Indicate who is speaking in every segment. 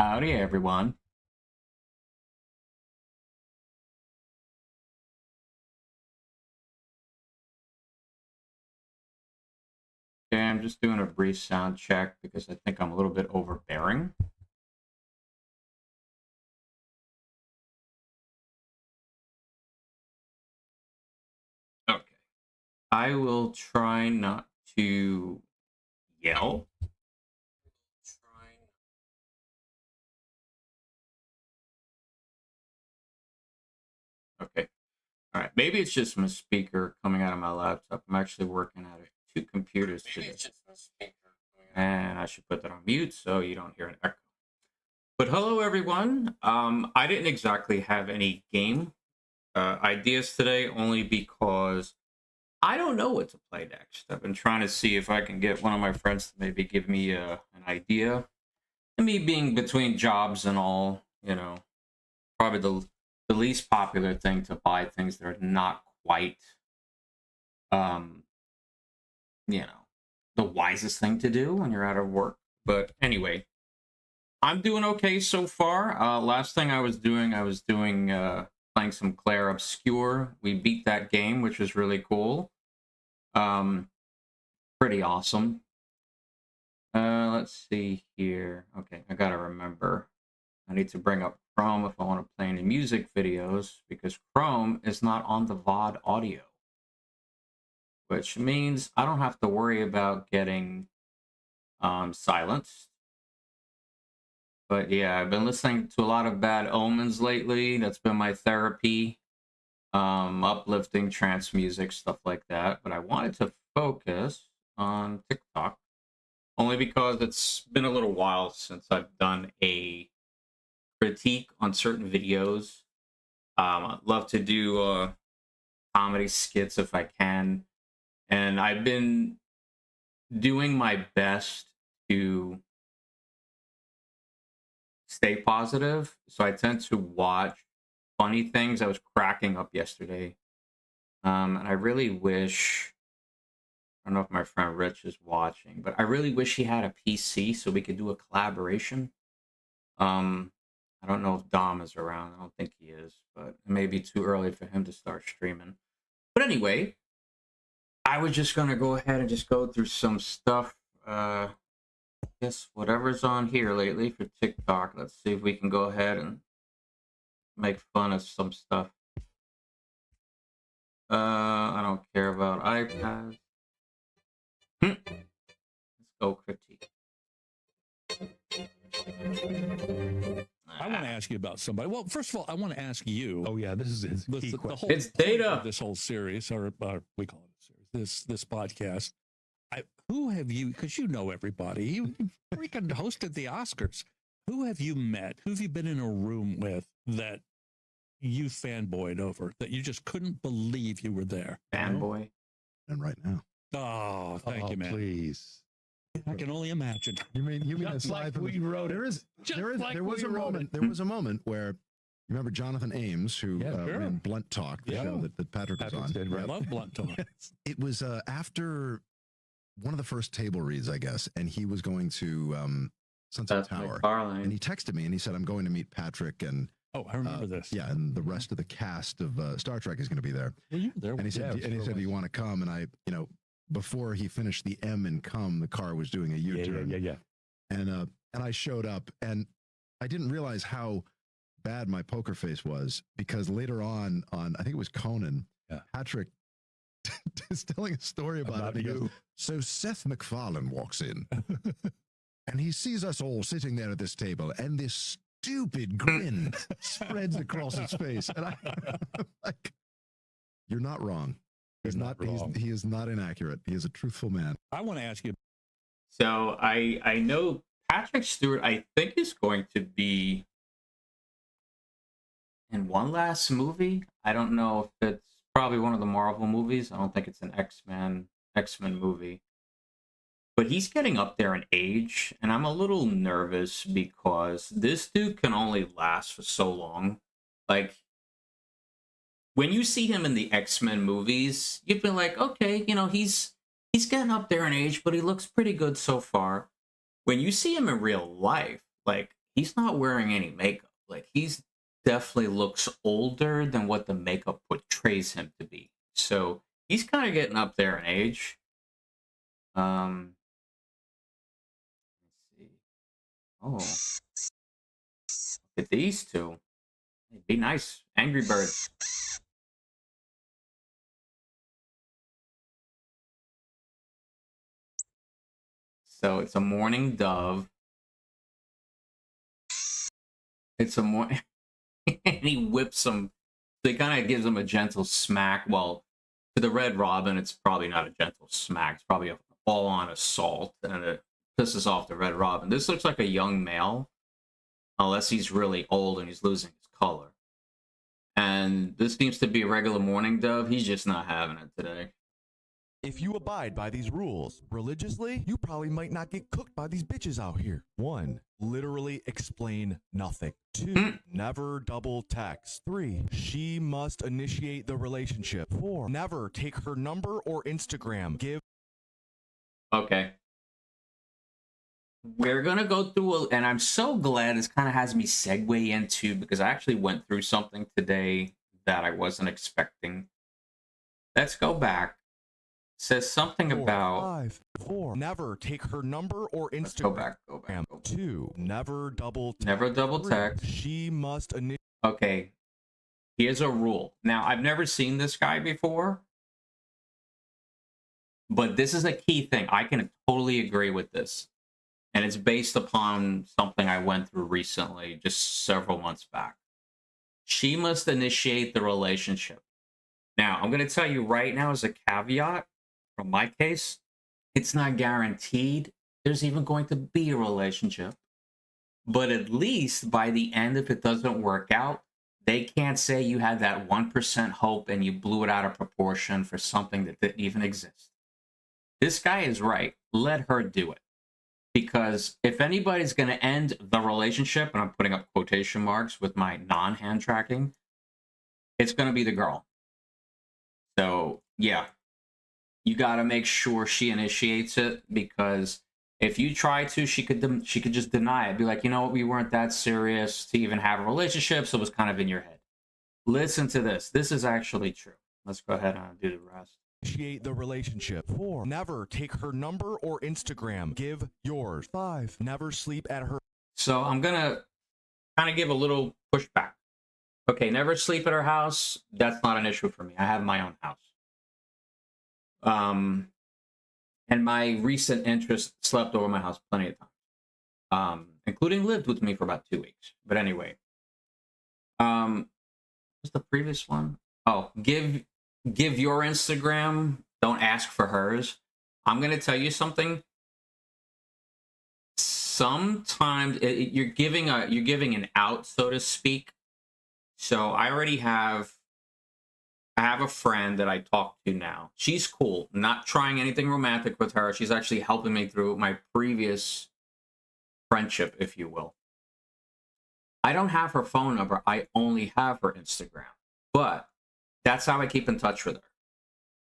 Speaker 1: Howdy, everyone. Okay, I'm just doing a brief sound check because I think I'm a little bit overbearing. Okay. I will try not to yell. Okay. All right. Maybe it's just my speaker coming out of my laptop. I'm actually working out of two computers today. And I should put that on mute so you don't hear an echo. But hello, everyone. I didn't exactly have any game ideas today, only because I don't know what to play next. I've been trying to see if I can get one of my friends to maybe give me an idea. And me being between jobs and all, probably the least popular thing to buy things that are not quite, um, the wisest thing to do when you're out of work. But anyway, I'm doing okay so far. Last thing I was doing playing some Claire Obscure. We beat that game, which was really cool. Pretty awesome. Let's see here. Okay, I gotta remember. I need to bring up Chrome if I want to play any music videos, because Chrome is not on the VOD audio, which means I don't have to worry about getting silenced. But yeah, I've been listening to a lot of Bad Omens lately. That's been my therapy. Uplifting trance music, stuff like that. But I wanted to focus on TikTok, only because it's been a little while since I've done a critique on certain videos. I'd love to do comedy skits if I can. And I've been doing my best to stay positive. So I tend to watch funny things. I was cracking up yesterday. And I really wish, I don't know if my friend Rich is watching, but I really wish he had a PC so we could do a collaboration. I don't know if Dom is around. I don't think he is, but it may be too early for him to start streaming. But anyway, I was just gonna go ahead and just go through some stuff. I guess whatever's on here lately for TikTok. Let's see if we can go ahead and make fun of some stuff. I don't care about iPads. Let's go critique.
Speaker 2: I want to ask you about somebody. Well, first of all, I want to ask you.
Speaker 3: Oh yeah, this is his key question.
Speaker 1: It's data.
Speaker 2: This whole series, or we call it a series. This podcast. Who have you? Because you know everybody. You freaking hosted the Oscars. Who have you met? Who have you been in a room with that you fanboyed over? That you just couldn't believe you were there?
Speaker 1: Fanboy.
Speaker 3: And right now.
Speaker 2: Oh, thank you, man.
Speaker 3: Please.
Speaker 2: I can only imagine.
Speaker 3: You mean it's live?
Speaker 2: We wrote
Speaker 3: there
Speaker 2: it.
Speaker 3: There was a moment where you remember Jonathan Ames, who in Blunt Talk, the show that Patrick was on.
Speaker 2: I love Blunt Talk.
Speaker 3: It was after one of the first table reads, I guess, and he was going to Sunset Tower, and he texted me and he said, "I'm going to meet Patrick and."
Speaker 2: Oh, I remember this.
Speaker 3: Yeah, and the rest of the cast of Star Trek is going to be there.
Speaker 2: Well, you were there.
Speaker 3: And he said, "Do you want to come?" And I, before he finished the M and come, the car was doing a U-turn.
Speaker 2: Yeah.
Speaker 3: And I showed up, and I didn't realize how bad my poker face was, because later on I think it was Conan, Patrick is telling a story about it. He goes, so Seth MacFarlane walks in, and he sees us all sitting there at this table, and this stupid grin spreads across his face, and I'm like, "You're not wrong. He's not wrong. He is not inaccurate. He is a truthful man."
Speaker 2: I want to ask you.
Speaker 1: So I know Patrick Stewart, I think, is going to be in one last movie. I don't know if it's probably one of the Marvel movies. I don't think it's an X-Men movie. But he's getting up there in age, and I'm a little nervous because this dude can only last for so long. Like, when you see him in the X-Men movies, you'd be like, okay, he's getting up there in age, but he looks pretty good so far. When you see him in real life, like, he's not wearing any makeup. Like, he's definitely looks older than what the makeup portrays him to be. So he's kind of getting up there in age. Let's see. Oh, look at these two. Be nice, Angry Birds. So it's a mourning dove. It's a more, and he whips him. So he kind of gives him a gentle smack. Well, to the Red Robin, it's probably not a gentle smack. It's probably a full-on assault, and it pisses off the Red Robin. This looks like a young male, unless he's really old and he's losing his color. And this seems to be a regular mourning dove. He's just not having it today.
Speaker 4: If you abide by these rules religiously, you probably might not get cooked by these bitches out here. 1. Literally explain nothing. 2. Never double text. 3. She must initiate the relationship. 4. Never take her number or Instagram. Give.
Speaker 1: Okay. We're going to go through, and I'm so glad this kind of has me segue into, because I actually went through something today that I wasn't expecting. Let's go back. Says something
Speaker 4: 4,
Speaker 1: about
Speaker 4: 5, 4. Never take her number or Instagram.
Speaker 1: Let's go back.
Speaker 4: 2. Never double text.
Speaker 1: Never double
Speaker 4: 3.
Speaker 1: text.
Speaker 4: She must initiate.
Speaker 1: Okay. Here's a rule. Now, I've never seen this guy before, but this is a key thing. I can totally agree with this. And it's based upon something I went through recently, just several months back. She must initiate the relationship. Now, I'm going to tell you right now as a caveat, from my case, it's not guaranteed there's even going to be a relationship. But at least by the end, if it doesn't work out, they can't say you had that 1% hope and you blew it out of proportion for something that didn't even exist. This guy is right. Let her do it. Because if anybody's going to end the relationship, and I'm putting up quotation marks with my non-hand tracking, it's going to be the girl. So, yeah. You got to make sure she initiates it, because if you try to, she could just deny it. Be like, you know what, we weren't that serious to even have a relationship, so it was kind of in your head. Listen to this. This is actually true. Let's go ahead and do the rest.
Speaker 4: Initiate the relationship. 4. Never take her number or Instagram. Give yours. 5. Never sleep at her.
Speaker 1: So I'm going to kind of give a little pushback. Okay, never sleep at her house. That's not an issue for me. I have my own house. And my recent interest slept over my house plenty of times, including lived with me for about 2 weeks. But anyway, what's the previous one? Oh, give your Instagram. Don't ask for hers. I'm going to tell you something. Sometimes you're giving an out, so to speak. So I have a friend that I talk to now. She's cool. Not trying anything romantic with her. She's actually helping me through my previous friendship, if you will. I don't have her phone number. I only have her Instagram. But that's how I keep in touch with her.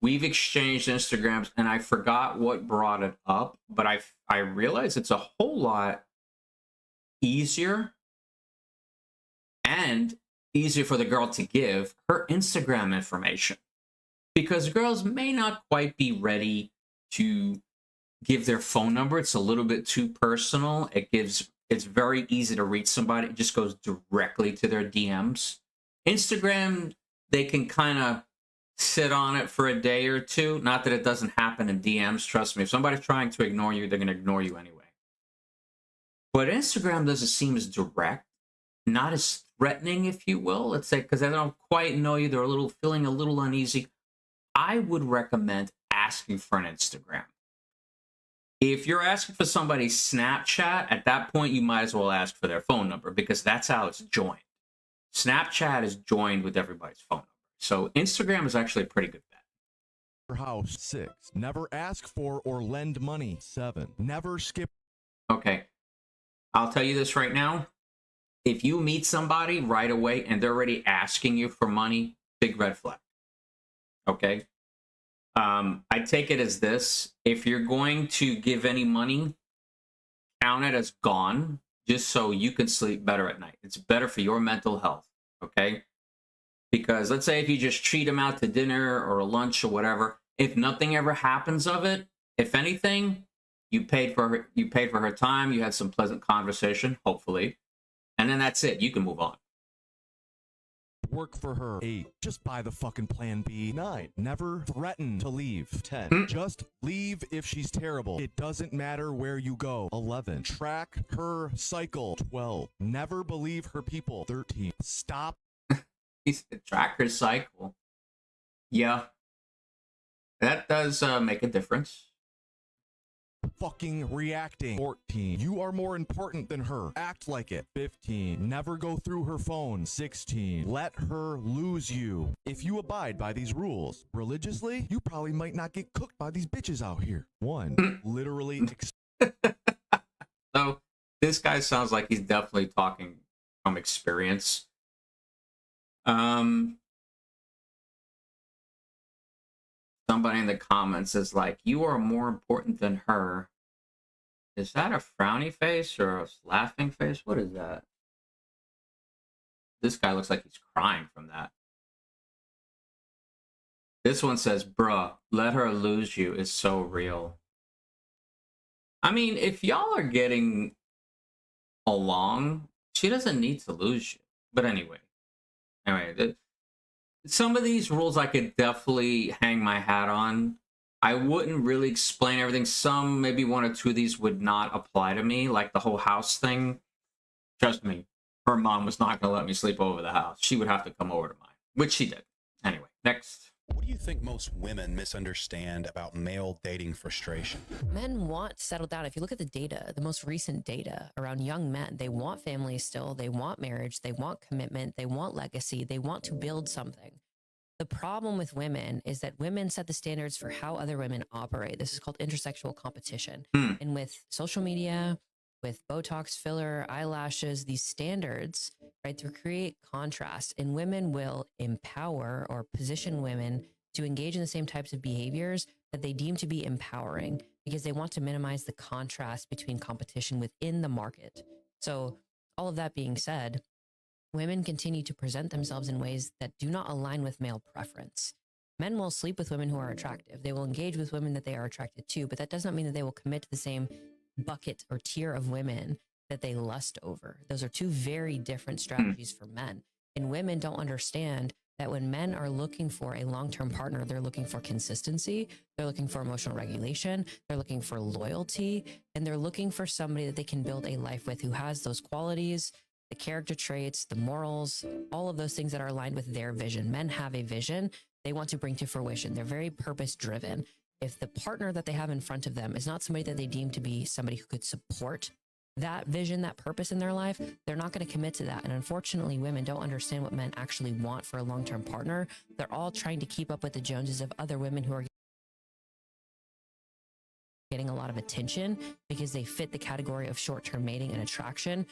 Speaker 1: We've exchanged Instagrams, and I forgot what brought it up, but I realized it's a whole lot easier and easier for the girl to give her Instagram information, because girls may not quite be ready to give their phone number. It's a little bit too personal. It's very easy to reach somebody. It just goes directly to their DMs. Instagram, they can kind of sit on it for a day or two. Not that it doesn't happen in DMs. Trust me, if somebody's trying to ignore you, they're going to ignore you anyway. But Instagram doesn't seem as direct, not as threatening, if you will. Let's say, because they don't quite know you. They're feeling a little uneasy. I would recommend asking for an Instagram. If you're asking for somebody's Snapchat, at that point, you might as well ask for their phone number, because that's how it's joined. Snapchat is joined with everybody's phone number. So Instagram is actually a pretty good bet.
Speaker 4: Her house. 6. Never ask for or lend money. 7. Never skip.
Speaker 1: Okay. I'll tell you this right now. If you meet somebody right away and they're already asking you for money, big red flag. Okay? I take it as this. If you're going to give any money, count it as gone. just so you can sleep better at night. It's better for your mental health, okay? Because let's say if you just treat them out to dinner or a lunch or whatever, if nothing ever happens of it, if anything, you paid for her time, you had some pleasant conversation, hopefully, and then that's it. You can move on.
Speaker 4: Work for her. 8. Just buy the fucking plan B. 9. Never threaten to leave. 10. Just leave if she's terrible. It doesn't matter where you go. 11. Track her cycle. 12. Never believe her people. 13. Stop.
Speaker 1: He's the tracker cycle. Yeah. That does make a difference.
Speaker 4: Fucking reacting. 14. You are more important than her. Act like it. 15. Never go through her phone. 16. Let her lose you. If you abide by these rules religiously, you probably might not get cooked by these bitches out here. 1. Literally.
Speaker 1: So this guy sounds like he's definitely talking from experience. Somebody in the comments is like, you are more important than her. Is that a frowny face or a laughing face? What is that? This guy looks like he's crying from that. This one says, bruh, let her lose you is so real. I mean, if y'all are getting along, she doesn't need to lose you. But anyway, some of these rules I could definitely hang my hat on. I wouldn't really explain everything. Some, maybe 1 or 2 of these would not apply to me, like the whole house thing. Trust me, her mom was not going to let me sleep over the house. She would have to come over to mine, which she did. Anyway, next.
Speaker 5: What do you think most women misunderstand about male dating frustration?
Speaker 6: Men want to settle down. If you look at the data, the most recent data around young men, they want families still, they want marriage, they want commitment, they want legacy, they want to build something. The problem with women is that women set the standards for how other women operate. This is called intersexual competition. And with social media, with Botox, filler, eyelashes, these standards, right, to create contrast, and women will empower or position women to engage in the same types of behaviors that they deem to be empowering because they want to minimize the contrast between competition within the market. So all of that being said, women continue to present themselves in ways that do not align with male preference. Men will sleep with women who are attractive. They will engage with women that they are attracted to, but that does not mean that they will commit to the same bucket or tier of women that they lust over. Those are 2 very different strategies for men. And women don't understand that when men are looking for a long-term partner, they're looking for consistency, they're looking for emotional regulation, they're looking for loyalty, and they're looking for somebody that they can build a life with who has those qualities, the character traits, the morals, all of those things that are aligned with their vision. Men have a vision they want to bring to fruition. They're very purpose driven. If the partner that they have in front of them is not somebody that they deem to be somebody who could support that vision, that purpose in their life, they're not going to commit to that. And unfortunately, women don't understand what men actually want for a long-term partner. They're all trying to keep up with the Joneses of other women who are getting a lot of attention because they fit the category of short-term mating and attraction.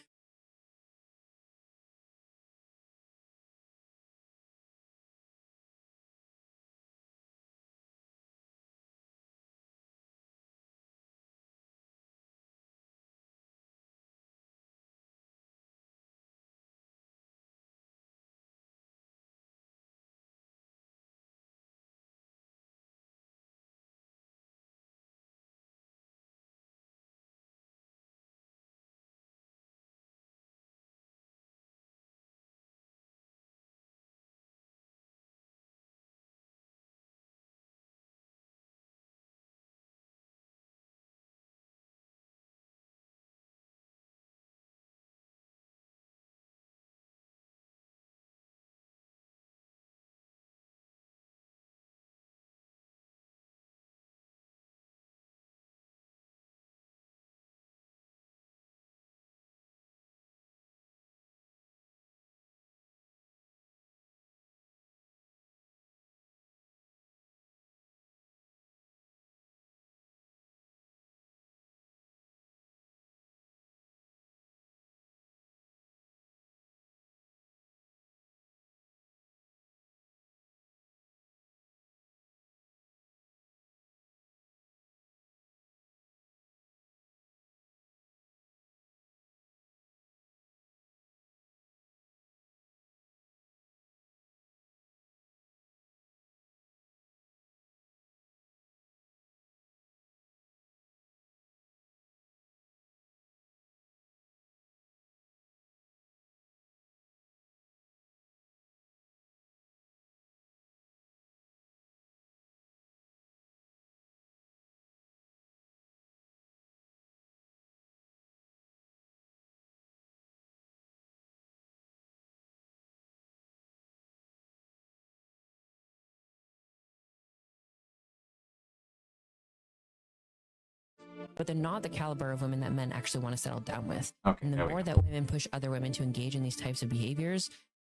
Speaker 6: but they're not the caliber of women that men actually want to settle down with.
Speaker 1: Okay,
Speaker 6: And the
Speaker 1: there we
Speaker 6: more
Speaker 1: go.
Speaker 6: that women push other women to engage in these types of behaviors,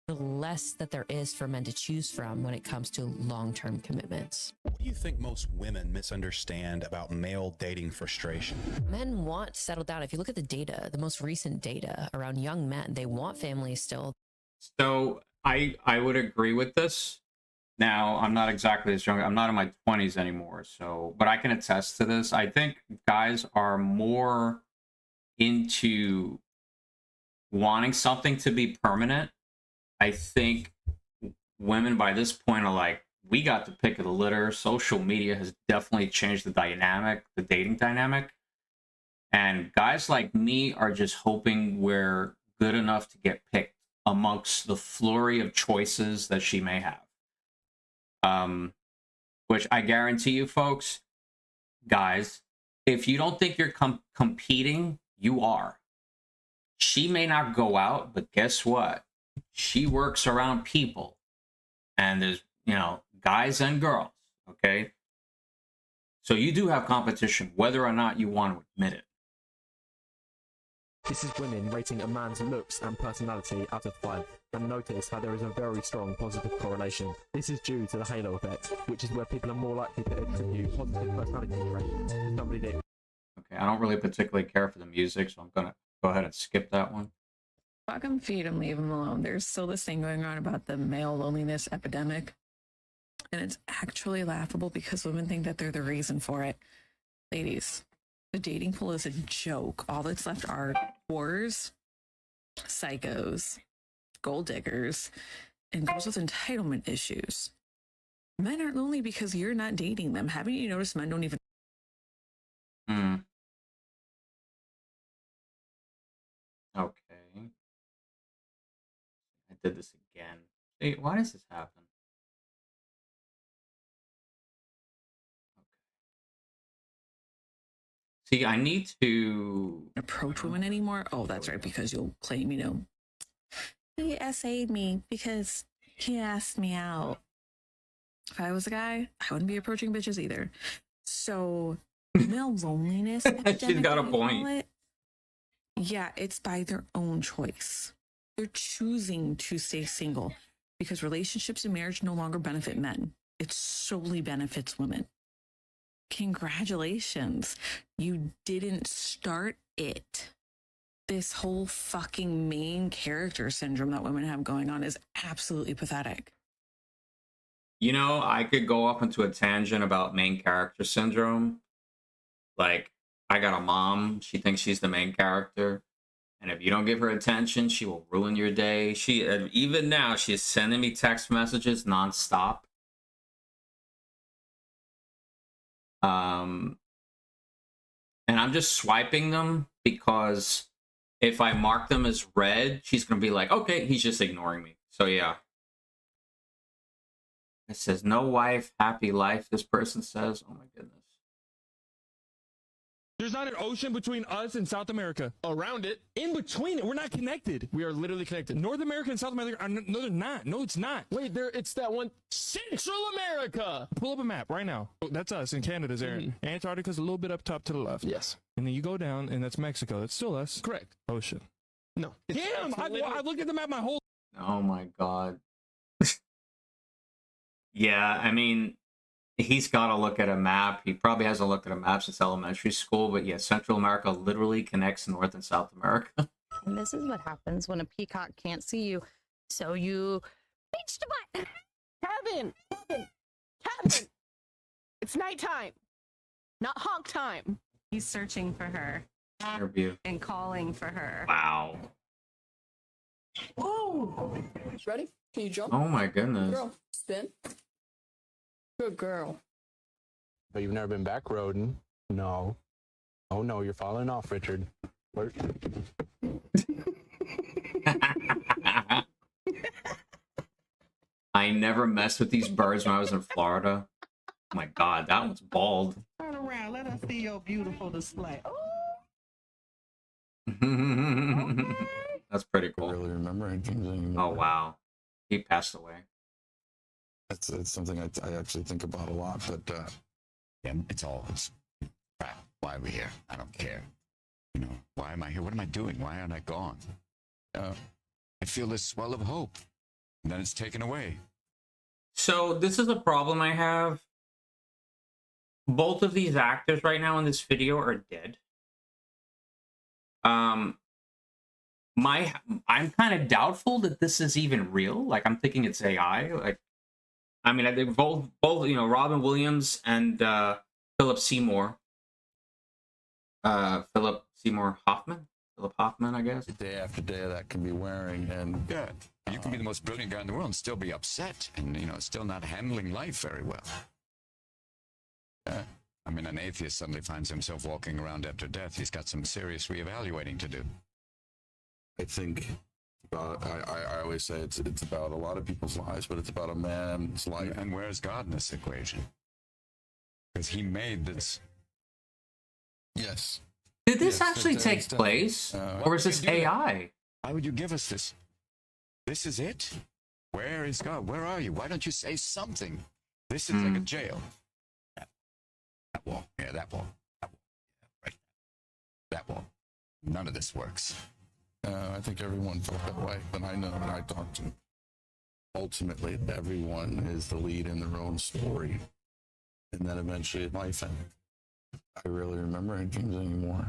Speaker 6: the less that there is for men to choose from when it comes to long-term commitments.
Speaker 5: What do you think most women misunderstand about male dating frustration?
Speaker 6: Men want to settle down. If you look at the data, the most recent data around young men, they want families still.
Speaker 1: So I would agree with this. Now, I'm not exactly as young. I'm not in my 20s anymore, so but I can attest to this. I think guys are more into wanting something to be permanent. I think women by this point are like, we got the pick of the litter. Social media has definitely changed the dynamic, the dating dynamic. And guys like me are just hoping we're good enough to get picked amongst the flurry of choices that she may have. Which I guarantee you, folks, guys, if you don't think you're competing, you are. She may not go out, but guess what? She works around people. And there's, guys and girls, okay? So you do have competition, whether or not you want to admit it.
Speaker 7: This is women rating a man's looks and personality out of 5, and notice how there is a very strong positive correlation. This is due to the halo effect, which is where people are more likely to attribute positive personality traits to somebody they...
Speaker 1: Okay, I don't really particularly care for the music, so I'm going to go ahead and skip that one.
Speaker 8: Fuck them, feed them, leave them alone. There's still this thing going on about the male loneliness epidemic. And it's actually laughable because women think that they're the reason for it. Ladies, the dating pool is a joke. All that's left are whores, psychos, gold diggers, and girls with entitlement issues. Men aren't lonely because you're not dating them. Haven't you noticed men don't even...
Speaker 1: Okay. I did this again. Hey, why does this happen? Okay. See, I need to
Speaker 8: approach women anymore? Oh, that's right, because you'll claim, he essayed me because he asked me out. If I was a guy, I wouldn't be approaching bitches either. So, male loneliness.
Speaker 1: She's got a
Speaker 8: epidemic, you call
Speaker 1: point.
Speaker 8: it, yeah, it's by their own choice. They're choosing to stay single because relationships and marriage no longer benefit men. It solely benefits women. Congratulations. You didn't start it. This whole fucking main character syndrome that women have going on is absolutely pathetic.
Speaker 1: I could go off into a tangent about main character syndrome. Like, I got a mom, she thinks she's the main character. And if you don't give her attention, she will ruin your day. Even now, she's sending me text messages nonstop. And I'm just swiping them because if I mark them as red, she's going to be like, okay, he's just ignoring me. So yeah. It says, no wife, happy life, this person says. Oh my goodness.
Speaker 9: There's not an ocean between us and South America. Around it. In between it. We're not connected. We are literally connected. North America and South America are... No, they're not. No, it's not. Wait, it's that one... Central America! Pull up a map right now. Oh, that's us in Canada's area. Antarctica's a little bit up top to the left. Yes. And then you go down, and that's Mexico. That's still us. Correct. Ocean. No. Damn! I've looked at the map my whole...
Speaker 1: Oh my god. Yeah, I mean... He's got to look at a map. He probably hasn't looked at a map since elementary school, but yeah, Central America literally connects North and South America.
Speaker 10: And this is what happens when a peacock can't see you. So you reach the button.
Speaker 11: Kevin! It's nighttime, not honk time.
Speaker 12: He's searching for her
Speaker 1: Interview.
Speaker 12: and calling for her.
Speaker 1: Wow.
Speaker 11: Oh, ready? Can you jump?
Speaker 1: Oh my goodness.
Speaker 11: Girl, spin. Good girl.
Speaker 13: But you've never been back roading? No. Oh no, you're falling off, Richard. Where?
Speaker 1: I never messed with these birds when I was in Florida. Oh my god, that one's bald.
Speaker 14: Turn around, let us see your beautiful display.
Speaker 1: That's pretty cool.
Speaker 15: I really remember anything.
Speaker 1: Oh wow. He passed away.
Speaker 15: It's something I actually think about a lot, but
Speaker 16: yeah, it's all crap.
Speaker 15: Why are we here? I don't care. You know, why am I here? What am I doing? Why aren't I gone? I feel this swell of hope, and then it's taken away.
Speaker 1: So this is a problem I have. Both of these actors right now in this video are dead. I'm kind of doubtful that this is even real. Like, I'm thinking it's AI. Like, I mean, I think both, you know, Robin Williams and Philip Seymour Hoffman, I guess.
Speaker 15: Day after day that can be wearing, and yeah, you can be the most brilliant guy in the world and still be upset, and you know, still not handling life very well. I mean, an atheist suddenly finds himself walking around after death. He's got some serious reevaluating to do.
Speaker 16: I think I always say it's about a lot of people's lives, but it's about a man's life.
Speaker 15: And where's God in this equation? Because he made this.
Speaker 16: Yes.
Speaker 1: Did this actually take place, or is this AI?
Speaker 15: Why would you give us this? This is it? Where is God? Where are you? Why don't you say something? This is like a jail. That wall. Yeah, that wall. That wall. Yeah, right. That wall. None of this works.
Speaker 16: I think everyone felt that way, but I know when I talk to them, ultimately everyone is the lead in their own story. And then eventually life ends. I really remember any dreams anymore.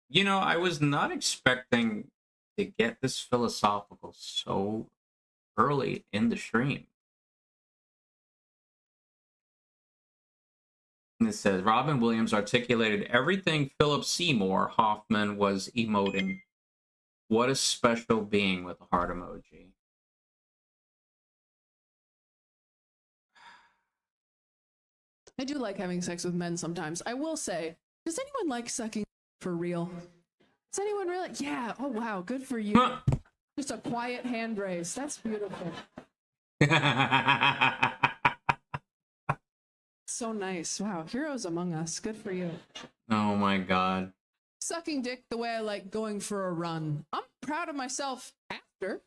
Speaker 1: You know, I was not expecting to get this philosophical so early in the stream. And it says, Robin Williams articulated everything Philip Seymour Hoffman was emoting. What a special being, with a heart emoji.
Speaker 11: I do like having sex with men sometimes. I will say, does anyone like sucking for real? Does anyone really? Yeah. Oh, wow. Good for you. Just a quiet hand raise. That's beautiful. So nice. Wow. Heroes among us. Good for you.
Speaker 1: Oh my God.
Speaker 11: Sucking dick the way I like going for a run. I'm proud of myself after.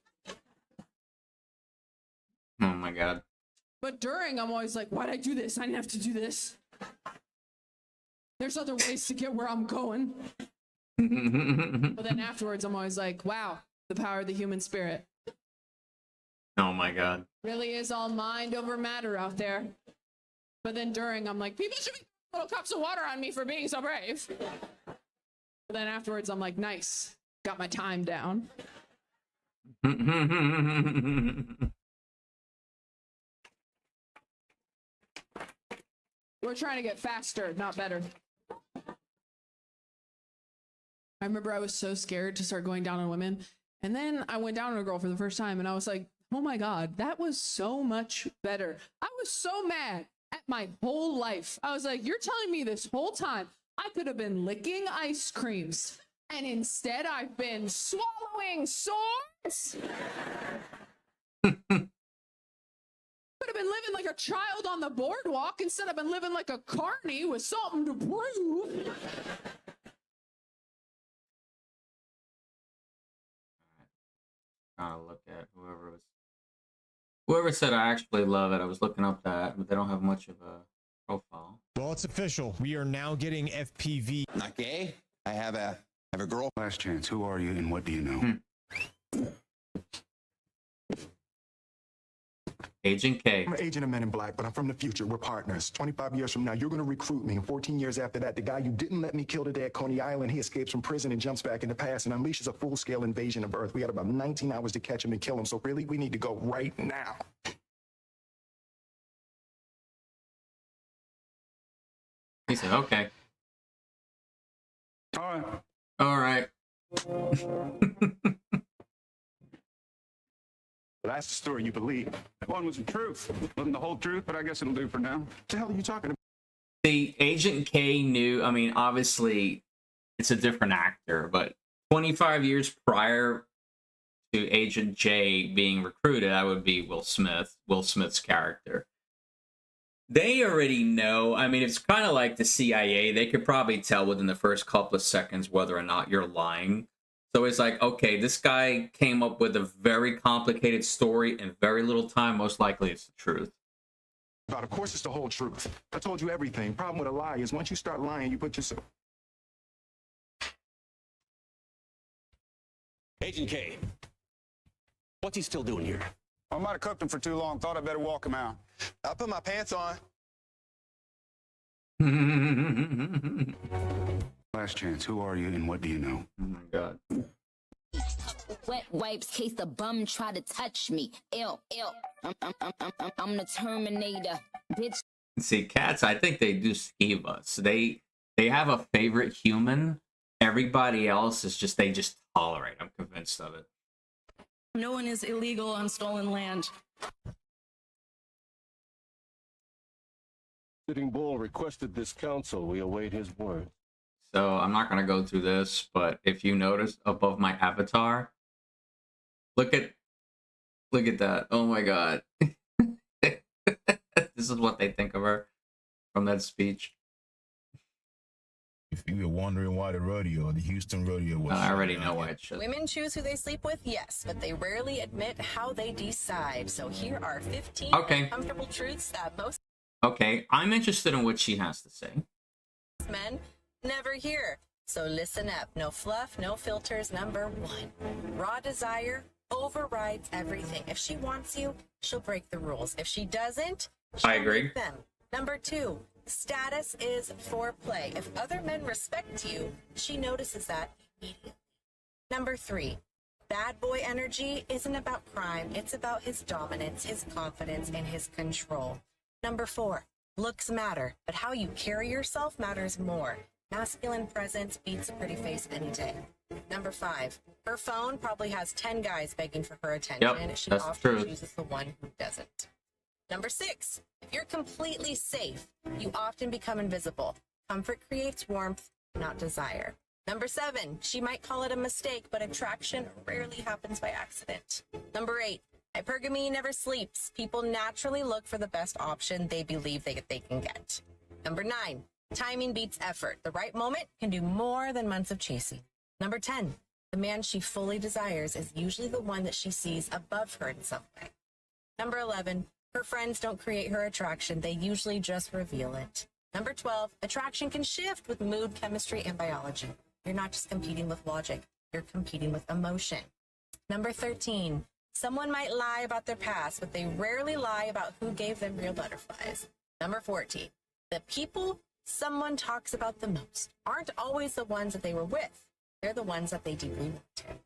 Speaker 1: Oh my God.
Speaker 11: But during, I'm always like, why'd I do this? I didn't have to do this. There's other ways to get where I'm going. But then afterwards, I'm always like, wow, the power of the human spirit.
Speaker 1: Oh my God.
Speaker 11: Really is all mind over matter out there. But then during, I'm like, people should be little cups of water on me for being so brave. But then afterwards, I'm like, nice. Got my time down. We're trying to get faster, not better. I remember I was so scared to start going down on women. And then I went down on a girl for the first time and I was like, oh my God, that was so much better. I was so mad at my whole life. I was like, you're telling me this whole time I could have been licking ice creams. And instead I've been swallowing swords. Could have been living like a child on the boardwalk. Instead I've been living like a carny with something to prove.
Speaker 1: Trying to look at whoever said I actually love it. I was looking up that, but they don't have much of a profile.
Speaker 17: Well, it's official. We are now getting FPV.
Speaker 18: Not gay. I have a girl. Last chance. Who are you and what do you know?
Speaker 1: Agent K.
Speaker 19: I'm an agent of Men in Black, but I'm from the future. We're partners. 25 years from now, you're going to recruit me. And 14 years after that, the guy you didn't let me kill today at Coney Island, he escapes from prison and jumps back in the past and unleashes a full-scale invasion of Earth. We had about 19 hours to catch him and kill him. So really, we need to go right now.
Speaker 1: He said, okay. All right.
Speaker 19: Well, that's the story you believe.
Speaker 18: That one was the truth. Wasn't the whole truth, but I guess it'll do for now.
Speaker 19: What the hell are you talking about?
Speaker 1: The Agent K knew, I mean, obviously, it's a different actor, but 25 years prior to Agent J being recruited, that would be Will Smith's character. They already know. I mean, it's kind of like the CIA. They could probably tell within the first couple of seconds whether or not you're lying. So it's like, okay, this guy came up with a very complicated story in very little time. Most likely it's the truth.
Speaker 19: Of course, it's the whole truth. I told you everything. Problem with a lie is once you start lying, you put yourself.
Speaker 20: Agent K, what's he still doing here?
Speaker 18: I might have cooked him for too long. Thought I better walk him out. I put my pants on. Last chance. Who are you and what do you know?
Speaker 1: Oh my God.
Speaker 21: Wet wipes case the bum try to touch me. Ew, ew. I'm the Terminator, bitch.
Speaker 1: See, cats, I think they do skeeve us. They have a favorite human. Everybody else is just, they just tolerate. I'm convinced of it.
Speaker 22: No one is illegal on stolen land.
Speaker 23: Sitting Bull requested this counsel. We await his word.
Speaker 1: So I'm not going to go through this, but if you notice above my avatar, look at that. Oh my God. This is what they think of her from that speech.
Speaker 24: If you were wondering why the Houston rodeo was...
Speaker 1: I already know why it should.
Speaker 25: Women choose who they sleep with, yes, but they rarely admit how they decide. So here are 15 uncomfortable truths that most
Speaker 1: Okay, I'm interested in what she has to say.
Speaker 25: men never hear. So listen up. No fluff, no filters. Number 1, raw desire overrides everything. If she wants you, she'll break the rules. If she doesn't, she'll
Speaker 1: I agree.
Speaker 25: break them. Number 2, status is foreplay. If other men respect you, she notices that immediately. Number 3, bad boy energy isn't about crime. It's about his dominance, his confidence, and his control. Number 4, looks matter, but how you carry yourself matters more. Masculine presence beats a pretty face any day. Number 5, her phone probably has 10 guys begging for her attention.
Speaker 1: Yep,
Speaker 25: she
Speaker 1: that's
Speaker 25: often
Speaker 1: true.
Speaker 25: chooses the one who doesn't. Number 6, if you're completely safe, you often become invisible. Comfort creates warmth, not desire. Number 7, she might call it a mistake, but attraction rarely happens by accident. Number 8, hypergamy never sleeps. People naturally look for the best option they believe they can get. Number 9, timing beats effort. The right moment can do more than months of chasing. Number 10, the man she fully desires is usually the one that she sees above her in some way. Number 11, her friends don't create her attraction. They usually just reveal it. Number 12, attraction can shift with mood, chemistry, and biology. You're not just competing with logic. You're competing with emotion. Number 13, someone might lie about their past, but they rarely lie about who gave them real butterflies. Number 14, the people someone talks about the most aren't always the ones that they were with. They're the ones that they deeply wanted.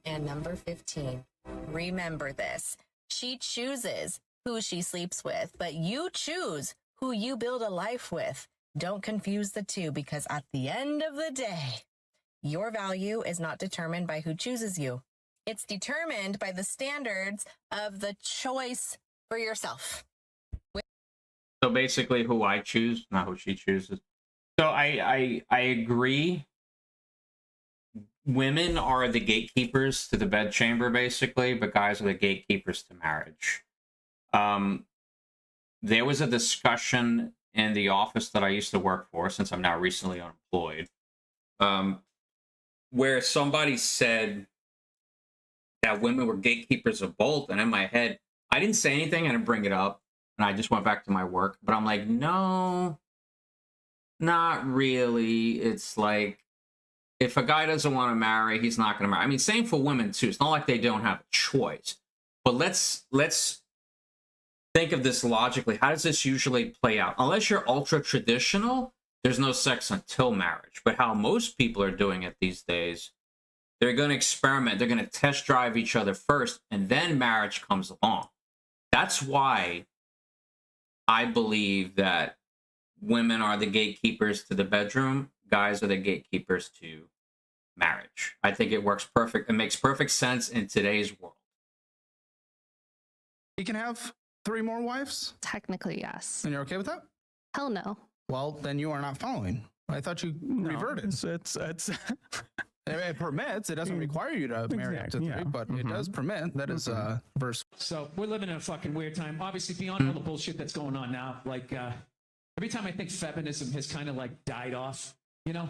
Speaker 25: And number 15, remember this. She chooses who she sleeps with, but you choose who you build a life with. Don't confuse the two, because at the end of the day, your value is not determined by who chooses you. It's determined by the standards of the choice for yourself.
Speaker 1: So basically who I choose, not who she chooses. So I agree. Women are the gatekeepers to the bedchamber, basically, but guys are the gatekeepers to marriage. There was a discussion in the office that I used to work for, since I'm now recently unemployed, where somebody said that women were gatekeepers of both. And in my head, I didn't say anything, I didn't bring it up, and I just went back to my work. But I'm like, no, not really. It's like, if a guy doesn't want to marry, he's not going to marry. I mean, same for women too. It's not like they don't have a choice. But let's think of this logically. How does this usually play out? Unless you're ultra traditional, there's no sex until marriage. But how most people are doing it these days, they're going to experiment. They're going to test drive each other first, and then marriage comes along. That's why I believe that women are the gatekeepers to the bedroom. Guys are the gatekeepers to marriage. I think it works perfect. It makes perfect sense in today's world.
Speaker 26: He can have 3 more wives?
Speaker 10: Technically, yes.
Speaker 26: And you're okay with that?
Speaker 10: Hell no.
Speaker 26: Well, then you are not following. I thought you reverted.
Speaker 9: It's
Speaker 26: It permits. It doesn't require you to marry up to 3, but it does permit. That is verse.
Speaker 27: So we're living in a fucking weird time. Obviously, beyond all the bullshit that's going on now, like every time I think feminism has kind of like died off, you know,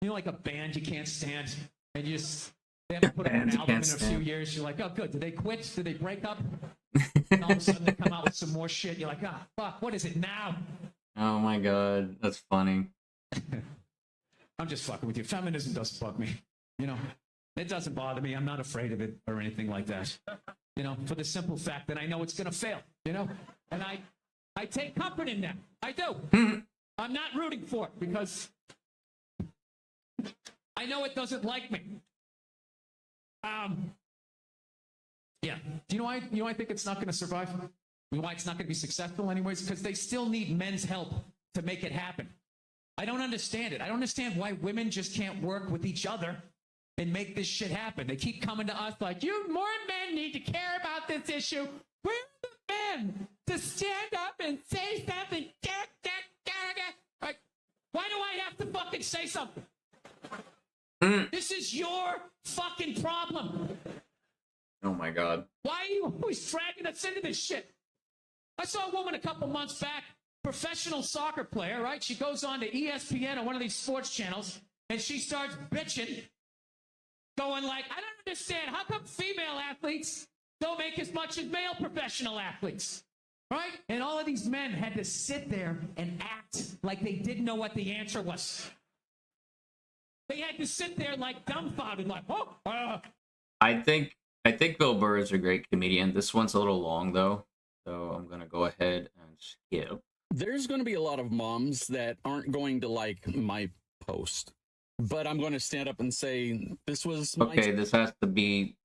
Speaker 27: like a band you can't stand, and you just they haven't put out an album in a few years. You're like, oh, good. Did they quit? Did they break up? And all of a sudden they come out with some more shit. You're like, ah, fuck, what is it now?
Speaker 1: Oh my god, that's funny.
Speaker 27: I'm just fucking with you. Feminism doesn't bug me. You know, it doesn't bother me. I'm not afraid of it or anything like that. You know, for the simple fact that I know it's going to fail, you know? And I take comfort in that. I do. I'm not rooting for it because I know it doesn't like me. Yeah. Do you know why? You know why I think it's not going to survive? You know why it's not going to be successful anyways? Because they still need men's help to make it happen. I don't understand it. I don't understand why women just can't work with each other and make this shit happen. They keep coming to us like, you more men need to care about this issue. Where are the men to stand up and say something? Like, why do I have to fucking say something? This is your fucking problem.
Speaker 1: Oh my god.
Speaker 27: Why are you always dragging us into this shit? I saw a woman a couple months back, professional soccer player, right? She goes on to ESPN or one of these sports channels, and she starts bitching, going like, I don't understand. How come female athletes don't make as much as male professional athletes? Right? And all of these men had to sit there and act like they didn't know what the answer was. They had to sit there like dumbfounded, like, oh,
Speaker 1: I think Bill Burr is a great comedian. This one's a little long though, so I'm gonna go ahead and skip.
Speaker 20: There's going to be a lot of moms that aren't going to like my post, but I'm going to stand up and say this was my
Speaker 1: Okay, this has to be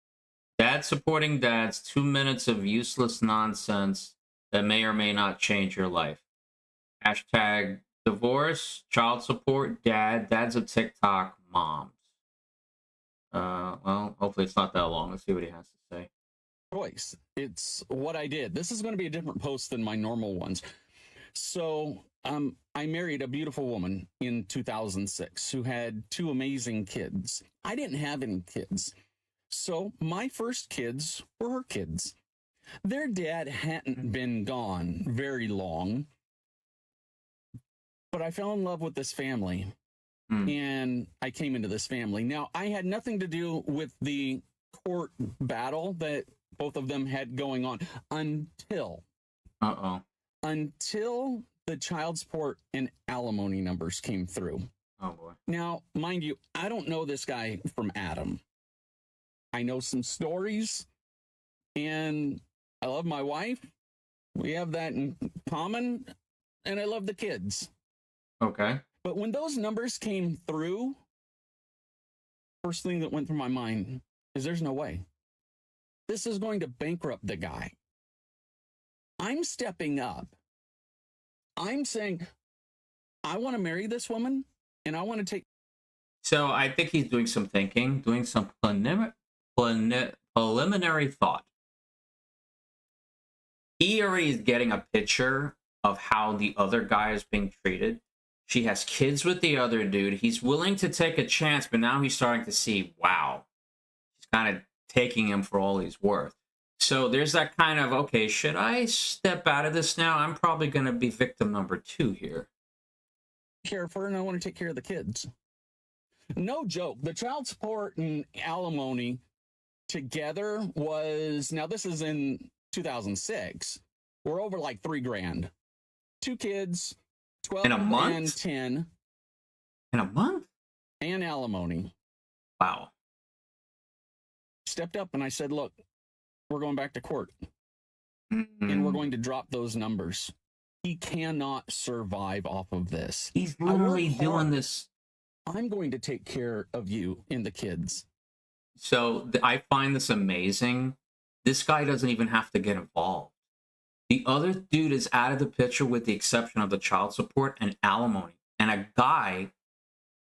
Speaker 1: dad supporting dads, 2 minutes of useless nonsense that may or may not change your life. Hashtag divorce, child support, dads of TikTok, moms. Well, hopefully it's not that long. Let's see what he has to say.
Speaker 20: choice. It's what I did. This is going to be a different post than my normal ones. So I married a beautiful woman in 2006 who had 2 amazing kids. I didn't have any kids. So my first kids were her kids. Their dad hadn't been gone very long, but I fell in love with this family and I came into this family. Now, I had nothing to do with the court battle that both of them had going on until the child support and alimony numbers came through.
Speaker 1: Oh boy.
Speaker 20: Now, mind you, I don't know this guy from Adam. I know some stories, and I love my wife. We have that in common, and I love the kids.
Speaker 1: Okay.
Speaker 20: But when those numbers came through, first thing that went through my mind is there's no way. This is going to bankrupt the guy. I'm stepping up. I'm saying, I want to marry this woman, and I want to take...
Speaker 1: So I think he's doing some thinking, doing some preliminary thought. He already is getting a picture of how the other guy is being treated. She has kids with the other dude. He's willing to take a chance, but now he's starting to see, wow, he's kind of taking him for all he's worth. So there's that kind of, okay, should I step out of this now? I'm probably going to be victim number 2 here.
Speaker 20: Care for her, and I want to take care of the kids. No joke. The child support and alimony together was, now this is in 2006. We're over like $3,000. 2 kids, 12
Speaker 1: in a month?
Speaker 20: And 10.
Speaker 1: In a month?
Speaker 20: And alimony.
Speaker 1: Wow.
Speaker 20: Stepped up and I said, look, we're going back to court. And we're going to drop those numbers. He cannot survive off of this.
Speaker 1: He's literally doing this.
Speaker 20: I'm going to take care of you and the kids.
Speaker 1: So I find this amazing. This guy doesn't even have to get involved. The other dude is out of the picture with the exception of the child support and alimony. And a guy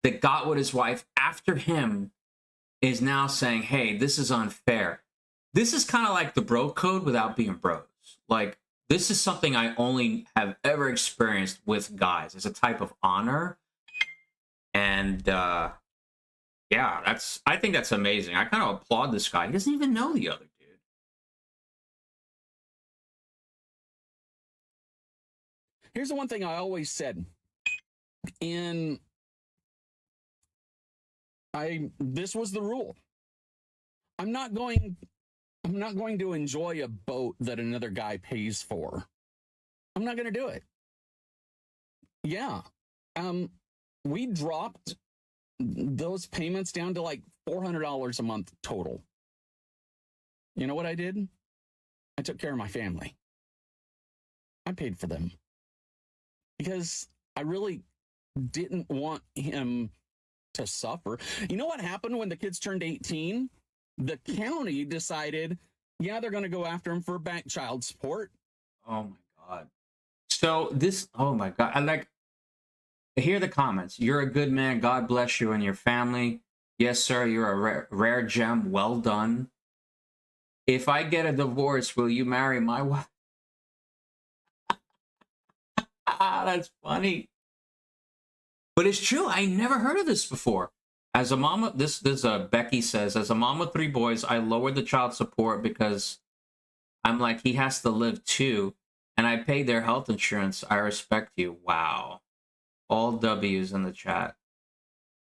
Speaker 1: that got with his wife after him is now saying, hey, this is unfair. This is kind of like the bro code without being bros. Like, this is something I only have ever experienced with guys. It's a type of honor. And yeah, I think that's amazing. I kind of applaud this guy. He doesn't even know the other dude.
Speaker 20: Here's the one thing I always said. This was the rule. I'm not going I'm not going to enjoy a boat that another guy pays for. I'm not going to do it. Yeah. We dropped those payments down to like $400 a month total. You know what I did? I took care of my family. I paid for them because I really didn't want him to suffer. You know what happened when the kids turned 18? The county decided, yeah, they're going to go after him for bank child support.
Speaker 1: Oh my God. So this, oh my God. I hear the comments. You're a good man. God bless you and your family. Yes, sir. You're a rare gem. Well done. If I get a divorce, will you marry my wife? That's funny. But it's true. I never heard of this before. As a mama, this Becky says, as a mom with 3 boys, I lowered the child support because I'm like, he has to live too. And I paid their health insurance. I respect you. Wow. All W's in the chat.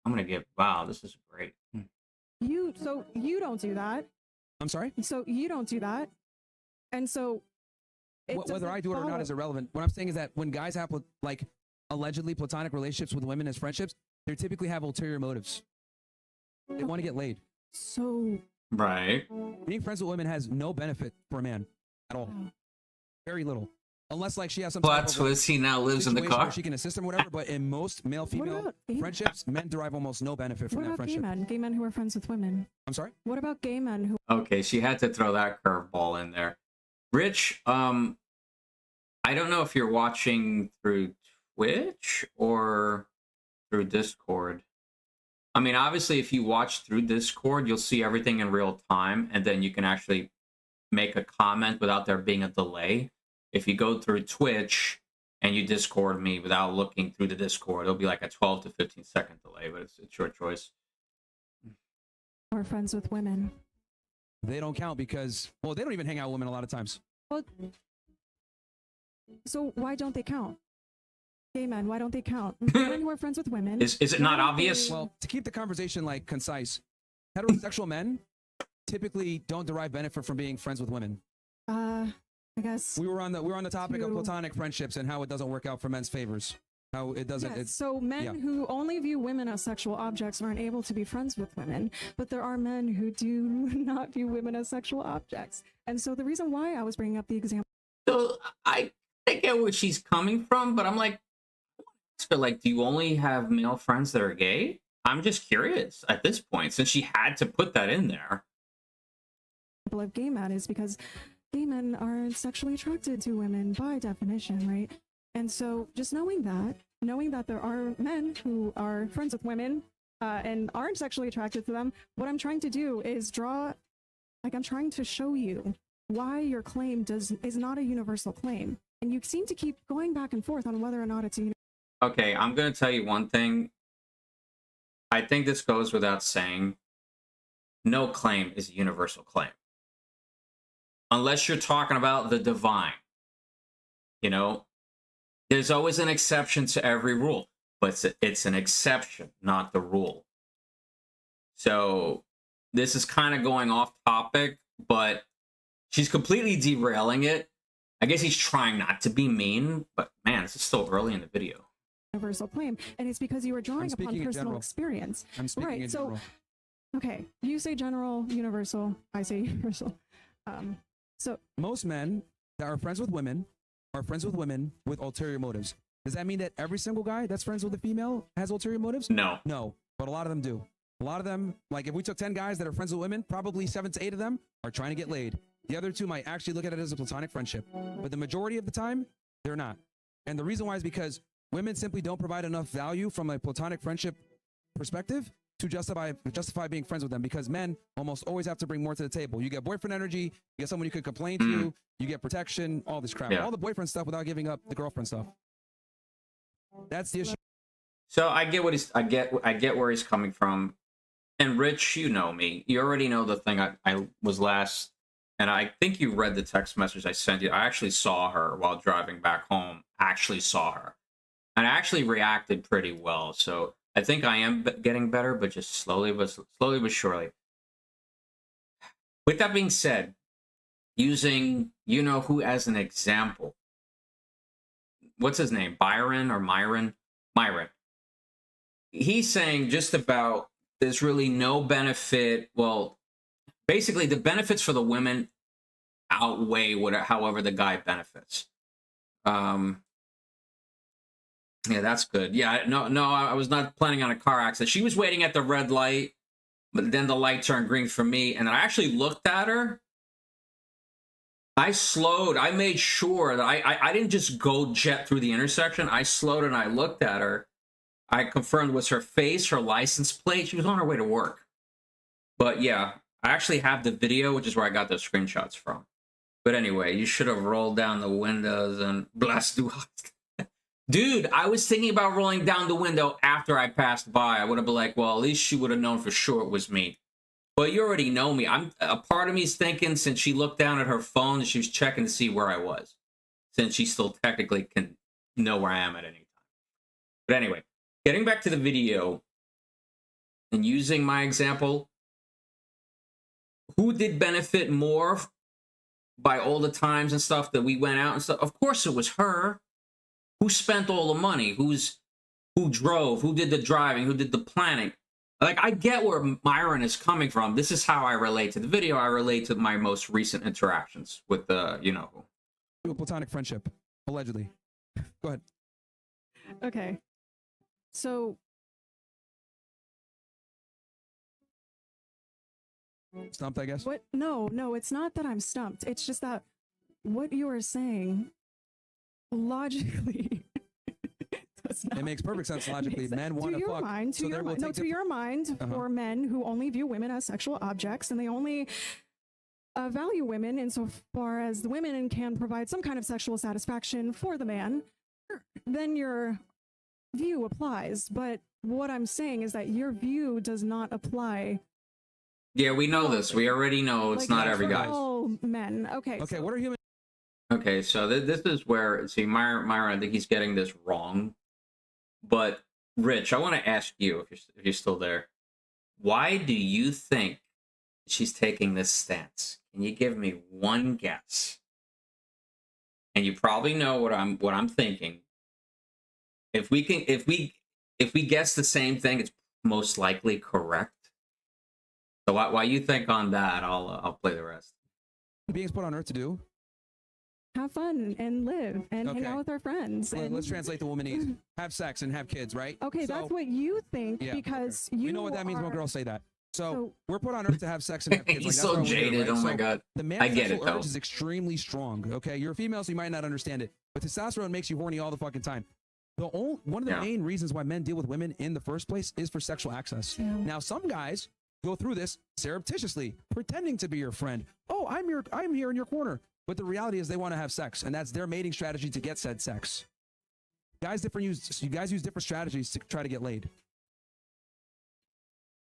Speaker 1: I'm going to get, wow, this is great.
Speaker 2: So you don't do that.
Speaker 3: I'm sorry?
Speaker 2: So you don't do that. And so
Speaker 3: whether I do it or not is irrelevant. What I'm saying is that when guys have like allegedly platonic relationships with women as friendships, they typically have ulterior motives. They want to get laid.
Speaker 2: So
Speaker 1: right.
Speaker 3: Being friends with women has no benefit for a man at all. Very little. Unless like she has some
Speaker 1: Plot twist, he now lives in the
Speaker 3: situation
Speaker 1: car.
Speaker 3: where she can assist him or whatever, but in most male-female friendships, men derive almost no benefit from that friendship.
Speaker 2: What about gay men who are friends with women?
Speaker 3: I'm sorry?
Speaker 2: What about gay men who...
Speaker 1: Okay, she had to throw that curveball in there. Rich, I don't know if you're watching through Twitch or through Discord. I mean, obviously, if you watch through Discord, you'll see everything in real time, and then you can actually make a comment without there being a delay. If you go through Twitch and you Discord me without looking through the Discord, it'll be like a 12 to 15 second delay, but it's your choice.
Speaker 2: are friends with women?
Speaker 3: They don't count because, well, they don't even hang out with women a lot of times.
Speaker 2: Well, so why don't they count? Gay men, why don't they count? Men who are friends with women.
Speaker 1: Is it not obvious?
Speaker 3: Well, to keep the conversation like concise, heterosexual men typically don't derive benefit from being friends with women.
Speaker 2: I guess
Speaker 3: we were on the topic of platonic friendships and how it doesn't work out for men's favors. How it doesn't.
Speaker 2: Yes, so men who only view women as sexual objects aren't able to be friends with women, but there are men who do not view women as sexual objects. And so the reason why I was bringing up the example.
Speaker 1: So I get where she's coming from, but I'm like, so like, do you only have male friends that are gay? I'm just curious at this point, since she had to put that in there.
Speaker 2: Of gay men is because gay men aren't sexually attracted to women by definition, right? And so just knowing that there are men who are friends with women and aren't sexually attracted to them, what I'm trying to do is I'm trying to show you why your claim is not a universal claim. And you seem to keep going back and forth on whether or not it's a
Speaker 1: Okay, I'm going to tell you one thing. I think this goes without saying. No claim is a universal claim. Unless you're talking about the divine. You know, there's always an exception to every rule, but it's an exception, not the rule. So this is kind of going off topic, but she's completely derailing it. I guess he's trying not to be mean, but man, this is still early in the video.
Speaker 2: universal claim, and it's because you are drawing upon personal experience.
Speaker 3: I'm speaking in general.
Speaker 2: Okay, you say general, universal. I say universal. So
Speaker 3: most men that are friends with women are friends with women with ulterior motives. Does that mean that every single guy that's friends with a female has ulterior motives?
Speaker 1: No.
Speaker 3: No, but a lot of them do. A lot of them, like if we took 10 guys that are friends with women, probably 7 to 8 of them are trying to get laid. The other 2 might actually look at it as a platonic friendship, but the majority of the time, they're not. And the reason why is because women simply don't provide enough value from a platonic friendship perspective to justify being friends with them, because men almost always have to bring more to the table. You get boyfriend energy, you get someone you could complain to, you get protection, all this crap.
Speaker 1: Yeah.
Speaker 3: All the boyfriend stuff without giving up the girlfriend stuff. That's the issue.
Speaker 1: So I get what I get where he's coming from. And Rich, you know me. You already know the thing I was last, and I think you read the text message I sent you. I actually saw her while driving back home. Actually saw her. And I actually reacted pretty well. So I think I am getting better, but just slowly but surely. With that being said, using you know who as an example, what's his name? Byron or Myron? Myron. He's saying just about there's really no benefit. Well, basically the benefits for the women outweigh however the guy benefits. Yeah, that's good. Yeah, no, I was not planning on a car accident. She was waiting at the red light, but then the light turned green for me, and I actually looked at her. I slowed. I made sure that I didn't just go jet through the intersection. I slowed and I looked at her. I confirmed was her face, her license plate. She was on her way to work. But yeah, I actually have the video, which is where I got those screenshots from. But anyway, you should have rolled down the windows and blast du. Dude, I was thinking about rolling down the window after I passed by. I would have been like, well, at least she would have known for sure it was me. But you already know me. A part of me is thinking since she looked down at her phone, she was checking to see where I was. Since she still technically can know where I am at any time. But anyway, getting back to the video and using my example, who did benefit more by all the times and stuff that we went out and stuff? Of course it was her. Who spent all the money? Who drove? Who did the driving? Who did the planning? Like, I get where Myron is coming from. This is how I relate to the video. I relate to my most recent interactions with the, you know who.
Speaker 3: A platonic friendship, allegedly. Go ahead.
Speaker 2: Okay. So
Speaker 3: Stumped, I guess.
Speaker 2: what? No, it's not that I'm stumped. It's just that what you are saying logically does not
Speaker 3: It makes perfect sense logically.
Speaker 2: make sense.
Speaker 3: Men want
Speaker 2: to
Speaker 3: to
Speaker 2: your
Speaker 3: fuck.
Speaker 2: mind, to
Speaker 3: so
Speaker 2: your
Speaker 3: they will
Speaker 2: mind, no,
Speaker 3: take
Speaker 2: to your mind, for men who only view women as sexual objects and they only value women insofar as the women can provide some kind of sexual satisfaction for the man, then your view applies. But what I'm saying is that your view does not apply.
Speaker 1: Yeah, we know this. We already know it's
Speaker 2: like,
Speaker 1: not every
Speaker 2: for
Speaker 1: guy.
Speaker 2: all men. Okay.
Speaker 3: Okay,
Speaker 2: so-
Speaker 3: what are human?
Speaker 1: Okay, so this is where, see, Myron, I think he's getting this wrong. But, Rich, I want to ask you, if you're still there, why do you think she's taking this stance? Can you give me one guess? And you probably know what I'm thinking. If we guess the same thing, it's most likely correct. So why you think on that, I'll play the rest.
Speaker 3: Beings put on earth to do?
Speaker 2: have fun and live and hang out with our friends.
Speaker 3: Well,
Speaker 2: and
Speaker 3: let's translate the womanese. Have sex and have kids, right?
Speaker 2: Okay,
Speaker 3: So-
Speaker 2: that's what you think
Speaker 3: Yeah,
Speaker 2: because
Speaker 3: okay.
Speaker 2: you
Speaker 3: We know what that means when
Speaker 2: are-
Speaker 3: girls say that. So we're put on earth to have sex and have kids.
Speaker 1: He's
Speaker 3: that's
Speaker 1: so
Speaker 3: why we're here,
Speaker 1: jaded,
Speaker 3: right?
Speaker 1: oh my
Speaker 3: So
Speaker 1: God.
Speaker 3: The
Speaker 1: I get
Speaker 3: sexual
Speaker 1: it, though.
Speaker 3: urge is extremely strong. Okay, you're a female, so you might not understand it, but testosterone makes you horny all the fucking time. One of the main reasons why men deal with women in the first place is for sexual access. Now, some guys go through this surreptitiously, pretending to be your friend. Oh, I'm here in your corner. But the reality is they want to have sex, and that's their mating strategy to get said sex. You guys use different strategies to try to get laid.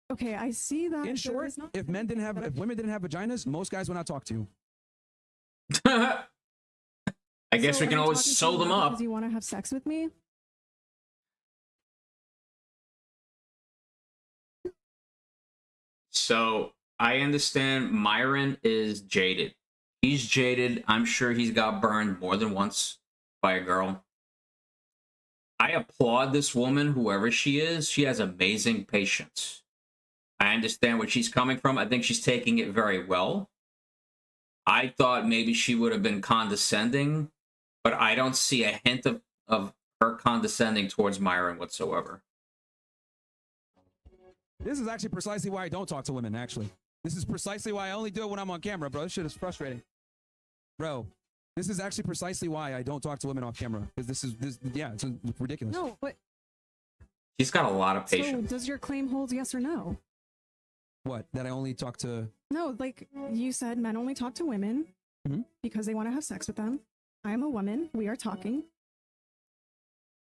Speaker 2: Okay, I see that.
Speaker 3: In
Speaker 2: there
Speaker 3: short,
Speaker 2: is not-
Speaker 3: if women didn't have vaginas, most guys would not talk to you.
Speaker 1: I guess
Speaker 2: So
Speaker 1: we can
Speaker 2: are you
Speaker 1: always
Speaker 2: talking to
Speaker 1: sew
Speaker 2: me
Speaker 1: them
Speaker 2: because
Speaker 1: up.
Speaker 2: You want to have sex with me?
Speaker 1: So I understand Myron is jaded. He's jaded. I'm sure he's got burned more than once by a girl. I applaud this woman, whoever she is. She has amazing patience. I understand where she's coming from. I think she's taking it very well. I thought maybe she would have been condescending, but I don't see a hint of her condescending towards Myron whatsoever.
Speaker 3: This is actually precisely why I don't talk to women, actually. This is precisely why I only do it when I'm on camera, bro. This shit is frustrating. Bro, this is actually precisely why I don't talk to women off camera. Because it's ridiculous.
Speaker 2: No, but
Speaker 1: She's got a lot of
Speaker 2: so
Speaker 1: patience.
Speaker 2: does your claim hold yes or no?
Speaker 3: What? That I only talk to...
Speaker 2: No, like you said, men only talk to women because they want to have sex with them. I am a woman. We are talking.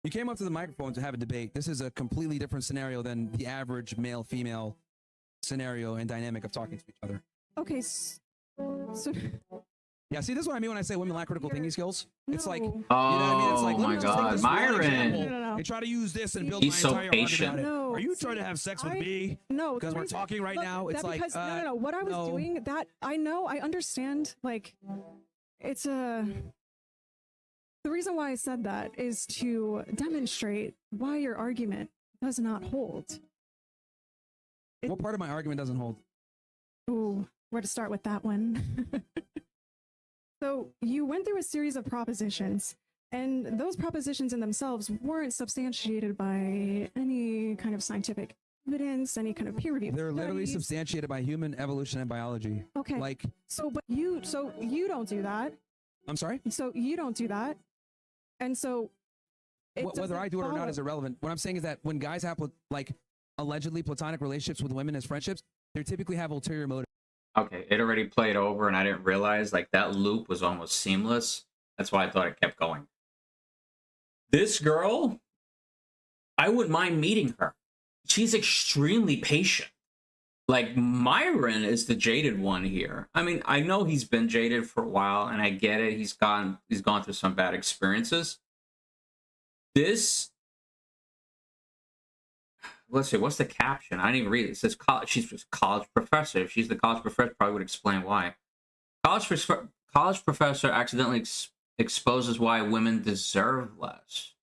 Speaker 3: You came up to the microphone to have a debate. This is a completely different scenario than the average male-female scenario and dynamic of talking to each other.
Speaker 2: Okay, so
Speaker 3: Yeah, see, this is what I mean when I say women lack critical thinking skills. It's like,
Speaker 1: Oh
Speaker 3: you know what I mean? It's like, let
Speaker 1: my
Speaker 3: me just take
Speaker 1: God,
Speaker 3: this one
Speaker 1: Myron.
Speaker 3: example and try to use this and build
Speaker 1: He's
Speaker 3: my
Speaker 1: so
Speaker 3: entire
Speaker 1: patient.
Speaker 3: argument on it. are you trying to have sex with me?
Speaker 2: No,
Speaker 3: because
Speaker 2: the
Speaker 3: we're
Speaker 2: reason-
Speaker 3: talking right
Speaker 2: look,
Speaker 3: now. It's
Speaker 2: that
Speaker 3: like
Speaker 2: because, no. What I was
Speaker 3: no.
Speaker 2: doing, that I know, I understand. Like, it's a. The reason why I said that is to demonstrate why your argument does not hold.
Speaker 3: What part of my argument doesn't hold?
Speaker 2: Ooh, where to start with that one? So you went through a series of propositions, and those propositions in themselves weren't substantiated by any kind of scientific evidence, any kind of peer review.
Speaker 3: They're literally substantiated by human evolution and biology.
Speaker 2: Okay.
Speaker 3: Like,
Speaker 2: so you don't do that.
Speaker 3: I'm sorry?
Speaker 2: So you don't do that. And so
Speaker 3: Whether I do it or not is irrelevant. What I'm saying is that when guys have like allegedly platonic relationships with women as friendships, they typically have ulterior motives.
Speaker 1: Okay, it already played over and I didn't realize like that loop was almost seamless. That's why I thought it kept going. This girl, I wouldn't mind meeting her. She's extremely patient. Like Myron is the jaded one here. I mean, I know he's been jaded for a while and I get it. He's gone through some bad experiences. This, let's see, what's the caption? I didn't even read it. It says she's a college professor. If she's the college professor, probably would explain why. College professor accidentally exposes why women deserve less.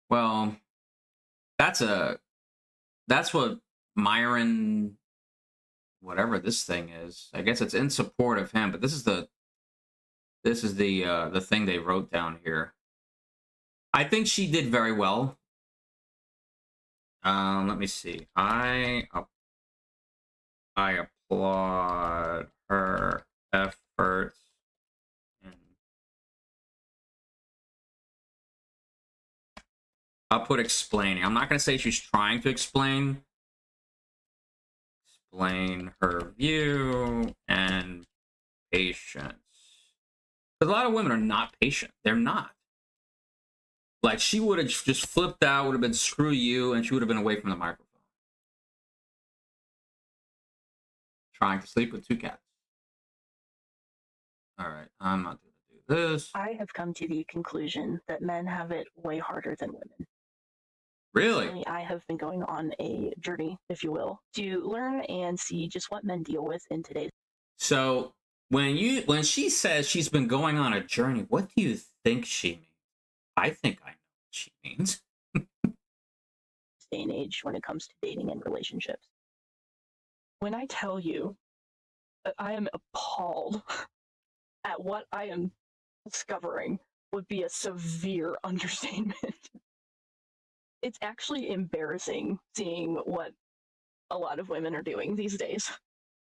Speaker 1: Well, that's what Myron, whatever this thing is. I guess it's in support of him, but this is the thing they wrote down here. I think she did very well. Let me see. I applaud her efforts. I'll put explaining. I'm not going to say she's trying to explain. Explain her view and patience. Because a lot of women are not patient. They're not. Like, she would have just flipped out, would have been screw you, and she would have been away from the microphone. Trying to sleep with two cats. All right, I'm not going to do this.
Speaker 4: I have come to the conclusion that men have it way harder than women.
Speaker 1: Really?
Speaker 4: Recently, I have been going on a journey, if you will, to learn and see just what men deal with in today's.
Speaker 1: So when she says she's been going on a journey, what do you think she means? I think I know what she means.
Speaker 4: Day and age when it comes to dating and relationships. When I tell you that I am appalled at what I am discovering would be a severe understatement. It's actually embarrassing seeing what a lot of women are doing these days.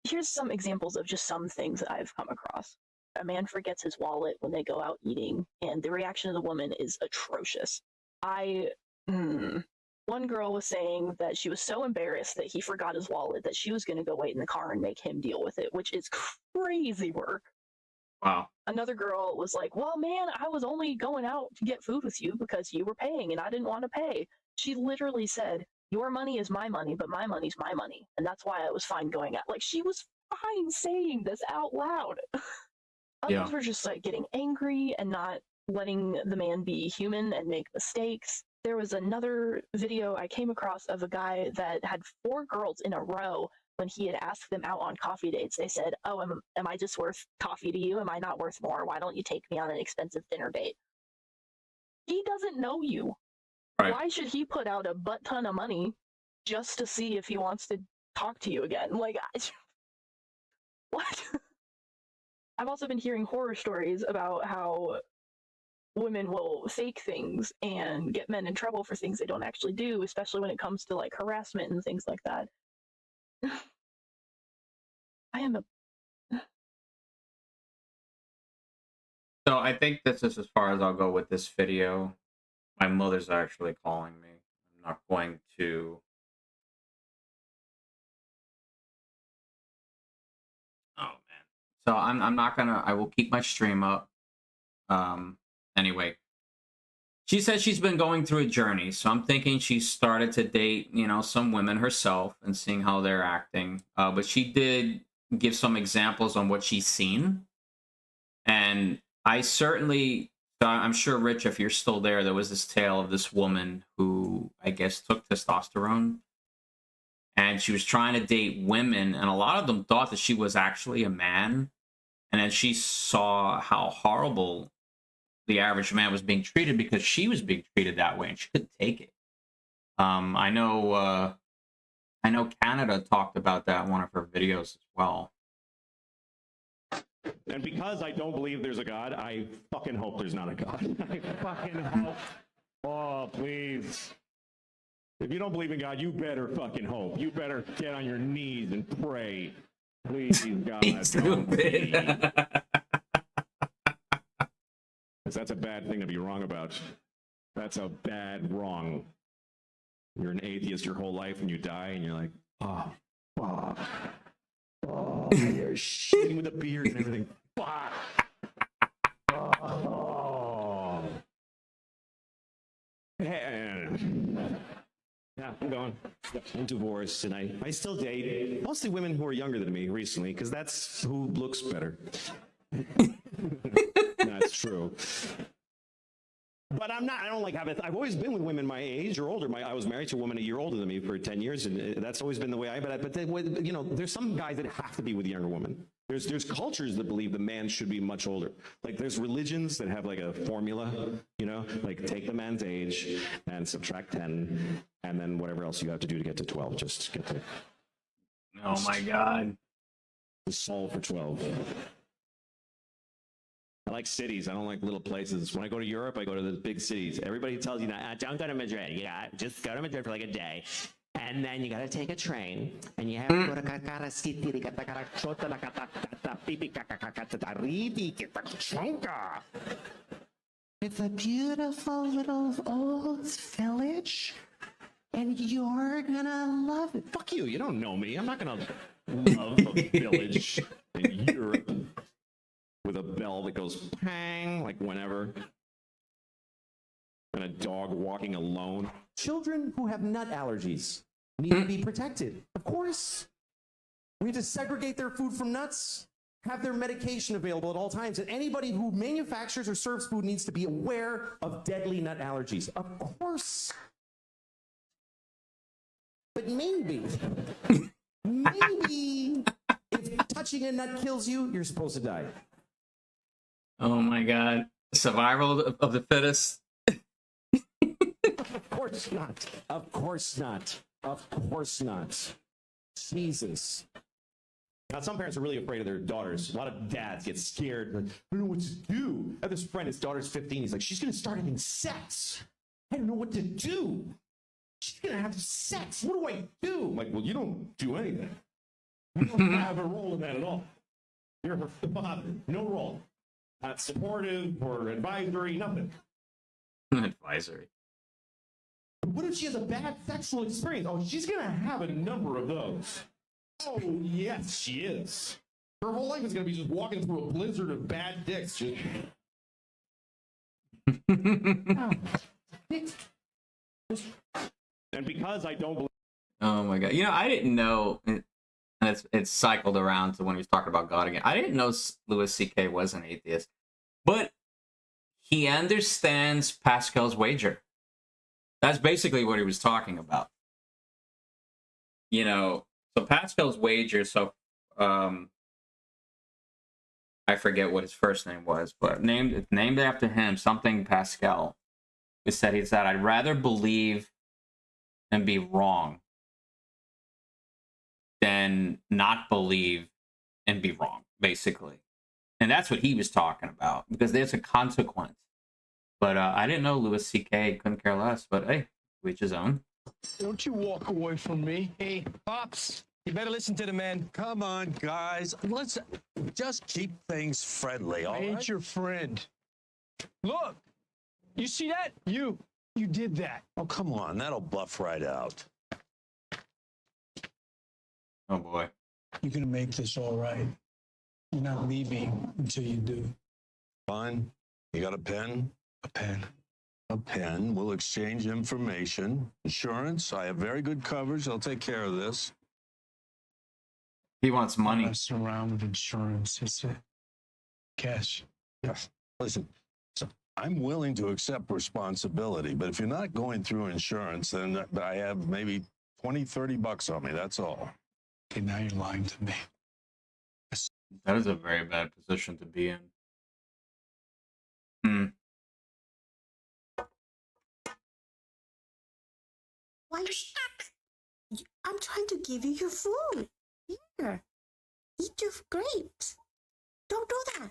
Speaker 4: Here's some examples of just some things that I've come across. A man forgets his wallet when they go out eating, and the reaction of the woman is atrocious. One girl was saying that she was so embarrassed that he forgot his wallet that she was going to go wait in the car and make him deal with it, which is crazy work.
Speaker 1: Wow.
Speaker 4: Another girl was like, well, man, I was only going out to get food with you because you were paying and I didn't want to pay. She literally said, your money is my money, but my money's my money. And that's why I was fine going out. Like, she was fine saying this out loud. Others were just like getting angry and not letting the man be human and make mistakes. There was another video I came across of a guy that had 4 girls in a row. When he had asked them out on coffee dates, they said, oh, am I just worth coffee to you? Am I not worth more? Why don't you take me on an expensive dinner date? He doesn't know you. Right. Why should he put out a butt ton of money just to see if he wants to talk to you again? Like, what? I've also been hearing horror stories about how women will fake things and get men in trouble for things they don't actually do, especially when it comes to like harassment and things like that.
Speaker 1: So I think this is as far as I'll go with this video. My mother's actually calling me. I'm not going to. Oh man. So I'm not gonna. I will keep my stream up. Anyway. She says she's been going through a journey, so I'm thinking she started to date, some women herself and seeing how they're acting. But she did give some examples on what she's seen. And I certainly So I'm sure, Rich, if you're still there was this tale of this woman who I guess took testosterone, and she was trying to date women, and a lot of them thought that she was actually a man, and then she saw how horrible the average man was being treated because she was being treated that way, and she couldn't take it. I know Canada talked about that in one of her videos as well.
Speaker 5: And because I don't believe there's a God, I fucking hope there's not a God. I fucking hope. Oh, please. If you don't believe in God, you better fucking hope. You better get on your knees and pray. Please, God.
Speaker 1: Stupid.
Speaker 5: That's a bad thing to be wrong about. That's a bad wrong. You're an atheist your whole life and you die and you're like, oh, fuck. Oh, you're shitting with a beard and everything. Fuck. Oh. Yeah, I'm going. I'm divorced and I still date mostly women who are younger than me recently because that's who looks better. That's true. But I don't like have it. I've always been with women my age or older. I was married to a woman a year older than me for 10 years, and that's always been the way but then, you know, there's some guys that have to be with younger women. There's cultures that believe the man should be much older. Like there's religions that have like a formula, you know, like take the man's age and subtract 10, and then whatever else you have to do to get to 12, just get to.
Speaker 1: Oh my God.
Speaker 5: Solve for 12. I like cities. I don't like little places. When I go to Europe, I go to the big cities. Everybody tells you, don't go to Madrid. Yeah, just go to Madrid for like a day. And then you got to take a train. And you have to go to It's a beautiful little old village. And you're going to love it. Fuck you. You don't know me. I'm not going to love a village in Europe. With a bell that goes pang, like whenever. And a dog walking alone. Children who have nut allergies need to be protected. Of course. We need to segregate their food from nuts, have their medication available at all times. And anybody who manufactures or serves food needs to be aware of deadly nut allergies. Of course. But maybe, if touching a nut kills you, you're supposed to die.
Speaker 1: Oh my God. Survival of the fittest.
Speaker 5: Of course not. Of course not. Of course not. Jesus. Now, some parents are really afraid of their daughters. A lot of dads get scared. Like, I don't know what to do. I have this friend, his daughter's 15. He's like, she's going to start having sex. I don't know what to do. She's going to have sex. What do I do? I'm like, well, you don't do anything. You don't have a role in that at all. You're her father. No role. Not supportive or advisory, nothing.
Speaker 1: Advisory.
Speaker 5: What if she has a bad sexual experience? Oh, she's going to have a number of those. Oh, yes, she is. Her whole life is going to be just walking through a blizzard of bad dicks. Just... And because I don't believe...
Speaker 1: Oh my God. You know, I didn't know... And it's cycled around to when he was talking about God again. I didn't know Louis C.K. was an atheist, but he understands Pascal's wager. That's basically what he was talking about. You know, so Pascal's wager. So I forget what his first name was, but named after him, something Pascal. He said I'd rather believe and be wrong than not believe and be wrong, basically. And that's what he was talking about, because there's a consequence. But I didn't know Louis C.K. couldn't care less, but hey, each his own.
Speaker 6: Don't you walk away from me. Hey, Pops, you better listen to the man.
Speaker 7: Come on, guys. Let's just keep things friendly, all
Speaker 6: I
Speaker 7: right?
Speaker 6: ain't your friend. Look, you see that? You did that.
Speaker 7: Oh, come on. That'll buff right out.
Speaker 1: Oh, boy.
Speaker 6: You're going to make this all right. You're not leaving until you do.
Speaker 7: Fine. You got a pen? A pen. A pen. We'll exchange information. Insurance. I have very good coverage. I'll take care of this.
Speaker 1: He wants money.
Speaker 6: Mess around with insurance. It's it. Cash.
Speaker 7: Yes. Listen. I'm willing to accept responsibility, but if you're not going through insurance, then I have maybe 20, 30 bucks on me. That's all.
Speaker 6: Okay, now you're lying to me.
Speaker 1: That is a very bad position to be in.
Speaker 8: Why you stuck? I'm trying to give you your food. Here. Eat your grapes. Don't do that.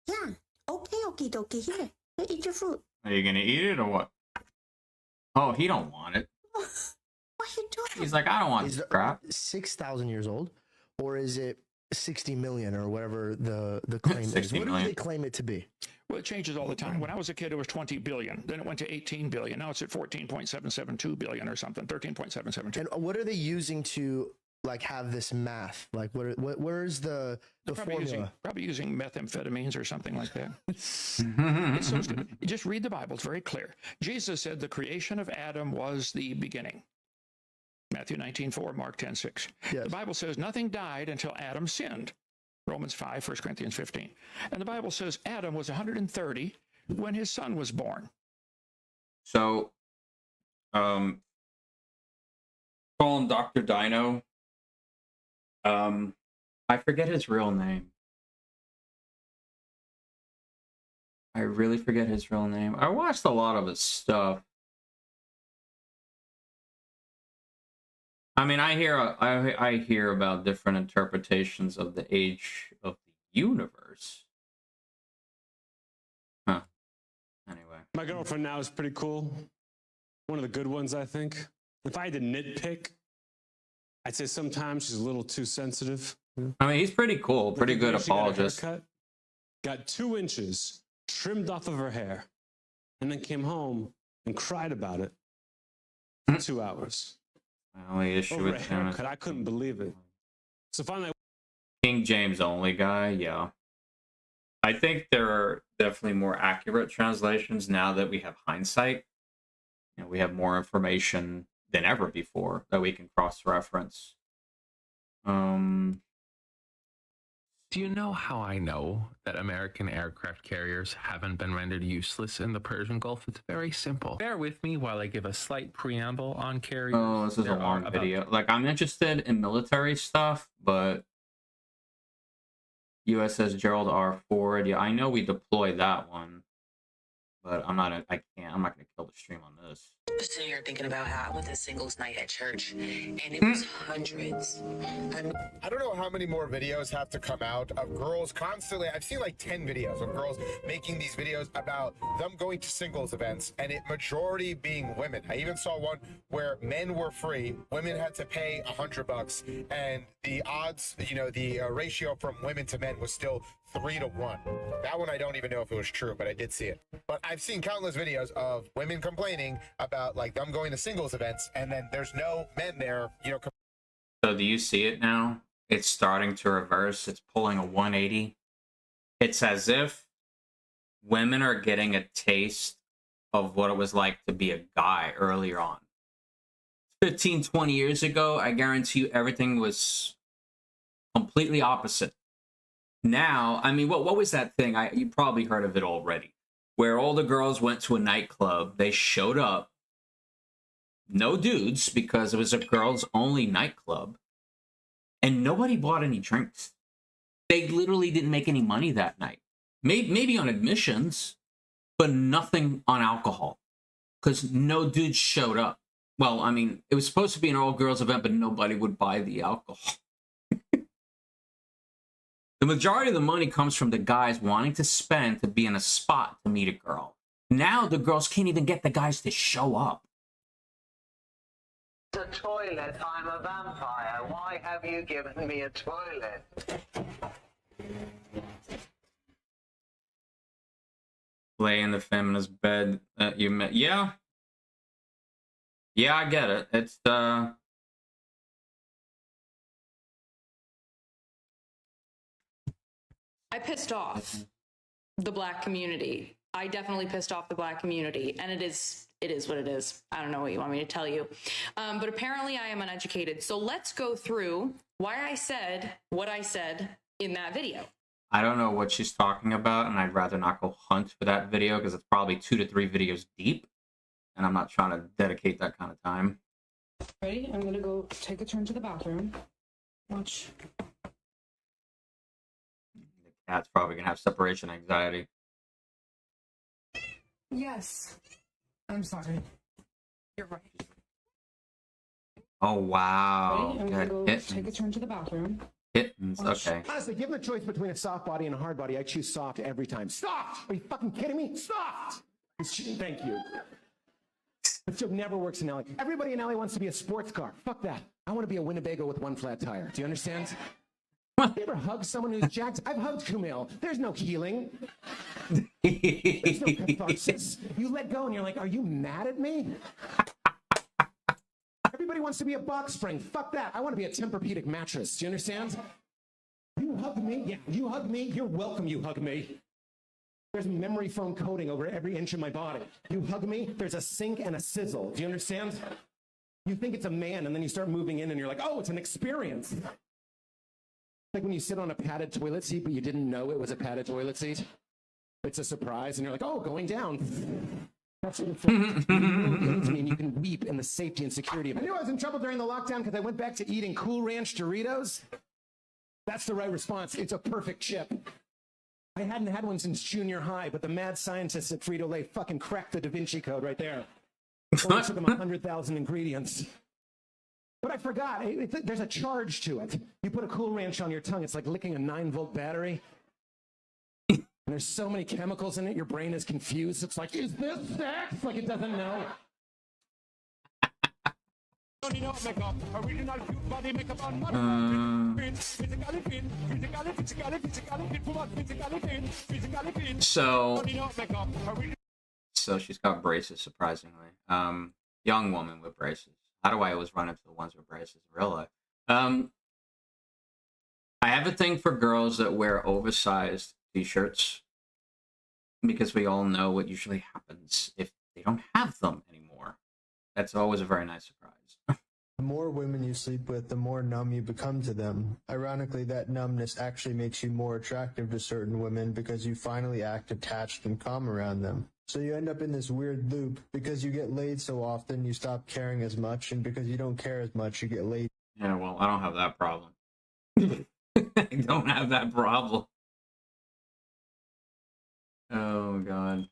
Speaker 8: Yeah. Okay, okie dokie. Here. Here, eat your food.
Speaker 1: Are you gonna eat it or what? Oh, he don't want it.
Speaker 8: What are you doing?
Speaker 1: He's like, I don't want this crap.
Speaker 11: 6,000 years old, or is it 60 million or whatever the claim is?
Speaker 1: 60
Speaker 11: What do
Speaker 1: million.
Speaker 11: they claim it to be?
Speaker 12: Well, it changes all the time. When I was a kid, it was 20 billion. Then it went to 18 billion. Now it's at 14.772 billion or something, 13.772.
Speaker 11: And what are they using to like have this math? Like where's the formula?
Speaker 12: Probably using methamphetamines or something like that. It's so stupid. You just read the Bible. It's very clear. Jesus said the creation of Adam was the beginning. Matthew 19:4, Mark 10:6.
Speaker 11: Yes.
Speaker 12: The Bible says nothing died until Adam sinned. Romans 5, 1 Corinthians 15. And the Bible says Adam was 130 when his son was born.
Speaker 1: So, calling Dr. Dino. I forget his real name. I really forget his real name. I watched a lot of his stuff. I mean, I hear about different interpretations of the age of the universe. Huh. Anyway.
Speaker 13: My girlfriend now is pretty cool. One of the good ones, I think. If I had to nitpick, I'd say sometimes she's a little too sensitive.
Speaker 1: I mean, he's pretty cool, pretty good
Speaker 13: She got a
Speaker 1: apologist.
Speaker 13: haircut, got 2 inches trimmed off of her hair, and then came home and cried about it for 2 hours.
Speaker 1: My only issue
Speaker 13: Over a
Speaker 1: with him is
Speaker 13: haircut, I couldn't believe it. So finally,
Speaker 1: King James only guy, yeah. I think there are definitely more accurate translations now that we have hindsight. You know, we have more information than ever before that we can cross-reference.
Speaker 14: Do you know how I know that American aircraft carriers haven't been rendered useless in the Persian Gulf? It's very simple. Bear with me while I give a slight preamble on carriers.
Speaker 1: Oh, this is a
Speaker 14: There are
Speaker 1: long
Speaker 14: about
Speaker 1: video. Like, I'm interested in military stuff, but USS Gerald R. Ford, yeah, I know we deployed that one, but I'm not gonna kill the stream on this.
Speaker 15: Sitting here thinking about how I went to singles night at church, and it was hundreds.
Speaker 16: I don't know how many more videos have to come out of girls constantly. I've seen like 10 videos of girls making these videos about them going to singles events, and it majority being women. I even saw one where men were free, women had to pay $100, and the odds, you know, the ratio from women to men was still 3 to 1. That one I don't even know if it was true, but I did see it. But I've seen countless videos of women complaining about like them going to singles events, and then there's no men there, you know.
Speaker 1: So do you see it now? It's starting to reverse. It's pulling a 180. It's as if women are getting a taste of what it was like to be a guy earlier on. 15, 20 years ago, I guarantee you everything was completely opposite. Now, I mean, what was that thing? You probably heard of it already, where all the girls went to a nightclub. They showed up. No dudes, because it was a girls-only nightclub. And nobody bought any drinks. They literally didn't make any money that night. Maybe on admissions, but nothing on alcohol. Because no dudes showed up. Well, I mean, it was supposed to be an all-girls event, but nobody would buy the alcohol. The majority of the money comes from the guys wanting to spend to be in a spot to meet a girl. Now the girls can't even get the guys to show up.
Speaker 28: The toilet, I'm a vampire. Why have you given me a toilet?
Speaker 1: Lay in the feminist bed that you met. Yeah. Yeah, I get it. It's,
Speaker 29: I pissed off the black community. I definitely pissed off the black community, and it is what it is. I don't know what you want me to tell you. But apparently I am uneducated. So let's go through why I said what I said in that video.
Speaker 1: I don't know what she's talking about, and I'd rather not go hunt for that video because it's probably 2 to 3 videos deep, and I'm not trying to dedicate that kind of time.
Speaker 10: Ready? I'm gonna go take a turn to the bathroom. Watch.
Speaker 1: The cat's probably gonna have separation anxiety.
Speaker 10: Yes. I'm sorry. You're right.
Speaker 1: Oh wow!
Speaker 10: Ready? I'm gonna go take a turn to the bathroom.
Speaker 1: Kittens. Okay.
Speaker 5: Honestly, given the choice between a soft body and a hard body, I choose soft every time. Soft! Are you fucking kidding me? Soft! Thank you. This joke never works in LA. Everybody in LA wants to be a sports car. Fuck that. I want to be a Winnebago with one flat tire. Do you understand? You ever hug someone who's jacked? I've hugged Kumail. There's no healing. There's no catharsis. You let go and you're like, are you mad at me? Everybody wants to be a box spring. Fuck that. I want to be a Tempur-Pedic mattress. Do you understand? You hug me? Yeah, you hug me? You're welcome you hug me. There's memory foam coating over every inch of my body. You hug me, there's a sink and a sizzle. Do you understand? You think it's a man, and then you start moving in, and you're like, oh, it's an experience. Like when you sit on a padded toilet seat, but you didn't know it was a padded toilet seat. It's a surprise, and you're like, oh, going down. That's what it's like. You move into me, and you can weep in the safety and security of it. I knew I was in trouble during the lockdown because I went back to eating Cool Ranch Doritos. That's the right response. It's a perfect chip. I hadn't had one since junior high, but the mad scientists at Frito-Lay fucking cracked the Da Vinci Code right there. Only took them 100,000 ingredients. But I forgot, there's a charge to it. You put a Cool Ranch on your tongue, it's like licking a 9-volt battery. And there's so many chemicals in it, your brain is confused. It's like, is this sex? Like it doesn't know.
Speaker 1: So she's got braces, surprisingly. Young woman with braces. How do I always run into the ones with braces in real life? I have a thing for girls that wear oversized t-shirts because we all know what usually happens if they don't have them anymore. That's always a very nice surprise.
Speaker 17: The more women you sleep with, the more numb you become to them. Ironically, that numbness actually makes you more attractive to certain women because you finally act attached and calm around them. So you end up in this weird loop. Because you get laid so often, you stop caring as much, and because you don't care as much, you get laid.
Speaker 1: Yeah, well, I don't have that problem. I don't have that problem. Oh, God.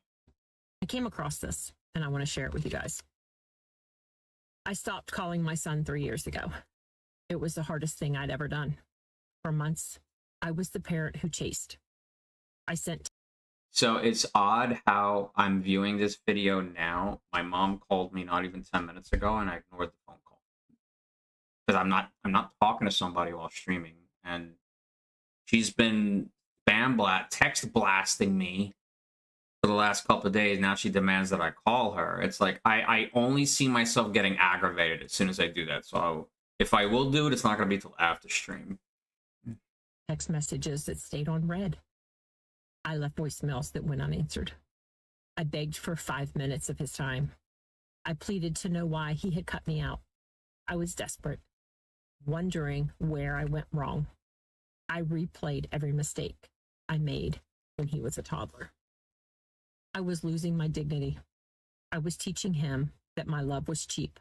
Speaker 18: I came across this, and I want to share it with you guys. I stopped calling my son 3 years ago. It was the hardest thing I'd ever done. For months, I was the parent who chased. I sent...
Speaker 1: So it's odd how I'm viewing this video now. My mom called me not even 10 minutes ago, and I ignored the phone call. Because I'm not talking to somebody while streaming. And she's been text blasting me for the last couple of days. Now she demands that I call her. It's like I only see myself getting aggravated as soon as I do that. So if I will do it, it's not going to be till after stream.
Speaker 18: Text messages that stayed on read. I left voicemails that went unanswered. I begged for 5 minutes of his time. I pleaded to know why he had cut me out. I was desperate, wondering where I went wrong. I replayed every mistake I made when he was a toddler. I was losing my dignity. I was teaching him that my love was cheap,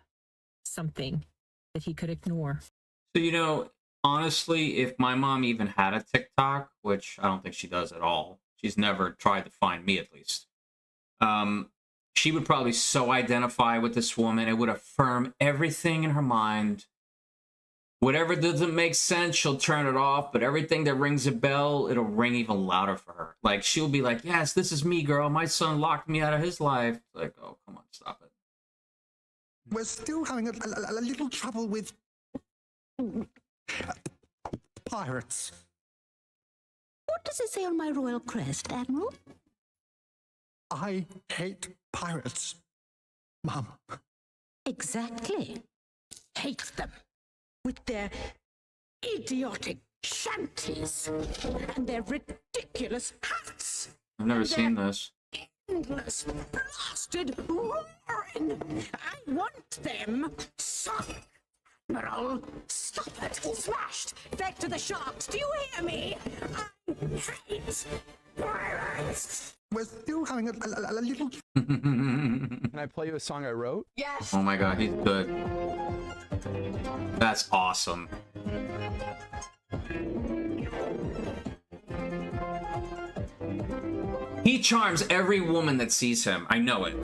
Speaker 18: something that he could ignore.
Speaker 1: So, you know, honestly, if my mom even had a TikTok, which I don't think she does at all, she's never tried to find me at least, she would probably so identify with this woman. It would affirm everything in her mind. Whatever doesn't make sense, she'll turn it off, but everything that rings a bell, it'll ring even louder for her. Like, she'll be like, yes, this is me, girl. My son locked me out of his life. Like, oh, come on, stop it.
Speaker 19: We're still having a little trouble with pirates.
Speaker 8: What does it say on my royal crest, Admiral?
Speaker 19: I hate pirates, Mom.
Speaker 8: Exactly. Hate them. With their idiotic shanties and their ridiculous hats.
Speaker 1: I've never seen this.
Speaker 8: Endless blasted roaring. I want them sunk Admiral, stop it! Smashed! Back to the sharks! Do you hear me? I hate pirates!
Speaker 19: We're still having a little.
Speaker 3: Can I play you a song I wrote?
Speaker 8: Yes!
Speaker 1: Oh my god, he's good. That's awesome. He charms every woman that sees him. I know it.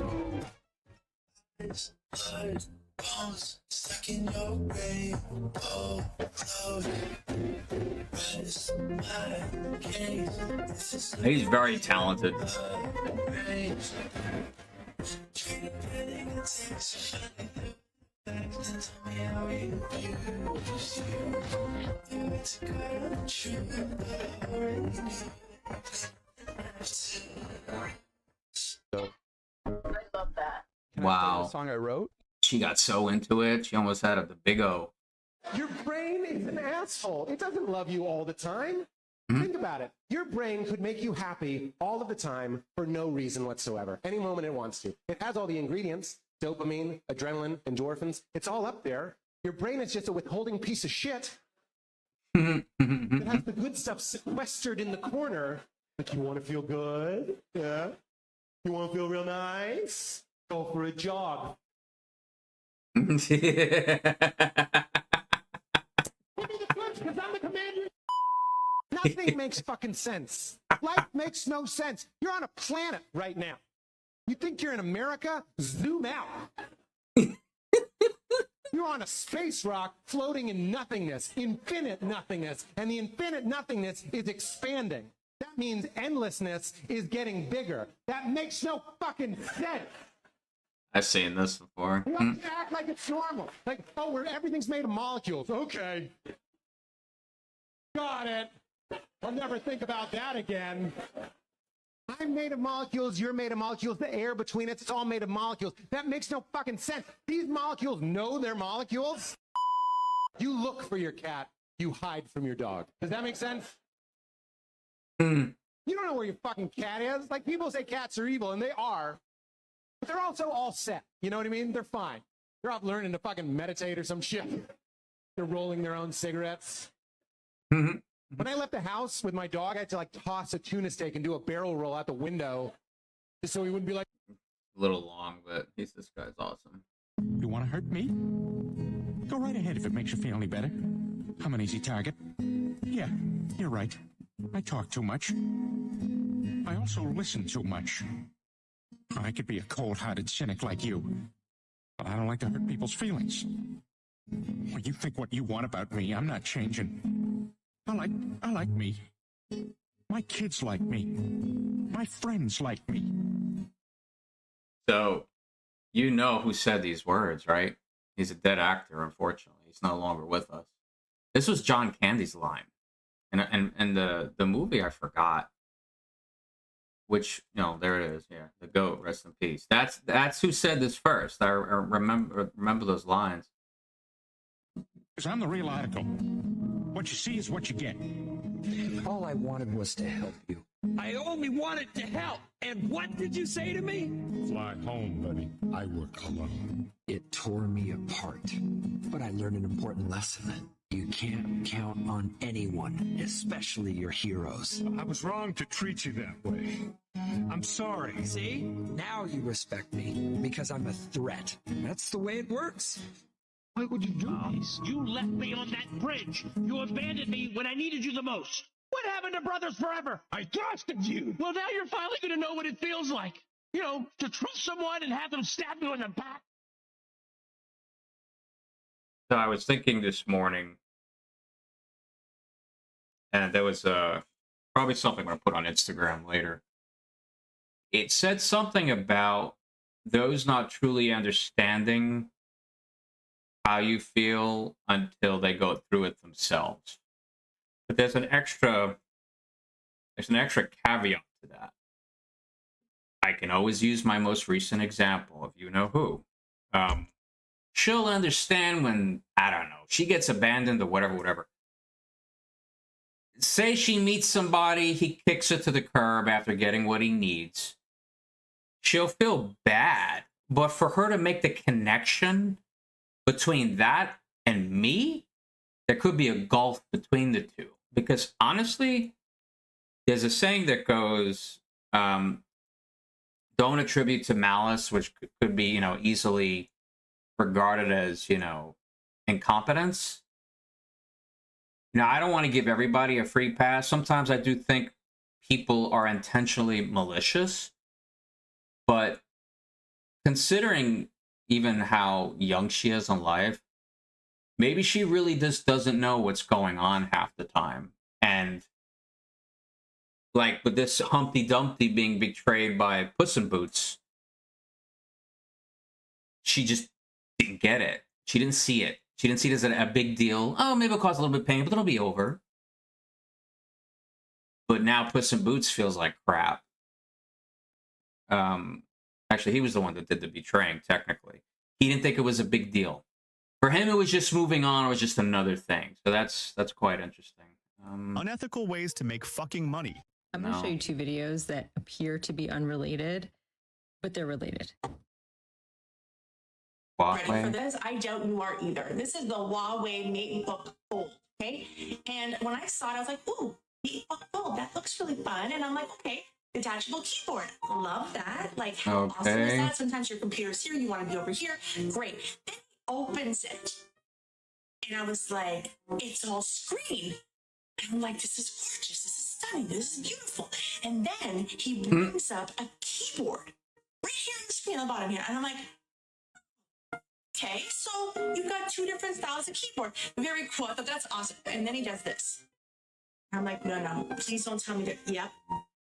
Speaker 9: Stuck in your rainbow cloud. Rest my case.
Speaker 1: He's very talented.
Speaker 4: I love that.
Speaker 1: Wow.
Speaker 3: The song I wrote?
Speaker 1: She got so into it, she almost had the big O.
Speaker 5: Your brain is an asshole. It doesn't love you all the time. Think about it. Your brain could make you happy all of the time for no reason whatsoever, any moment it wants to. It has all the ingredients, dopamine, adrenaline, endorphins. It's all up there. Your brain is just a withholding piece of shit. It has the good stuff sequestered in the corner. Like, you want to feel good? Yeah? You want to feel real nice? Go for a jog. Because I'm the commander. Nothing makes fucking sense. Life makes no sense. You're on a planet right now. You think you're in America? Zoom out. You're on a space rock floating in nothingness, infinite nothingness, and the infinite nothingness is expanding. That means endlessness is getting bigger. That makes no fucking sense.
Speaker 1: I've seen this before.
Speaker 5: You have to act like it's normal. Like, oh, everything's made of molecules. Okay. Got it. I'll never think about that again. I'm made of molecules, you're made of molecules, the air between us, it's all made of molecules. That makes no fucking sense. These molecules know they're molecules. You look for your cat, you hide from your dog. Does that make sense? You don't know where your fucking cat is. Like, people say cats are evil, and they are. But they're also all set. You know what I mean? They're fine. They're off learning to fucking meditate or some shit. They're rolling their own cigarettes. When I left the house with my dog, I had to like toss a tuna steak and do a barrel roll out the window just so he wouldn't be like.
Speaker 1: A little long, but this guy's awesome.
Speaker 20: You want to hurt me? Go right ahead if it makes you feel any better. I'm an easy target. Yeah, you're right. I talk too much. I also listen too much. I could be a cold-hearted cynic like you, but I don't like to hurt people's feelings. Well, you think what you want about me, I'm not changing. I like me. My kids like me. My friends like me.
Speaker 1: So, you know who said these words, right? He's a dead actor, unfortunately. He's no longer with us. This was John Candy's line. And the movie, I forgot. Which, you know, there it is. Yeah, the GOAT, rest in peace. That's who said this first. I remember those lines.
Speaker 20: Because I'm the real article. What you see is what you get.
Speaker 21: All I wanted was to help you.
Speaker 20: I only wanted to help. And what did you say to me? Fly home, buddy. I work alone.
Speaker 21: It tore me apart. But I learned an important lesson. You can't count on anyone, especially your heroes.
Speaker 20: I was wrong to treat you that way. I'm sorry.
Speaker 21: See? Now you respect me because I'm a threat. That's the way it works.
Speaker 20: Why would you do this? You left me on that bridge. You abandoned me when I needed you the most. What happened to Brothers Forever? I trusted you. Well, now you're finally going to know what it feels like. You know, to trust someone and have them stab you in the back.
Speaker 1: So I was thinking this morning, and there was probably something I'm going to put on Instagram later. It said something about those not truly understanding how you feel until they go through it themselves. But there's an extra caveat to that. I can always use my most recent example of you know who. She'll understand when, I don't know, she gets abandoned or whatever. Say she meets somebody, he kicks her to the curb after getting what he needs. She'll feel bad, but for her to make the connection between that and me, there could be a gulf between the two. Because honestly, there's a saying that goes, don't attribute to malice, which could be, you know, easily regarded as, you know, incompetence. Now, I don't want to give everybody a free pass. Sometimes I do think people are intentionally malicious, but considering even how young she is in life, maybe she really just doesn't know what's going on half the time. And like with this Humpty Dumpty being betrayed by Puss in Boots, she just didn't get it. She didn't see it. She didn't see it as a big deal. Oh, maybe it'll cause a little bit of pain, but it'll be over. But now Puss in Boots feels like crap. Actually, he was the one that did the betraying, technically. He didn't think it was a big deal. For him, it was just moving on. It was just another thing. So that's quite interesting.
Speaker 2: Unethical ways to make fucking money.
Speaker 6: I'm going to show you two videos that appear to be unrelated, but they're related.
Speaker 7: Ready for this? I doubt you are either. This is the Huawei MateBook Fold, okay? And when I saw it, I was like, ooh, MateBook Fold, that looks really fun. And I'm like, okay, detachable keyboard. Love that. Like, how awesome is that? Sometimes your computer's here, you want to be over here. Great. Then he opens it. And I was like, it's all screen. And I'm like, this is gorgeous. This is stunning. This is beautiful. And then he brings up a keyboard right here on the screen on the bottom here. And I'm like, okay, so you've got two different styles of keyboard. Very cool. I thought that's awesome. And then he does this. I'm like, no, please don't tell me that. Yep,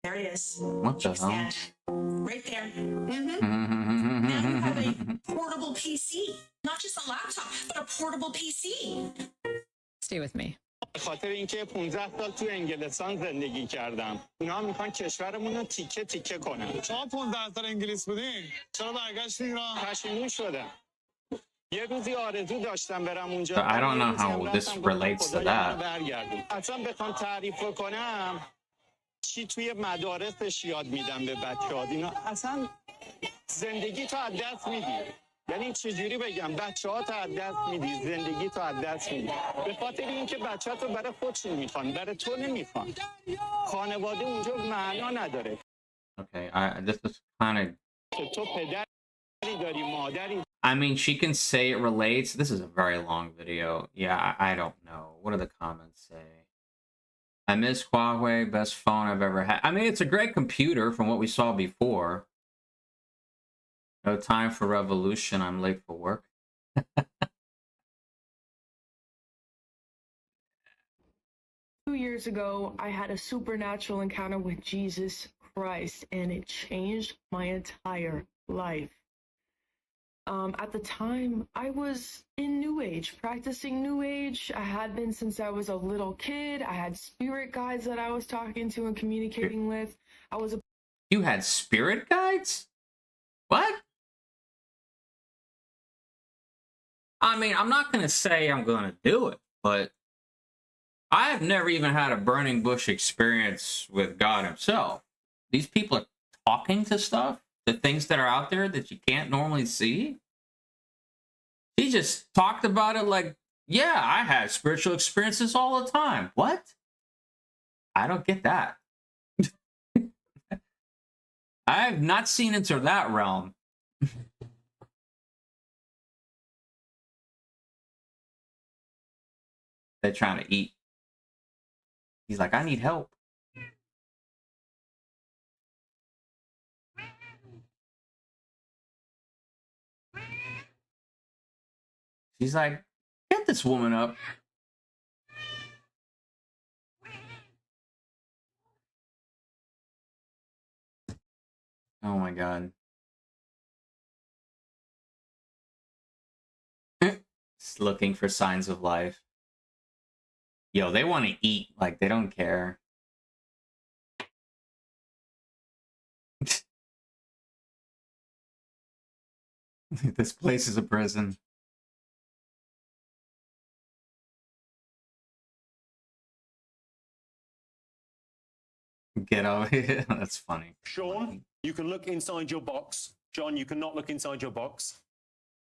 Speaker 7: there it is.
Speaker 1: What the hell?
Speaker 7: Stand. Right there. Mm-hmm. Now you have a portable PC. Not just a laptop, but a portable PC.
Speaker 6: Stay with me.
Speaker 22: به خاطر اینکه 15 سال تو انگلستان زندگی کردم. اونا میخوان کشورمون رو تیکه تیکه کنن.
Speaker 2: شما 15 سال انگلیس بودین؟ چرا برگشتین ایران؟
Speaker 22: پشیمون شدم. یه روزی آرزو داشتم برم اونجا.
Speaker 1: I don't know how this relates to that.
Speaker 22: اصلا بخوام تعریف کنم چی توی مدارسش یاد میدم به بچه‌ها. اینا اصلا زندگی تو از دست میدی. یعنی چجوری بگم بچه‌ها تو از دست میدی، زندگی تو از دست میدی. به خاطر اینکه بچه‌ها تو برای خودشون میخوان، برای تو نمیخوان. خانواده اونجا معنا نداره.
Speaker 1: Okay, this is kind of...
Speaker 22: تو پدری داری، مادری.
Speaker 1: I mean, she can say it relates. This is a very long video. Yeah, I don't know. What do the comments say? I miss Huawei, best phone I've ever had. I mean, it's a great computer from what we saw before. No time for revolution. I'm late for work.
Speaker 23: 2 years ago, I had a supernatural encounter with Jesus Christ, and it changed my entire life. At the time, I was in New Age, practicing New Age. I had been since I was a little kid. I had spirit guides that I was talking to and communicating with. I was a...
Speaker 1: You had spirit guides? What? I mean, I'm not going to say I'm going to do it, but I've never even had a burning bush experience with God himself. These people are talking to stuff, the things that are out there that you can't normally see. He just talked about it like, yeah, I have spiritual experiences all the time. What? I don't get that. I have not seen into that realm. They're trying to eat. He's like, I need help. She's like, get this woman up. Oh my God. Just looking for signs of life. Yo, they want to eat like they don't care. This place is a prison. Get out here. That's funny.
Speaker 5: Sean, you can look inside your box. John, you cannot look inside your box.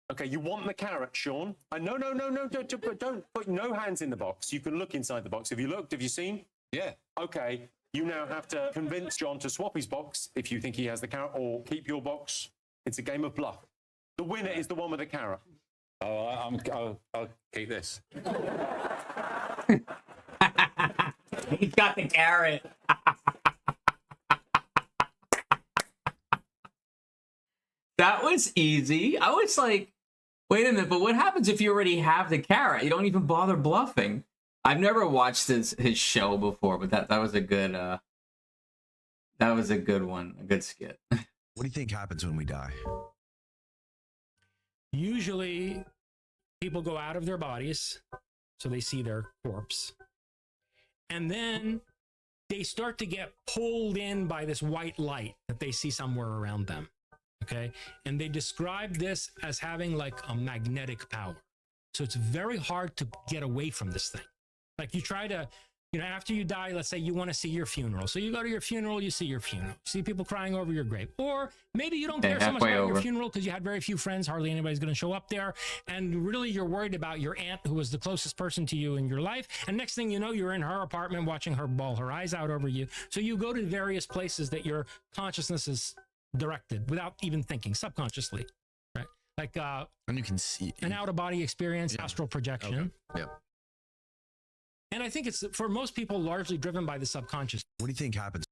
Speaker 5: Okay, you want the carrot, Sean? No, don't put no hands in the box. You can look inside the box. Have you looked? Have you seen? Yeah. Okay, you now have to convince John to swap his box if you think he has the carrot, or keep your box. It's a game of bluff. The winner is the one with the carrot.
Speaker 11: Oh, I'll keep this.
Speaker 1: He got the carrot. That was easy. I was like, wait a minute, but what happens if you already have the carrot? You don't even bother bluffing. I've never watched his show before, but that was a good one, a good skit.
Speaker 12: What do you think happens when we die?
Speaker 13: Usually people go out of their bodies, so they see their corpse. And then they start to get pulled in by this white light that they see somewhere around them. Okay. And they describe this as having like a magnetic power. So it's very hard to get away from this thing. Like you try to, after you die, let's say you want to see your funeral. So you go to your funeral, you see your funeral, see people crying over your grave. Or maybe you don't care so much about your funeral because you had very few friends, hardly anybody's going to show up there. And really you're worried about your aunt who was the closest person to you in your life. And next thing you know, you're in her apartment watching her bawl her eyes out over you. So you go to various places that your consciousness is directed without even thinking, subconsciously, right? Like
Speaker 12: and you can see
Speaker 13: an out-of-body experience, astral projection.
Speaker 12: Okay. Yeah.
Speaker 13: And I think it's, for most people, largely driven by the subconscious.
Speaker 12: What do you think happens?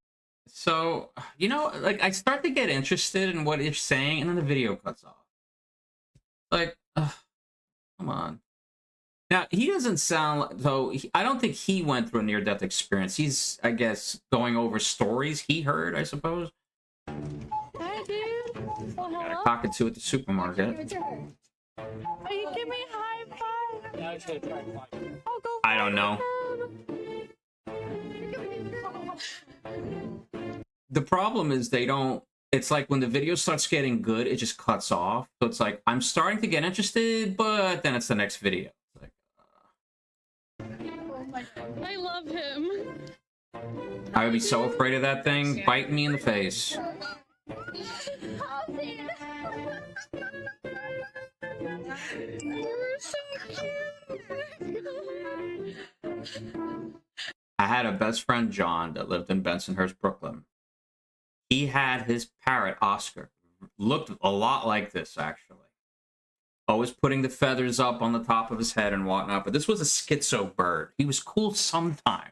Speaker 1: So, like I start to get interested in what it's saying, and then the video cuts off. Like, come on. Now, he doesn't sound like, though, I don't think he went through a near-death experience. He's, I guess, going over stories he heard, I suppose.
Speaker 14: Hi, dude. Well,
Speaker 1: Got a
Speaker 14: hello.
Speaker 1: cockatoo at the supermarket.
Speaker 14: Oh, you give me a high five. I'll go.
Speaker 1: I don't know. The problem is they don't, it's like when the video starts getting good, it just cuts off. So it's like, I'm starting to get interested, but then it's the next video. It's like,
Speaker 14: I love him.
Speaker 1: I would be so afraid of that thing biting me in the face.
Speaker 14: You're so cute.
Speaker 1: I had a best friend, John, that lived in Bensonhurst, Brooklyn. He had his parrot, Oscar. Looked a lot like this, actually. Always putting the feathers up on the top of his head and whatnot. But this was a schizo bird. He was cool sometimes.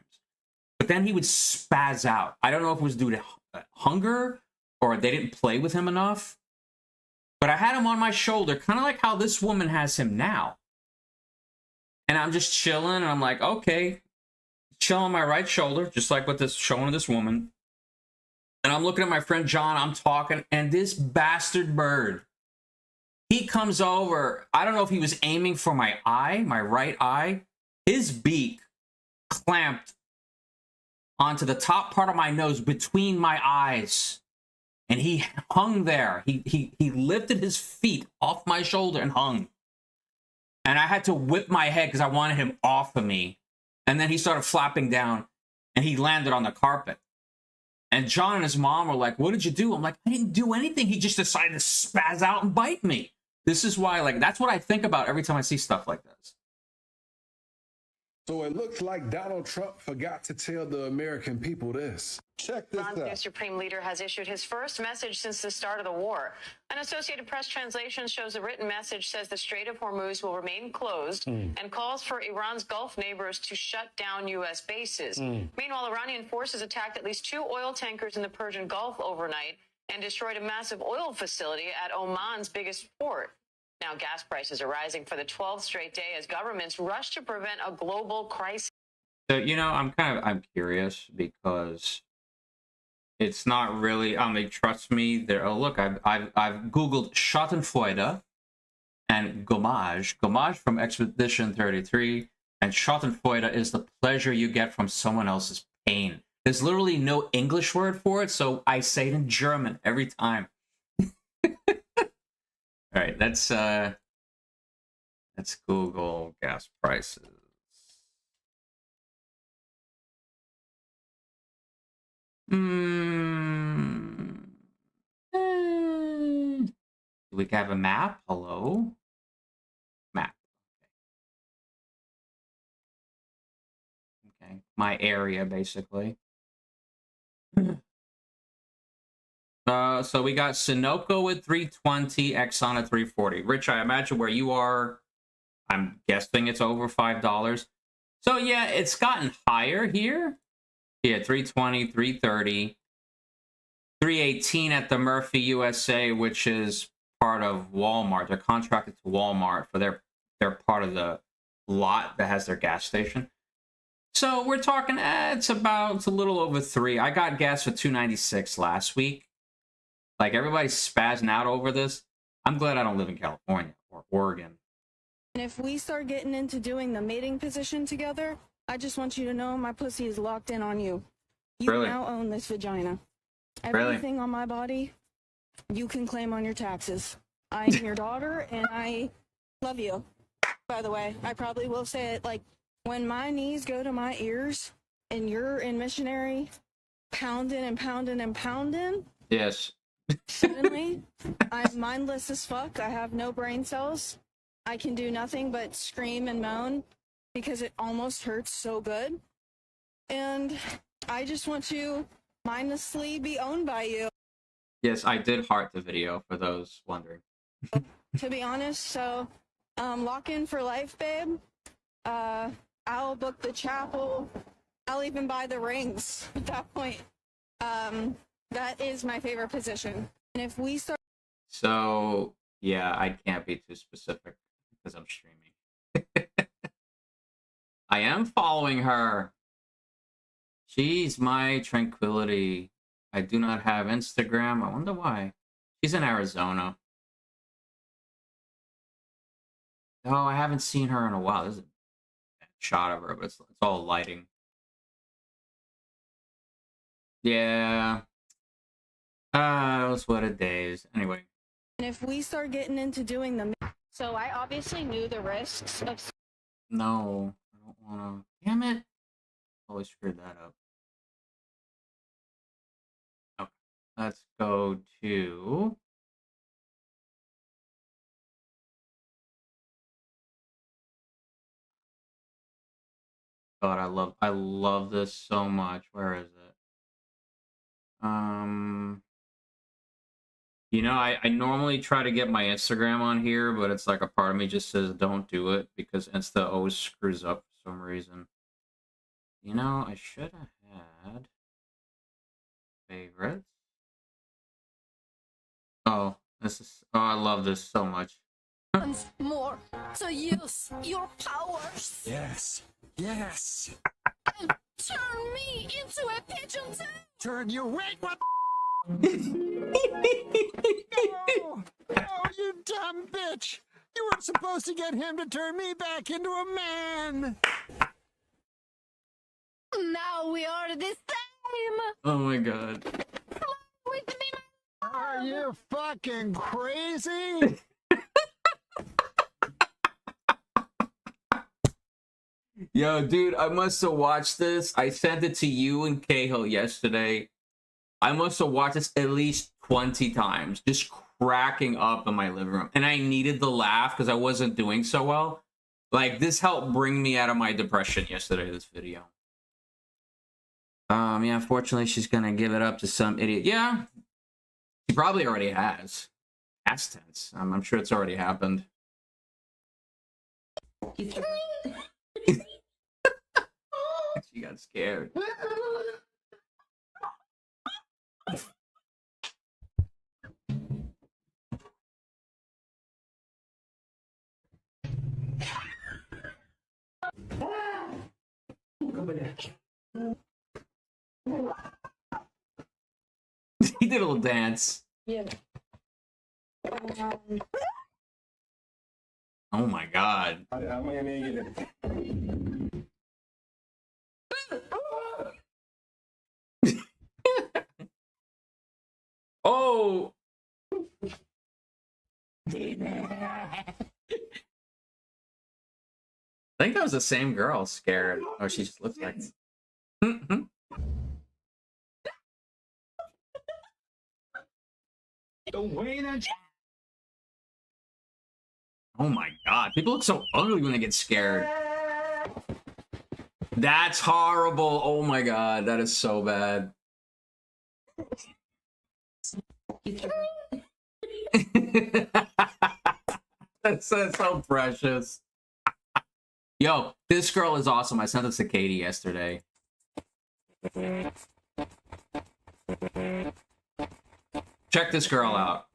Speaker 1: But then he would spaz out. I don't know if it was due to hunger or they didn't play with him enough. But I had him on my shoulder, kind of like how this woman has him now. And I'm just chilling, and I'm like, okay. Chill on my right shoulder, just like what this showing this woman. And I'm looking at my friend John, I'm talking, and this bastard bird, he comes over. I don't know if he was aiming for my eye, my right eye. His beak clamped onto the top part of my nose between my eyes. And he hung there. He lifted his feet off my shoulder and hung. And I had to whip my head because I wanted him off of me. And then he started flapping down and he landed on the carpet. And John and his mom were like, what did you do? I'm like, I didn't do anything. He just decided to spaz out and bite me. This is why, like, that's what I think about every time I see stuff like this.
Speaker 15: So it looks like Donald Trump forgot to tell the American people this. Check this
Speaker 24: Iran's new
Speaker 15: out.
Speaker 24: supreme leader has issued his first message since the start of the war. An Associated Press translation shows the written message says the Strait of Hormuz will remain closed and calls for Iran's Gulf neighbors to shut down U.S. bases. Meanwhile, Iranian forces attacked at least 2 oil tankers in the Persian Gulf overnight and destroyed a massive oil facility at Oman's biggest port. Now, gas prices are rising for the 12th straight day as governments rush to prevent a global crisis.
Speaker 1: So, I'm curious because it's not really, trust me, there. Oh, look, I've Googled Schadenfreude and Gommage. Gommage from Expedition 33, and Schadenfreude is the pleasure you get from someone else's pain. There's literally no English word for it, so I say it in German every time. All right, let's Google gas prices. Do we have a map? Hello? my area, basically. So we got Sunoco at 320, Exxon at 340. Rich, I imagine where you are, I'm guessing it's over $5. So yeah, it's gotten higher here. Yeah, 320, 330, 318 at the Murphy USA, which is part of Walmart. They're contracted to Walmart for they're part of the lot that has their gas station. So we're talking, it's a little over 3. I got gas for $2.96 last week. Like, everybody's spazzing out over this. I'm glad I don't live in California or Oregon.
Speaker 10: And if we start getting into doing the mating position together, I just want you to know my pussy is locked in on you. You
Speaker 1: Really?
Speaker 10: now own this vagina.
Speaker 1: Really?
Speaker 10: Everything on my body, you can claim on your taxes. I am your daughter, and I love you. By the way, I probably will say it, like, when my knees go to my ears and you're in missionary pounding and pounding and pounding,
Speaker 1: Yes.
Speaker 10: suddenly I'm mindless as fuck. I have no brain cells. I can do nothing but scream and moan because it almost hurts so good. And I just want to mindlessly be owned by you,
Speaker 1: Yes, I did heart the video, for those wondering.
Speaker 10: to be honest. So, lock in for life, babe. I'll book the chapel. I'll even buy the rings at that point. That is my favorite position. And if we start...
Speaker 1: So, yeah, I can't be too specific because I'm streaming. I am following her. She's my tranquility. I do not have Instagram. I wonder why. She's in Arizona. Oh, I haven't seen her in a while. There's a shot of her, but it's all lighting. Yeah. Those what a days. Anyway.
Speaker 10: And if we start getting into doing the... So I obviously knew the risks of...
Speaker 1: No, I don't want to. Damn it. Always screwed that up. Okay. Let's go to... God, I love this so much. Where is it? You know, I normally try to get my Instagram on here, but it's like a part of me just says don't do it because Insta always screws up for some reason. You know, I should have had favorites. Oh, I love this so much.
Speaker 16: Once more to use your powers
Speaker 20: Yes. Yes.
Speaker 16: and turn me into a pigeon too.
Speaker 20: Turn you. Wait, what? Oh, you dumb bitch. You weren't supposed to get him to turn me back into a man.
Speaker 16: Now we are the same.
Speaker 1: Oh my god.
Speaker 16: With me,
Speaker 20: Are you fucking crazy?
Speaker 1: Yo, dude, I must have watched this. I sent it to you and Cahill yesterday. I must have watched this at least 20 times, just cracking up in my living room. And I needed the laugh because I wasn't doing so well. Like, this helped bring me out of my depression yesterday, this video. Yeah, unfortunately, she's gonna give it up to some idiot. Yeah, she probably already has. Past tense. I'm sure it's already happened. She got scared. He did a little dance.
Speaker 10: Yeah.
Speaker 1: Oh my god. Oh! I think that was the same girl scared. Oh, she just looks like...
Speaker 20: The way that...
Speaker 1: Oh my god. People look so ugly when they get scared. That's horrible. Oh my god, that is so bad. That's so precious. Yo, this girl is awesome. I sent this to Katie yesterday. Check this girl out.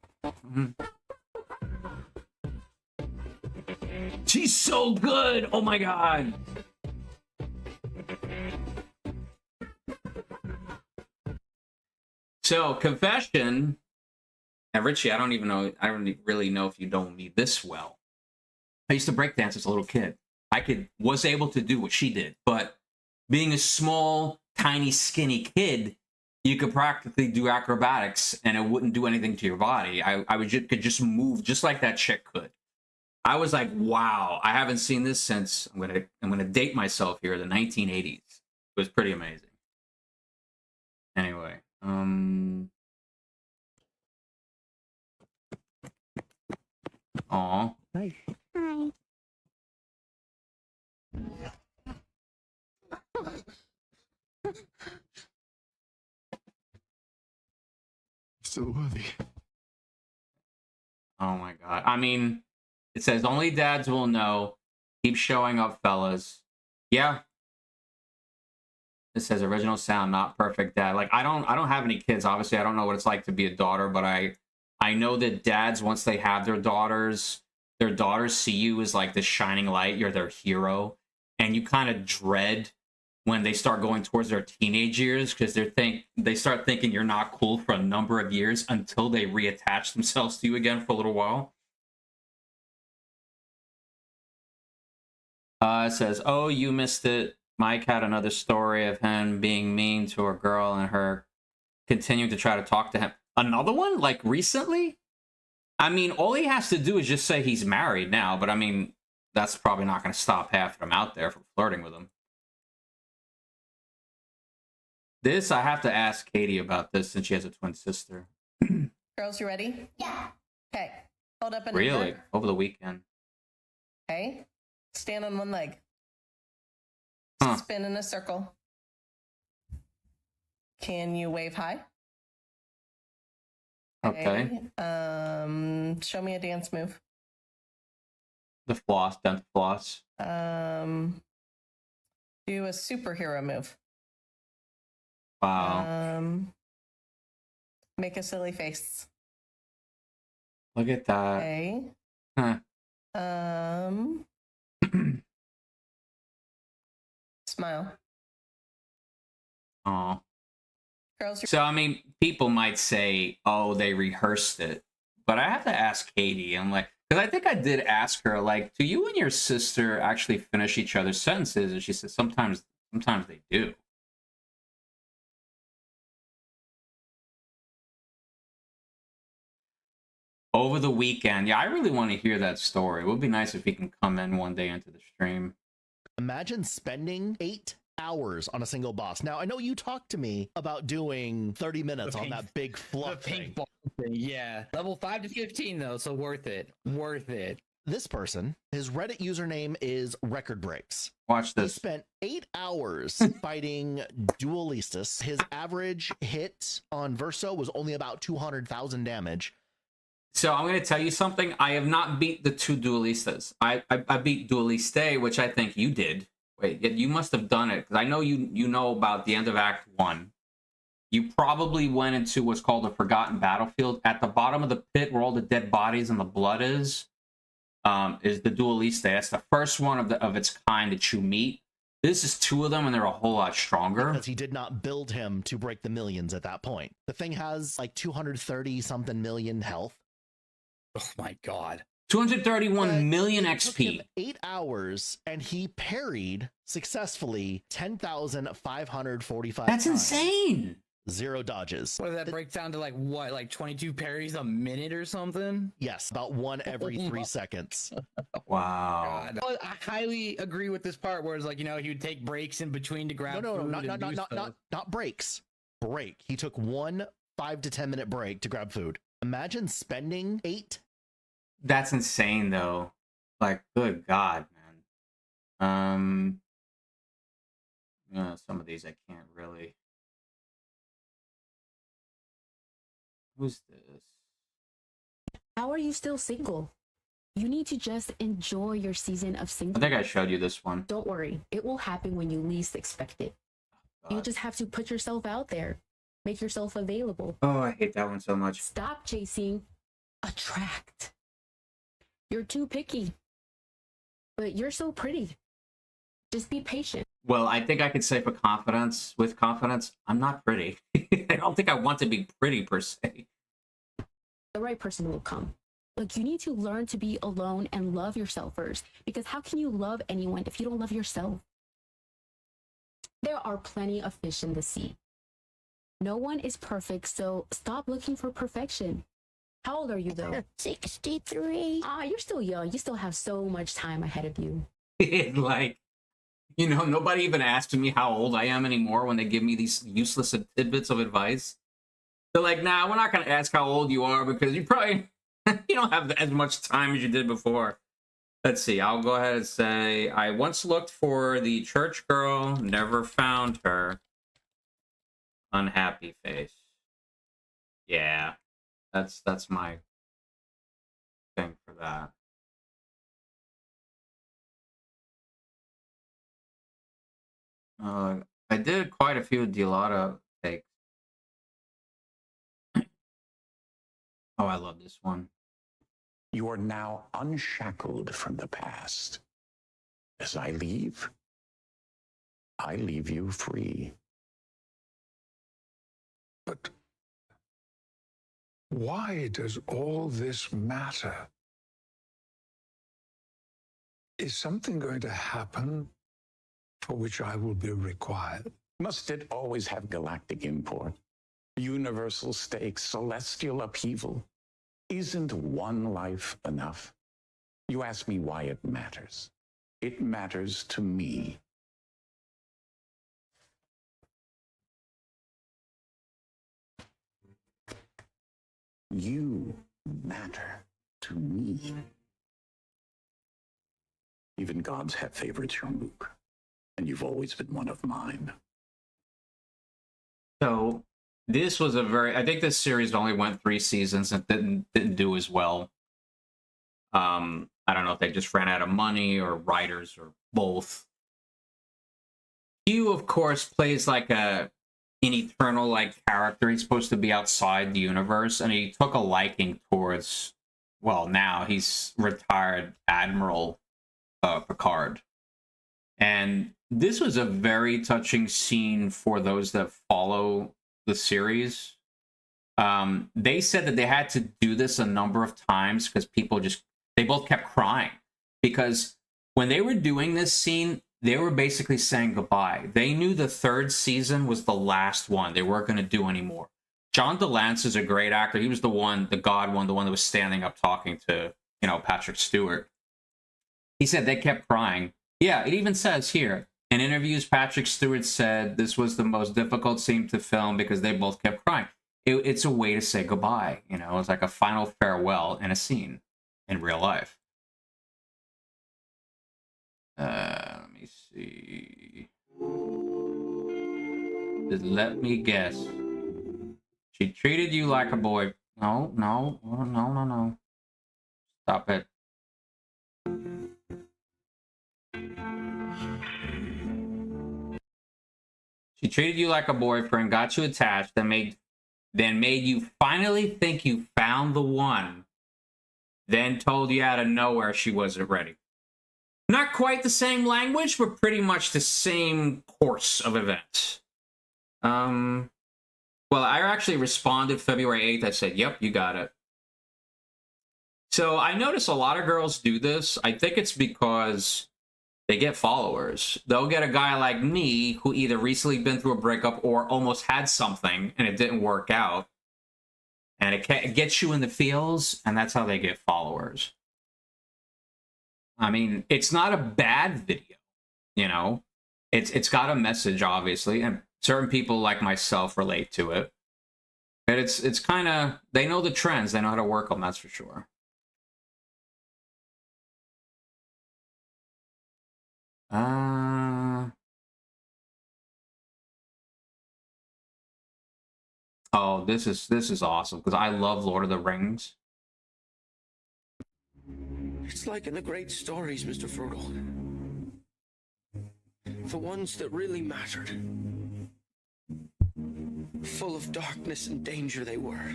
Speaker 1: She's so good. Oh my god. So, confession. And Richie, I don't really know if you know me this well. I used to breakdance as a little kid. Was able to do what she did, but being a small, tiny, skinny kid, you could practically do acrobatics and it wouldn't do anything to your body. Could just move just like that chick could. I was like, wow, I haven't seen this since I'm gonna date myself here, the 1980s. It was pretty amazing. Anyway, aw.
Speaker 9: Hi. Hi.
Speaker 15: Still worthy.
Speaker 1: Oh my god. I mean, it says only dads will know. Keep showing up, fellas. Yeah. It says original sound, not perfect dad. Like I don't have any kids. Obviously, I don't know what it's like to be a daughter, but I know that dads, once they have their daughters see you as like the shining light. You're their hero. And you kind of dread when they start going towards their teenage years because they start thinking you're not cool for a number of years until they reattach themselves to you again for a little while. It says, oh, you missed it. Mike had another story of him being mean to a girl and her continuing to try to talk to him. Another one? Like recently? I mean, all he has to do is just say he's married now, but I mean, that's probably not going to stop half of them out there from flirting with him. This, I have to ask Katie about this since she has a twin sister.
Speaker 8: Girls, you ready? Yeah. Okay. Hold up a
Speaker 1: Really?
Speaker 8: number.
Speaker 1: Over the weekend.
Speaker 8: Okay. Stand on one leg.
Speaker 1: Huh.
Speaker 8: Spin in a circle. Can you wave high?
Speaker 1: Okay.
Speaker 8: Show me a dance move.
Speaker 1: The floss, dental floss.
Speaker 8: Do a superhero move.
Speaker 1: Wow.
Speaker 8: Make a silly face.
Speaker 1: Look at that.
Speaker 8: Okay.
Speaker 1: Huh.
Speaker 8: Smile.
Speaker 1: Aw.
Speaker 8: Girls,
Speaker 1: So, I mean, people might say, oh, they rehearsed it. But I have to ask Katie. I'm like, because I think I did ask her, like, do you and your sister actually finish each other's sentences? And she said, sometimes they do. Over the weekend. Yeah, I really want to hear that story. It would be nice if he can come in one day into the stream.
Speaker 17: Imagine spending 8 hours on a single boss. Now, I know you talked to me about doing 30 minutes on that big fluff thing.
Speaker 18: Ball thing. Yeah. Level 5 to 15, though, so worth it. Worth it.
Speaker 17: This person, his Reddit username is Record Breaks.
Speaker 1: Watch
Speaker 17: He
Speaker 1: this.
Speaker 17: spent 8 hours fighting Dualistus. His average hit on Verso was only about 200,000 damage.
Speaker 1: So I'm going to tell you something. I have not beat the two Dualistas. I beat Dualiste, which I think you did. Wait, you must have done it, because I know you know about the end of Act 1. You probably went into what's called a Forgotten Battlefield. At the bottom of the pit where all the dead bodies and the blood is the Dualiste. That's the first one of its kind that you meet. This is 2 of them, and they're a whole lot stronger.
Speaker 17: Because he did not build him to break the millions at that point. The thing has like 230-something million health.
Speaker 18: Oh my god.
Speaker 1: 231 million
Speaker 17: It took
Speaker 1: XP.
Speaker 17: him 8 hours, and he parried successfully 10,545
Speaker 1: That's
Speaker 17: times.
Speaker 1: insane.
Speaker 17: 0 dodges.
Speaker 18: What does that break down to, like, what, like 22 parries a minute or something?
Speaker 17: Yes, about 1 every 3 seconds.
Speaker 1: Wow.
Speaker 18: God. I highly agree with this part where it's like, you know, he would take breaks in between to grab
Speaker 17: No,
Speaker 18: food and do stuff.
Speaker 17: not breaks. Break. He took 1 5 to 10 minute break to grab food. Imagine spending 8.
Speaker 1: That's insane, though. Like, good God, man. some of these I can't really. Who's this?
Speaker 3: How are you still single? You need to just enjoy your season of
Speaker 1: I
Speaker 3: single.
Speaker 1: think I showed you this one.
Speaker 3: Don't worry, it will happen when you least expect it. You just have to put yourself out there, make yourself available.
Speaker 1: Oh, I hate that one so much.
Speaker 3: Stop chasing, attract. You're too picky, but you're so pretty. Just be patient.
Speaker 1: Well, I think I could say with confidence, I'm not pretty. I don't think I want to be pretty per se.
Speaker 3: The right person will come. Like, you need to learn to be alone and love yourself first, because how can you love anyone if you don't love yourself? There are plenty of fish in the sea. No one is perfect, so stop looking for perfection. How old are you, though?
Speaker 16: 63.
Speaker 3: Ah, you're still young. You still have so much time ahead of you.
Speaker 1: Like, nobody even asks me how old I am anymore when they give me these useless tidbits of advice. They're like, nah, we're not going to ask how old you are because you probably you don't have as much time as you did before. Let's see. I'll go ahead and say, I once looked for the church girl, never found her. Unhappy face. Yeah, that's my thing for that. I did quite a few Dilotta takes. Oh, I love this one.
Speaker 20: You are now unshackled from the past. As I leave you free.
Speaker 15: But why does all this matter? Is something going to happen for which I will be required?
Speaker 20: Must it always have galactic import? Universal stakes, celestial upheaval? Isn't one life enough? You ask me why it matters. It matters to me. You matter to me. Even gods have favorites, Jean-Luc. And you've always been one of mine.
Speaker 1: So this was I think this series only went 3 seasons and didn't do as well. I don't know if they just ran out of money or writers or both. Hugh, of course, plays like an eternal character. He's supposed to be outside the universe, and he took a liking towards, well, now he's retired Admiral Picard. And this was a very touching scene for those that follow the series. They said that they had to do this a number of times because they both kept crying. Because when they were doing this scene, they were basically saying goodbye. They knew the 3rd season was the last one. They weren't going to do anymore. John DeLance is a great actor. He was the god one, the one that was standing up talking to, Patrick Stewart. He said they kept crying. Yeah, it even says here, in interviews, Patrick Stewart said this was the most difficult scene to film because they both kept crying. It's a way to say goodbye. It's like a final farewell in a scene in real life. Let me see. Just let me guess. She treated you like a boy. No. Stop it. She treated you like a boyfriend, got you attached, then made you finally think you found the one, then told you out of nowhere she wasn't ready. Not quite the same language, but pretty much the same course of events. Well, I actually responded February 8th. I said, yep, you got it. So I notice a lot of girls do this. I think it's because they get followers. They'll get a guy like me who either recently been through a breakup or almost had something and it didn't work out. And it gets you in the feels, and that's how they get followers. I mean, it's not a bad video, It's got a message, obviously, and certain people like myself relate to it. But it's kind of, they know the trends, they know how to work them, that's for sure. Oh, this is awesome because I love Lord of the Rings.
Speaker 9: It's like in the great stories, Mr. Frodo. The ones that really mattered. Full of darkness and danger they were.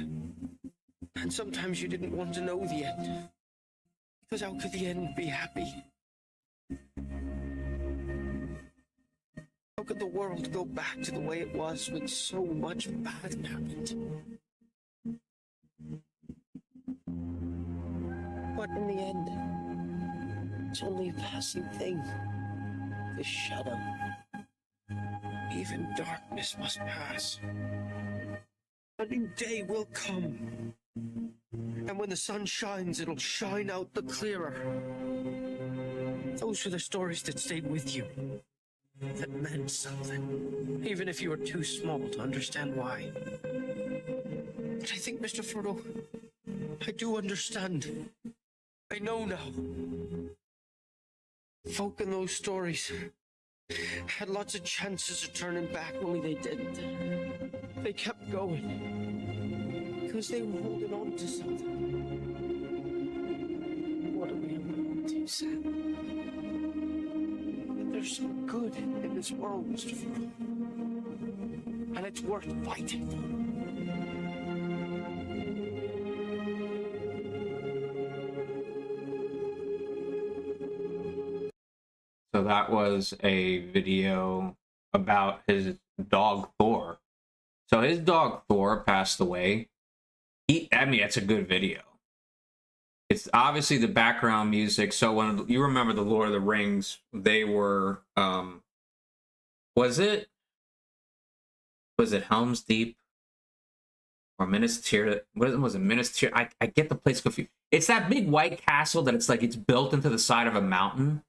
Speaker 9: And sometimes you didn't want to know the end. Because how could the end be happy? How could the world go back to the way it was when so much bad happened? But in the end, it's only a passing thing. This shadow. Even darkness must pass. A new day will come. And when the sun shines, it'll shine out the clearer. Those are the stories that stayed with you. That meant something. Even if you were too small to understand why. But I think, Mr. Frodo, I do understand. I know now. Folk in those stories had lots of chances of turning back, only they didn't. They kept going. Because they were holding on to something. What are we about to, Sam? There's some good in this world, Mr. Frodo. And it's worth fighting for.
Speaker 1: So that was a video about his dog Thor. So his dog Thor passed away. I mean, it's a good video. It's obviously the background music. So when you remember the Lord of the Rings, they were, was it Helm's Deep or Minas Tirith? What was it? Minas Tirith? I get the place confused. It's that big white castle that it's like it's built into the side of a mountain.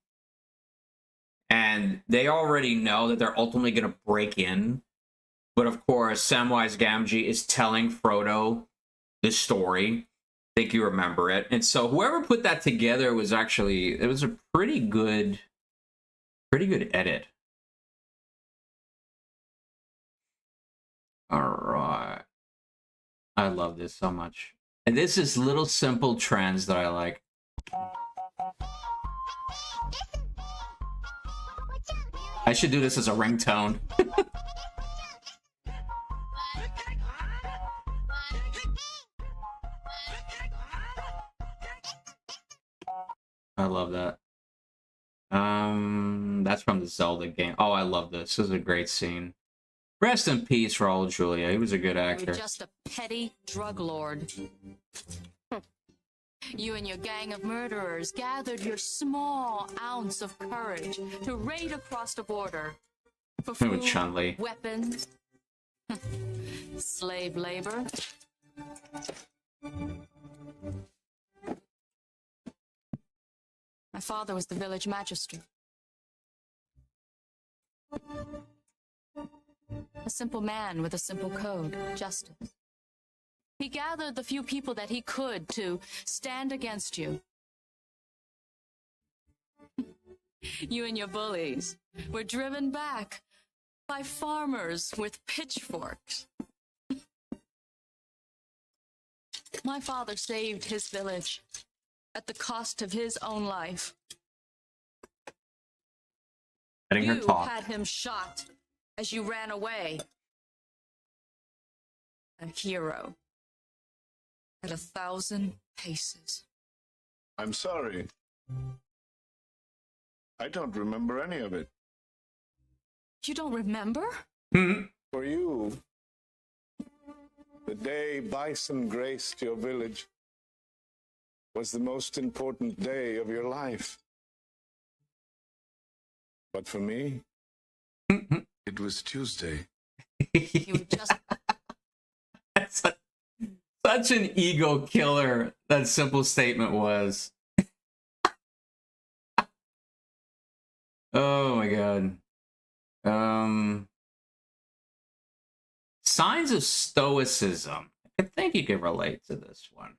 Speaker 1: And they already know that they're ultimately going to break in. But of course, Samwise Gamgee is telling Frodo the story. I think you remember it. And so whoever put that together was actually, it was a pretty good edit. All right. I love this so much. And this is little simple trends that I like. I should do this as a ringtone. I love that. That's from the Zelda game. Oh, I love this. This is a great scene. Rest in peace, Raul Julia. He was a good actor.
Speaker 16: You're just a petty drug lord. You and your gang of murderers gathered your small ounce of courage to raid across the border for food,
Speaker 1: Chun-Li.
Speaker 16: weapons, slave labor. My father was the village magistrate. A simple man with a simple code, justice. He gathered the few people that he could to stand against you. You and your bullies were driven back by farmers with pitchforks. My father saved his village at the cost of his own life.
Speaker 1: Letting her
Speaker 16: You
Speaker 1: talk.
Speaker 16: had him shot as you ran away. A hero. At 1,000 paces.
Speaker 2: I'm sorry. I don't remember any of it.
Speaker 16: You don't remember?
Speaker 2: For you, the day Bison graced your village was the most important day of your life. But for me, it was Tuesday.
Speaker 16: You just
Speaker 1: Such an ego killer that simple statement was. Oh my god. Signs of stoicism. I think you can relate to this one.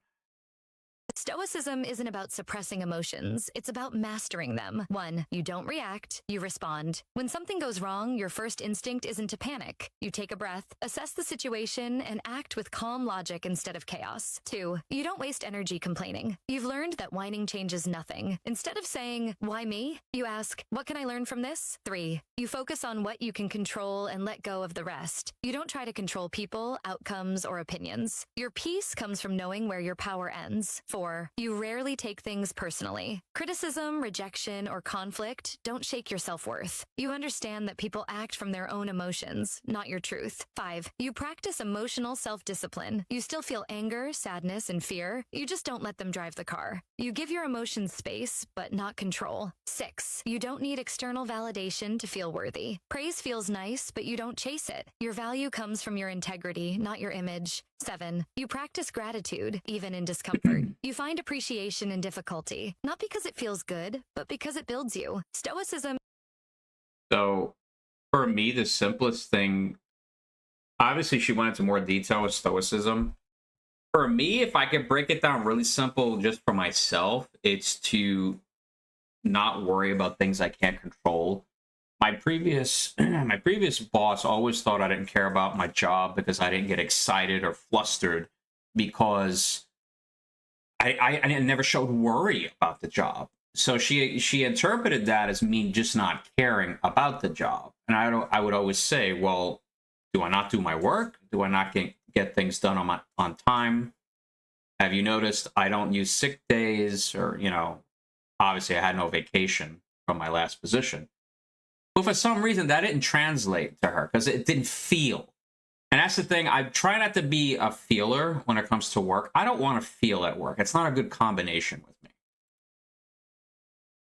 Speaker 4: Stoicism isn't about suppressing emotions. It's about mastering them. 1. You don't react, you respond. When something goes wrong, your first instinct isn't to panic. You take a breath, assess the situation, and act with calm logic instead of chaos. 2. You don't waste energy complaining. You've learned that whining changes nothing. Instead of saying, why me? You ask, what can I learn from this? 3. You focus on what you can control and let go of the rest. You don't try to control people, outcomes, or opinions. Your peace comes from knowing where your power ends. 4. You rarely take things personally. Criticism, rejection, or conflict don't shake your self-worth. You understand that people act from their own emotions, not your truth. 5. You practice emotional self-discipline. You still feel anger, sadness, and fear. You just don't let them drive the car. You give your emotions space, but not control. 6. You don't need external validation to feel worthy. Praise feels nice, but you don't chase it. Your value comes from your integrity, not your image. 7. You practice gratitude, even in discomfort. You find appreciation in difficulty, not because it feels good, but because it builds you. Stoicism.
Speaker 1: So, for me, the simplest thing, obviously she went into more detail with Stoicism. For me, if I could break it down really simple just for myself, it's to not worry about things I can't control. My previous boss always thought I didn't care about my job because I didn't get excited or flustered because I never showed worry about the job. So she interpreted that as me just not caring about the job. And I would always say, well, do I not do my work? Do I not get things done on time? Have you noticed I don't use sick days? Or, you know, obviously I had no vacation from my last position. But for some reason, that didn't translate to her because it didn't feel. And that's the thing. I try not to be a feeler when it comes to work. I don't want to feel at work. It's not a good combination with me.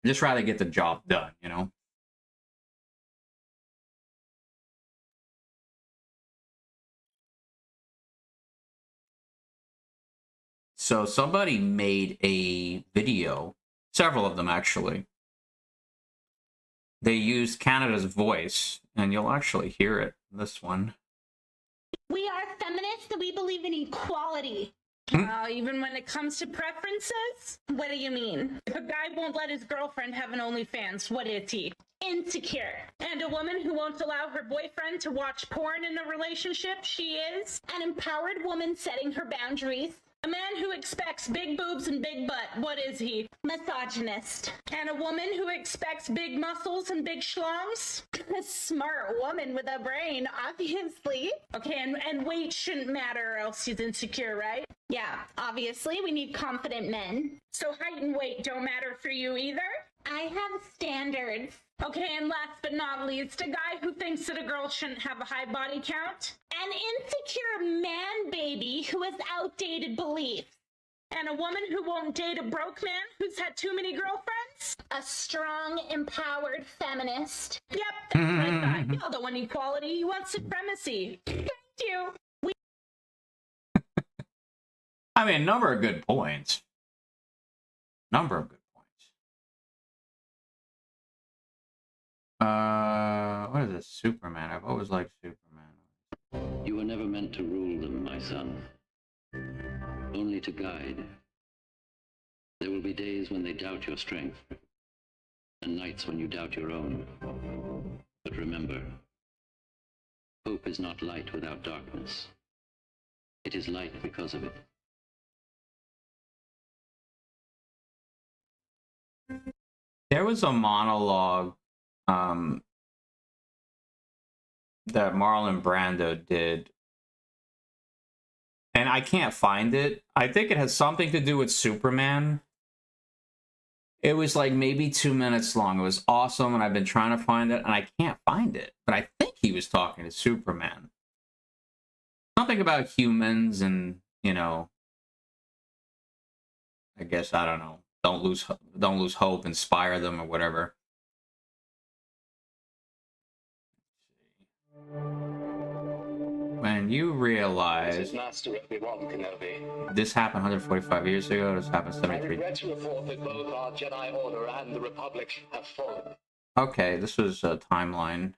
Speaker 1: I'd just rather get the job done, you know? So somebody made a video, several of them actually. They used Canada's Voice, and you'll actually hear it in this one.
Speaker 14: We are feminists and we believe in equality. Even when it comes to preferences? What do you mean? If a guy won't let his girlfriend have an OnlyFans, what is he? Insecure. And a woman who won't allow her boyfriend to watch porn in a relationship, she is an empowered woman setting her boundaries. A man who expects big boobs and big butt, what is he? Misogynist. And a woman who expects big muscles and big schlongs? A smart woman with a brain, obviously. Okay, and weight shouldn't matter or else he's insecure, right? Yeah, obviously we need confident men. So height and weight don't matter for you either? I have standards. Okay, and last but not least, a guy who thinks that a girl shouldn't have a high body count. An insecure man baby who has outdated beliefs. And a woman who won't date a broke man who's had too many girlfriends. A strong, empowered feminist. Yep, that's what I thought. You don't want equality, you want supremacy. Thank you.
Speaker 1: I mean, a number of good points. Number of good points. What is this? Superman. I've always liked Superman.
Speaker 7: You were never meant to rule them, my son. Only to guide. There will be days when they doubt your strength, and nights when you doubt your own. But remember, hope is not light without darkness. It is light because of it.
Speaker 1: There was a monologue that Marlon Brando did, and I can't find it. I think it has something to do with Superman. It was like maybe 2 minutes long. It was awesome, and I've been trying to find it, and I can't find it. But I think he was talking to Superman. Something about humans and, you know, I guess, I don't know. Don't lose hope, inspire them, or whatever. When you realize this happened 145 years ago, this happened 73.
Speaker 19: I regret to report that both our Jedi Order and the Republic have fallen.
Speaker 1: Okay, this was a timeline.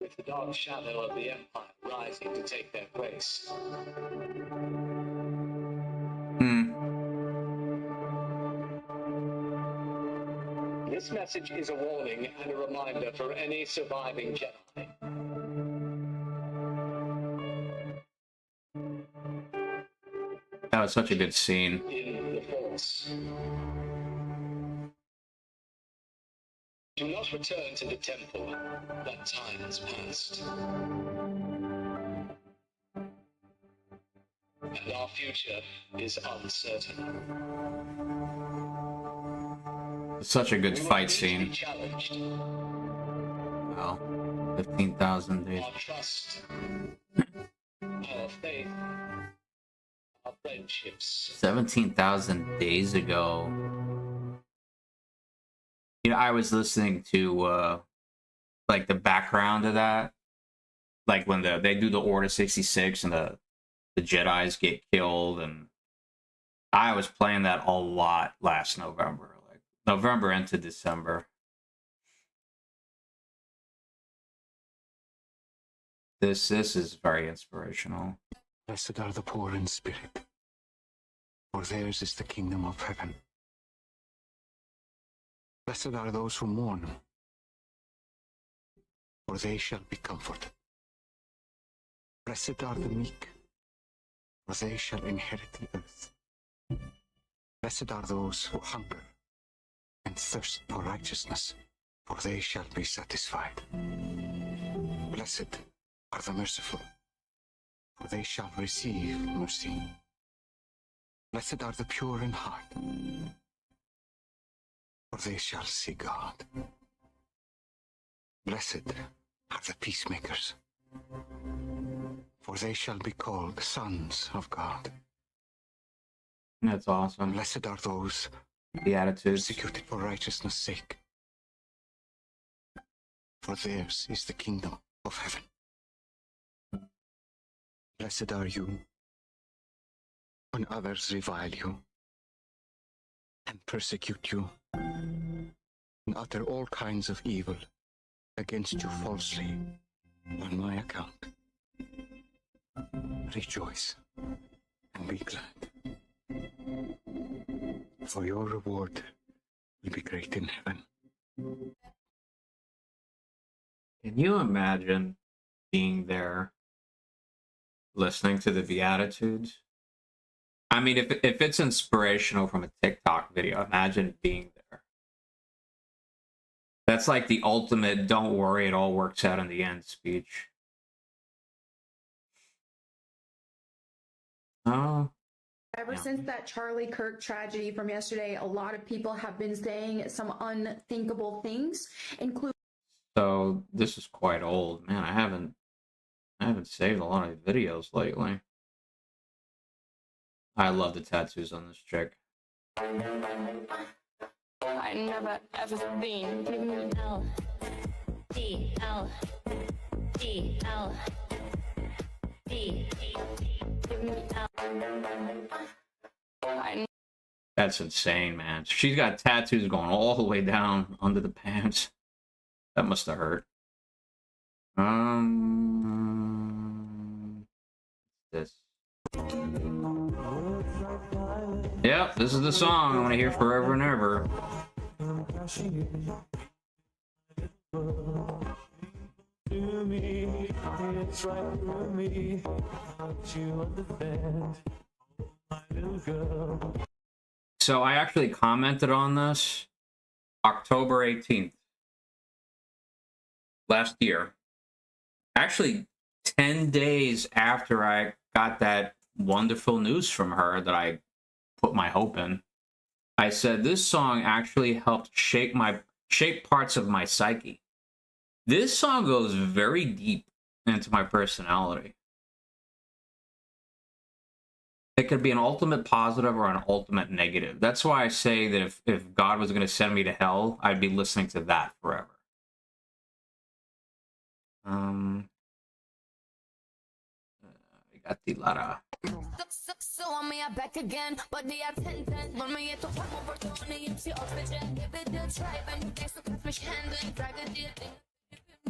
Speaker 19: With the dark shadow of the Empire rising to take their place. This message is a warning and a reminder for any surviving Jedi.
Speaker 1: That was such a good scene.
Speaker 19: In the Force. Do not return to the temple. That time has passed. And our future is uncertain.
Speaker 1: Such a good fight scene.
Speaker 19: Challenged.
Speaker 1: Wow. 15,000 days.
Speaker 19: Our trust, our faith, our friendships.
Speaker 1: 17,000 days ago. You know, I was listening to like the background of that, like when they do the Order 66 and the Jedis get killed, and I was playing that a lot last November, like November into December. This is very inspirational.
Speaker 6: Blessed are the poor in spirit, for theirs is the kingdom of heaven. Blessed are those who mourn, for they shall be comforted. Blessed are the meek, for they shall inherit the earth. Blessed are those who hunger and thirst for righteousness, for they shall be satisfied. Blessed are the merciful, for they shall receive mercy. Blessed are the pure in heart, for they shall see God. Blessed are the peacemakers, for they shall be called sons of God.
Speaker 1: That's awesome.
Speaker 6: Blessed are those
Speaker 1: Beatitudes
Speaker 6: persecuted for righteousness' sake, for theirs is the kingdom of heaven. Blessed are you when others revile you and persecute you and utter all kinds of evil against you falsely on my account. Rejoice and be glad, for your reward will be great in heaven.
Speaker 1: Can you imagine being there, listening to the Beatitudes? I mean, if it's inspirational from a TikTok video, imagine being there. That's like the ultimate, don't worry, it all works out in the end speech. Oh.
Speaker 21: Ever since that Charlie Kirk tragedy from yesterday, a lot of people have been saying some unthinkable things, including.
Speaker 1: So this is quite old, man. I haven't saved a lot of videos lately. I love the tattoos on this chick.
Speaker 22: I never ever seen L D L D L D L.
Speaker 1: That's insane, man. She's got tattoos going all the way down under the pants. That must have hurt. This. Yep, this is the song I want to hear forever and ever. So I actually commented on this October 18th last year. Actually, 10 days after I got that wonderful news from her that I put my hope in, I said this song actually helped shape parts of my psyche. This song goes very deep into my personality. It could be an ultimate positive or an ultimate negative. That's why I say that if God was going to send me to hell, I'd be listening to that forever. We got the Lara.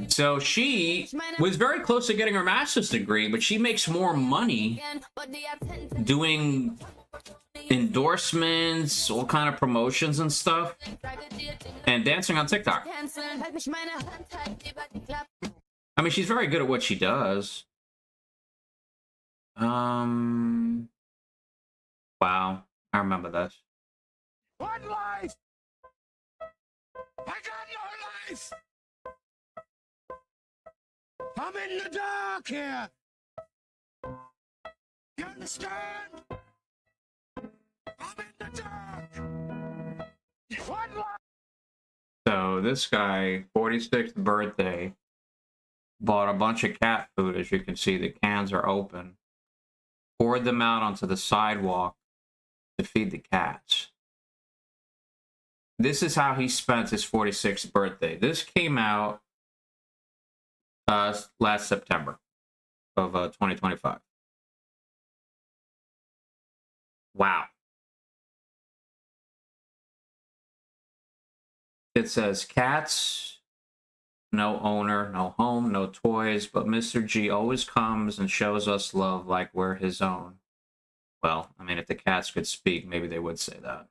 Speaker 1: So she was very close to getting her master's degree, but she makes more money doing endorsements, all kind of promotions and stuff, and dancing on TikTok. I mean, she's very good at what she does. Wow, I remember this.
Speaker 5: One life! I got no life! I'm in the dark here! You understand? I'm in the dark! One life!
Speaker 1: So this guy, 46th birthday, bought a bunch of cat food. As you can see, the cans are open. Poured them out onto the sidewalk to feed the cats. This is how he spent his 46th birthday. This came out last September of 2025. Wow. It says cats, no owner, no home, no toys, but Mr. G always comes and shows us love like we're his own. Well, I mean, if the cats could speak, maybe they would say that.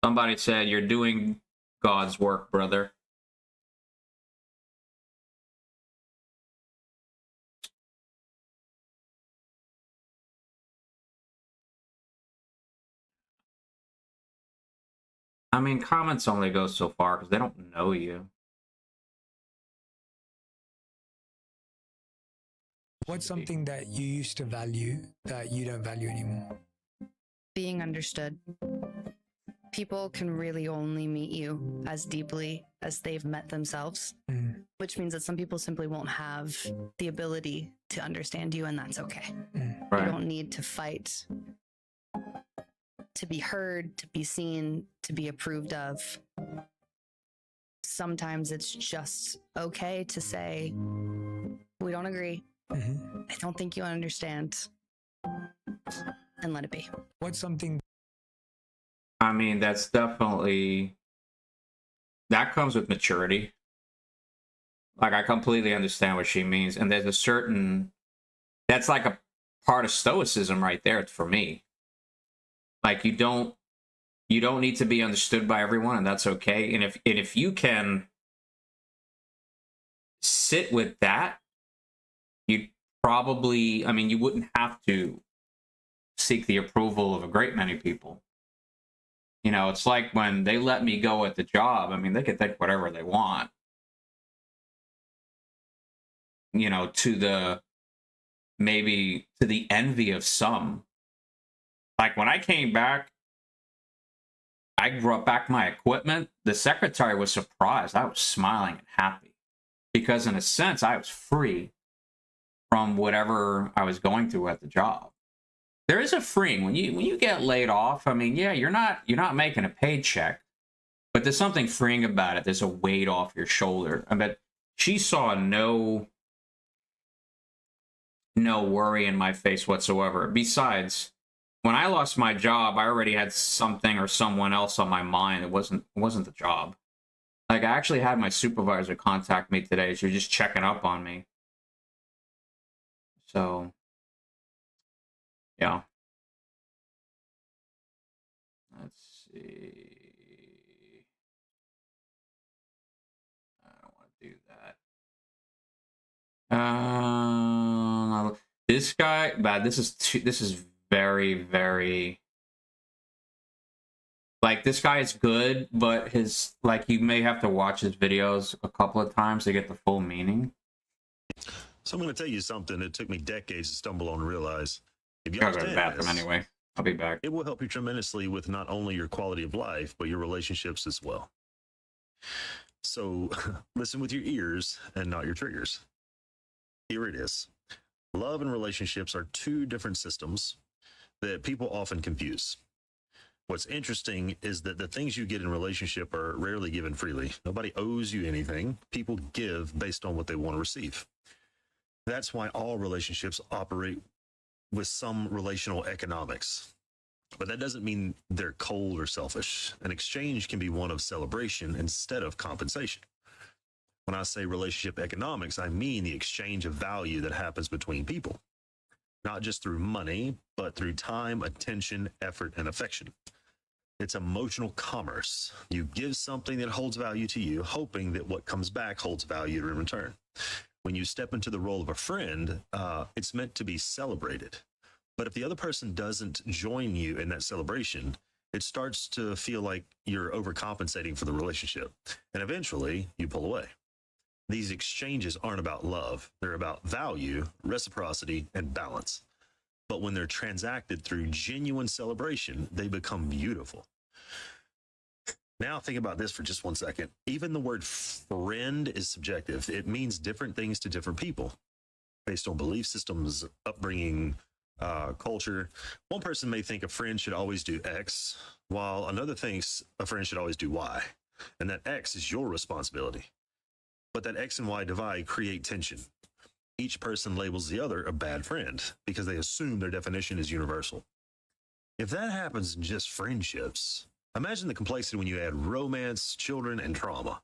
Speaker 1: Somebody said, "You're doing God's work, brother." I mean, comments only go so far because they don't know you.
Speaker 11: What's something that you used to value that you don't value anymore?
Speaker 13: Being understood. People can really only meet you as deeply as they've met themselves, which means that some people simply won't have the ability to understand you, and that's okay.
Speaker 1: Right.
Speaker 13: You don't need to fight to be heard, to be seen, to be approved of. Sometimes it's just okay to say, we don't agree. I don't think you understand. And let it be.
Speaker 11: What's something?
Speaker 1: I mean, that's definitely, that comes with maturity. Like, I completely understand what she means. And there's a certain, that's like a part of stoicism right there for me. Like, you don't need to be understood by everyone, and that's okay. And if you can sit with that, you probably, I mean, you wouldn't have to seek the approval of a great many people. You know, it's like when they let me go at the job, I mean, they could think whatever they want. You know, maybe to the envy of some. Like, when I came back, I brought back my equipment. The secretary was surprised. I was smiling and happy. Because in a sense, I was free from whatever I was going through at the job. There is a freeing when you get laid off. I mean, yeah, you're not making a paycheck, but there's something freeing about it. There's a weight off your shoulder. I bet she saw no worry in my face whatsoever. Besides, when I lost my job, I already had something or someone else on my mind. It wasn't the job. Like, I actually had my supervisor contact me today. She was just checking up on me. So, yeah. Let's see. I don't want to do that. This guy, bad. This is very, very, like, this guy is good, but his, like, you may have to watch his videos a couple of times to get the full meaning.
Speaker 23: So I'm going to tell you something that took me decades to stumble on and realize. If you
Speaker 1: I'll go to the
Speaker 23: understand
Speaker 1: bathroom
Speaker 23: this,
Speaker 1: anyway. I'll be back.
Speaker 23: it will help you tremendously with not only your quality of life, but your relationships as well. So listen with your ears and not your triggers. Here it is. Love and relationships are two different systems that people often confuse. What's interesting is that the things you get in relationship are rarely given freely. Nobody owes you anything. People give based on what they want to receive. That's why all relationships operate with some relational economics. But that doesn't mean they're cold or selfish. An exchange can be one of celebration instead of compensation. When I say relationship economics, I mean the exchange of value that happens between people. not just through money, but through time, attention, effort, and affection. It's emotional commerce. You give something that holds value to you, hoping that what comes back holds value in return. When you step into the role of a friend, it's meant to be celebrated. But if the other person doesn't join you in that celebration, it starts to feel like you're overcompensating for the relationship. And eventually, you pull away. These exchanges aren't about love. They're about value, reciprocity, and balance. But when they're transacted through genuine celebration, they become beautiful. Now think about this for just 1 second. Even the word friend is subjective. It means different things to different people based on belief systems, upbringing, culture. One person may think a friend should always do X, while another thinks a friend should always do Y. And that X is your responsibility. But that X and Y divide create tension. Each person labels the other a bad friend because they assume their definition is universal. If that happens in just friendships, imagine the complexity when you add romance, children, and trauma.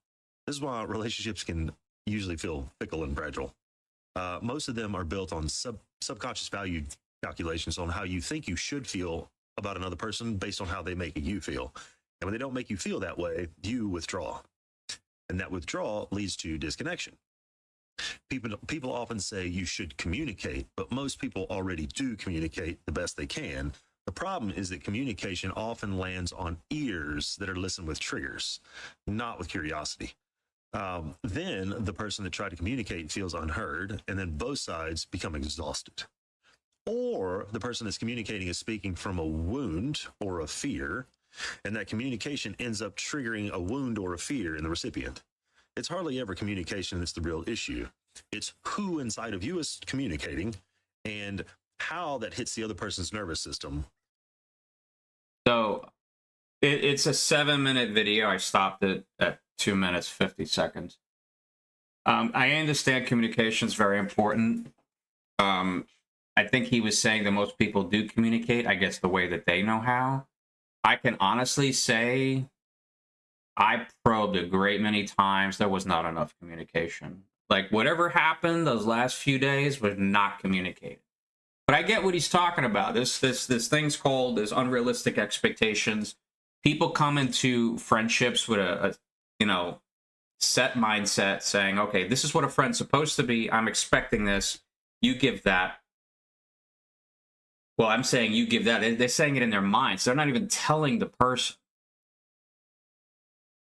Speaker 23: This is why relationships can usually feel fickle and fragile. Most of them are built on subconscious value calculations on how you think you should feel about another person based on how they make you feel. And when they don't make you feel that way, you withdraw. And that withdrawal leads to disconnection. People often say you should communicate, but most people already do communicate the best they can. The problem is that communication often lands on ears that are listened with triggers, not with curiosity. Then the person that tried to communicate feels unheard, and then both sides become exhausted. Or the person that's communicating is speaking from a wound or a fear, and that communication ends up triggering a wound or a fear in the recipient. It's hardly ever communication that's the real issue. It's who inside of you is communicating and how that hits the other person's nervous system.
Speaker 1: So it's a 7-minute video. I stopped it at 2 minutes, 50 seconds. I understand communication is very important. I think he was saying that most people do communicate, I guess, the way that they know how. I can honestly say I probed a great many times. There was not enough communication. Like, whatever happened those last few days was not communicated. But I get what he's talking about. This thing's called, there's unrealistic expectations. People come into friendships with a set mindset saying, okay, this is what a friend's supposed to be. I'm expecting this. You give that. Well, I'm saying you give that. They're saying it in their minds. They're not even telling the person.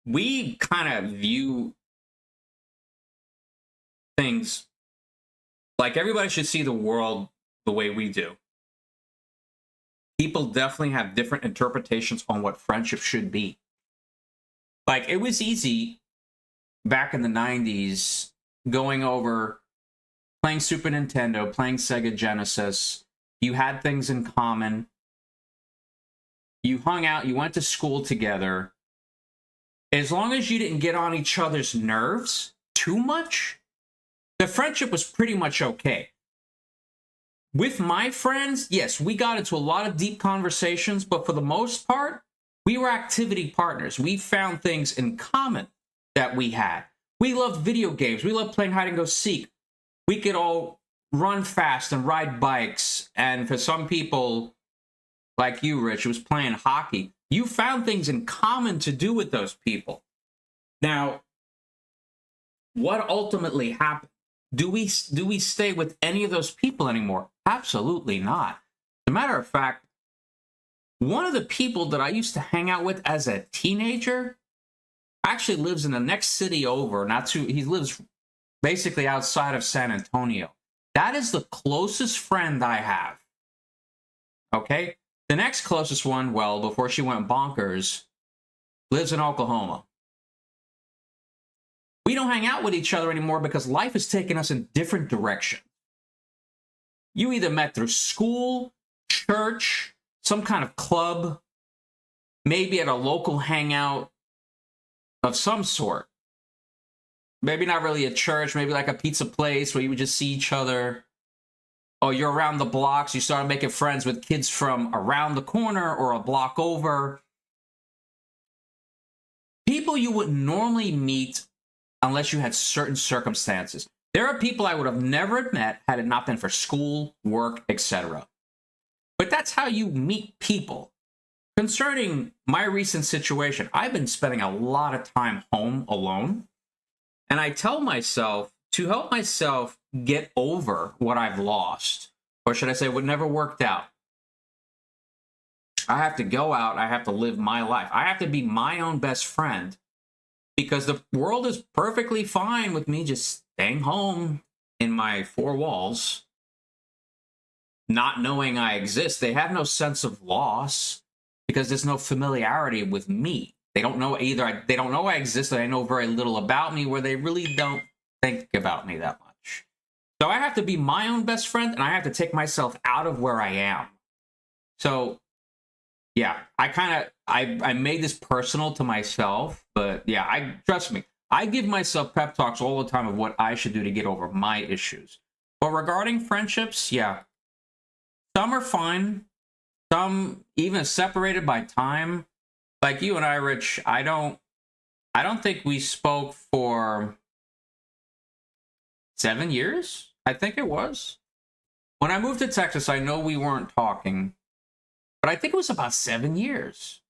Speaker 1: We kind of view things like everybody should see the world the way we do. People definitely have different interpretations on what friendship should be. Like, it was easy back in the 90s going over playing Super Nintendo, playing Sega Genesis. You had things in common. You hung out, you went to school together. As long as you didn't get on each other's nerves too much, the friendship was pretty much okay. With my friends, yes, we got into a lot of deep conversations, but for the most part, we were activity partners. We found things in common that we had. We loved video games. We loved playing hide and go seek. We could all run fast and ride bikes. And for some people, like you, Rich, who was playing hockey, you found things in common to do with those people. Now, what ultimately happened? Do we stay with any of those people anymore? Absolutely not. As a matter of fact, one of the people that I used to hang out with as a teenager actually lives in the next city over. He lives basically outside of San Antonio. That is the closest friend I have. Okay? The next closest one, well, before she went bonkers, lives in Oklahoma. We don't hang out with each other anymore because life has taken us in different directions. You either met through school, church, some kind of club, maybe at a local hangout of some sort. Maybe not really a church, maybe like a pizza place where you would just see each other. Or you're around the blocks, you start making friends with kids from around the corner or a block over. People you wouldn't normally meet unless you had certain circumstances. There are people I would have never met had it not been for school, work, etc. But that's how you meet people. Concerning my recent situation, I've been spending a lot of time home alone. And I tell myself, to help myself get over what I've lost, or should I say what never worked out, I have to go out, I have to live my life. I have to be my own best friend, because the world is perfectly fine with me just staying home in my four walls, not knowing I exist. They have no sense of loss because there's no familiarity with me. They don't know either. They don't know I exist, and they know very little about me, where they really don't think about me that much. So I have to be my own best friend, and I have to take myself out of where I am. So yeah, I made this personal to myself, but yeah, trust me, I give myself pep talks all the time of what I should do to get over my issues. But regarding friendships, yeah, some are fine. Some even separated by time. Like you and I, Rich, I don't think we spoke for 7 years, I think it was. When I moved to Texas, I know we weren't talking, but I think it was about 7 years.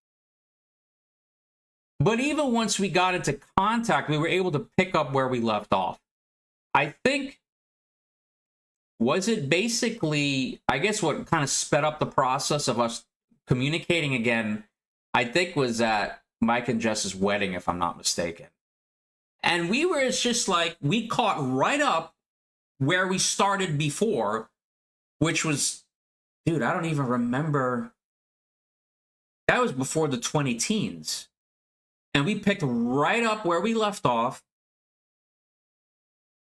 Speaker 1: But even once we got into contact, we were able to pick up where we left off. I think, was it basically, I guess what kind of sped up the process of us communicating again, I think was at Mike and Jess's wedding, if I'm not mistaken. And it's just like, we caught right up where we started before, which was, dude, I don't even remember. That was before the 20 teens. And we picked right up where we left off.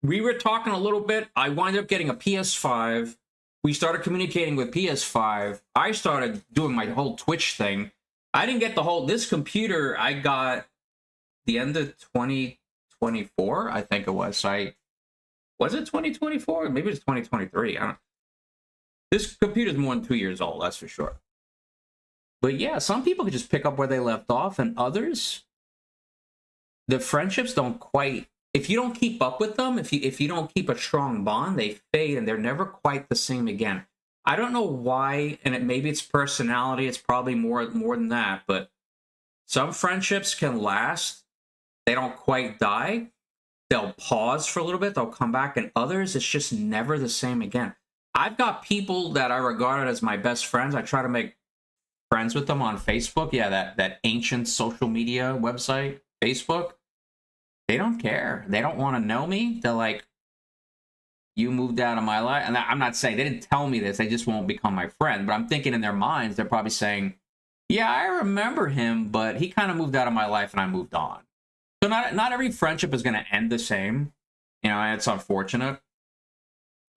Speaker 1: We were talking a little bit. I wound up getting a PS5. We started communicating with PS5. I started doing my whole Twitch thing. I didn't get this computer I got the end of 2024, I think it was. Was it 2024? Maybe it's 2023. I don't know. This computer's more than 2 years old, that's for sure. But yeah, some people could just pick up where they left off, and others, the friendships don't quite, if you don't keep up with them, if you don't keep a strong bond, they fade and they're never quite the same again. I don't know why, and maybe it's personality, it's probably more than that, but some friendships can last. They don't quite die. They'll pause for a little bit, they'll come back, and others, it's just never the same again. I've got people that I regard as my best friends. I try to make friends with them on Facebook. Yeah, that ancient social media website, Facebook. They don't care. They don't want to know me. They're like, you moved out of my life. And I'm not saying, they didn't tell me this, they just won't become my friend. But I'm thinking in their minds, they're probably saying, yeah, I remember him, but he kind of moved out of my life and I moved on. So not every friendship is going to end the same. You know, it's unfortunate.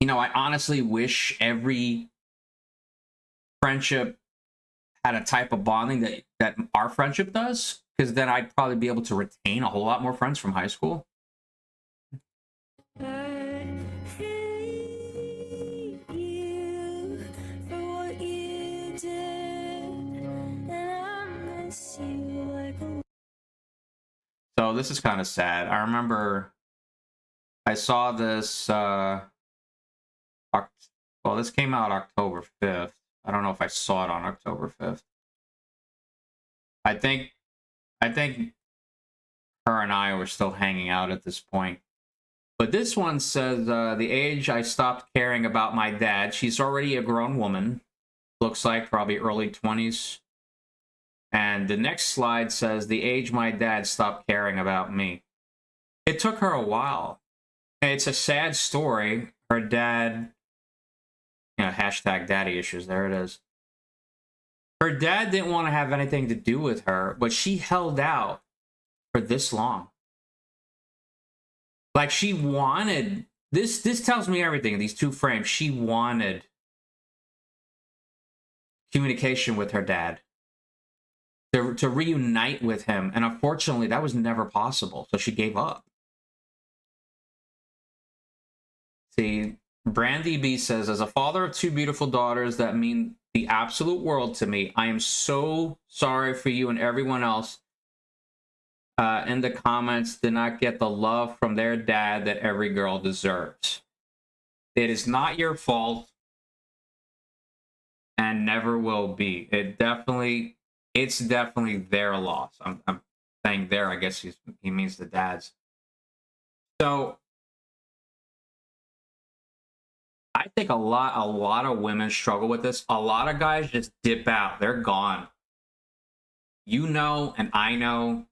Speaker 1: You know, I honestly wish every friendship had a type of bonding that our friendship does, because then I'd probably be able to retain a whole lot more friends from high school. So this is kind of sad. I remember I saw this, this came out October 5th. I don't know if I saw it on October 5th. I think her and I were still hanging out at this point. But this one says, the age I stopped caring about my dad. She's already a grown woman. Looks like probably early 20s. And the next slide says, the age my dad stopped caring about me. It took her a while. It's a sad story. Her dad, hashtag daddy issues, there it is. Her dad didn't want to have anything to do with her, but she held out for this long. Like, she wanted, this tells me everything, these two frames. She wanted communication with her dad. To reunite with him. And unfortunately, that was never possible. So she gave up. See, Brandy B says, as a father of two beautiful daughters that mean the absolute world to me, I am so sorry for you and everyone else in the comments did not get the love from their dad that every girl deserves. It is not your fault and never will be. It's definitely their loss. I'm saying there, I guess he means the dad's. So I think a lot of women struggle with this. A lot of guys just dip out. They're gone. You know, and I know.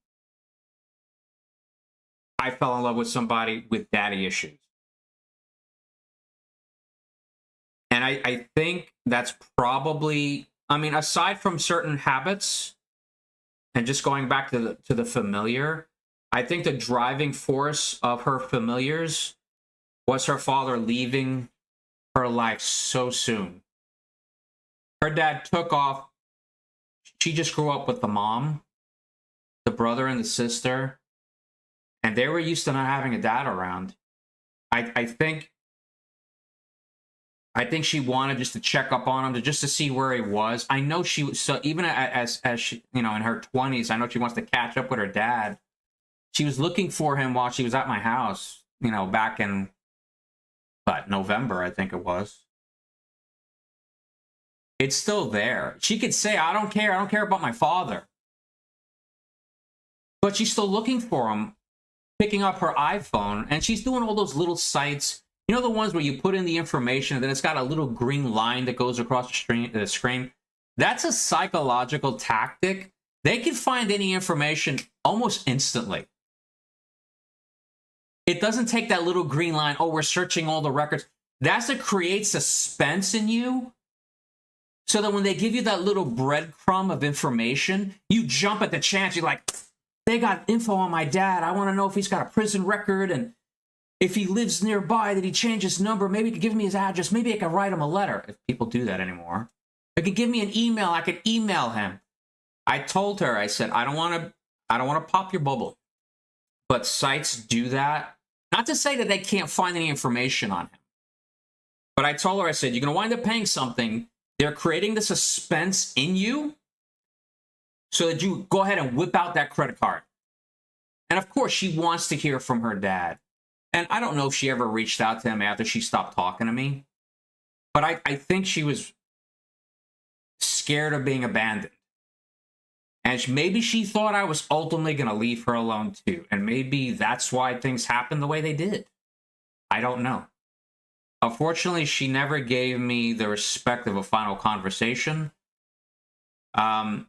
Speaker 1: I fell in love with somebody with daddy issues. And I think that's probably, I mean, aside from certain habits and just going back to the familiar, I think the driving force of her familiars was her father leaving her life so soon. Her dad took off. She just grew up with the mom, the brother, and the sister. And they were used to not having a dad around. I think she wanted just to check up on him, just to see where he was. I know she was, so even as she, you know, in her 20s, I know she wants to catch up with her dad. She was looking for him while she was at my house, you know, back in November, I think it was. It's still there. She could say, I don't care about my father. But she's still looking for him, picking up her iPhone, and she's doing all those little sites. You know, the ones where you put in the information and then it's got a little green line that goes across the screen? That's a psychological tactic. They can find any information almost instantly. It doesn't take that little green line, oh, we're searching all the records. That's to create suspense in you, so that when they give you that little breadcrumb of information, you jump at the chance. You're like, they got info on my dad. I want to know if he's got a prison record and if he lives nearby, did he change his number? Maybe he could give me his address. Maybe I could write him a letter, if people do that anymore. They could give me an email. I could email him. I told her, I said, I don't want to pop your bubble. But sites do that. Not to say that they can't find any information on him. But I told her, I said, you're going to wind up paying something. They're creating the suspense in you so that you go ahead and whip out that credit card. And of course, she wants to hear from her dad. And I don't know if she ever reached out to him after she stopped talking to me. But I think she was scared of being abandoned. And maybe she thought I was ultimately going to leave her alone too. And maybe that's why things happened the way they did. I don't know. Unfortunately, she never gave me the respect of a final conversation. Can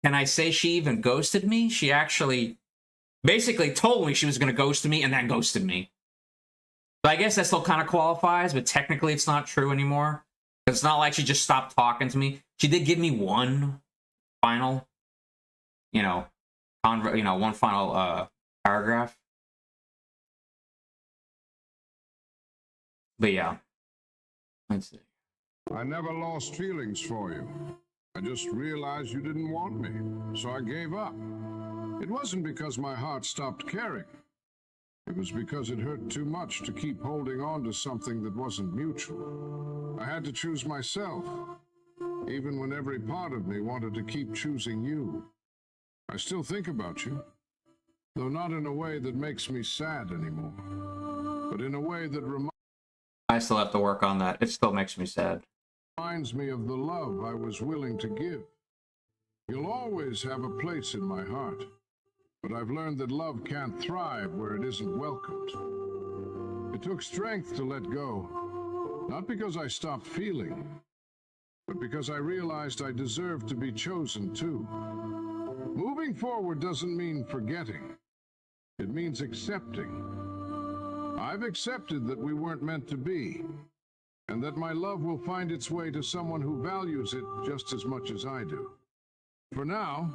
Speaker 1: I say she even ghosted me? She actually basically told me she was going to ghost me and then ghosted me. So I guess that still kind of qualifies, but technically it's not true anymore. It's not like she just stopped talking to me. She did give me one final, one final paragraph. But yeah, let's see.
Speaker 8: I never lost feelings for you. I just realized you didn't want me, so I gave up. It wasn't because my heart stopped caring. It was because it hurt too much to keep holding on to something that wasn't mutual. I had to choose myself, even when every part of me wanted to keep choosing you. I still think about you, though not in a way that makes me sad anymore, but in a way that
Speaker 1: I still have to work on that. It still makes me sad.
Speaker 8: Reminds me of the love I was willing to give. You'll always have a place in my heart, but I've learned that love can't thrive where it isn't welcomed. It took strength to let go, not because I stopped feeling, but because I realized I deserved to be chosen too. Moving forward doesn't mean forgetting. It means accepting. I've accepted that we weren't meant to be, and that my love will find its way to someone who values it just as much as I do. For now,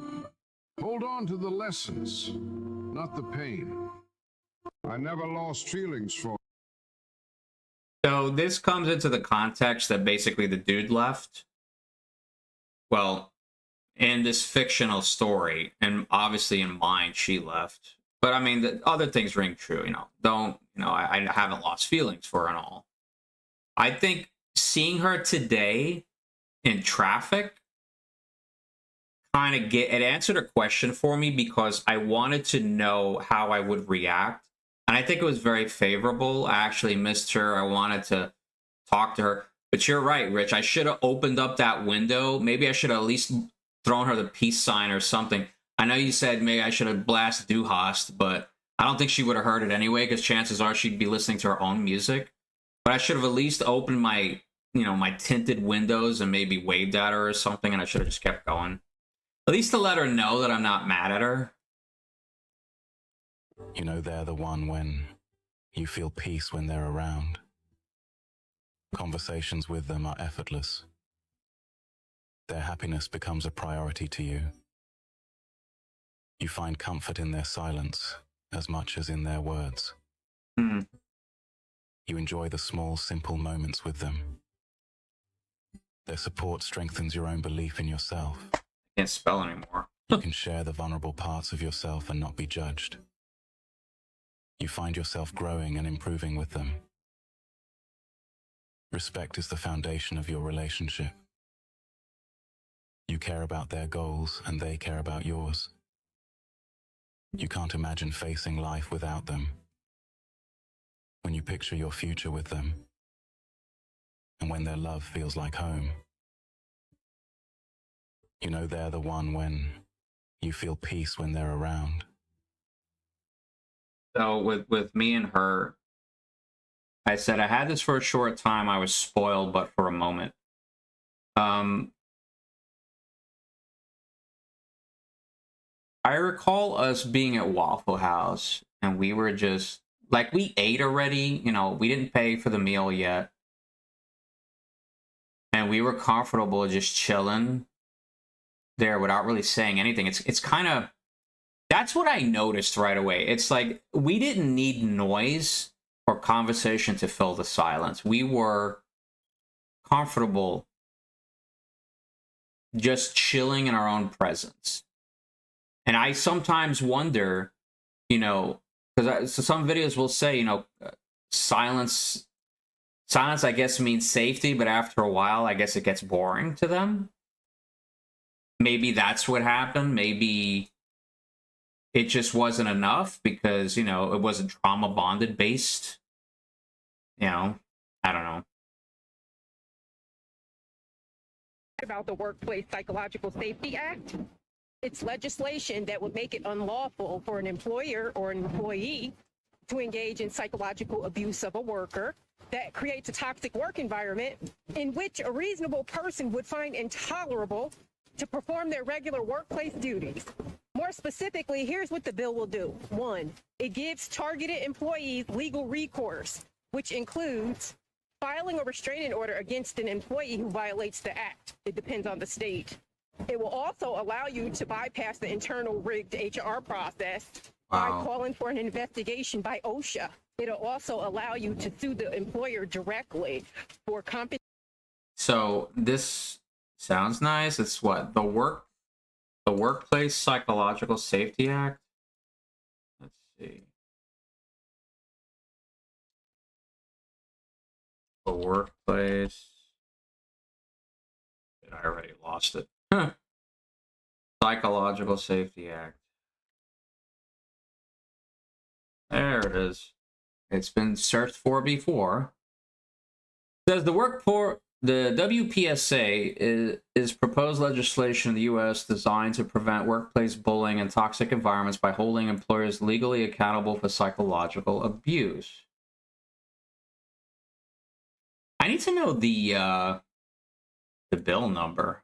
Speaker 8: hold on to the lessons, not the pain. I never lost feelings for.
Speaker 1: So this comes into the context that basically the dude left. Well, in this fictional story, and obviously in mine, she left. But I mean, the other things ring true, I haven't lost feelings for her and all. I think seeing her today in traffic kind of get it answered a question for me because I wanted to know how I would react. And I think it was very favorable. I actually missed her. I wanted to talk to her. But you're right, Rich. I should have opened up that window. Maybe I should have at least thrown her the peace sign or something. I know you said maybe I should have blasted Du Hast, but I don't think she would have heard it anyway, because chances are she'd be listening to her own music. But I should have at least opened my, my tinted windows and maybe waved at her or something, and I should have just kept going. At least to let her know that I'm not mad at her.
Speaker 10: You know they're the one when you feel peace when they're around. Conversations with them are effortless. Their happiness becomes a priority to you. You find comfort in their silence as much as in their words.
Speaker 1: Mm.
Speaker 10: You enjoy the small, simple moments with them. Their support strengthens your own belief in yourself.
Speaker 1: I can't spell anymore.
Speaker 10: You can share the vulnerable parts of yourself and not be judged. You find yourself growing and improving with them. Respect is the foundation of your relationship. You care about their goals and they care about yours. You can't imagine facing life without them. When you picture your future with them, and when their love feels like home, you know they're the one when you feel peace when they're around.
Speaker 1: So with me and her, I said I had this for a short time. I was spoiled, but for a moment. I recall us being at Waffle House, and we were just, like, we ate already. We didn't pay for the meal yet. And we were comfortable just chilling there without really saying anything. It's kind of, that's what I noticed right away. It's like, we didn't need noise or conversation to fill the silence. We were comfortable just chilling in our own presence. And I sometimes wonder, because some videos will say, silence, I guess, means safety, but after a while, I guess it gets boring to them. Maybe that's what happened. Maybe it just wasn't enough because, it wasn't trauma bonded based. I don't know.
Speaker 12: About the Workplace Psychological Safety Act. It's legislation that would make it unlawful for an employer or an employee to engage in psychological abuse of a worker. That creates a toxic work environment in which a reasonable person would find intolerable to perform their regular workplace duties. More specifically, here's what the bill will do. 1, it gives targeted employees legal recourse, which includes filing a restraining order against an employee who violates the act. It depends on the state. It will also allow you to bypass the internal rigged HR process by calling for an investigation by OSHA. It'll also allow you to sue the employer directly for compensation.
Speaker 1: So this sounds nice. It's what? The Workplace Psychological Safety Act? Let's see. The Workplace. I already lost it. Psychological Safety Act. There it is. It's been searched for before. It says the WPSA is proposed legislation in the U.S. designed to prevent workplace bullying and toxic environments by holding employers legally accountable for psychological abuse. I need to know the bill number,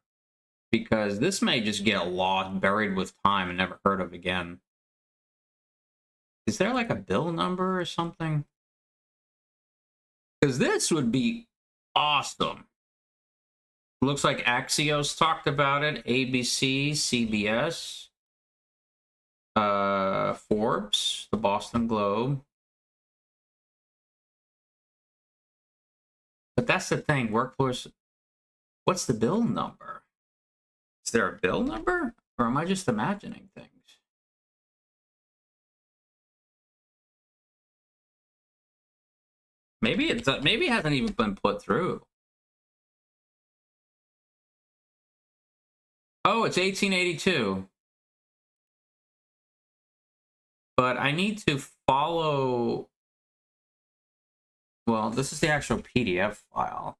Speaker 1: because this may just get lost, buried with time, and never heard of again. Is there like a bill number or something? Because this would be awesome. Looks like Axios talked about it, ABC, CBS, Forbes, the Boston Globe. But that's the thing, workforce. What's the bill number? Is there a bill number? Or am I just imagining things? Maybe it hasn't even been put through. Oh, it's 1882. But I need to follow... Well, this is the actual PDF file.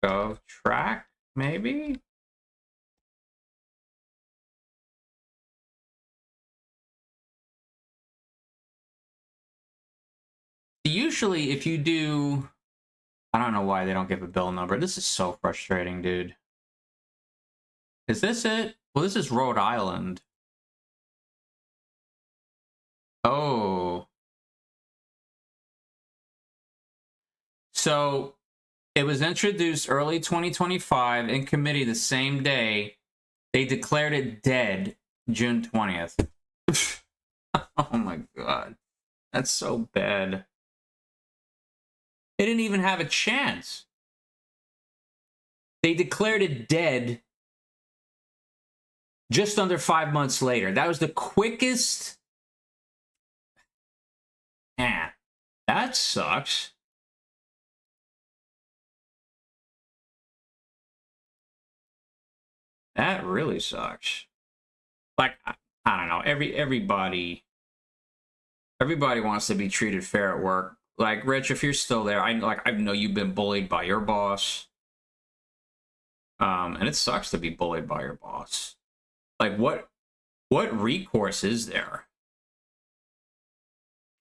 Speaker 1: GovTrack, maybe? Usually, if you do... I don't know why they don't give a bill number. This is so frustrating, dude. Is this it? Well, this is Rhode Island. Oh. So, it was introduced early 2025 in committee the same day. They declared it dead June 20th. Oh my god. That's so bad. They didn't even have a chance. They declared it dead just under 5 months later. That was the quickest. Man, that sucks. That really sucks. Like, I don't know. Everybody wants to be treated fair at work. Like, Rich, if you're still there, I know you've been bullied by your boss. And it sucks to be bullied by your boss. Like, what recourse is there?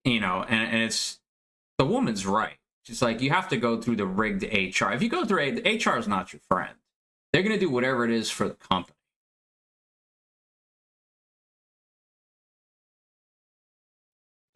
Speaker 1: You know, and it's, the woman's right. She's like, you have to go through the rigged HR. If you go through HR is not your friend. They're going to do whatever it is for the company.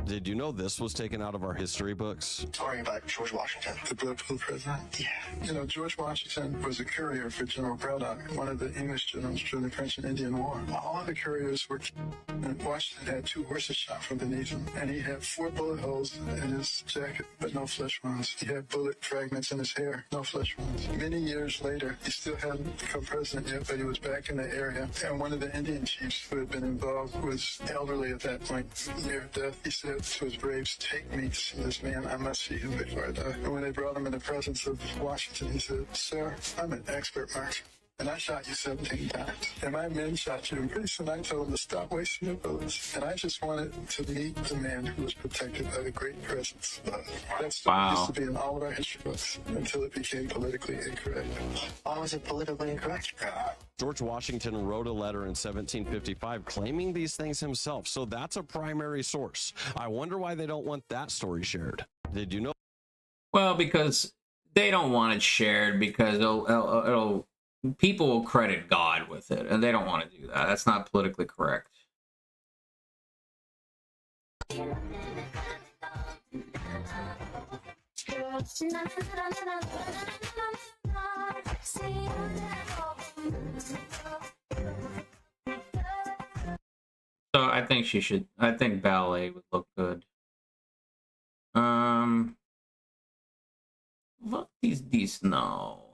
Speaker 3: Did you know this was taken out of our history books?
Speaker 17: Talking about George Washington, the biblical president? Yeah. You know, George Washington was a courier for General Braddock, one of the English generals during the French and Indian War. All of the couriers were killed, and Washington had 2 horses shot from beneath him, and he had 4 bullet holes in his jacket, but no flesh wounds. He had bullet fragments in his hair, no flesh wounds. Many years later, he still hadn't become president yet, but he was back in the area, and one of the Indian chiefs who had been involved was elderly at that point, near death. He said to his braves, "Take me to see this man. I must see him before I die." And when they brought him in the presence of Washington, he said, "Sir, I'm an expert marksman, and I shot you 17 times. And my men shot you. And pretty soon I told them to stop wasting your bullets. And I just wanted to meet the man who was protected by the great presence." That story used to be in all of our history books until it became politically incorrect. Why was it politically incorrect?
Speaker 3: George Washington wrote a letter in 1755 claiming these things himself, so that's a primary source. I wonder why they don't want that story shared. Did you know?
Speaker 1: Well, because they don't want it shared because it'll people will credit God with it, and they don't want to do that. That's not politically correct. So I think she should. I think ballet would look good. What is this now?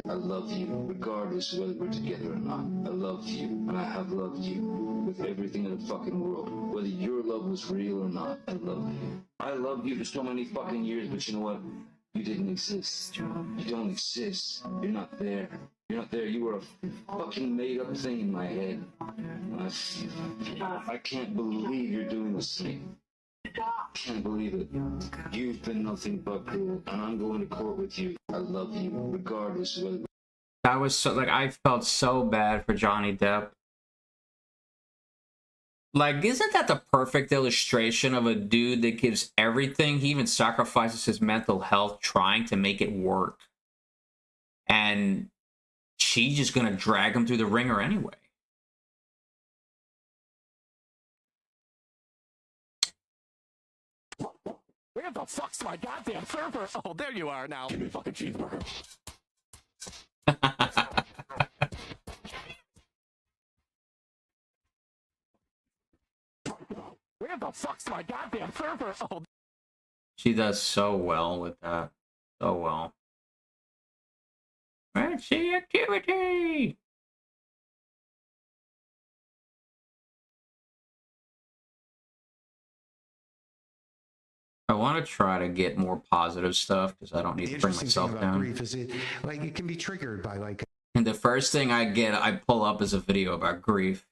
Speaker 18: I love you, regardless of whether we're together or not. I love you, and I have loved you with everything in the fucking world. Whether your love was real or not, I love you. I loved you for so many fucking years, but you know what? You didn't exist. You don't exist. You're not there. You're not there. You were a fucking made-up thing in my head. I can't believe you're doing this thing. Can't believe it. You've been nothing but cruel, and I'm going to court with you. I love you, regardless of whether...
Speaker 1: That was so, like, I felt so bad for Johnny Depp. Like, isn't that the perfect illustration of a dude that gives everything? He even sacrifices his mental health trying to make it work. And she's just gonna drag him through the ringer anyway.
Speaker 5: Where the fuck's my goddamn server? Oh, there you are now. Give me a fucking cheeseburger. Where the fuck's my goddamn server? Oh.
Speaker 1: She does so well with that. So well. Let's see activity! want to try to get more positive stuff because I don't need
Speaker 9: The
Speaker 1: to bring
Speaker 9: interesting
Speaker 1: myself
Speaker 9: thing about
Speaker 1: down.
Speaker 9: grief is it can be triggered by like.
Speaker 1: And the first thing I pull up is a video about grief.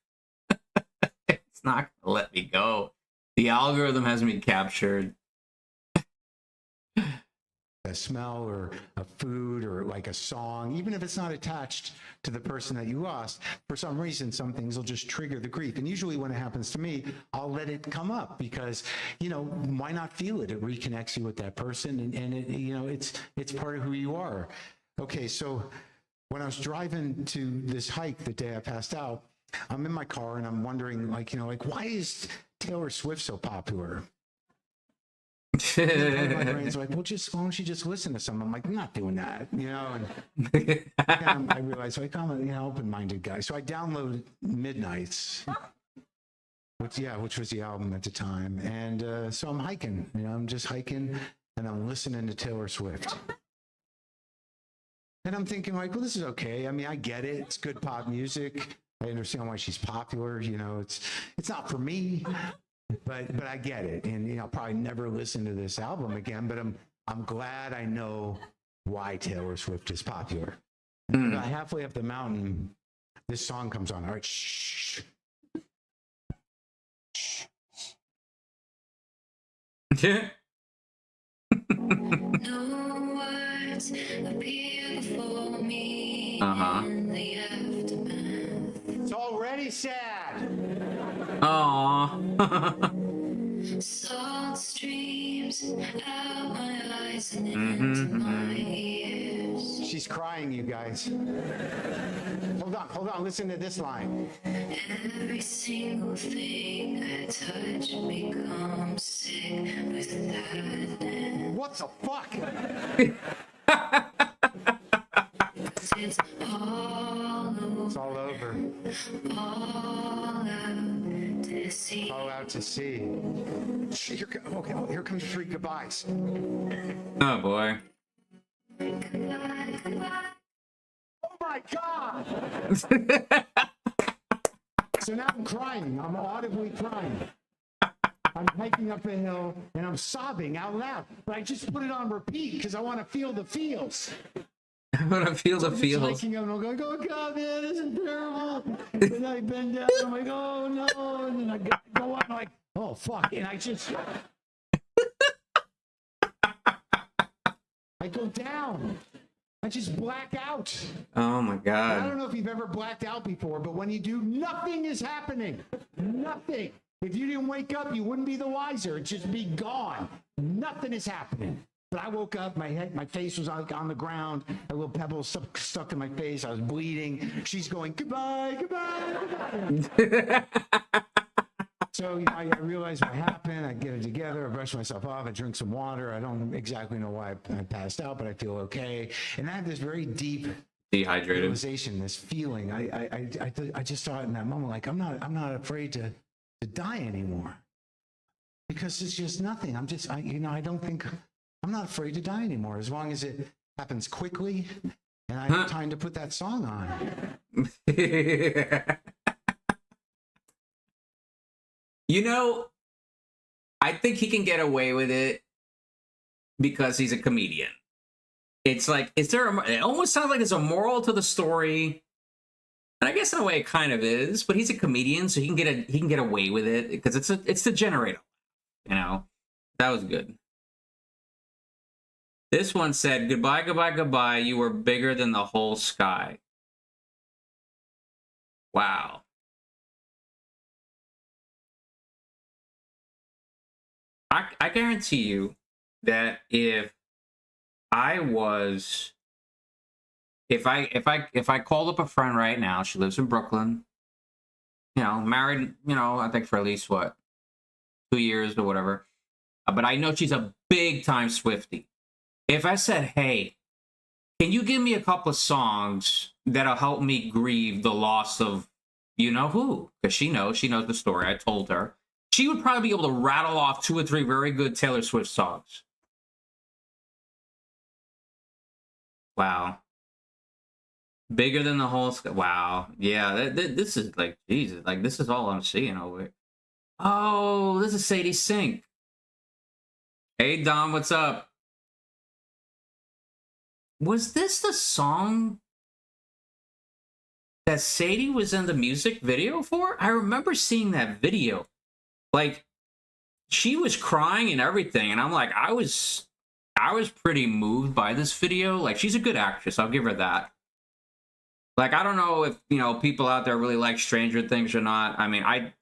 Speaker 1: It's not gonna let me go. The algorithm has me captured.
Speaker 9: A smell or a food or like a song, even if it's not attached to the person that you lost, for some reason, some things will just trigger the grief. And usually when it happens to me, I'll let it come up because, you know, why not feel it? It reconnects you with that person and it, you know, it's part of who you are. Okay, so when I was driving to this hike the day I passed out, I'm in my car and I'm wondering, like, you know, like, why is Taylor Swift so popular? And my brain's like, well, why don't you just listen to some? I'm like, I'm not doing that, you know. And I realized, like, I'm an open-minded guy, so I downloaded Midnights, which was the album at the time, and so I'm hiking. You know, I'm just hiking, and I'm listening to Taylor Swift, and I'm thinking, like, well, this is okay. I mean, I get it. It's good pop music. I understand why she's popular. You know, it's not for me. But I get it, and you know, I'll probably never listen to this album again. But I'm glad I know why Taylor Swift is popular. About halfway up the mountain, this song comes on. All right, shh.
Speaker 1: Yeah.
Speaker 22: No words appear before me
Speaker 1: Uh-huh.
Speaker 22: in the aftermath.
Speaker 9: It's already sad.
Speaker 1: Aww.
Speaker 22: Salt streams out my eyes and into my ears.
Speaker 9: She's crying, you guys. Hold on. Listen to this line.
Speaker 22: Every single thing I touch becomes sick with sadness.
Speaker 9: What the fuck?
Speaker 22: It's all over.
Speaker 9: All out
Speaker 22: to sea.
Speaker 9: All out to sea. Here comes 3 goodbyes.
Speaker 1: Oh boy.
Speaker 9: Oh my God! So now I'm crying. I'm audibly crying. I'm hiking up a hill and I'm sobbing out loud. But I just put it on repeat because I want to feel the feels.
Speaker 1: I want to feel the feels.
Speaker 9: Hiking up and I'm going, oh God, man, this is terrible. And I bend down. I'm like, oh no. And then I go up. I'm like, oh fuck. And I just. I go down. I just black out.
Speaker 1: Oh my God.
Speaker 9: I don't know if you've ever blacked out before, but when you do, nothing is happening. Nothing. If you didn't wake up, you wouldn't be the wiser. It'd just be gone. Nothing is happening. But I woke up, my face was on the ground, a little pebble stuck in my face. I was bleeding. She's going, goodbye, goodbye. So I realized what happened. I get it together. I brush myself off. I drink some water. I don't exactly know why I passed out, but I feel okay. And I had this very deep
Speaker 1: dehydrated
Speaker 9: realization, this feeling. I just thought in that moment, like, I'm not afraid to die anymore, because it's just nothing. I don't think I'm not afraid to die anymore, as long as it happens quickly and I have time to put that song on.
Speaker 1: You know, I think he can get away with it because he's a comedian. It's like, it almost sounds like there's a moral to the story. And I guess in a way it kind of is, but he's a comedian, so he can get away with it because it's the generator. You know, that was good. This one said, goodbye, goodbye, goodbye. You were bigger than the whole sky. Wow. I guarantee you that if I called up a friend right now, she lives in Brooklyn, you know, married, you know, I think for at least 2 years or whatever. But I know she's a big time Swiftie. If I said, hey, can you give me a couple of songs that'll help me grieve the loss of you know who? Because she knows the story. I told her. She would probably be able to rattle off 2 or 3 very good Taylor Swift songs. Wow. Bigger than the whole sky. Wow. Yeah, this is like, Jesus. Like, this is all I'm seeing over here. Oh, this is Sadie Sink. Hey, Dom, what's up? Was this the song that Sadie was in the music video for? I remember seeing that video. Like, she was crying and everything, and I'm like, I was pretty moved by this video. Like, she's a good actress, I'll give her that. Like, I don't know if, you know, people out there really like Stranger Things or not. I mean,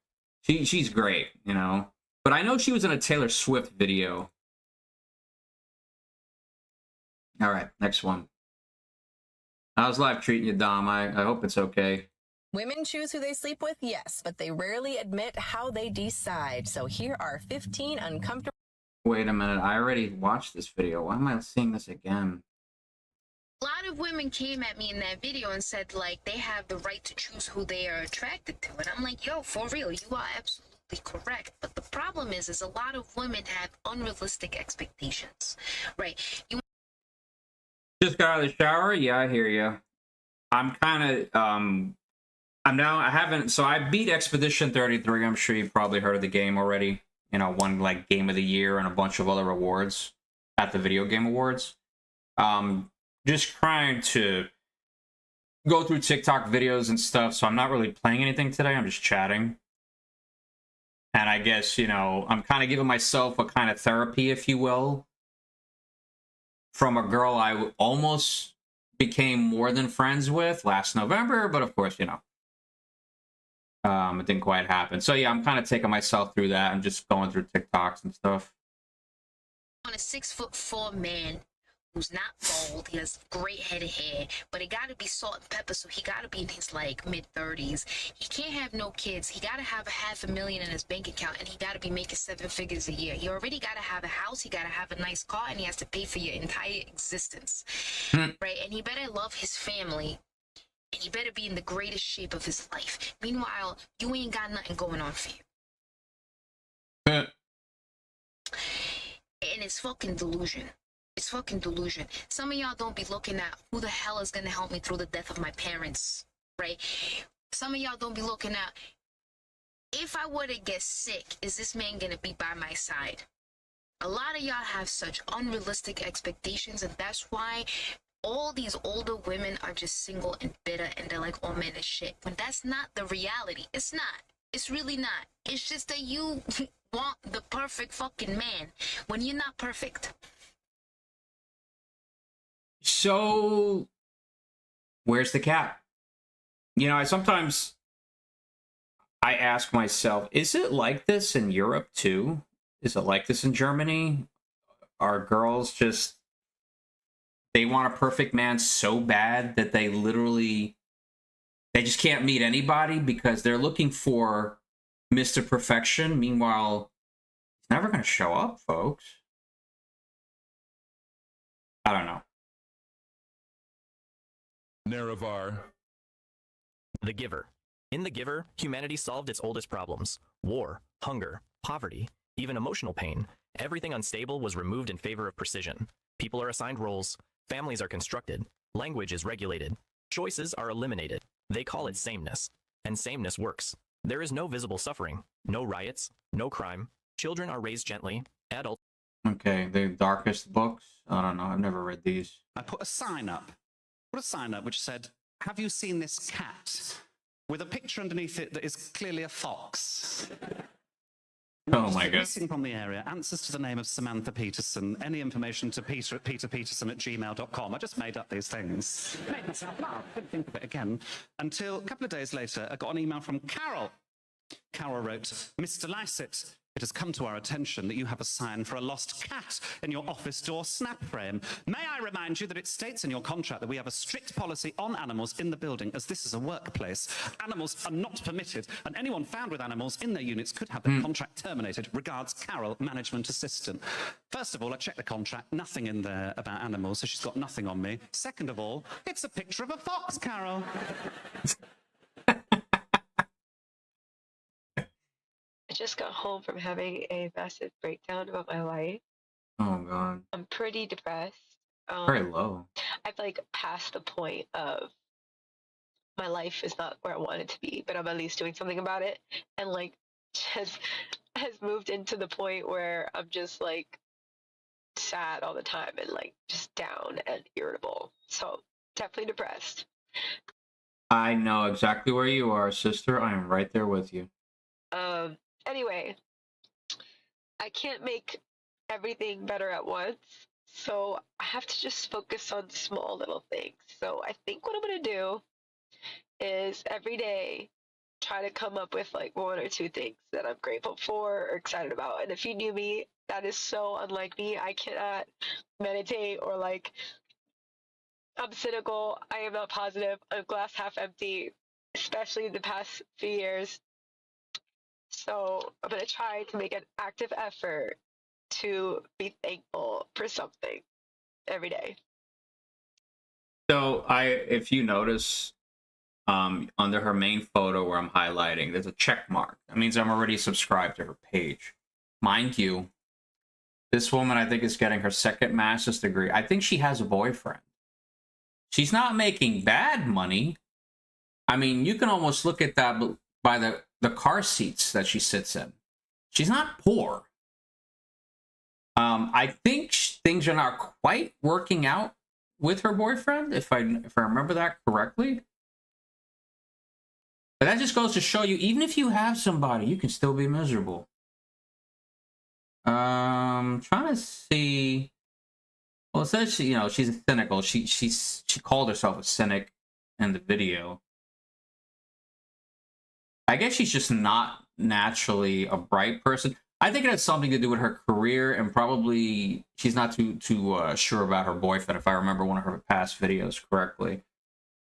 Speaker 1: she's great, you know. But I know she was in a Taylor Swift video. All right, next one. How's life treating you, Dom? I hope it's okay.
Speaker 2: Women choose who they sleep with, yes, but they rarely admit how they decide. So here are 15 uncomfortable.
Speaker 1: Wait a minute, I already watched this video. Why am I seeing this again?
Speaker 15: A lot of women came at me in that video and said, like, they have the right to choose who they are attracted to. And I'm like, yo, for real, you are absolutely correct. But the problem is a lot of women have unrealistic expectations, right? You
Speaker 1: Just got out of the shower? Yeah, I hear you. I'm kind of, so I beat Expedition 33. I'm sure you probably heard of the game already. You know, won like Game of the Year and a bunch of other awards at the Video Game Awards. Just trying to go through TikTok videos and stuff, so I'm not really playing anything today. I'm just chatting. And I guess, you know, I'm kind of giving myself a kind of therapy, if you will, from a girl I almost became more than friends with last November, but of course, you know, it didn't quite happen. So yeah, I'm kind of taking myself through that and just going through TikToks and stuff.
Speaker 15: want a 6'4" man who's not bald. He has great head of hair, but it got to be salt and pepper, so he got to be in his like mid-30s. He can't have no kids. He got to have $500,000 in his bank account, and he got to be making 7 figures a year. He already got to have a house. He got to have a nice car, and he has to pay for your entire existence, right? And he better love his family, and he better be in the greatest shape of his life. Meanwhile, you ain't got nothing going on for you. And it's fucking delusion. It's fucking delusion. Some of y'all don't be looking at who the hell is gonna help me through the death of my parents, right? Some of y'all don't be looking at, if I were to get sick, is this man gonna be by my side? A lot of y'all have such unrealistic expectations, and that's why all these older women are just single and bitter, and they're like, oh man, this shit. When that's not the reality. It's not. It's really not. It's just that you want the perfect fucking man when you're not perfect.
Speaker 1: So, where's the cap? You know, I sometimes ask myself, is it like this in Europe too? Is it like this in Germany? Are girls just, they want a perfect man so bad that they just can't meet anybody because they're looking for Mr. Perfection? Meanwhile, it's never going to show up, folks. I don't know.
Speaker 20: Nerevar. The Giver. In The Giver, humanity solved its oldest problems. War, hunger, poverty, even emotional pain. Everything unstable was removed in favor of precision. People are assigned roles. Families are constructed. Language is regulated. Choices are eliminated. They call it sameness. And sameness works. There is no visible suffering. No riots. No crime. Children are raised gently. Adults.
Speaker 1: Okay, the darkest books? I don't know. I've never read these.
Speaker 24: I put a sign up. Put a sign up which said, have you seen this cat? With a picture underneath it that is clearly a fox.
Speaker 1: Oh my god.
Speaker 24: Missing from the area, answers to the name of Samantha Peterson, any information to peterpeterson@gmail.com. I just made up these things. Made myself laugh, couldn't think of it again. Until a couple of days later, I got an email from Carol. Carol wrote, Mr. Lycett, it has come to our attention that you have a sign for a lost cat in your office door snap frame. May I remind you that it states in your contract that we have a strict policy on animals in the building, as this is a workplace. Animals are not permitted, and anyone found with animals in their units could have their contract terminated. Regards, Carol, management assistant. First of all, I checked the contract, nothing in there about animals, so she's got nothing on me. Second of all, it's a picture of a fox, Carol.
Speaker 25: I just got home from having a massive breakdown about my life.
Speaker 1: Oh god.
Speaker 25: I'm pretty depressed.
Speaker 1: Very low.
Speaker 25: I've like passed the point of my life is not where I want it to be, but I'm at least doing something about it. And like has moved into the point where I'm just like sad all the time and like just down and irritable. So definitely depressed.
Speaker 1: I know exactly where you are, sister. I am right there with you.
Speaker 25: Anyway, I can't make everything better at once, so I have to just focus on small little things. So I think what I'm gonna do is every day try to come up with like 1 or 2 things that I'm grateful for or excited about. And if you knew me, that is so unlike me. I cannot meditate or like, I'm cynical. I am not positive. I'm glass half empty, especially the past few years. So I'm going to try to make an active effort to be thankful for something every day.
Speaker 1: So if you notice, under her main photo where I'm highlighting, there's a check mark. That means I'm already subscribed to her page. Mind you, this woman, I think, is getting her 2nd master's degree. I think she has a boyfriend. She's not making bad money. I mean, you can almost look at that by the car seats that she sits in. She's not poor. I think things are not quite working out with her boyfriend, if I remember that correctly. But that just goes to show you, even if you have somebody, you can still be miserable. Trying to see. Well, it says she's cynical. She called herself a cynic in the video. I guess she's just not naturally a bright person. I think it has something to do with her career, and probably she's not too sure about her boyfriend, if I remember one of her past videos correctly.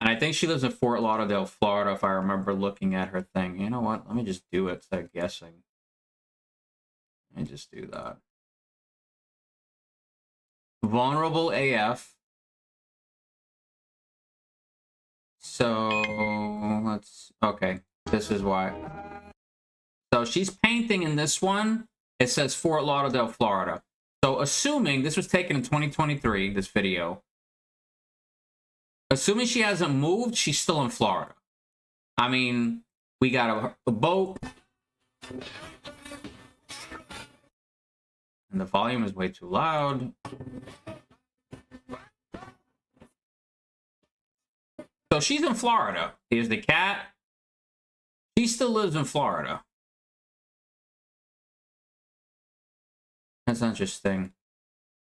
Speaker 1: And I think she lives in Fort Lauderdale, Florida, if I remember looking at her thing. You know what? Let me just do it instead of guessing. Let me just do that. Vulnerable AF. So, okay, this is why. So she's painting in this one. It says Fort Lauderdale, Florida. So assuming this was taken in 2023, this video. Assuming she hasn't moved, she's still in Florida. I mean, we got a boat. And the volume is way too loud. So she's in Florida. Here's the cat. She still lives in Florida. That's interesting.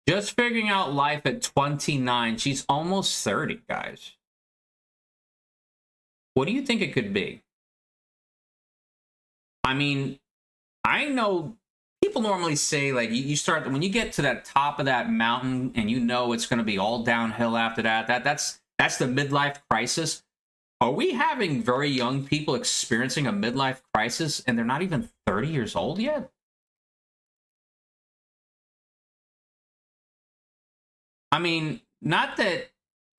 Speaker 1: Just figuring out life at 29. She's almost 30, guys. What do you think it could be? I mean, I know people normally say, like, you start, when you get to that top of that mountain and you know it's going to be all downhill after that, that's the midlife crisis. Are we having very young people experiencing a midlife crisis and they're not even 30 years old yet? I mean, not that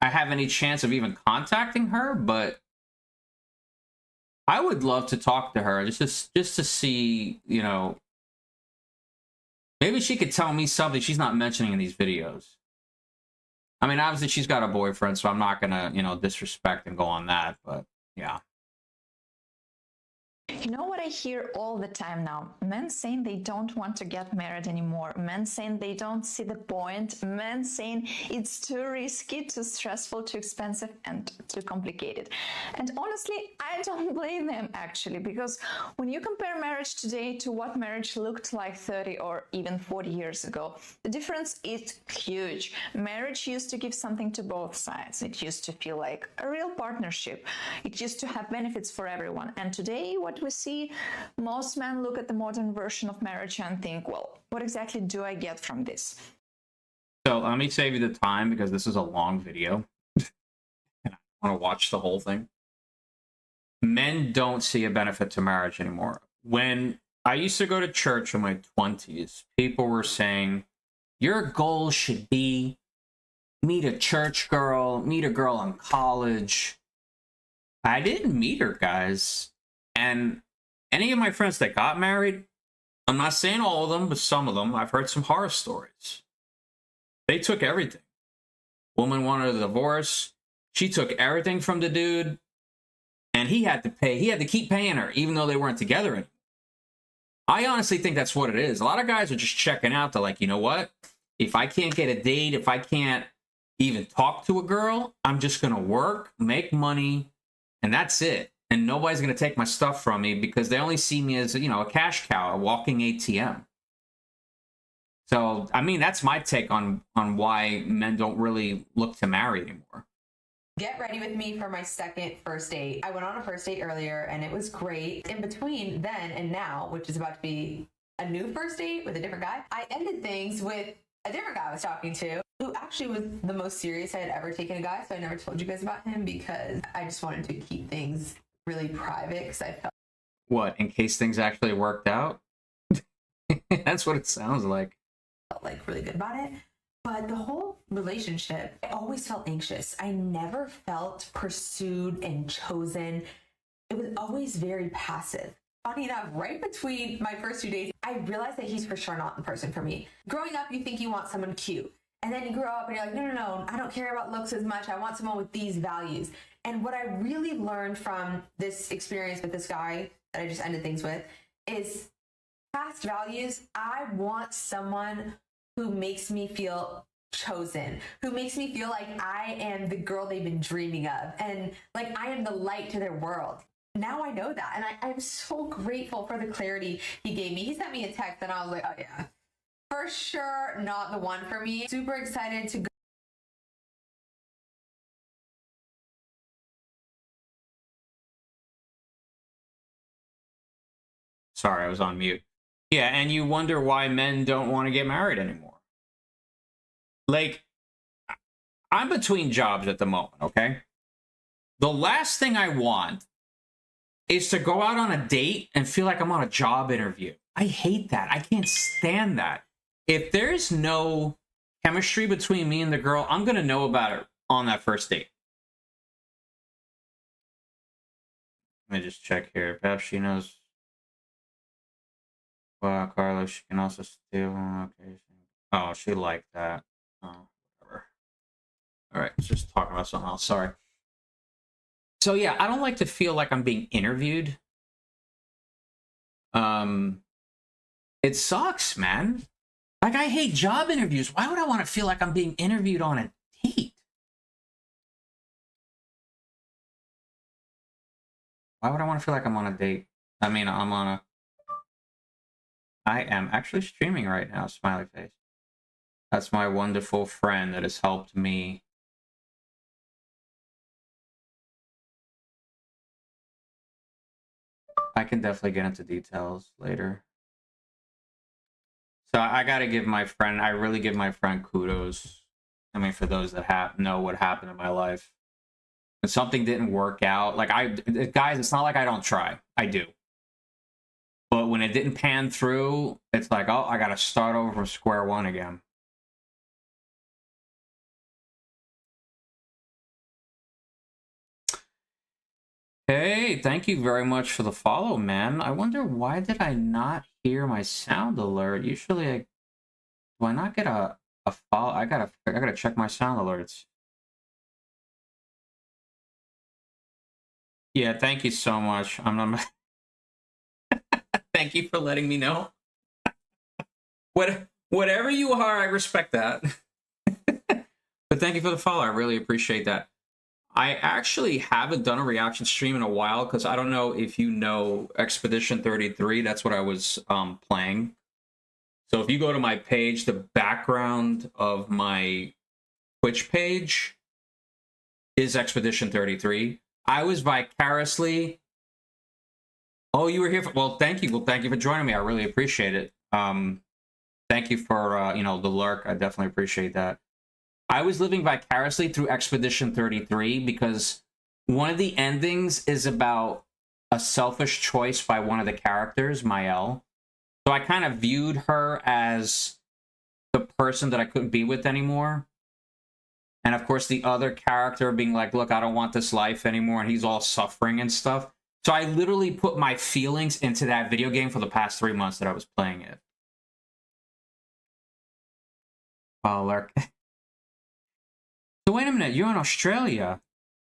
Speaker 1: I have any chance of even contacting her, but I would love to talk to her just to see, you know, maybe she could tell me something she's not mentioning in these videos. I mean, obviously she's got a boyfriend, so I'm not gonna, you know, disrespect and go on that, but yeah.
Speaker 4: You know what I hear all the time now? Men saying they don't want to get married anymore. Men saying they don't see the point. Men saying it's too risky, too stressful, too expensive, and too complicated. And honestly, I don't blame them actually, because when you compare marriage today to what marriage looked like 30 or even 40 years ago, the difference is huge. Marriage used to give something to both sides. It used to feel like a real partnership. It used to have benefits for everyone. And today, what we see, most men look at the modern version of marriage and think, well, what exactly do I get from this?
Speaker 1: So let me save you the time because this is a long video and I want to watch the whole thing. Men don't see a benefit to marriage anymore. When I used to go to church in my 20s, people were saying, your goal should be meet a church girl, meet a girl in college. I didn't meet her, guys. And any of my friends that got married, I'm not saying all of them, but some of them, I've heard some horror stories. They took everything. Woman wanted a divorce. She took everything from the dude. And he had to pay. He had to keep paying her, even though they weren't together anymore. I honestly think that's what it is. A lot of guys are just checking out. They're like, you know what? If I can't get a date, if I can't even talk to a girl, I'm just going to work, make money, and that's it. And nobody's going to take my stuff from me because they only see me as, you know, a cash cow, a walking ATM. So, I mean, that's my take on why men don't really look to marry anymore.
Speaker 2: Get ready with me for my second first date. I went on a first date earlier and it was great. In between then and now, which is about to be a new first date with a different guy, I ended things with a different guy I was talking to, who actually was the most serious I had ever taken a guy. So I never told you guys about him because I just wanted to keep things really private because I felt
Speaker 1: What, in case things actually worked out? That's what it sounds like.
Speaker 2: like really good about it. But the whole relationship, I always felt anxious. I never felt pursued and chosen. It was always very passive. Funny enough, right between my first 2 days, I realized that he's for sure not the person for me. Growing up, you think you want someone cute. And then you grow up and you're like, no, I don't care about looks as much. I want someone with these values. And what I really learned from this experience with this guy that I just ended things with is past values. I want someone who makes me feel chosen, who makes me feel like I am the girl they've been dreaming of and like I am the light to their world. Now I know that, and I'm so grateful for the clarity he gave me. He sent me a text and I was like, oh yeah, for sure not the one for me. Super excited to go.
Speaker 1: Sorry, I was on mute. Yeah, and you wonder why men don't want to get married anymore. Like, I'm between jobs at the moment, okay? The last thing I want is to go out on a date and feel like I'm on a job interview. I hate that. I can't stand that. If there's no chemistry between me and the girl, I'm going to know about it on that first date. Let me just check here. Perhaps she knows. Well, Carlos, she can also steal on occasion. Oh, she liked that. Oh, whatever. All right, let's just talk about something else. Sorry. So yeah, I don't like to feel like I'm being interviewed. It sucks, man. Like, I hate job interviews. Why would I want to feel like I'm being interviewed on a date? Why would I want to feel like I'm on a date? I mean, I am actually streaming right now, smiley face. That's my wonderful friend that has helped me. I can definitely get into details later. So I gotta give my friend, I really give my friend kudos. I mean, for those that know what happened in my life. If something didn't work out, like guys, it's not like I don't try. I do. But when it didn't pan through, it's like, oh, I gotta start over from square one again. Hey, thank you very much for the follow, man. I wonder why did I not hear my sound alert? Usually, do I not get a follow? I gotta check my sound alerts. Yeah, thank you so much. I'm not. Thank you for letting me know. Whatever you are, I respect that. But thank you for the follow. I really appreciate that. I actually haven't done a reaction stream in a while because I don't know if you know Expedition 33. That's what I was playing. So if you go to my page, the background of my Twitch page is Expedition 33. I was vicariously... Oh, you were here for... Well, thank you. Well, thank you for joining me. I really appreciate it. Thank you for, you know, the lurk. I definitely appreciate that. I was living vicariously through Expedition 33 because one of the endings is about a selfish choice by one of the characters, Mael. So I kind of viewed her as the person that I couldn't be with anymore. And of course, the other character being like, look, I don't want this life anymore. And he's all suffering and stuff. So I literally put my feelings into that video game for the past 3 months that I was playing it. Oh, lurk. So wait a minute, you're in Australia,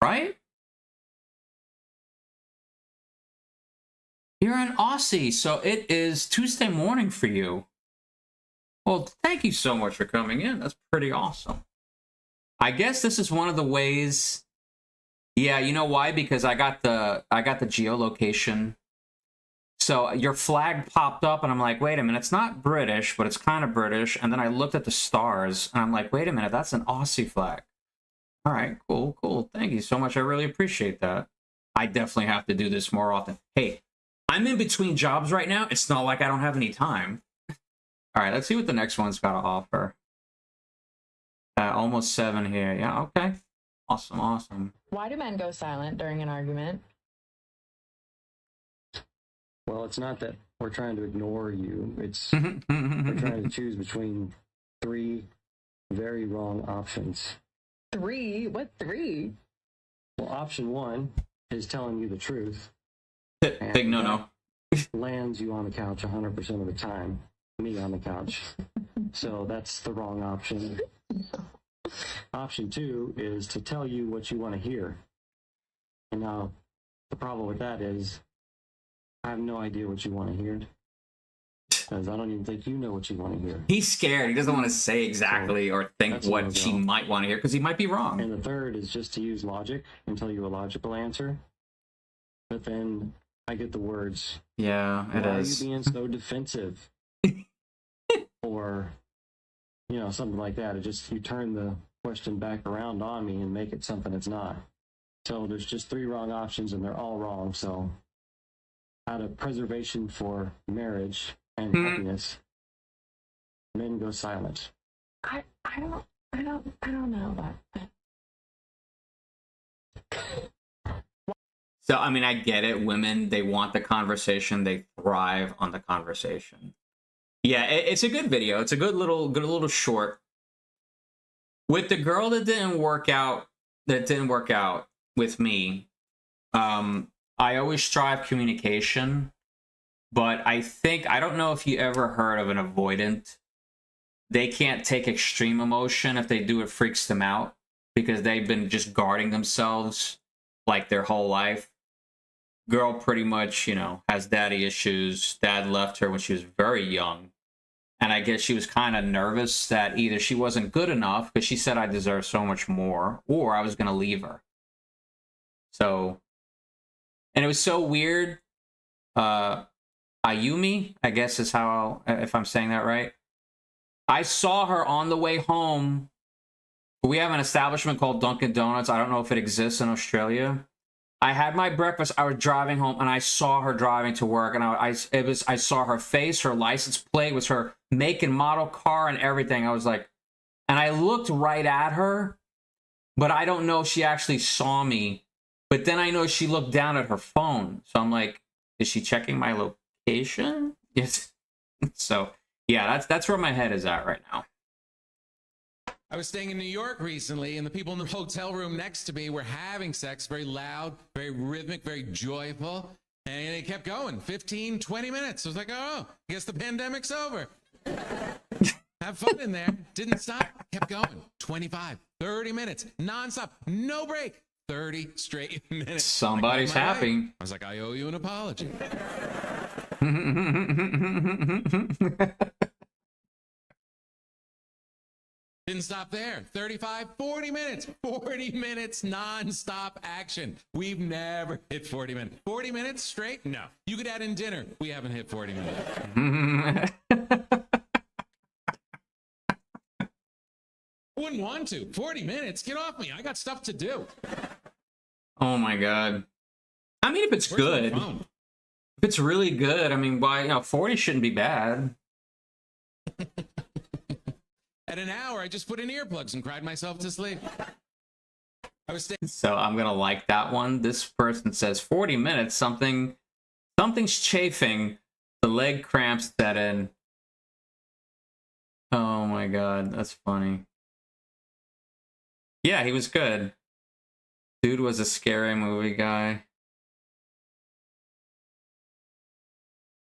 Speaker 1: right? You're an Aussie, so it is Tuesday morning for you. Well, thank you so much for coming in. That's pretty awesome. I guess this is one of the ways. Yeah, you know why? Because I got the geolocation. So your flag popped up, and I'm like, wait a minute, it's not British, but it's kind of British. And then I looked at the stars, and I'm like, wait a minute, that's an Aussie flag. All right, cool, cool. Thank you so much. I really appreciate that. I definitely have to do this more often. Hey, I'm in between jobs right now. It's not like I don't have any time. All right, let's see what the next one's got to offer. Almost 7 here. Yeah, okay. Awesome, awesome.
Speaker 6: Why do men go silent during an argument?
Speaker 7: Well, it's not that we're trying to ignore you. It's we're trying to choose between 3 very wrong options.
Speaker 6: 3? What 3?
Speaker 7: Well, option 1 is telling you the truth.
Speaker 1: Big no-no.
Speaker 7: Lands you on the couch 100% of the time. Me on the couch. So that's the wrong option. Option 2 is to tell you what you want to hear. And now, the problem with that is, I have no idea what you want to hear. Because I don't even think you know what you want to hear.
Speaker 1: He's scared. He doesn't want to say exactly or think what she might want to hear because he might be wrong.
Speaker 7: And the third is just to use logic and tell you a logical answer. But then I get the words,
Speaker 1: yeah, it
Speaker 7: why
Speaker 1: is.
Speaker 7: are you being so defensive? Or, you know, something like that. It just, you turn the question back around on me and make it something it's not. So there's just 3 wrong options and they're all wrong. So out of preservation for marriage and happiness, men go silent.
Speaker 6: I don't know about that.
Speaker 1: So, I mean, I get it. Women, they want the conversation. They thrive on the conversation. Yeah, it's a good video. It's a good little short. With the girl that didn't work out with me, I always strive communication. But I don't know if you ever heard of an avoidant. They can't take extreme emotion. If they do, it freaks them out because they've been just guarding themselves like their whole life. Girl pretty much, you know, has daddy issues. Dad left her when she was very young. And I guess she was kind of nervous that either she wasn't good enough because she said I deserve so much more, or I was going to leave her. So, and it was so weird. Ayumi, I guess is how, if I'm saying that right. I saw her on the way home. We have an establishment called Dunkin' Donuts. I don't know if it exists in Australia. I had my breakfast. I was driving home, and I saw her driving to work. And I saw her face, her license plate was her make and model car and everything. I was like, and I looked right at her, but I don't know if she actually saw me. But then I know she looked down at her phone. So I'm like, is she checking my location? Yes. So yeah, that's where my head is at right now.
Speaker 14: I was staying in New York recently, and the people in the hotel room next to me were having sex, very loud, very rhythmic, very joyful, and it kept going, 15, 20 minutes. I was like, oh, I guess the pandemic's over. Have fun in there. Didn't stop, kept going, 25, 30 minutes, nonstop, no break, 30 straight minutes.
Speaker 1: Somebody's happy.
Speaker 14: I was like, I owe you an apology. Didn't stop there. 35, 40 minutes. 40 minutes non-stop action. We've never hit 40 minutes. 40 minutes straight? No. You could add in dinner. We haven't hit 40 minutes. Wouldn't want to. 40 minutes? Get off me. I got stuff to do.
Speaker 1: Oh my God. I mean, if it's good. If it's really good, I mean, 40 shouldn't be bad.
Speaker 14: At an hour, I just put in earplugs and cried myself to sleep.
Speaker 1: So I'm gonna like that one. This person says 40 minutes. Something's chafing. The leg cramps set in. Oh my God, that's funny. Yeah, he was good. Dude was a scary movie guy.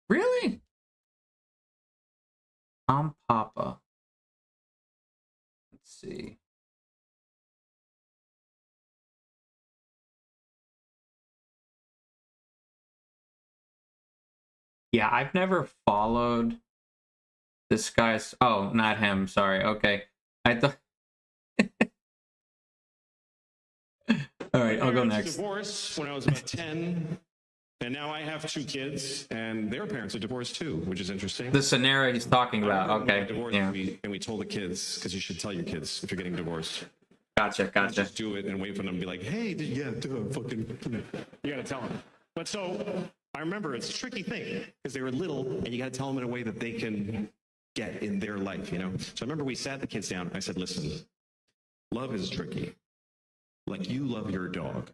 Speaker 1: Really? I'm Papa. See. Yeah, I've never followed This guy's... Oh, not him. Sorry. Okay. I thought... All right, I'll go next.
Speaker 3: Divorced when I was about 10, and now I have 2 kids, and their parents are divorced too, which is interesting.
Speaker 1: The scenario he's talking about.
Speaker 3: I remember when I
Speaker 1: Okay.
Speaker 3: got divorced,
Speaker 1: Yeah.
Speaker 3: and we told the kids, because you should tell your kids if you're getting divorced.
Speaker 1: Gotcha.
Speaker 3: Not just do it and wait for them to be like, hey, fucking... You got to tell them. But so, I remember it's a tricky thing, because they were little, and you got to tell them in a way that they can get in their life, you know? So I remember we sat the kids down. I said, listen, love is tricky. Like you love your dog,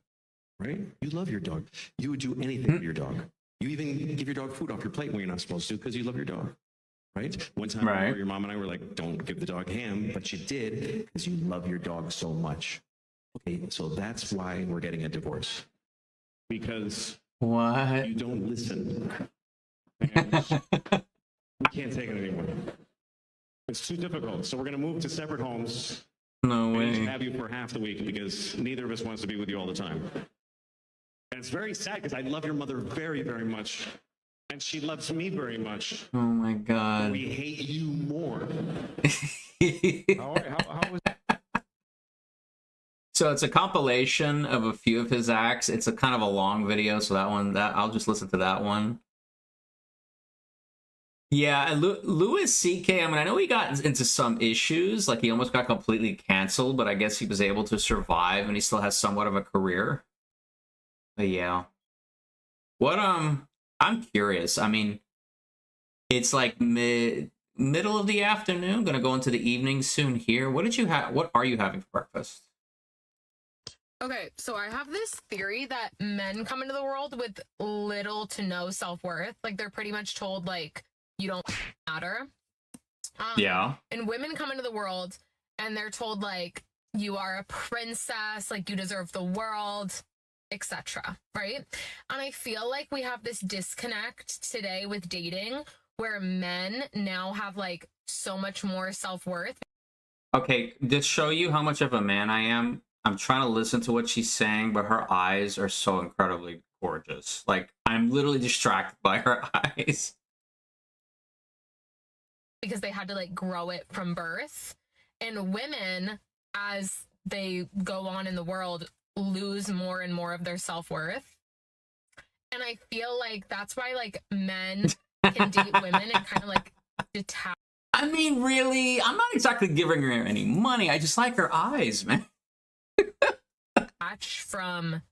Speaker 3: right? You love your dog. You would do anything for your dog. You even give your dog food off your plate when you're not supposed to because you love your dog, right? One time, I remember your mom and I were like, don't give the dog ham, but you did because you love your dog so much. Okay, so that's why we're getting a divorce. Because
Speaker 1: what?
Speaker 3: You don't listen. And we can't take it anymore. It's too difficult. So we're going to move to separate homes.
Speaker 1: No
Speaker 3: We
Speaker 1: way.
Speaker 3: have you for half the week because neither of us wants to be with you all the time. And it's very sad because I love your mother very, very much. And she loves me very much.
Speaker 1: Oh my god.
Speaker 3: We hate you more.
Speaker 1: So it's a compilation of a few of his acts. It's a kind of a long video, so that I'll just listen to that one. Yeah, and Louis C.K., I mean, I know he got into some issues, like he almost got completely canceled, but I guess he was able to survive and he still has somewhat of a career. But yeah. What, I'm curious. I mean, it's like middle of the afternoon, gonna go into the evening soon here. What are you having for breakfast?
Speaker 11: Okay, so I have this theory that men come into the world with little to no self-worth. Like, they're pretty much told, like, you don't matter.
Speaker 1: Yeah.
Speaker 11: And women come into the world and they're told, like, you are a princess, like, you deserve the world, etc. Right? And I feel like we have this disconnect today with dating where men now have, like, so much more self-worth.
Speaker 1: Okay, to show you how much of a man I am, I'm trying to listen to what she's saying, but her eyes are so incredibly gorgeous. Like, I'm literally distracted by her eyes.
Speaker 11: Because they had to, like, grow it from birth. And women, as they go on in the world, lose more and more of their self-worth. And I feel like that's why, like, men can date women and kind of, like, detach.
Speaker 1: I mean, really, I'm not exactly giving her any money. I just like her eyes, man.
Speaker 11: From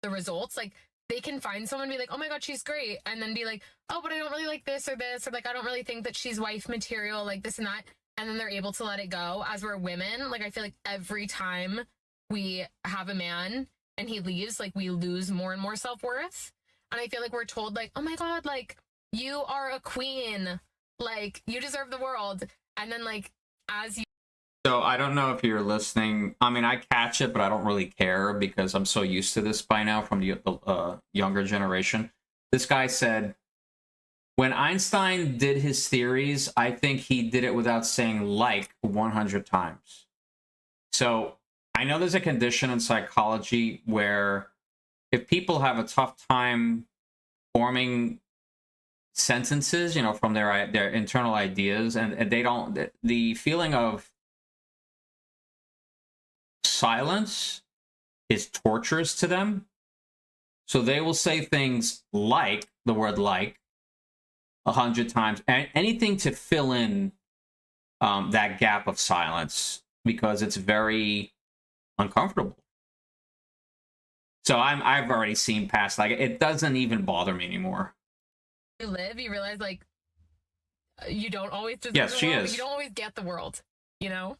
Speaker 11: the results. Like, they can find someone and be like, oh my god, she's great, and then be like, oh, but I don't really like this, or like, I don't really think that she's wife material, like this and that, and then they're able to let it go. As we're women, like, I feel like every time we have a man and he leaves, like, we lose more and more self-worth. And I feel like we're told, like, oh my god, like, you are a queen, like, you deserve the world. And then, like, as you...
Speaker 1: So I don't know if you're listening. I mean, I catch it, but I don't really care because I'm so used to this by now from the younger generation. This guy said, when Einstein did his theories, I think he did it without saying like 100 times. So I know there's a condition in psychology where if people have a tough time forming sentences, you know, from their internal ideas, and they don't, the feeling of silence is torturous to them. So they will say things like the word like 100 times, and anything to fill in that gap of silence because it's very uncomfortable. So I've already seen past, like, it doesn't even bother me anymore.
Speaker 11: You live, you realize, like, you don't always deserve
Speaker 1: Yes,
Speaker 11: the
Speaker 1: she
Speaker 11: world,
Speaker 1: is.
Speaker 11: but you don't always get the world, you know?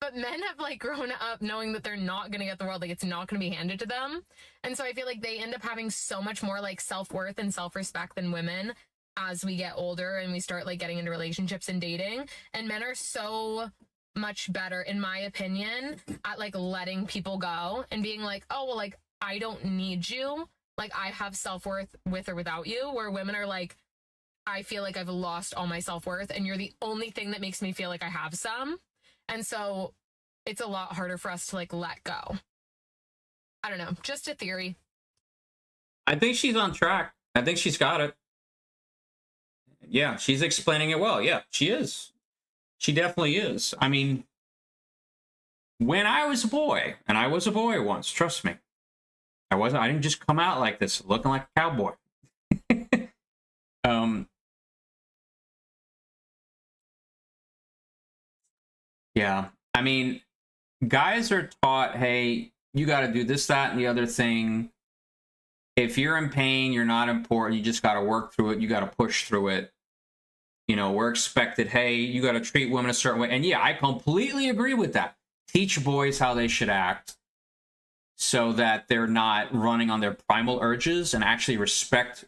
Speaker 11: But men have, like, grown up knowing that they're not going to get the world, like, it's not going to be handed to them. And so I feel like they end up having so much more, like, self-worth and self-respect than women as we get older and we start, like, getting into relationships and dating. And men are so much better, in my opinion, at, like, letting people go and being like, oh, well, like, I don't need you. Like, I have self-worth with or without you, where women are like, I feel like I've lost all my self-worth and you're the only thing that makes me feel like I have some. And so it's a lot harder for us to, like, let go. I don't know, just a theory.
Speaker 1: I think she's on track. I think she's got it. Yeah, she's explaining it well. Yeah, she is. She definitely is. I mean, when I was a boy, and I was a boy once, trust me, I didn't just come out like this, looking like a cowboy. Yeah, I mean, guys are taught, hey, you got to do this, that, and the other thing. If you're in pain, you're not important. You just got to work through it. You got to push through it. You know, we're expected, hey, you got to treat women a certain way. And yeah, I completely agree with that. Teach boys how they should act so that they're not running on their primal urges, and actually respect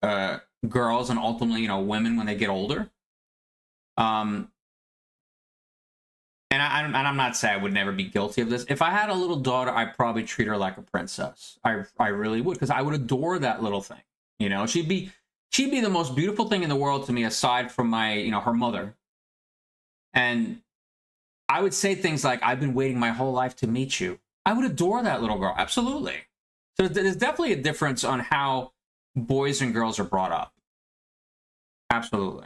Speaker 1: girls and ultimately, you know, women when they get older. And I'm not saying I would never be guilty of this. If I had a little daughter, I'd probably treat her like a princess. I really would, because I would adore that little thing. You know, she'd be the most beautiful thing in the world to me, aside from my, you know, her mother. And I would say things like, I've been waiting my whole life to meet you. I would adore that little girl. Absolutely. So there's definitely a difference on how boys and girls are brought up. Absolutely.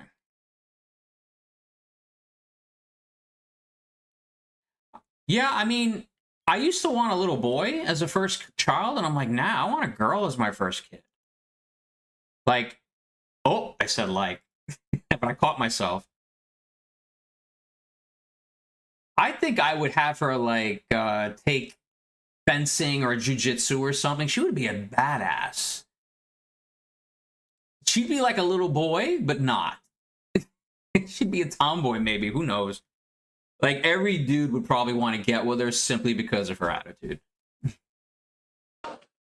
Speaker 1: Yeah, I mean, I used to want a little boy as a first child, and I'm like, nah, I want a girl as my first kid. Like, oh, I said like, but I caught myself. I think I would have her, like, take fencing or jujitsu or something. She would be a badass. She'd be like a little boy, but not. She'd be a tomboy, maybe. Who knows? Like, every dude would probably want to get with her simply because of her attitude.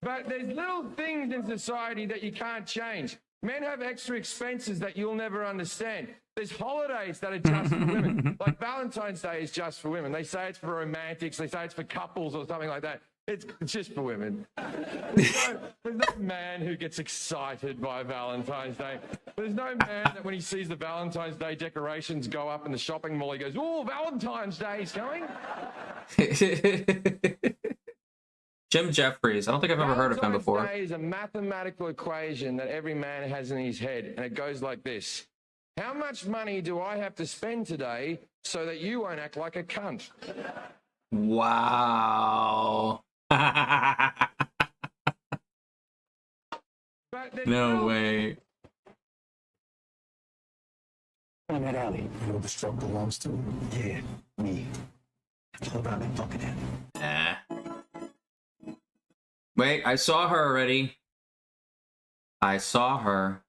Speaker 13: But there's little things in society that you can't change. Men have extra expenses that you'll never understand. There's holidays that are just for women. Like Valentine's Day is just for women. They say it's for romantics. They say it's for couples or something like that. It's just for women. There's no man who gets excited by Valentine's Day. There's no man that when he sees the Valentine's Day decorations go up in the shopping mall, he goes, oh, Valentine's Day is coming.
Speaker 1: Jim Jeffries. I don't think I've ever heard of him before.
Speaker 13: Valentine's Day is a mathematical equation that every man has in his head, and it goes like this. How much money do I have to spend today so that you won't act like a cunt?
Speaker 1: Wow. No way.
Speaker 5: On that alley, you know the stroke belongs to? Yeah, me. Tell about that fucking alley.
Speaker 1: Wait, I saw her already. I saw her.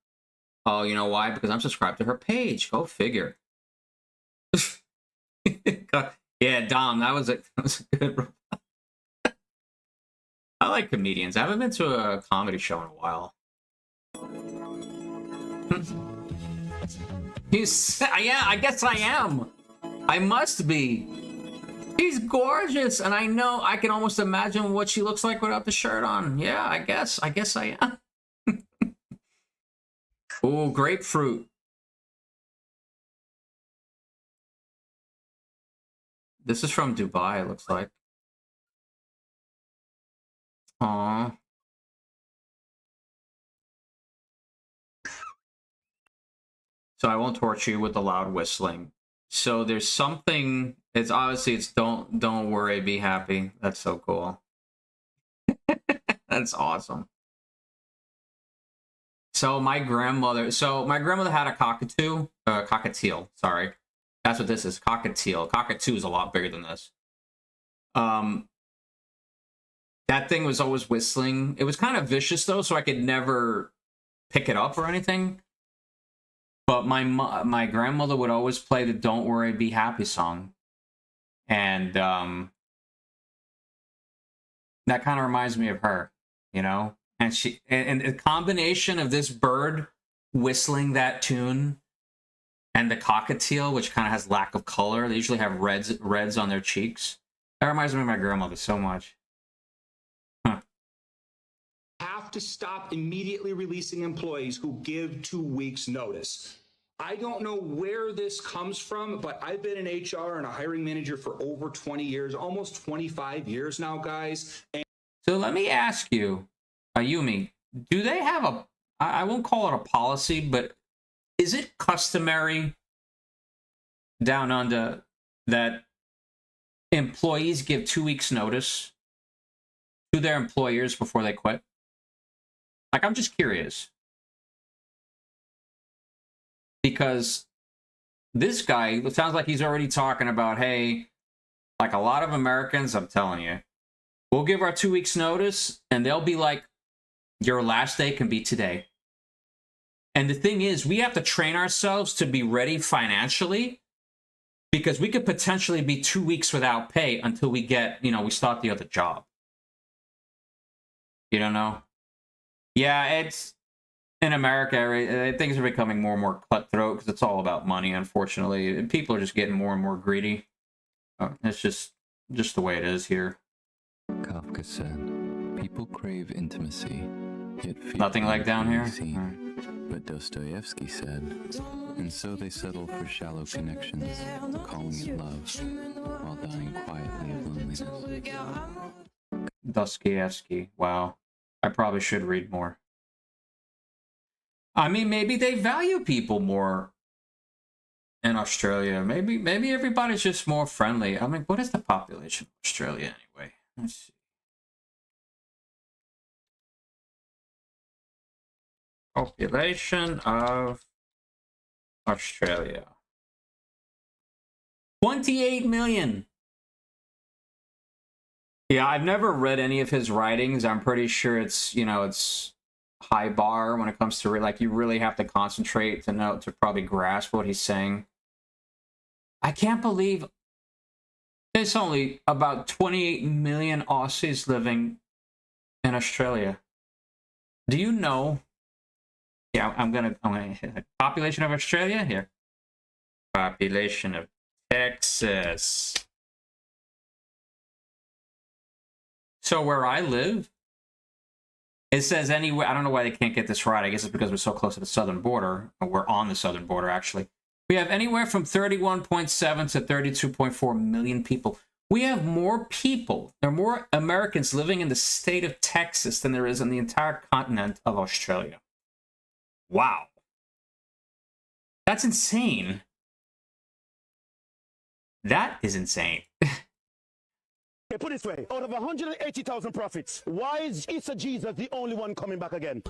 Speaker 1: Oh, you know why? Because I'm subscribed to her page. Go figure. Yeah, Dom, that was a good. I like comedians. I haven't been to a comedy show in a while. Yeah, I guess I am. I must be. He's gorgeous, and I know I can almost imagine what she looks like without the shirt on. Yeah, I guess I am. Ooh, grapefruit. This is from Dubai, it looks like. Aww. So I won't torture you with the loud whistling. So there's something, it's obviously, it's don't worry, be happy. That's so cool. That's awesome. So my grandmother had a cockatiel, sorry. That's what this is, cockatiel. Cockatoo is a lot bigger than this. That thing was always whistling. It was kind of vicious though, so I could never pick it up or anything. But my grandmother would always play the "Don't Worry, Be Happy" song, and that kind of reminds me of her, you know. And and the combination of this bird whistling that tune and the cockatiel, which kind of has lack of color, they usually have reds on their cheeks. That reminds me of my grandmother so much.
Speaker 16: Have to stop immediately releasing employees who give 2 weeks notice. I don't know where this comes from, but I've been in HR and a hiring manager for over 20 years, almost 25 years now, guys. And
Speaker 1: so let me ask you, Ayumi, do they have I won't call it a policy, but is it customary down under that employees give 2 weeks notice to their employers before they quit? Like, I'm just curious. Because this guy, it sounds like he's already talking about, hey, like a lot of Americans, I'm telling you, we'll give our 2 weeks notice and they'll be like, your last day can be today. And the thing is, we have to train ourselves to be ready financially because we could potentially be 2 weeks without pay until we get, you know, we start the other job. You don't know? Yeah, it's in America, things are becoming more and more cutthroat because it's all about money, unfortunately. People are just getting more and more greedy. It's just the way it is here.
Speaker 8: Kafka said, people crave intimacy, yet fear
Speaker 1: nothing like down here?
Speaker 8: But Dostoevsky said, and so they settle for shallow connections, calling it love, while dying quietly of loneliness.
Speaker 1: Dostoevsky, wow. I probably should read more. I mean, maybe they value people more in Australia. Maybe everybody's just more friendly. I mean, what is the population of Australia anyway? Let's see. Population of Australia. 28 million. Yeah, I've never read any of his writings. I'm pretty sure it's, you know, it's high bar when it comes to like you really have to concentrate to know to probably grasp what he's saying. I can't believe there's only about 28 million Aussies living in Australia. Do you know? Yeah, I'm gonna population of Australia here. Population of Texas. So where I live, it says anywhere. I don't know why they can't get this right. I guess it's because we're so close to the southern border. Or we're on the southern border, actually. We have anywhere from 31.7 to 32.4 million people. We have more people. There are more Americans living in the state of Texas than there is in the entire continent of Australia. Wow. That's insane. That is insane.
Speaker 10: Okay, put it this way, out of 180,000 prophets, why is Issa Jesus the only one coming back again?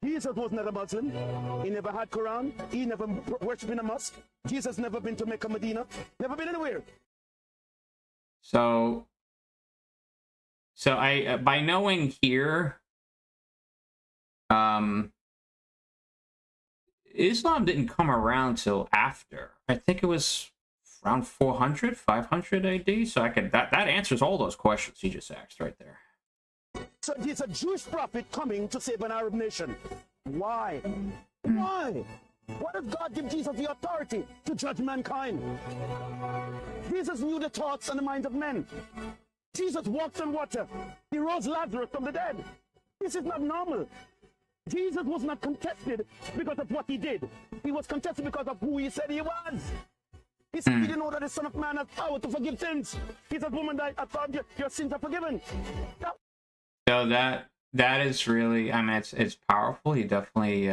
Speaker 10: Jesus was not a Muslim. He never had Quran. He never worshipped in a mosque. Jesus never been to Mecca, Medina. Never been anywhere.
Speaker 1: So I by knowing here, Islam didn't come around till after. I think it was around 400, 500 AD. So I could that answers all those questions he just asked right there.
Speaker 10: So he's a Jewish prophet coming to save an Arab nation. Why? Why? Why did God give Jesus the authority to judge mankind? Jesus knew the thoughts and the minds of men. Jesus walked on water. He rose Lazarus from the dead. This is not normal. Jesus was not contested because of what he did. He was contested because of who he said he was. He said he didn't know that the Son of Man has power to forgive sins. He said, woman, I thought your sins are forgiven.
Speaker 1: So that is really, I mean, it's powerful. He definitely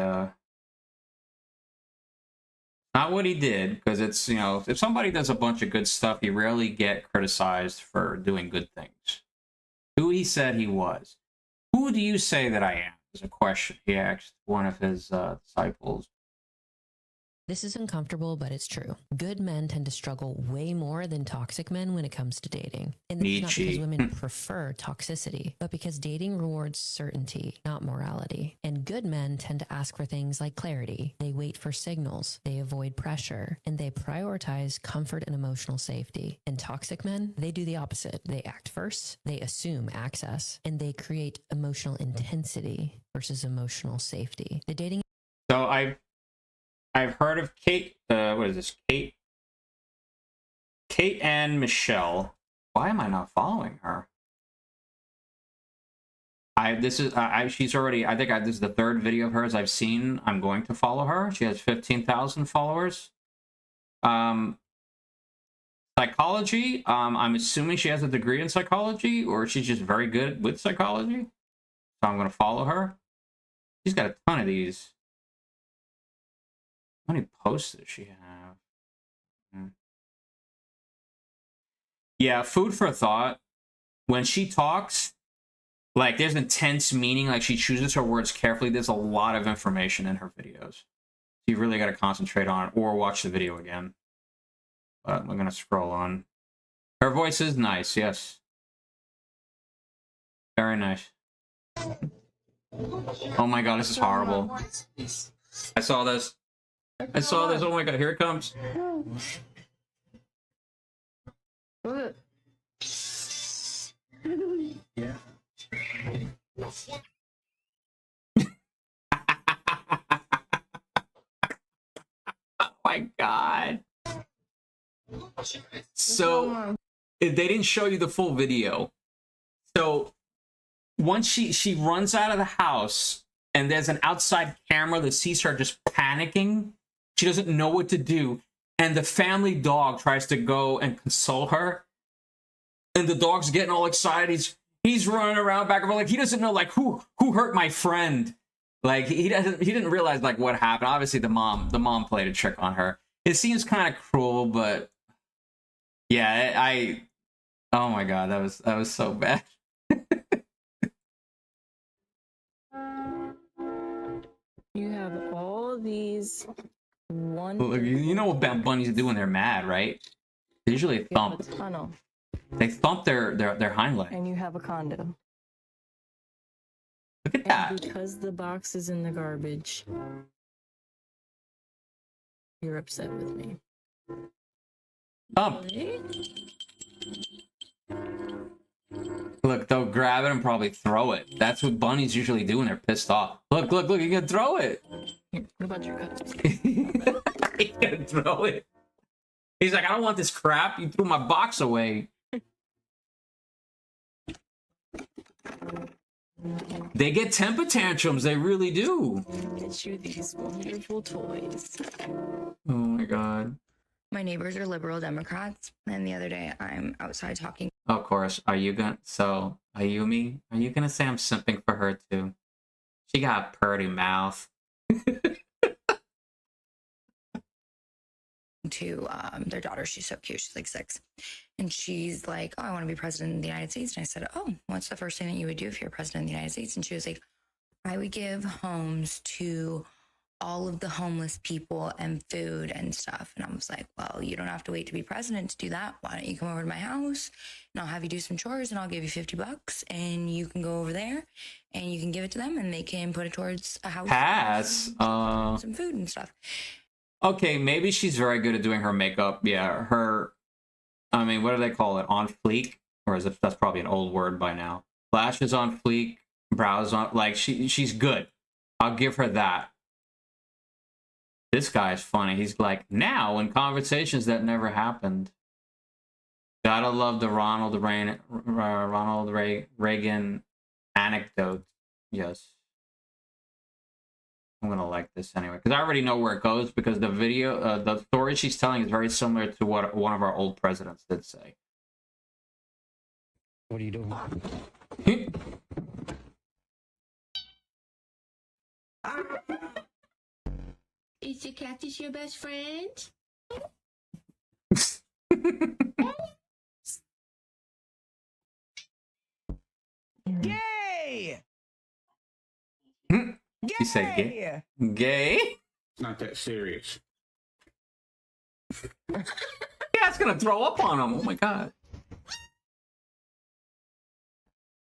Speaker 1: not what he did, because it's, you know, if somebody does a bunch of good stuff, you rarely get criticized for doing good things. Who he said he was. Who do you say that I am? Is a question he asked one of his disciples.
Speaker 19: This is uncomfortable, but it's true. Good men tend to struggle way more than toxic men when it comes to dating. And this is not because women prefer toxicity, but because dating rewards certainty, not morality. And good men tend to ask for things like clarity. They wait for signals. They avoid pressure. And they prioritize comfort and emotional safety. And toxic men, they do the opposite. They act first, they assume access, and they create emotional intensity versus emotional safety. The dating...
Speaker 1: So I've heard of Kate, what is this? Kate and Michelle. Why am I not following her? She's already, I think this is the third video of hers I've seen. I'm going to follow her. She has 15,000 followers. Psychology, I'm assuming she has a degree in psychology, or she's just very good with psychology. So I'm going to follow her. She's got a ton of these. How many posts does she have? Yeah, food for thought. When she talks, like, there's intense meaning. Like, she chooses her words carefully. There's a lot of information in her videos. You really got to concentrate on it or watch the video again. But I'm going to scroll on. Her voice is nice, yes. Very nice. Oh my god, this is horrible. I saw this. I saw this. Oh my god, here it comes.
Speaker 6: Yeah.
Speaker 1: Oh my god. So they didn't show you the full video. So once she runs out of the house and there's an outside camera that sees her just panicking, she doesn't know what to do, and the family dog tries to go and console her, and the dog's getting all excited. He's running around back and forth like he doesn't know like who hurt my friend. Like he didn't realize like what happened. Obviously the mom played a trick on her. It seems kind of cruel, but yeah, oh my god, that was so bad.
Speaker 12: You have all these
Speaker 1: Look, you know what bunnies do when they're mad, right? They usually thump.
Speaker 12: a tunnel,
Speaker 1: They thump their hind leg.
Speaker 12: and you have a condo.
Speaker 1: Look at that.
Speaker 12: And because the box is in the garbage, you're upset with me.
Speaker 1: Thump. Look, they'll grab it and probably throw it. That's what bunnies usually do when they're pissed off. Look, you can throw it.
Speaker 12: Here, what about your cups?
Speaker 1: He can throw it. He's like, I don't want this crap. You threw my box away. They get temper tantrums. They really do.
Speaker 12: Get you these wonderful toys.
Speaker 1: Oh my god.
Speaker 17: My neighbors are liberal Democrats, and the other day I'm outside talking.
Speaker 1: Of course. Are you gonna say I'm simping for her too? She got a purty mouth.
Speaker 17: To their daughter. She's so cute. She's like 6. And she's like, oh, I want to be president of the United States. And I said, oh, what's the first thing that you would do if you're president of the United States? And she was like, I would give homes to all of the homeless people and food and stuff. And I was like, well, you don't have to wait to be president to do that. Why don't you come over to my house and I'll have you do some chores and I'll give you $50 and you can go over there and you can give it to them and they can put it towards a house.
Speaker 1: Pass.
Speaker 17: Some food and stuff.
Speaker 1: Okay, maybe she's very good at doing her makeup. Yeah, I mean, what do they call it? On fleek? Or is it, that's probably an old word by now. Lashes on fleek, brows on, like, she's good. I'll give her that. This guy's funny. He's like, now in conversations that never happened. Gotta love the Ronald Reagan anecdote. Yes. I'm gonna like this anyway because I already know where it goes because the video, the story she's telling is very similar to what one of our old presidents did say.
Speaker 5: What are you doing?
Speaker 18: Is your cactus your best friend?
Speaker 21: Gay!
Speaker 1: She said gay. Gay?
Speaker 21: It's not that serious.
Speaker 1: Yeah, it's gonna throw up on him. Oh my god.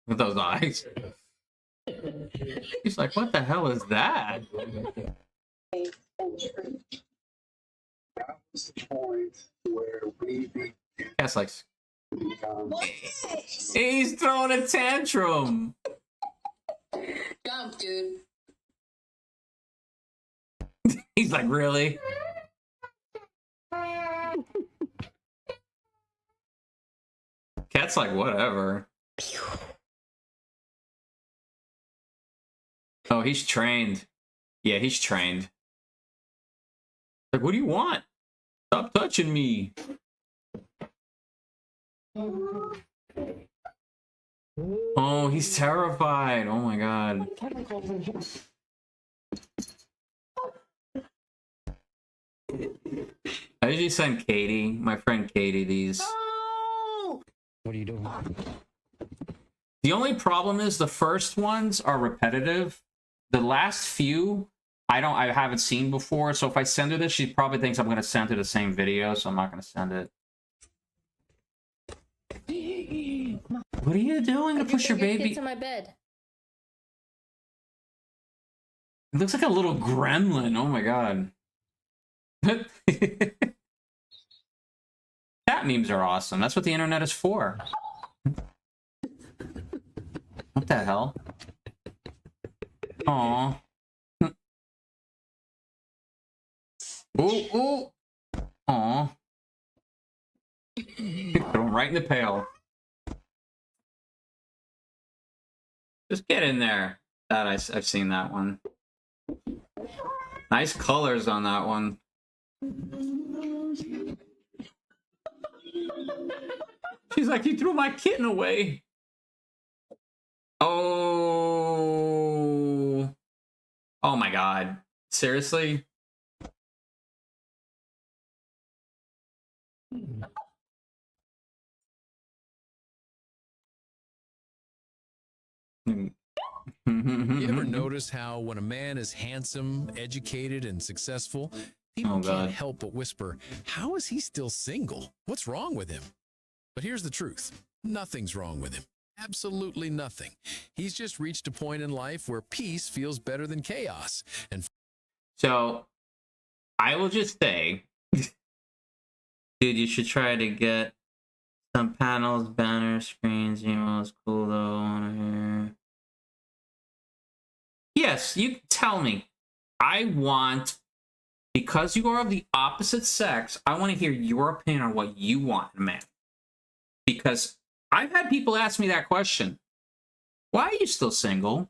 Speaker 1: With those eyes. He's like, what the hell is that? That's like, he's throwing a tantrum.
Speaker 18: Dump, dude.
Speaker 1: He's like, really? Cat's like, whatever. Oh, he's trained. Yeah, he's trained. Like, what do you want? Stop touching me. Oh, he's terrified. Oh my god. I usually send Katie, my friend Katie, these.
Speaker 5: What are you doing?
Speaker 1: The only problem is the first ones are repetitive. The last few, I haven't seen before. So if I send her this, she probably thinks I'm going to send her the same video. So I'm not going to send it. What are you doing to push your baby?
Speaker 9: Kids in my bed.
Speaker 1: It looks like a little gremlin. Oh my god. Cat memes are awesome. That's what the internet is for. What the hell? Aww. Ooh, ooh. Aww. Put him right in the pail. Just get in there. That I've seen that one. Nice colors on that one. She's like, you threw my kitten away. Oh. Oh my god. Seriously?
Speaker 15: You ever notice how when a man is handsome, educated, and successful, people can't help but whisper, how is he still single? What's wrong with him? But here's the truth. Nothing's wrong with him. Absolutely nothing. He's just reached a point in life where peace feels better than chaos. And
Speaker 1: so, I will just say, dude, you should try to get some panels, banners, screens, emails. Cool though. I want to hear. Yes, you tell me. I want, because you are of the opposite sex, I want to hear your opinion on what you want in a man. Because I've had people ask me that question. Why are you still single?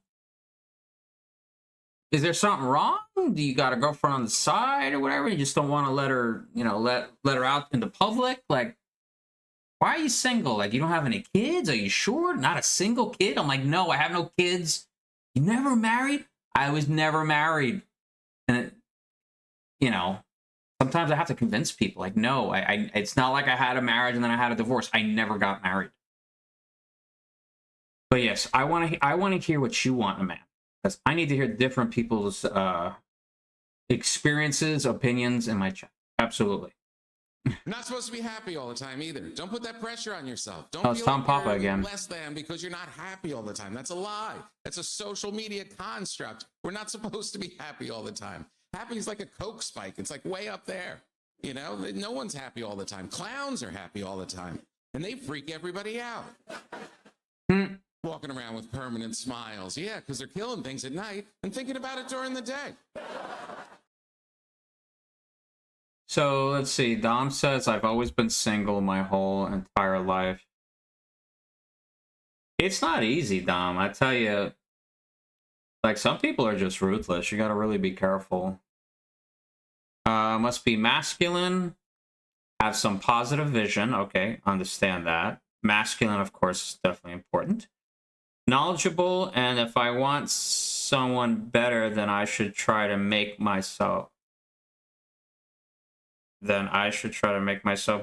Speaker 1: Is there something wrong? Do you got a girlfriend on the side or whatever? You just don't want to let her, you know, let her out in the public? Like, why are you single? Like, you don't have any kids? Are you sure? Not a single kid? I'm like, no, I have no kids. You never married? I was never married. And, it, you know, sometimes I have to convince people, like, no, it's not like I had a marriage and then I had a divorce. I never got married. But yes, I want to hear what you want in a man. Because I need to hear different people's experiences, opinions in my chat. Absolutely.
Speaker 14: You're not supposed to be happy all the time either. Don't put that pressure on yourself. Don't
Speaker 1: Oh, it's
Speaker 14: feel
Speaker 1: Tom
Speaker 14: like
Speaker 1: Papa
Speaker 14: you're
Speaker 1: again.
Speaker 14: less than because you're not happy all the time. That's a lie. That's a social media construct. We're not supposed to be happy all the time. Happy is like a Coke spike. It's like way up there. You know, no one's happy all the time. Clowns are happy all the time. And they freak everybody out. Walking around with permanent smiles. Yeah, because they're killing things at night and thinking about it during the day.
Speaker 1: So let's see. Dom says, I've always been single my whole entire life. It's not easy, Dom. I tell you, like, some people are just ruthless. You got to really be careful. Must be masculine. Have some positive vision. Okay, understand that. Masculine, of course, is definitely important. Knowledgeable, and if I want someone better, then I should try to make myself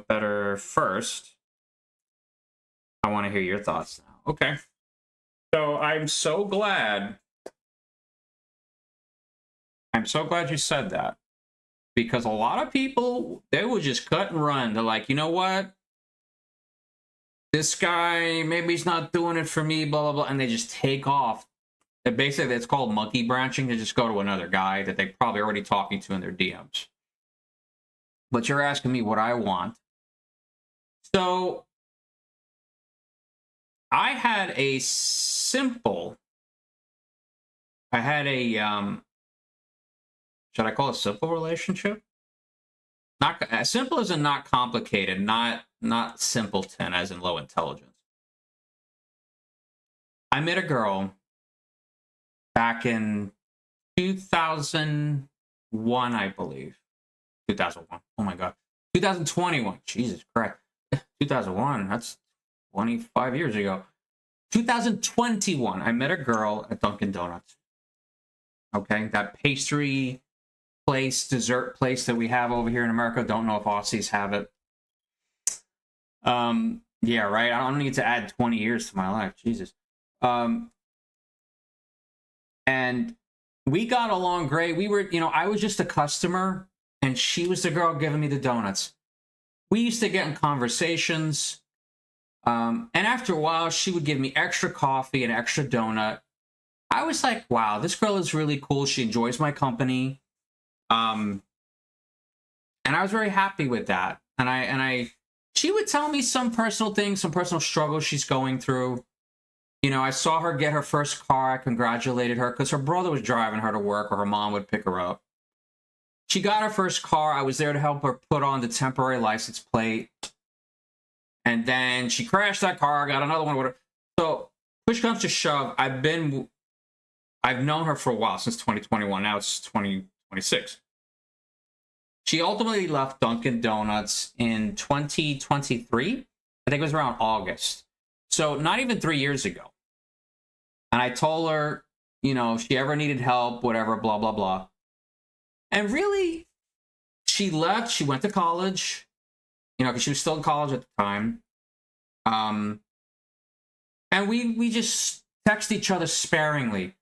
Speaker 1: better first. I want to hear your thoughts now. Okay. So I'm so glad you said that. Because a lot of people, they will just cut and run. They're like, you know what? This guy, maybe he's not doing it for me, blah, blah, blah. And they just take off. And basically, it's called monkey branching. They just go to another guy that they're probably already talking to in their DMs. But you're asking me what I want. So, I had a should I call it a simple relationship? Not as simple as in not complicated, not simpleton as in low intelligence. I met a girl back in 2001, I believe. 2001. Oh my God. 2021. Jesus Christ. 2001. That's 25 years ago. 2021. I met a girl at Dunkin' Donuts. Okay. That pastry place, dessert place that we have over here in America. Don't know if Aussies have it. Yeah, right. I don't need to add 20 years to my life. Jesus. And we got along great. We were, you know, I was just a customer and she was the girl giving me the donuts. We used to get in conversations. And after a while, she would give me extra coffee and extra donut. I was like, wow, this girl is really cool. She enjoys my company. And I was very happy with that. And she would tell me some personal things, some personal struggles she's going through. You know, I saw her get her first car. I congratulated her because her brother was driving her to work or her mom would pick her up. She got her first car. I was there to help her put on the temporary license plate. And then she crashed that car, got another one with her. So push comes to shove, I've known her for a while, since 2021. Now it's 2026. She ultimately left Dunkin' Donuts in 2023. I think it was around August. So not even 3 years ago. And I told her, you know, if she ever needed help, whatever, blah, blah, blah. And really, she left. She went to college, you know, because she was still in college at the time. And we just text each other sparingly.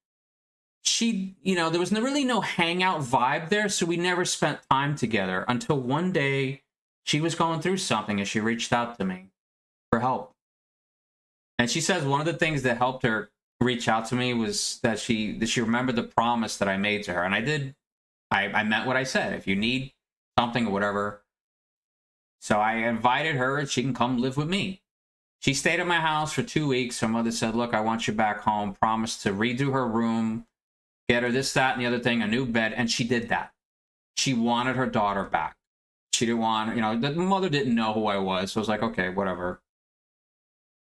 Speaker 1: She, you know, there was really no hangout vibe there, so we never spent time together until one day she was going through something and she reached out to me for help. And she says one of the things that helped her reach out to me was that she remembered the promise that I made to her. And I did. I meant what I said. If you need something or whatever. So I invited her and she can come live with me. She stayed at my house for 2 weeks. Her mother said, look, I want you back home. Promised to redo her room, get her this, that, and the other thing, a new bed. And she did that. She wanted her daughter back. She didn't want, you know, the mother didn't know who I was. So I was like, okay, whatever.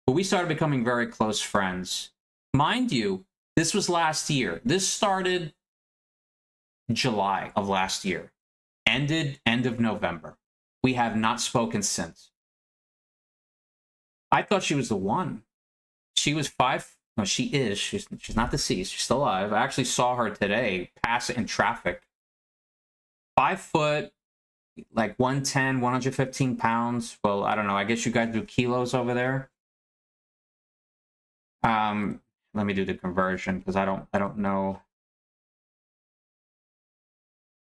Speaker 1: But we started becoming very close friends. Mind you, this was last year. This started July of last year. Ended end of November. We have not spoken since. I thought she was the one. She was no, she is. She's not deceased. She's still alive. I actually saw her today pass in traffic. 5 foot, like 110, 115 pounds. Well, I don't know. I guess you guys do kilos over there. Let me do the conversion because I don't know.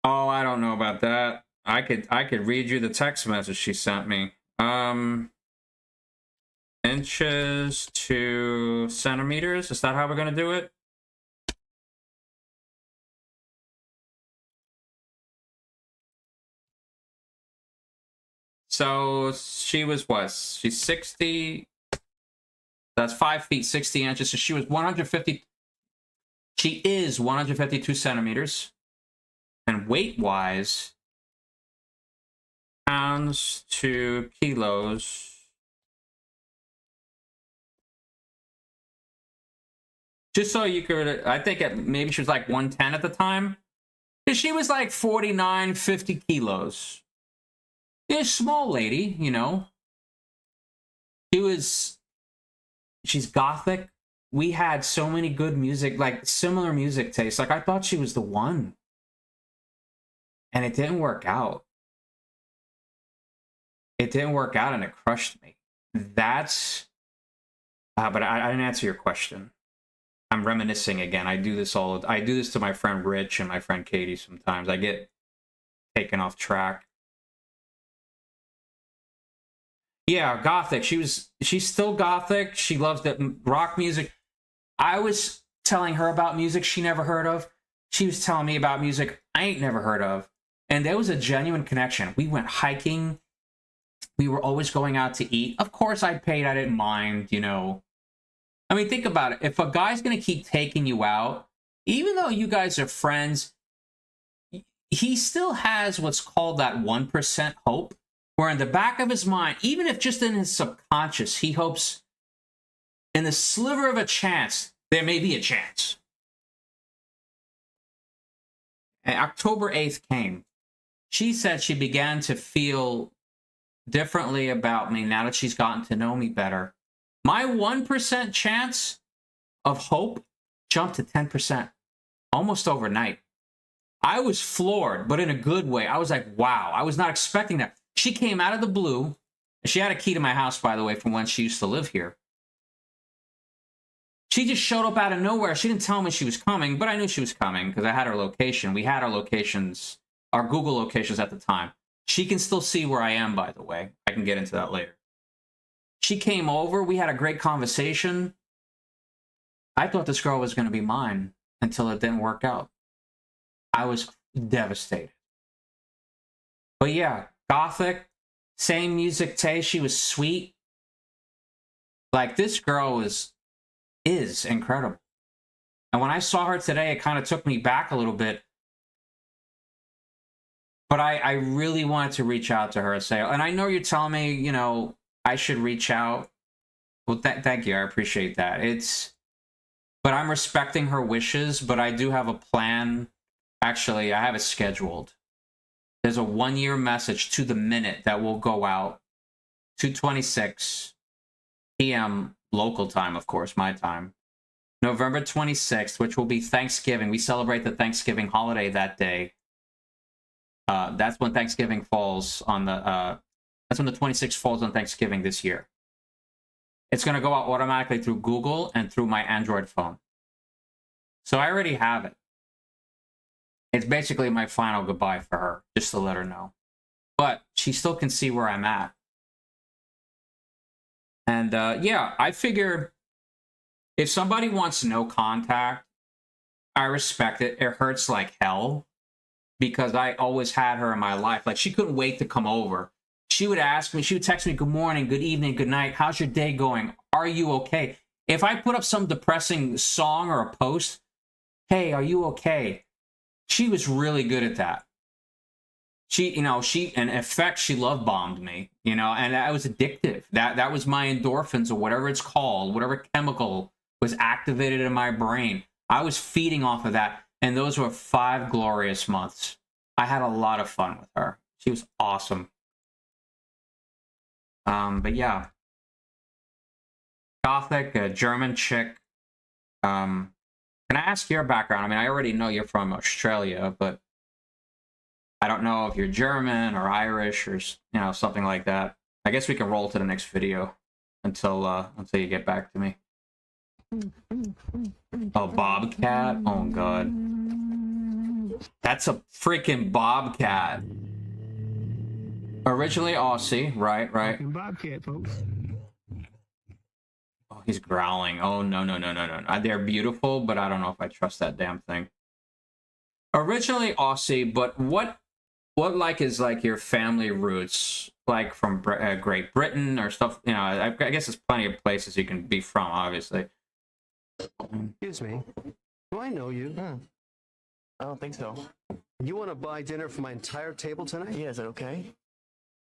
Speaker 1: Oh, I don't know about that. I could read you the text message she sent me. Inches to centimeters. Is that how we're gonna do it? So she was what? She's 60. That's 5 feet 60 inches. So she was 150. She is 152 centimeters. And weight-wise, pounds to kilos. Just so you could, I think maybe she was like 110 at the time. Because she was like 49, 50 kilos. She's a small lady, you know. She's gothic. We had so many good music, like similar music tastes. Like I thought she was the one. And it didn't work out. It didn't work out and it crushed me. That's, but I didn't answer your question. I'm reminiscing again. I do this to my friend Rich and my friend Katie sometimes. I get taken off track. Yeah, gothic. She's still gothic. She loves that rock music. I was telling her about music she never heard of. She was telling me about music I ain't never heard of. And there was a genuine connection. We went hiking. We were always going out to eat. Of course I paid. I didn't mind, you know. I mean, think about it. If a guy's going to keep taking you out, even though you guys are friends, he still has what's called that 1% hope, where in the back of his mind, even if just in his subconscious, he hopes in the sliver of a chance, there may be a chance. And October 8th came. She said she began to feel differently about me now that she's gotten to know me better. My 1% chance of hope jumped to 10% almost overnight. I was floored, but in a good way. I was like, wow, I was not expecting that. She came out of the blue She had a key to my house, by the way, from when she used to live here. She just showed up out of nowhere. She didn't tell me she was coming, but I knew she was coming because I had her location. We had our locations, our Google locations at the time. She can still see where I am, by the way. I can get into that later. She came over. We had a great conversation. I thought this girl was going to be mine until it didn't work out. I was devastated. But yeah, gothic, same music taste. She was sweet. Like, this girl is incredible. And when I saw her today, it kind of took me back a little bit. But I really wanted to reach out to her and say, and I know you're telling me, you know, I should reach out. Well, thank you. I appreciate that. But I'm respecting her wishes, but I do have a plan. Actually, I have it scheduled. There's a 1-year message to the minute that will go out. 2:26 p.m. local time, of course, my time. November 26th, which will be Thanksgiving. We celebrate the Thanksgiving holiday that day. That's when Thanksgiving falls on the... that's when the 26th falls on Thanksgiving this year. It's going to go out automatically through Google and through my Android phone. So I already have it. It's basically my final goodbye for her, just to let her know. But she still can see where I'm at. And yeah, I figure if somebody wants no contact, I respect it. It hurts like hell because I always had her in my life. Like, she couldn't wait to come over. She would ask me, she would text me, good morning, good evening, good night. How's your day going? Are you okay? If I put up some depressing song or a post, hey, are you okay? She was really good at that. She, you know, in effect, she love bombed me, you know, and that was addictive. That was my endorphins or whatever it's called, whatever chemical was activated in my brain. I was feeding off of that. And those were 5 glorious months. I had a lot of fun with her. She was awesome. But yeah, gothic, a German chick. Can I ask your background? I mean, I already know you're from Australia, but I don't know if you're German or Irish or, you know, something like that. I guess we can roll to the next video until you get back to me. Oh, bobcat? Oh God, that's a freaking bobcat. Originally Aussie, right.
Speaker 5: Bobcat, folks.
Speaker 1: Oh, he's growling. Oh, no. They're beautiful, but I don't know if I trust that damn thing. Originally Aussie, but what like is like your family roots, like from Great Britain or stuff? You know, I guess there's plenty of places you can be from, obviously.
Speaker 10: Excuse me. Do I know you?
Speaker 9: I don't think so.
Speaker 10: You want to buy dinner for my entire table tonight?
Speaker 9: Yeah, is that okay?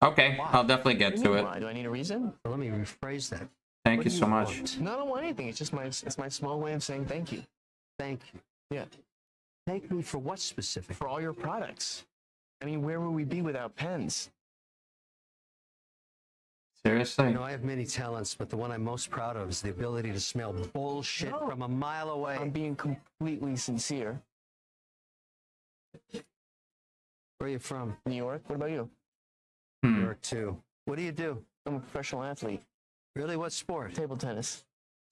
Speaker 1: Okay,
Speaker 9: Why?
Speaker 1: I'll definitely get to it.
Speaker 9: Why? Do I need a reason?
Speaker 10: Well, let me rephrase that.
Speaker 1: Thank
Speaker 10: What
Speaker 1: you
Speaker 10: do
Speaker 1: so
Speaker 10: you
Speaker 1: much.
Speaker 10: want?
Speaker 9: No, I don't want anything. It's just my small way of saying thank you.
Speaker 10: Thank you.
Speaker 9: Yeah.
Speaker 10: Thank me for what specific?
Speaker 9: For all your products. I mean, where would we be without pens?
Speaker 1: Seriously?
Speaker 10: You know, I have many talents, but the one I'm most proud of is the ability to smell bullshit from a mile away.
Speaker 9: I'm being completely sincere.
Speaker 10: Where are you from?
Speaker 9: New York. What about you?
Speaker 10: New York, too. What do you do?
Speaker 9: I'm a professional athlete.
Speaker 10: Really? What sport?
Speaker 9: Table tennis.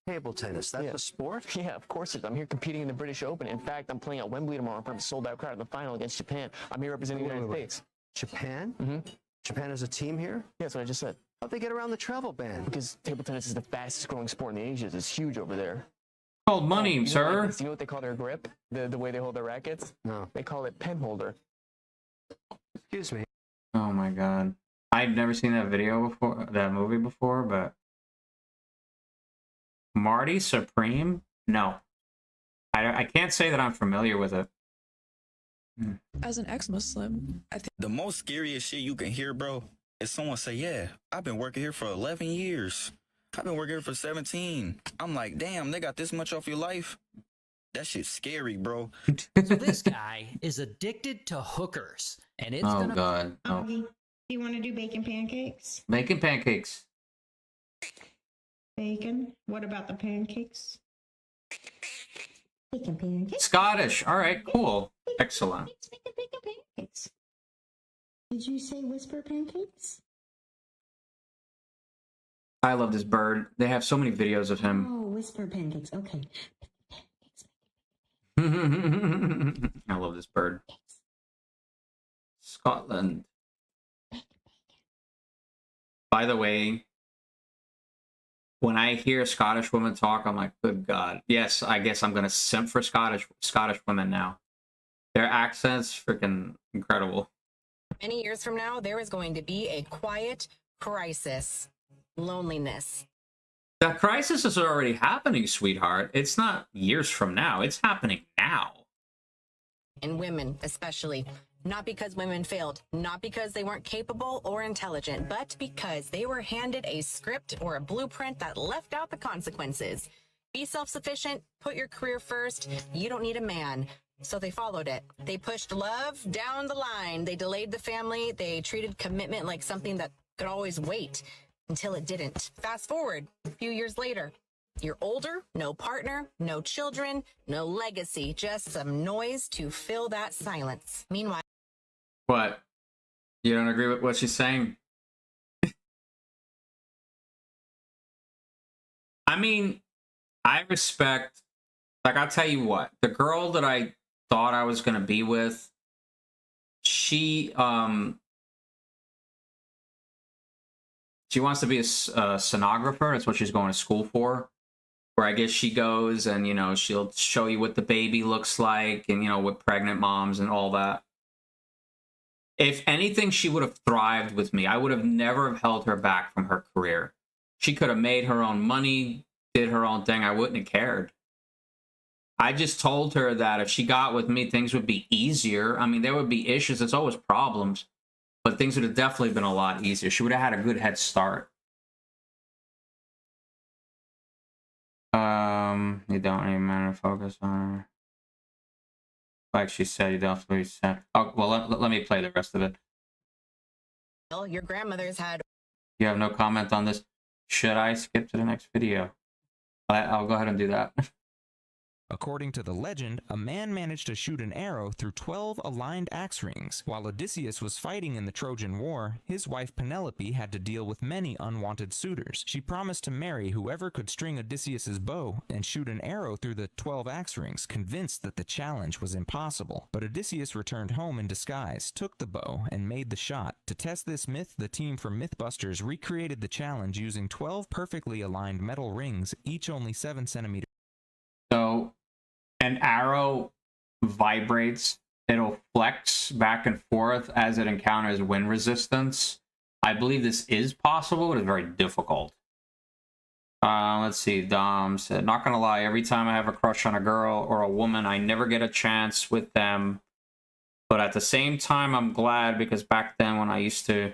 Speaker 10: Table tennis. That's a sport?
Speaker 9: Yeah, of course it is. I'm here competing in the British Open. In fact, I'm playing at Wembley tomorrow in front of a sold-out crowd in the final against Japan. I'm here representing the United States.
Speaker 10: Japan?
Speaker 9: Mm-hmm.
Speaker 10: Japan has a team here?
Speaker 9: Yeah, that's what I just said.
Speaker 10: How'd they get around the travel ban?
Speaker 9: Because table tennis is the fastest growing sport in the Asias. It's huge over there.
Speaker 1: Called money,
Speaker 9: You know
Speaker 1: sir.
Speaker 9: like this? You know what they call their grip? The way they hold their rackets?
Speaker 10: No.
Speaker 9: They call it pen holder.
Speaker 10: Excuse me.
Speaker 1: Oh my God. I've never seen that video before, that movie before, but Marty Supreme? No. I can't say that I'm familiar with it.
Speaker 20: As an ex-Muslim, I think
Speaker 22: the most scariest shit you can hear, bro, is someone say, yeah, I've been working here for 11 years. I've been working here for 17. I'm like, damn, they got this much off your life? That shit's scary, bro.
Speaker 23: So this guy is addicted to hookers, and it's
Speaker 1: Oh
Speaker 23: gonna...
Speaker 1: God. Oh.
Speaker 24: Do you want to do bacon pancakes?
Speaker 1: Making pancakes.
Speaker 24: Bacon. What about the pancakes? Bacon pancakes.
Speaker 1: Scottish. All right, cool. Excellent.
Speaker 24: Bacon pancakes. Did you say whisper pancakes?
Speaker 1: I love this bird. They have so many videos of him.
Speaker 24: Oh, whisper pancakes. Okay.
Speaker 1: I love this bird. Scotland. By the way, when I hear Scottish women talk, I'm like, good God. Yes, I guess I'm gonna simp for Scottish women now. Their accents freaking incredible.
Speaker 2: Many years from now, there is going to be a quiet crisis. Loneliness.
Speaker 1: The crisis is already happening, sweetheart. It's not years from now. It's happening now.
Speaker 2: And women, especially. Not because women failed, not because they weren't capable or intelligent, but because they were handed a script or a blueprint that left out the consequences. Be self-sufficient, put your career first. You don't need a man. So they followed it. They pushed love down the line. They delayed the family. They treated commitment like something that could always wait until it didn't. Fast forward a few years later. You're older, no partner, no children, no legacy, just some noise to fill that silence. Meanwhile,
Speaker 1: What? You don't agree with what she's saying? I mean, I respect, like, I'll tell you what, the girl that I thought I was going to be with, she wants to be a sonographer. That's what she's going to school for. Where I guess she goes and, you know, she'll show you what the baby looks like and, you know, with pregnant moms and all that. If anything, she would have thrived with me. I would have never have held her back from her career. She could have made her own money, did her own thing. I wouldn't have cared. I just told her that if she got with me, things would be easier. I mean, there would be issues. There's always problems. But things would have definitely been a lot easier. She would have had a good head start. You don't even matter to focus on her. Like she said, you don't have to be sad. Oh, well, let me play the rest of it.
Speaker 2: your grandmother's had.
Speaker 1: You have no comment on this. Should I skip to the next video? I'll go ahead and do that.
Speaker 3: According to the legend, a man managed to shoot an arrow through 12 aligned axe rings. While Odysseus was fighting in the Trojan War, his wife Penelope had to deal with many unwanted suitors. She promised to marry whoever could string Odysseus's bow and shoot an arrow through the 12 axe rings, convinced that the challenge was impossible. But Odysseus returned home in disguise, took the bow, and made the shot. To test this myth, the team from Mythbusters recreated the challenge using 12 perfectly aligned metal rings, each only 7 centimeters.
Speaker 1: So an arrow vibrates, it'll flex back and forth as it encounters wind resistance. I believe this is possible, but it's very difficult. Let's see, Dom said, not gonna lie, every time I have a crush on a girl or a woman, I never get a chance with them. But at the same time, I'm glad because back then when I used to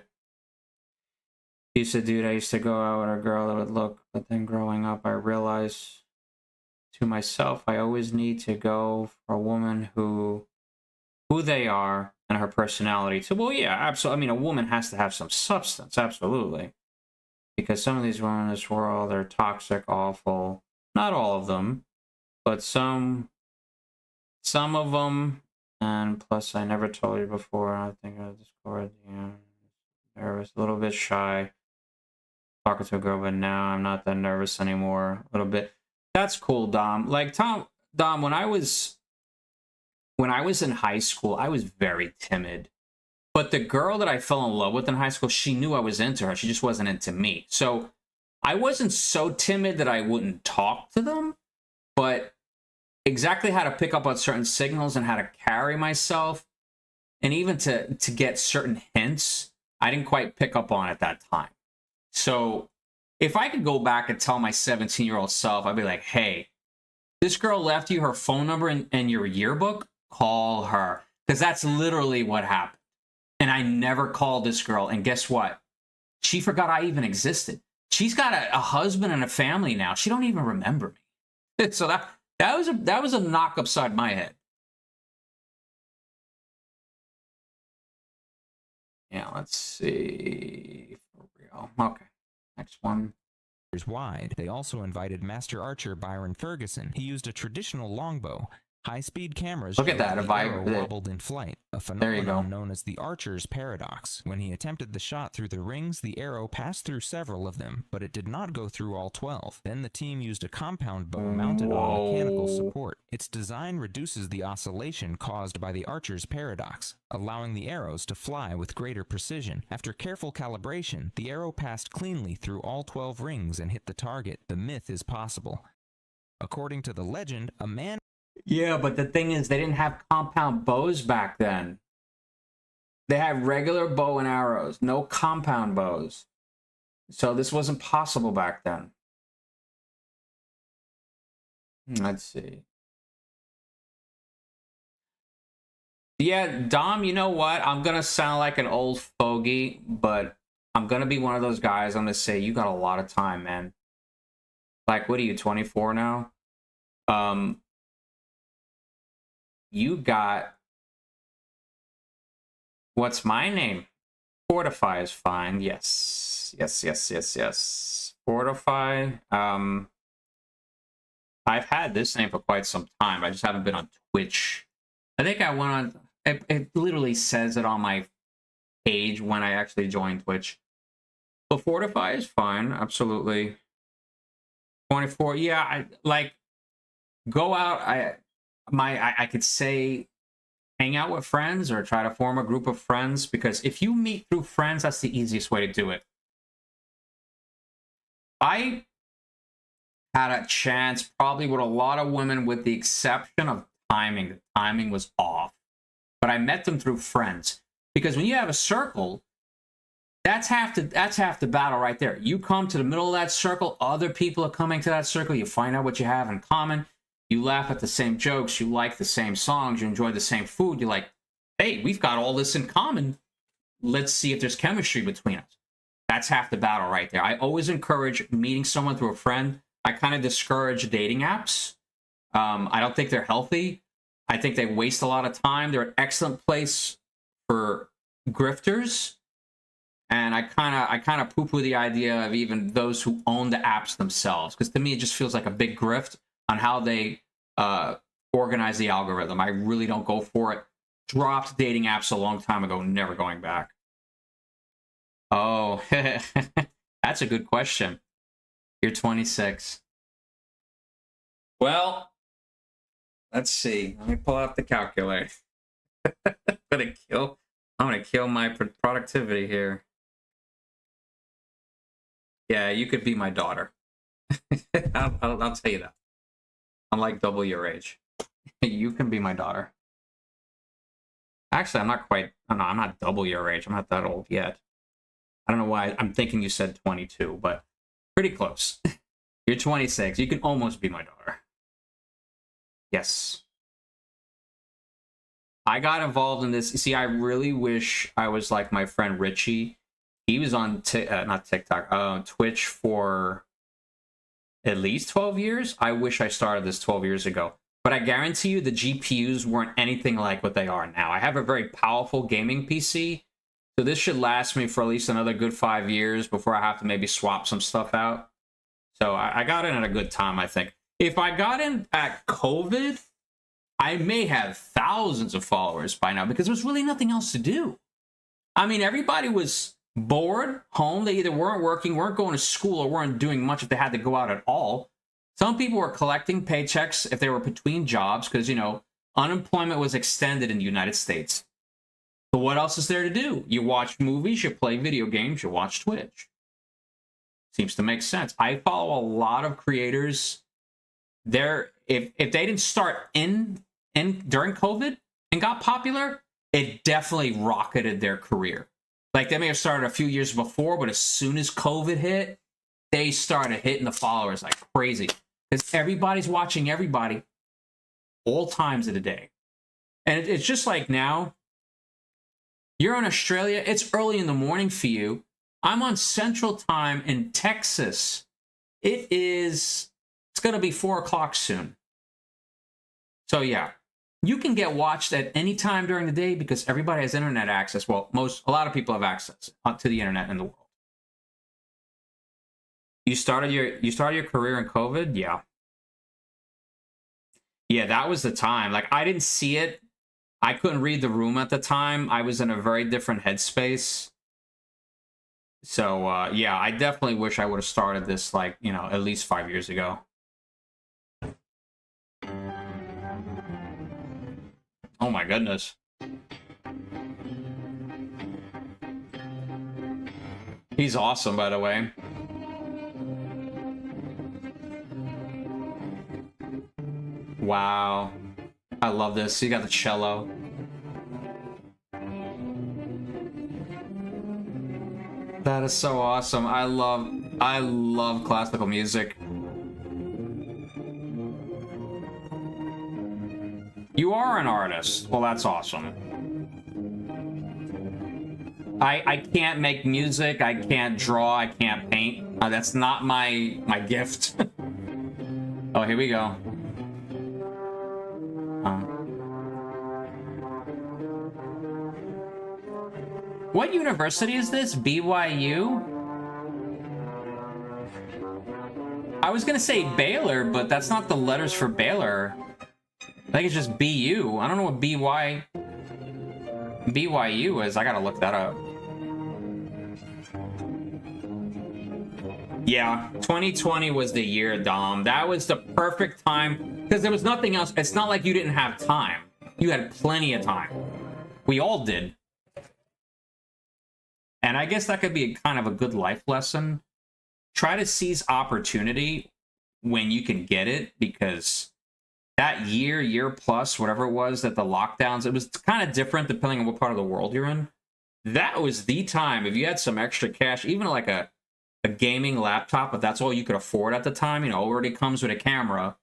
Speaker 1: do it, I used to go out with a girl that would look, but then growing up, I realized to myself, I always need to go for a woman who they are and her personality. So, well, yeah, absolutely. I mean, a woman has to have some substance, absolutely. Because some of these women in this world are toxic, awful. Not all of them, but some of them. And plus, I never told you before. I think I was Discord. Yeah, nervous, a little bit shy. Talking to a girl, but now I'm not that nervous anymore. A little bit. That's cool, Dom. Like Dom, when I was in high school, I was very timid. But the girl that I fell in love with in high school, she knew I was into her. She just wasn't into me. So I wasn't so timid that I wouldn't talk to them, but exactly how to pick up on certain signals and how to carry myself, and even to get certain hints, I didn't quite pick up on at that time. So if I could go back and tell my 17-year-old self, I'd be like, hey, this girl left you her phone number in your yearbook, call her. Because that's literally what happened. And I never called this girl. And guess what? She forgot I even existed. She's got a husband and a family now. She don't even remember me. So that was a knock upside my head. Yeah, let's see. For real. Okay. Next one.
Speaker 3: Wide. They also invited master archer Byron Ferguson. He used a traditional longbow. High-speed cameras
Speaker 1: Look at
Speaker 3: showed
Speaker 1: that,
Speaker 3: the
Speaker 1: if I-
Speaker 3: arrow wobbled in flight, a
Speaker 1: There you go.
Speaker 3: phenomenon known as the Archer's paradox. When he attempted the shot through the rings, the arrow passed through several of them, but it did not go through all 12. Then the team used a compound bow mounted on mechanical support. Its design reduces the oscillation caused by the Archer's paradox, allowing the arrows to fly with greater precision. After careful calibration, the arrow passed cleanly through all 12 rings and hit the target. The myth is possible. According to the legend, a man...
Speaker 1: Yeah, but the thing is, they didn't have compound bows back then. They had regular bow and arrows, no compound bows. So this wasn't possible back then. Let's see. Yeah, Dom, you know what? I'm going to sound like an old fogey, but I'm going to be one of those guys. I'm going to say, you got a lot of time, man. Like, what are you, 24 now? You got... What's my name? Fortify is fine. Yes. Yes. Fortify. I've had this name for quite some time. I just haven't been on Twitch. I think I went on... It literally says it on my page when I actually joined Twitch. But Fortify is fine. Absolutely. 24. Yeah, I like... Go out. I could say... Hang out with friends or try to form a group of friends, because if you meet through friends, that's the easiest way to do it. I had a chance probably with a lot of women, with the exception of timing. The timing was off. But I met them through friends, because when you have a circle, that's half the battle right there. You come to the middle of that circle, other people are coming to that circle, you find out what you have in common. You laugh at the same jokes, you like the same songs, you enjoy the same food. You're like, hey, we've got all this in common. Let's see if there's chemistry between us. That's half the battle right there. I always encourage meeting someone through a friend. I kind of discourage dating apps. I don't think they're healthy. I think they waste a lot of time. They're an excellent place for grifters. And I kind of poo-poo the idea of even those who own the apps themselves. Because to me, it just feels like a big grift on how they organize the algorithm. I really don't go for it. Dropped dating apps a long time ago, never going back. Oh, that's a good question. You're 26. Well, let's see. Let me pull out the calculator. I'm gonna kill my productivity here. Yeah, you could be my daughter. I'll tell you that. I'm like double your age. You can be my daughter. Actually, I'm not quite... No, I'm not double your age. I'm not that old yet. I don't know why. I'm thinking you said 22, but pretty close. You're 26. You can almost be my daughter. Yes. I got involved in this. See, I really wish I was like my friend Richie. He was on not TikTok, Twitch for at least 12 years. I wish I started this 12 years ago. But I guarantee you the GPUs weren't anything like what they are now. I have a very powerful gaming PC, so this should last me for at least another good 5 years before I have to maybe swap some stuff out. So I got in at a good time, I think. If I got in at COVID, I may have thousands of followers by now, because there's really nothing else to do. I mean, everybody was bored, home. They either weren't working, weren't going to school, or weren't doing much if they had to go out at all. Some people were collecting paychecks if they were between jobs, because, you know, unemployment was extended in the United States. So what else is there to do? You watch movies, you play video games, you watch Twitch. Seems to make sense. I follow a lot of creators. If they didn't start in during COVID and got popular, it definitely rocketed their career. Like, they may have started a few years before, but as soon as COVID hit, they started hitting the followers like crazy. Because everybody's watching everybody all times of the day. And it's just like now, you're in Australia, it's early in the morning for you. I'm on Central Time in Texas. It's going to be 4 o'clock soon. So yeah, you can get watched at any time during the day because everybody has internet access. Well, a lot of people have access to the internet in the world. You started your career in COVID? Yeah. Yeah, that was the time. Like, I didn't see it. I couldn't read the room at the time. I was in a very different headspace. So, yeah, I definitely wish I would have started this, like, you know, at least 5 years ago. Oh my goodness. He's awesome, by the way. Wow. I love this. You got the cello. That is so awesome. I love classical music. You are an artist. Well, that's awesome. I can't make music. I can't draw. I can't paint. That's not my gift. Oh, here we go. What university is this? BYU? I was gonna say Baylor, but that's not the letters for Baylor. I think it's just BU. I don't know what BYU is. I gotta look that up. Yeah, 2020 was the year, Dom. That was the perfect time because there was nothing else. It's not like you didn't have time. You had plenty of time. We all did. And I guess that could be kind of a good life lesson. Try to seize opportunity when you can get it, because that year plus, whatever it was, that the lockdowns, it was kind of different depending on what part of the world you're in. That was the time. If you had some extra cash, even like a gaming laptop, if that's all you could afford at the time, you know, already comes with a camera,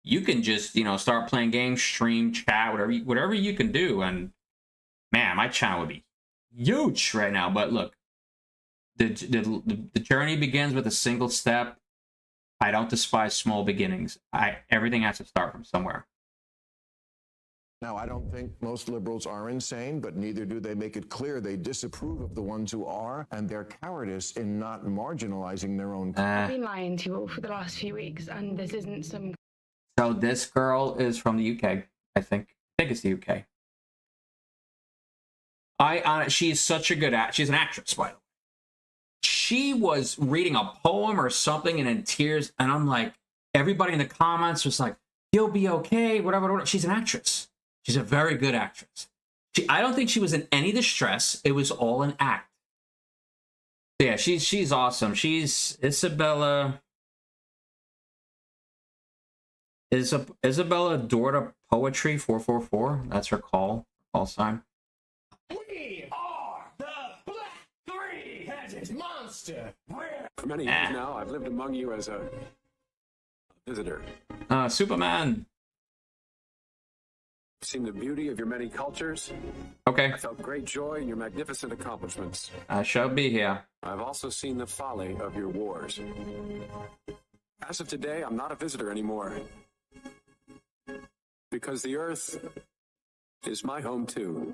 Speaker 1: you can just, you know, start playing games, stream, chat, whatever you can do. And man, my channel would be huge right now. But look, the journey begins with a single step. I don't despise small beginnings. Everything has to start from somewhere.
Speaker 4: Now, I don't think most liberals are insane, but neither do they make it clear they disapprove of the ones who are, and their cowardice in not marginalizing their own.
Speaker 7: I've been lying to you all for the last few weeks, and this isn't some.
Speaker 1: So this girl is from the UK, I think. I think it's the UK. She's such a good she's an actress, by the way. She was reading a poem or something and in tears, and I'm like, everybody in the comments was like, "You'll be okay," whatever. She's an actress. She's a very good actress. I don't think she was in any distress. It was all an act. Yeah, she's awesome. She's Isabella Dorda Poetry 444. That's her call sign.
Speaker 5: We are the Black Three-Headed Monster. For many years now, I've lived among you as a visitor.
Speaker 1: Superman.
Speaker 5: I've seen the beauty of your many cultures.
Speaker 1: Okay.
Speaker 5: I felt great joy in your magnificent accomplishments.
Speaker 1: I shall be here.
Speaker 5: I've also seen the folly of your wars. As of today, I'm not a visitor anymore. Because the Earth is my home too.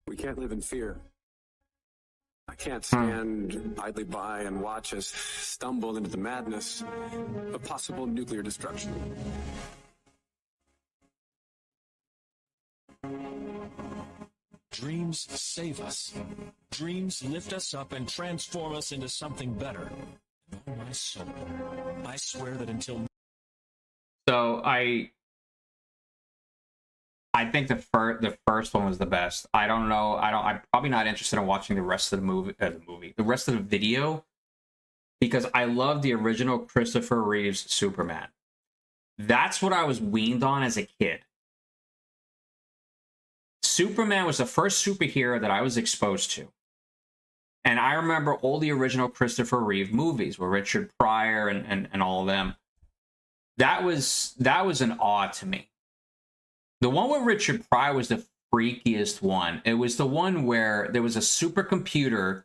Speaker 5: We can't live in fear. I can't stand idly by and watch us stumble into the madness of possible nuclear destruction.
Speaker 11: Dreams save us. Dreams lift us up and transform us into something better. And oh my soul, I swear that until...
Speaker 1: So I think the first one was the best. I don't know. I'm probably not interested in watching the rest of the rest of the video, because I love the original Christopher Reeve's Superman. That's what I was weaned on as a kid. Superman was the first superhero that I was exposed to. And I remember all the original Christopher Reeve movies with Richard Pryor and all of them. That was an awe to me. The one with Richard Pryor was the freakiest one. It was the one where there was a supercomputer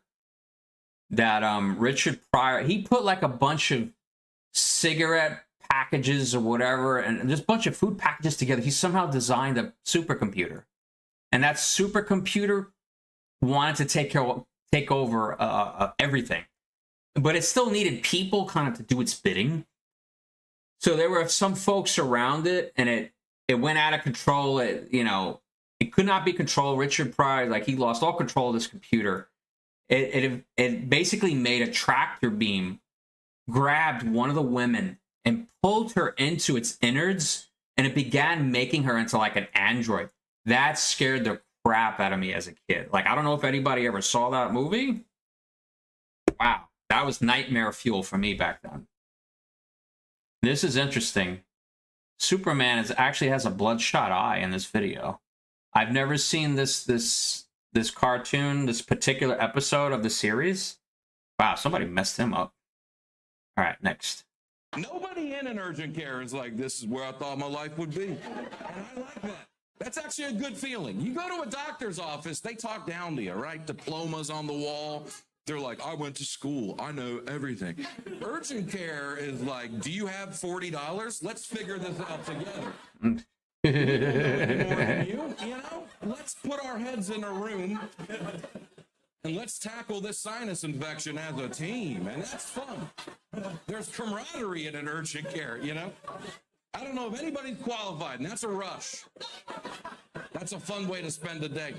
Speaker 1: that Richard Pryor, he put like a bunch of cigarette packages or whatever and just a bunch of food packages together. He somehow designed a supercomputer. And that supercomputer wanted to take over everything. But it still needed people kind of to do its bidding. So there were some folks around it, and it went out of control. It, you know, it could not be controlled. Richard Pryor, like, he lost all control of this computer. It basically made a tractor beam, grabbed one of the women, and pulled her into its innards, and it began making her into like an android. That scared the crap out of me as a kid. Like, I don't know if anybody ever saw that movie. Wow, that was nightmare fuel for me back then. This is interesting. Superman actually has a bloodshot eye in this video. I've never seen this cartoon, this particular episode of the series. Wow, somebody messed him up. All right, next.
Speaker 8: Nobody in an urgent care is like, this is where I thought my life would be. And I like that. That's actually a good feeling. You go to a doctor's office, they talk down to you, right? Diplomas on the wall. They're like, I went to school. I know everything. Urgent care is like, do you have $40? Let's figure this out together. We know more than you know? Let's put our heads in a room and let's tackle this sinus infection as a team. And that's fun. There's camaraderie in an urgent care, you know? I don't know if anybody's qualified, and that's a rush. That's a fun way to spend a day.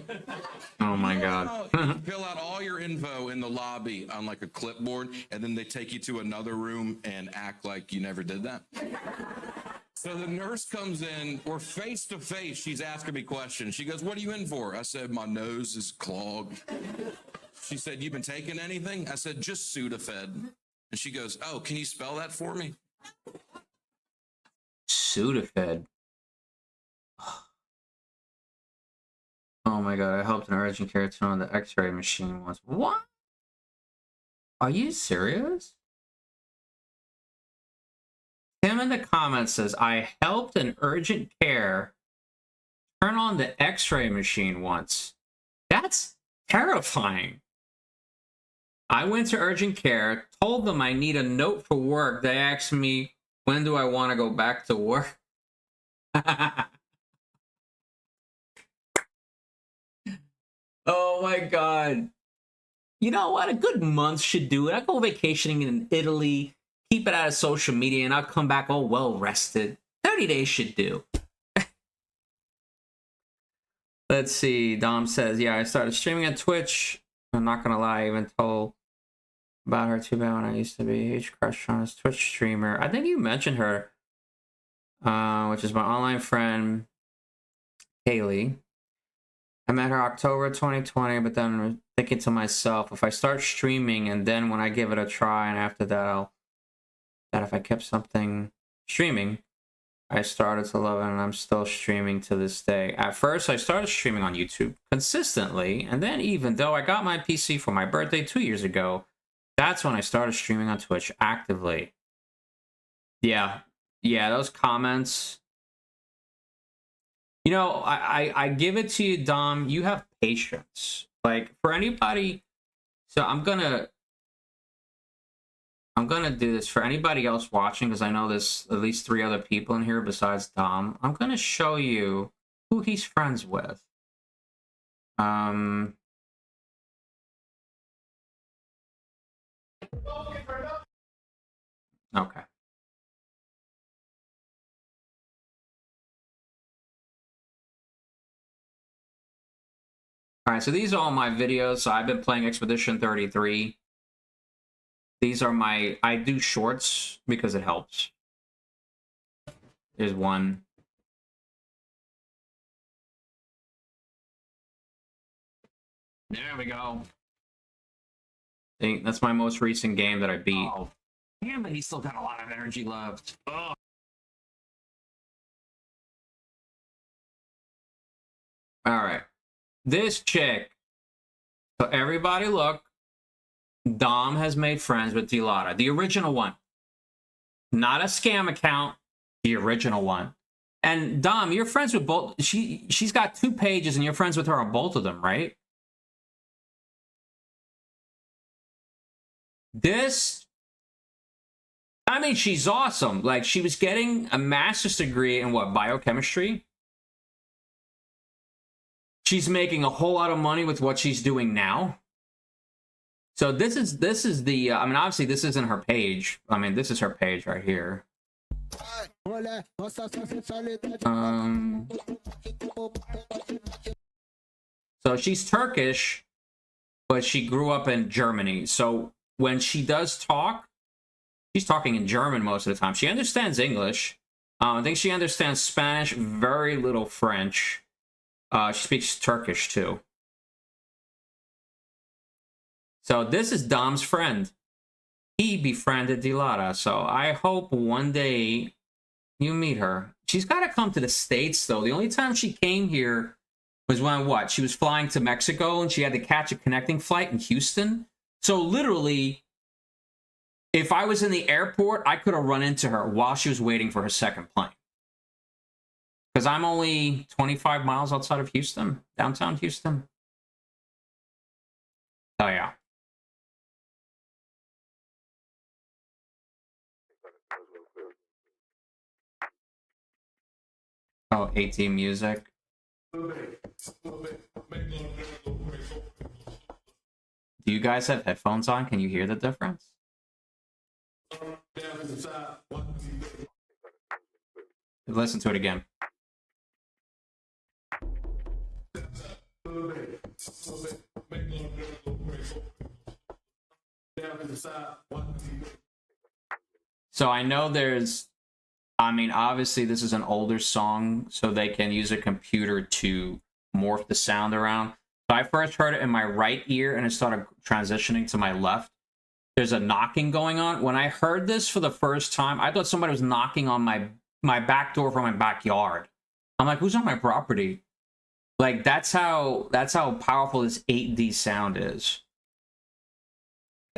Speaker 1: Oh my God.
Speaker 8: You fill out all your info in the lobby on like a clipboard, and then they take you to another room and act like you never did that. So the nurse comes in, we're face to face. She's asking me questions. She goes, what are you in for? I said, my nose is clogged. She said, you been taking anything? I said, just Sudafed. And she goes, oh, can you spell that for me?
Speaker 1: Sudafed. Oh my God, I helped an urgent care turn on the x-ray machine once. What? Are you serious? Tim in the comments says, I helped an urgent care turn on the x-ray machine once. That's terrifying. I went to urgent care, told them I need a note for work. They asked me, when do I want to go back to work? Oh my God. You know what? A good month should do it. I go vacationing in Italy, keep it out of social media, and I'll come back all well rested. 30 days should do. Let's see. Dom says, yeah, I started streaming on Twitch. I'm not going to lie, I even told about her too bad when I used to be a huge crush on this Twitch streamer. I think you mentioned her, which is my online friend, Kaylee. I met her October 2020, but then I'm thinking to myself, if I start streaming and then when I give it a try, and after that, if I kept something streaming, I started to love it, and I'm still streaming to this day. At first, I started streaming on YouTube consistently, and then even though I got my PC for my birthday 2 years ago, that's when I started streaming on Twitch actively. Yeah, those comments. You know, I give it to you, Dom. You have patience. Like, for anybody, so I'm gonna do this for anybody else watching, because I know there's at least 3 other people in here besides Dom. I'm gonna show you who he's friends with. Okay. All right, so these are all my videos. So I've been playing Expedition 33. These are my, I do shorts because it helps. There's one. There we go. See, that's my most recent game that I beat. Oh, damn, but he's still got a lot of energy left. Oh. All right. This chick. So everybody look. Dom has made friends with Dilotta, the original one. Not a scam account, the original one. And Dom, you're friends with both. She's got 2 pages and you're friends with her on both of them, right? This, I mean, she's awesome. Like, she was getting a master's degree in what, biochemistry? She's making a whole lot of money with what she's doing now. So this is the, I mean, obviously this isn't her page. I mean, this is her page right here. So she's Turkish, but she grew up in Germany. So when she does talk, she's talking in German most of the time. She understands English. I think she understands Spanish, very little French. She speaks Turkish too. So this is Dom's friend. He befriended Dilara. So I hope one day you meet her. She's got to come to the States, though. The only time she came here was when, what? She was flying to Mexico and she had to catch a connecting flight in Houston. So literally, if I was in the airport, I could have run into her while she was waiting for her second plane. Because I'm only 25 miles outside of Houston, downtown Houston. Oh, yeah. Oh, AT music. Do you guys have headphones on? Can you hear the difference? Listen to it again. So I know there's, I mean, obviously this is an older song, so they can use a computer to morph the sound around. So I first heard it in my right ear and it started transitioning to my left. There's a knocking going on. When I heard this for the first time, I thought somebody was knocking on my back door from my backyard. I'm like, who's on my property? Like, that's how powerful this 8D sound is.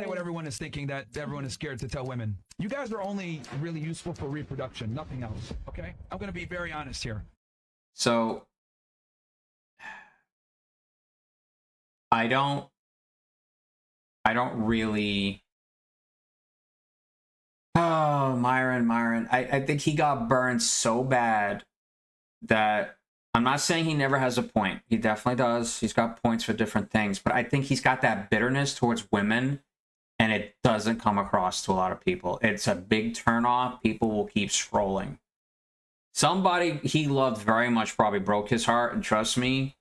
Speaker 6: What everyone is thinking, that everyone is scared to tell women. You guys are only really useful for reproduction, nothing else, okay? I'm going to be very honest here.
Speaker 1: So, I don't really... Oh, Myron. I think he got burned so bad that I'm not saying he never has a point. He definitely does. He's got points for different things, but I think he's got that bitterness towards women, and it doesn't come across to a lot of people. It's a big turnoff. People will keep scrolling. Somebody he loved very much probably broke his heart, and trust me,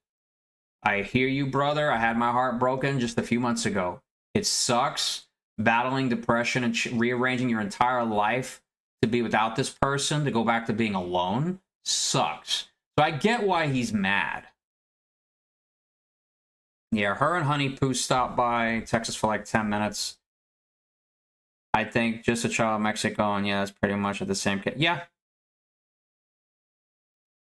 Speaker 1: I hear you, brother. I had my heart broken just a few months ago. It sucks battling depression and rearranging your entire life to be without this person, to go back to being alone. Sucks. So I get why he's mad. Yeah, her and Honey Poo stopped by Texas for like 10 minutes. I think just a child of Mexico, and yeah, that's pretty much at the same case. Yeah.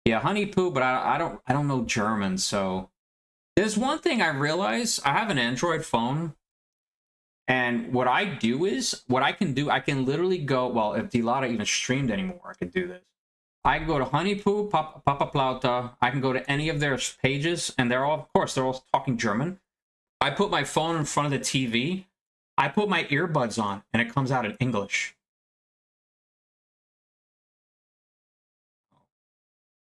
Speaker 1: Yeah, Honey Poo, but I don't know German, so there's one thing I realize. I have an Android phone, and what I do is, what I can do, I can literally go, well, if Dilara even streamed anymore, I could do this. I can go to Honey Poo, Papa Plauta. I can go to any of their pages, and they're all, of course, they're all talking German. I put my phone in front of the TV. I put my earbuds on, and it comes out in English.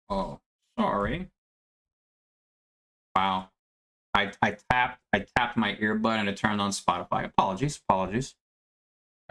Speaker 1: Oh, sorry. Wow. I tapped my earbud and it turned on Spotify. Apologies. All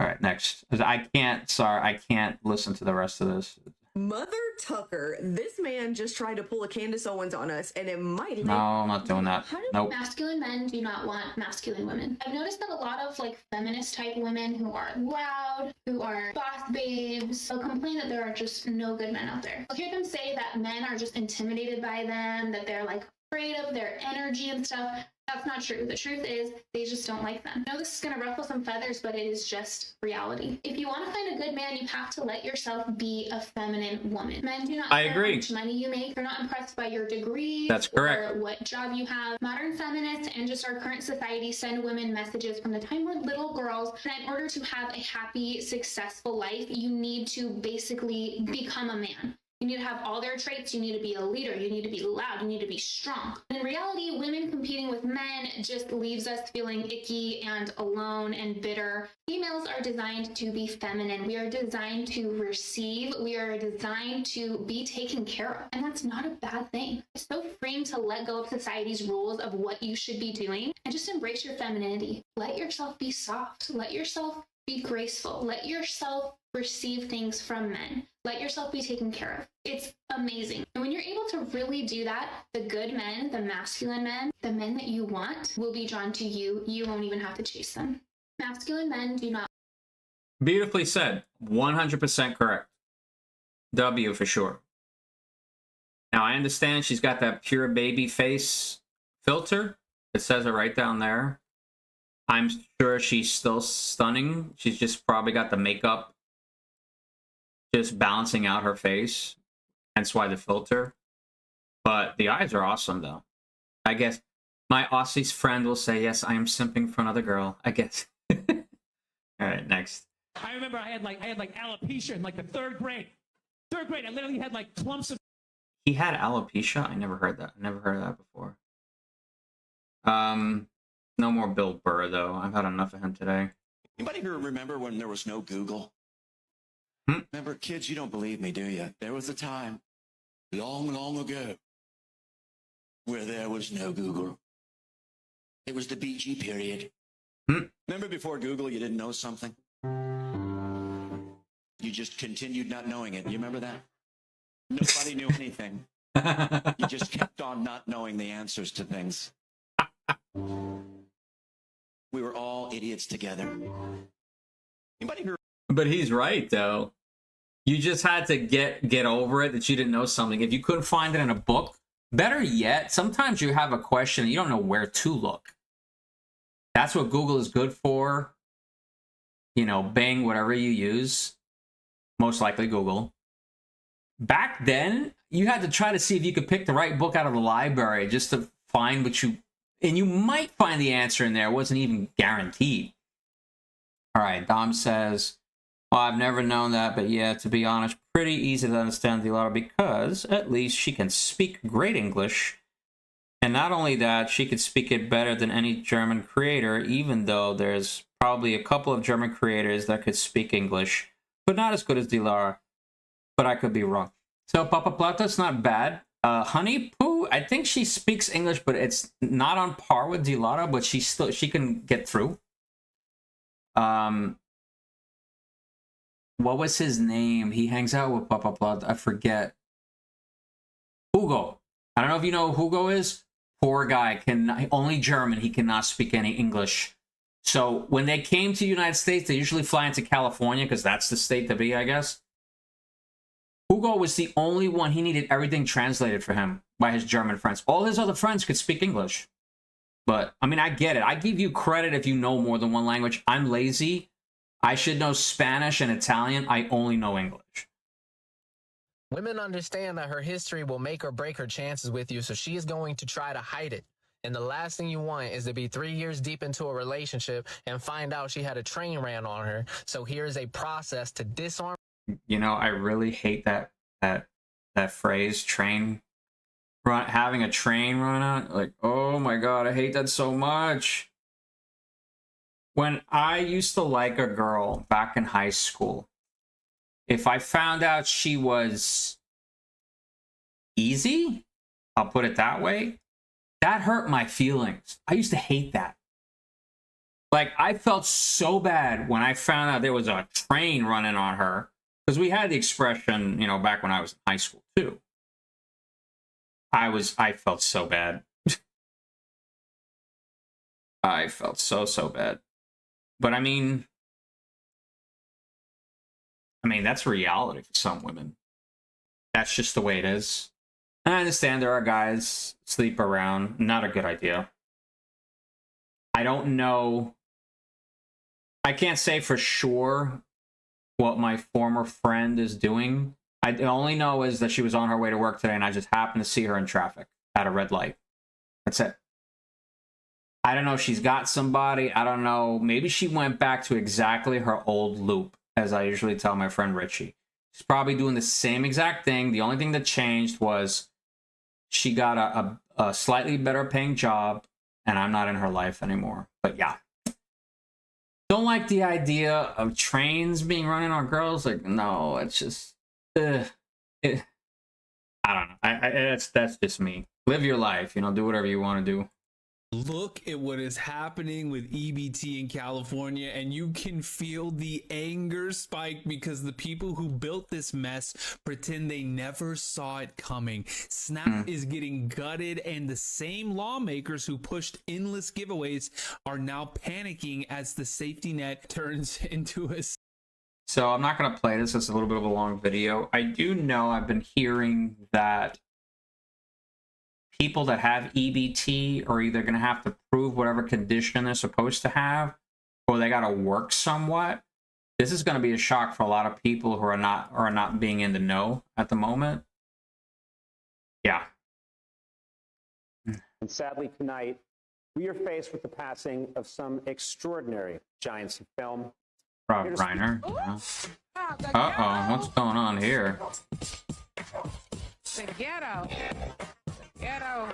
Speaker 1: right, next. I can't listen to the rest of this.
Speaker 13: Mother Tucker, this man just tried to pull a Candace Owens on us, and it might...
Speaker 1: No, I'm not doing that.
Speaker 16: How do
Speaker 1: Nope.
Speaker 16: masculine men do not want masculine women? I've noticed that a lot of like feminist type women who are loud, who are boss babes, will complain that there are just no good men out there. I'll hear them say that men are just intimidated by them, that they're like afraid of their energy and stuff. That's not true. The truth is, they just don't like them. I know this is going to ruffle some feathers, but it is just reality. If you want to find a good man, you have to let yourself be a feminine woman. Men do not care how much money you make. They're not impressed by your degrees.
Speaker 1: That's correct.
Speaker 16: Or what job you have. Modern feminists and just our current society send women messages from the time we're little girls that in order to have a happy, successful life, you need to basically become a man. You need to have all their traits. You need to be a leader. You need to be loud. You need to be strong. And in reality, women competing with men just leaves us feeling icky and alone and bitter. Females are designed to be feminine. We are designed to receive. We are designed to be taken care of. And that's not a bad thing. It's so freeing to let go of society's rules of what you should be doing and just embrace your femininity. Let yourself be soft. Let yourself be graceful. Let yourself receive things from men. Let yourself be taken care of. It's amazing. And when you're able to really do that, the good men, the masculine men, the men that you want will be drawn to you. You won't even have to chase them. Masculine men do not.
Speaker 1: Beautifully said. 100% correct. W for sure. Now, I understand she's got that pure baby face filter. It says it right down there. I'm sure she's still stunning. She's just probably got the makeup just balancing out her face. Hence why the filter. But the eyes are awesome, though. I guess my Aussie's friend will say, yes, I am simping for another girl. I guess. All right, next.
Speaker 12: I remember I had like alopecia in like the third grade. Third grade, I literally had like clumps of.
Speaker 1: He had alopecia? I never heard that. I never heard of that before. No more Bill Burr, though. I've had enough of him today.
Speaker 17: Anybody here remember when there was no Google? Remember, kids, you don't believe me, do you? There was a time, long, long ago, where there was no Google. It was the BG period. Remember before Google, you didn't know something? You just continued not knowing it. You remember that? Nobody knew anything. You just kept on not knowing the answers to things. We were all idiots together. Anybody here?
Speaker 1: But he's right, though. You just had to get over it that you didn't know something. If you couldn't find it in a book, better yet, sometimes you have a question and you don't know where to look. That's what Google is good for. You know, Bing, whatever you use. Most likely Google. Back then, you had to try to see if you could pick the right book out of the library just to find what you... And you might find the answer in there. It wasn't even guaranteed. All right, Dom says, well, I've never known that, but yeah, to be honest, pretty easy to understand Dilara because at least she can speak great English. And not only that, she could speak it better than any German creator, even though there's probably a couple of German creators that could speak English, but not as good as Dilara. But I could be wrong. So Papa Plata's not bad. Honey Poo, I think she speaks English, but it's not on par with Dilara, but she can get through. What was his name? He hangs out with Papa Plata. I forget. Hugo. I don't know if you know who Hugo is. Poor guy. Only German. He cannot speak any English. So when they came to the United States, they usually fly into California because that's the state to be, I guess. Hugo was the only one. He needed everything translated for him by his German friends. All his other friends could speak English. But, I mean, I get it. I give you credit if you know more than one language. I'm lazy. I should know Spanish and Italian. I only know English.
Speaker 19: Women understand that her history will make or break her chances with you, so she is going to try to hide it. And the last thing you want is to be 3 years deep into a relationship and find out she had a train ran on her. So here's a process to disarm.
Speaker 1: You know, I really hate that phrase, train run, having a train run on. Like, oh my God, I hate that so much. When I used to like a girl back in high school, if I found out she was easy, I'll put it that way, that hurt my feelings. I used to hate that. Like, I felt so bad when I found out there was a train running on her. Because we had the expression, you know, back when I was in high school, too. I felt so bad. I felt so bad. But I mean, that's reality for some women. That's just the way it is. And I understand there are guys sleep around. Not a good idea. I don't know. I can't say for sure what my former friend is doing. I only know is that she was on her way to work today and I just happened to see her in traffic at a red light. That's it. I don't know if she's got somebody. I don't know. Maybe she went back to exactly her old loop, as I usually tell my friend Richie. She's probably doing the same exact thing. The only thing that changed was she got a slightly better paying job and I'm not in her life anymore. But yeah. Don't like the idea of trains being running on girls. Like, no, it's just, I don't know. That's just me. Live your life, you know, do whatever you want to do.
Speaker 14: Look at what is happening with EBT in California, and you can feel the anger spike because the people who built this mess pretend they never saw it coming. Snap is getting gutted, and the same lawmakers who pushed endless giveaways are now panicking as the safety net turns into a...
Speaker 1: So I'm not going to play this. It's a little bit of a long video. I do know I've been hearing that people that have EBT are either going to have to prove whatever condition they're supposed to have, or they got to work somewhat. This is going to be a shock for a lot of people who are not being in the know at the moment. Yeah.
Speaker 15: And sadly tonight, we are faced with the passing of some extraordinary giants of film.
Speaker 1: Rob Reiner. Yeah. Uh-oh, what's going on here?
Speaker 18: The ghetto. Ghetto.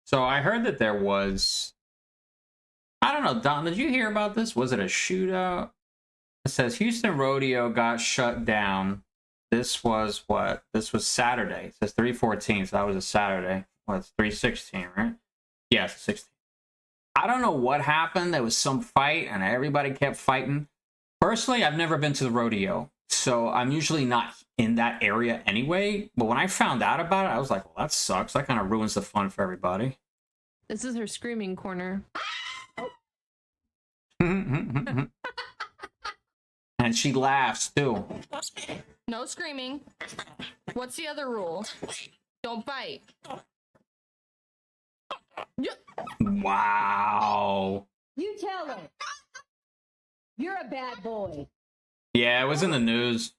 Speaker 1: So I heard that there was, I don't know, Don, did you hear about this? Was it a shootout? It says Houston Rodeo got shut down. This was what? This was Saturday. It says 3/14, so that was a Saturday. Well, it's 3/16, right? Yes, 16. I don't know what happened. There was some fight, and everybody kept fighting. Personally, I've never been to the rodeo, so I'm usually not in that area anyway. But when I found out about it, I was like, well, that sucks. That kind of ruins the fun for everybody.
Speaker 21: This is her screaming corner.
Speaker 1: And she laughs, too.
Speaker 21: No screaming. What's the other rule? Don't bite.
Speaker 1: Wow.
Speaker 25: You tell her. You're a bad boy.
Speaker 1: Yeah, it was in the news.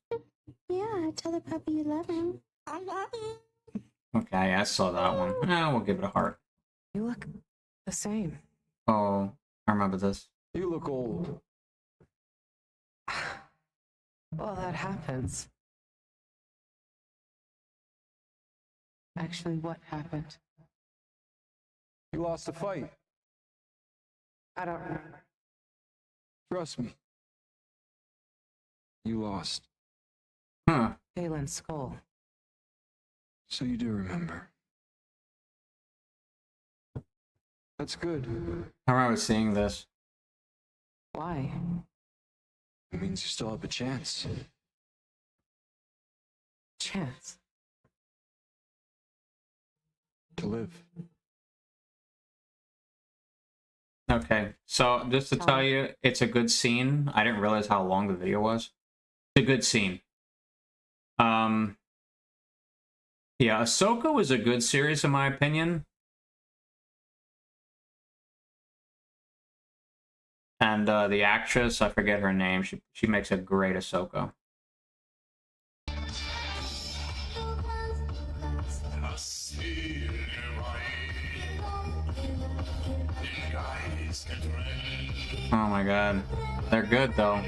Speaker 25: Yeah, tell the puppy you love him. I love him.
Speaker 1: Okay, I saw that one. We'll give it a heart.
Speaker 21: You look the same.
Speaker 1: Oh, I remember this.
Speaker 10: You look old.
Speaker 21: Well, that happens. Actually, what happened?
Speaker 10: You lost a fight.
Speaker 21: I don't remember.
Speaker 10: Trust me. You lost.
Speaker 1: Huh.
Speaker 21: Phelan's skull.
Speaker 10: So you do remember. That's good.
Speaker 1: I remember seeing this.
Speaker 21: Why?
Speaker 10: It means you still have a chance.
Speaker 21: Chance?
Speaker 10: To live.
Speaker 1: Okay, so just to tell you, it's a good scene. I didn't realize how long the video was. It's a good scene. Yeah, Ahsoka was a good series in my opinion. And the actress, I forget her name, she makes a great Ahsoka. Oh my god. They're good though.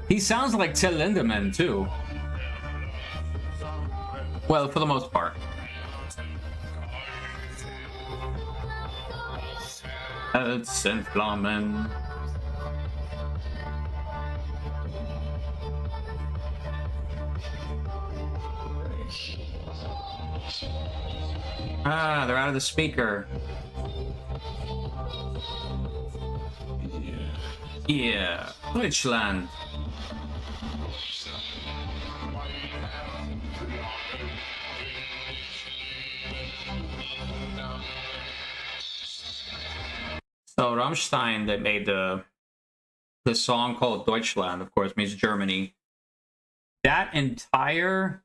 Speaker 1: He sounds like Till Lindemann too. Well, for the most part. It's Flamen. Ah, they're out of the speaker. Yeah, Deutschland. So Rammstein, that made the song called Deutschland, of course, means Germany. That entire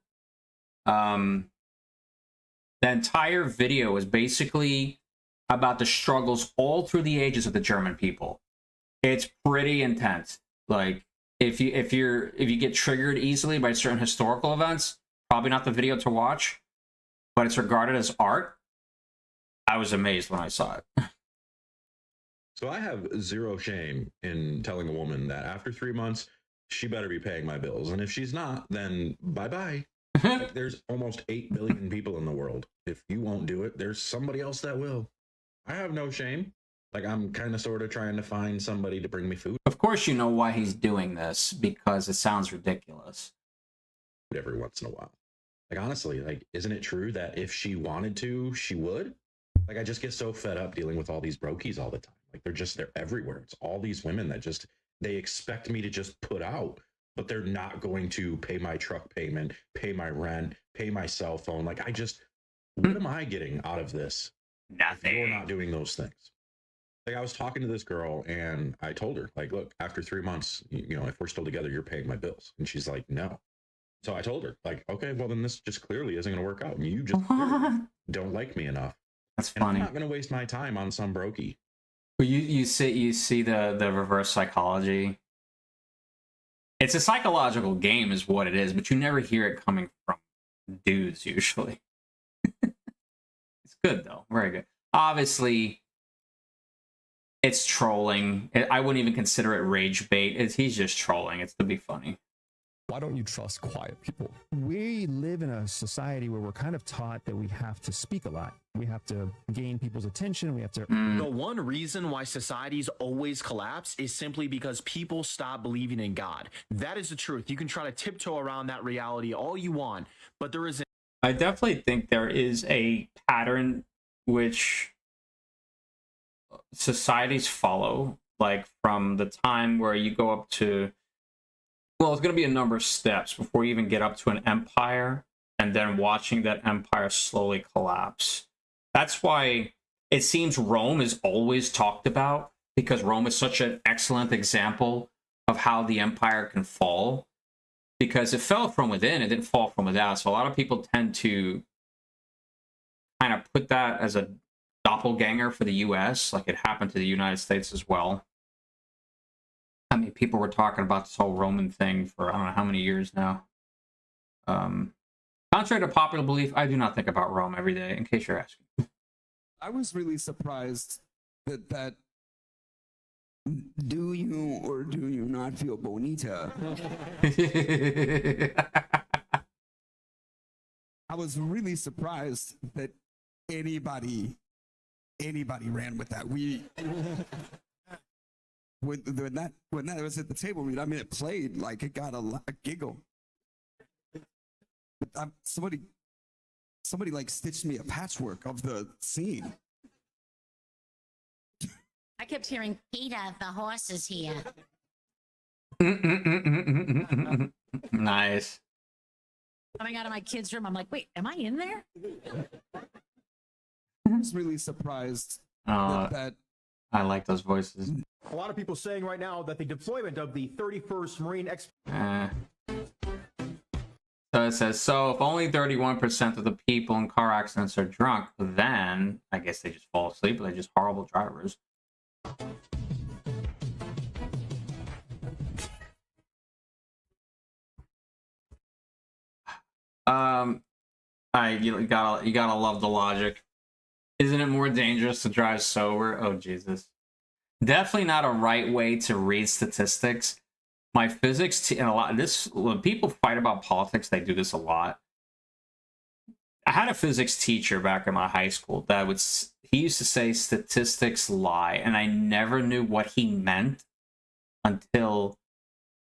Speaker 1: video is basically about the struggles all through the ages of the German people. It's pretty intense. Like if you get triggered easily by certain historical events, probably not the video to watch, but it's regarded as art. I was amazed when I saw it.
Speaker 26: So I have zero shame in telling a woman that after 3 months, she better be paying my bills. And if she's not, then bye-bye. Like, there's almost 8 billion people in the world. If you won't do it, there's somebody else that will. I have no shame. Like, I'm kind of sort of trying to find somebody to bring me food
Speaker 1: Of course you know why he's doing this, because it sounds ridiculous.
Speaker 26: every once in a while. Like, honestly, like, isn't it true that if she wanted to, she would? Like, I just get so fed up dealing with all these brokies all the time. Like, they're everywhere. It's all these women that just, they expect me to just put out, but they're not going to pay my truck payment, pay my rent, pay my cell phone. Like, what am I getting out of this?
Speaker 1: Nothing.
Speaker 26: You're not doing those things. Like, I was talking to this girl and I told her, like, look, after 3 months, you know, if we're still together, you're paying my bills. And she's like, no. So I told her, like, okay, well, then this just clearly isn't going to work out. And you just don't like me enough.
Speaker 1: That's
Speaker 26: and
Speaker 1: funny.
Speaker 26: I'm not going to waste my time on some brokey.
Speaker 1: Well, you see the reverse psychology. It's a psychological game is what it is, but you never hear it coming from dudes usually. It's good though. Very good. Obviously, it's trolling. I wouldn't even consider it rage bait. He's just trolling. It's to be funny.
Speaker 2: Why don't you trust quiet people? We live in a society where we're kind of taught that we have to speak a lot. We have to gain people's attention. We have to.
Speaker 9: The one reason why societies always collapse is simply because people stop believing in God. That is the truth. You can try to tiptoe around that reality all you want, but there is.
Speaker 1: I definitely think there is a pattern which societies follow, like from the time where you go up to, well, it's going to be a number of steps before you even get up to an empire, and then watching that empire slowly collapse. That's why it seems Rome is always talked about, because Rome is such an excellent example of how the empire can fall, because it fell from within, it didn't fall from without. So a lot of people tend to kind of put that as a doppelganger for the US, like it happened to the United States as well. I mean, people were talking about this whole Roman thing for I don't know how many years now. Contrary to popular belief, I do not think about Rome every day, in case you're asking.
Speaker 20: I was really surprised that do you or do you not feel bonita? I was really surprised that anybody ran with that. When that was at the table read, I mean, it played like it got a giggle. But somebody like stitched me a patchwork of the scene.
Speaker 22: I kept hearing, Peter, the horse is here.
Speaker 1: Nice.
Speaker 22: Coming out of my kid's room, I'm like, wait, am I in there?
Speaker 20: I was really surprised that
Speaker 1: I like those voices.
Speaker 23: A lot of people saying right now that the deployment of the 31st Marine
Speaker 1: So it says, so if only 31% of the people in car accidents are drunk, then I guess they just fall asleep, or they're just horrible drivers. You gotta love the logic. Isn't it more dangerous to drive sober? Oh Jesus. Definitely not a right way to read statistics. My physics and a lot of this, when people fight about politics, they do this a lot. I had a physics teacher back in my high school that he used to say statistics lie, and I never knew what he meant until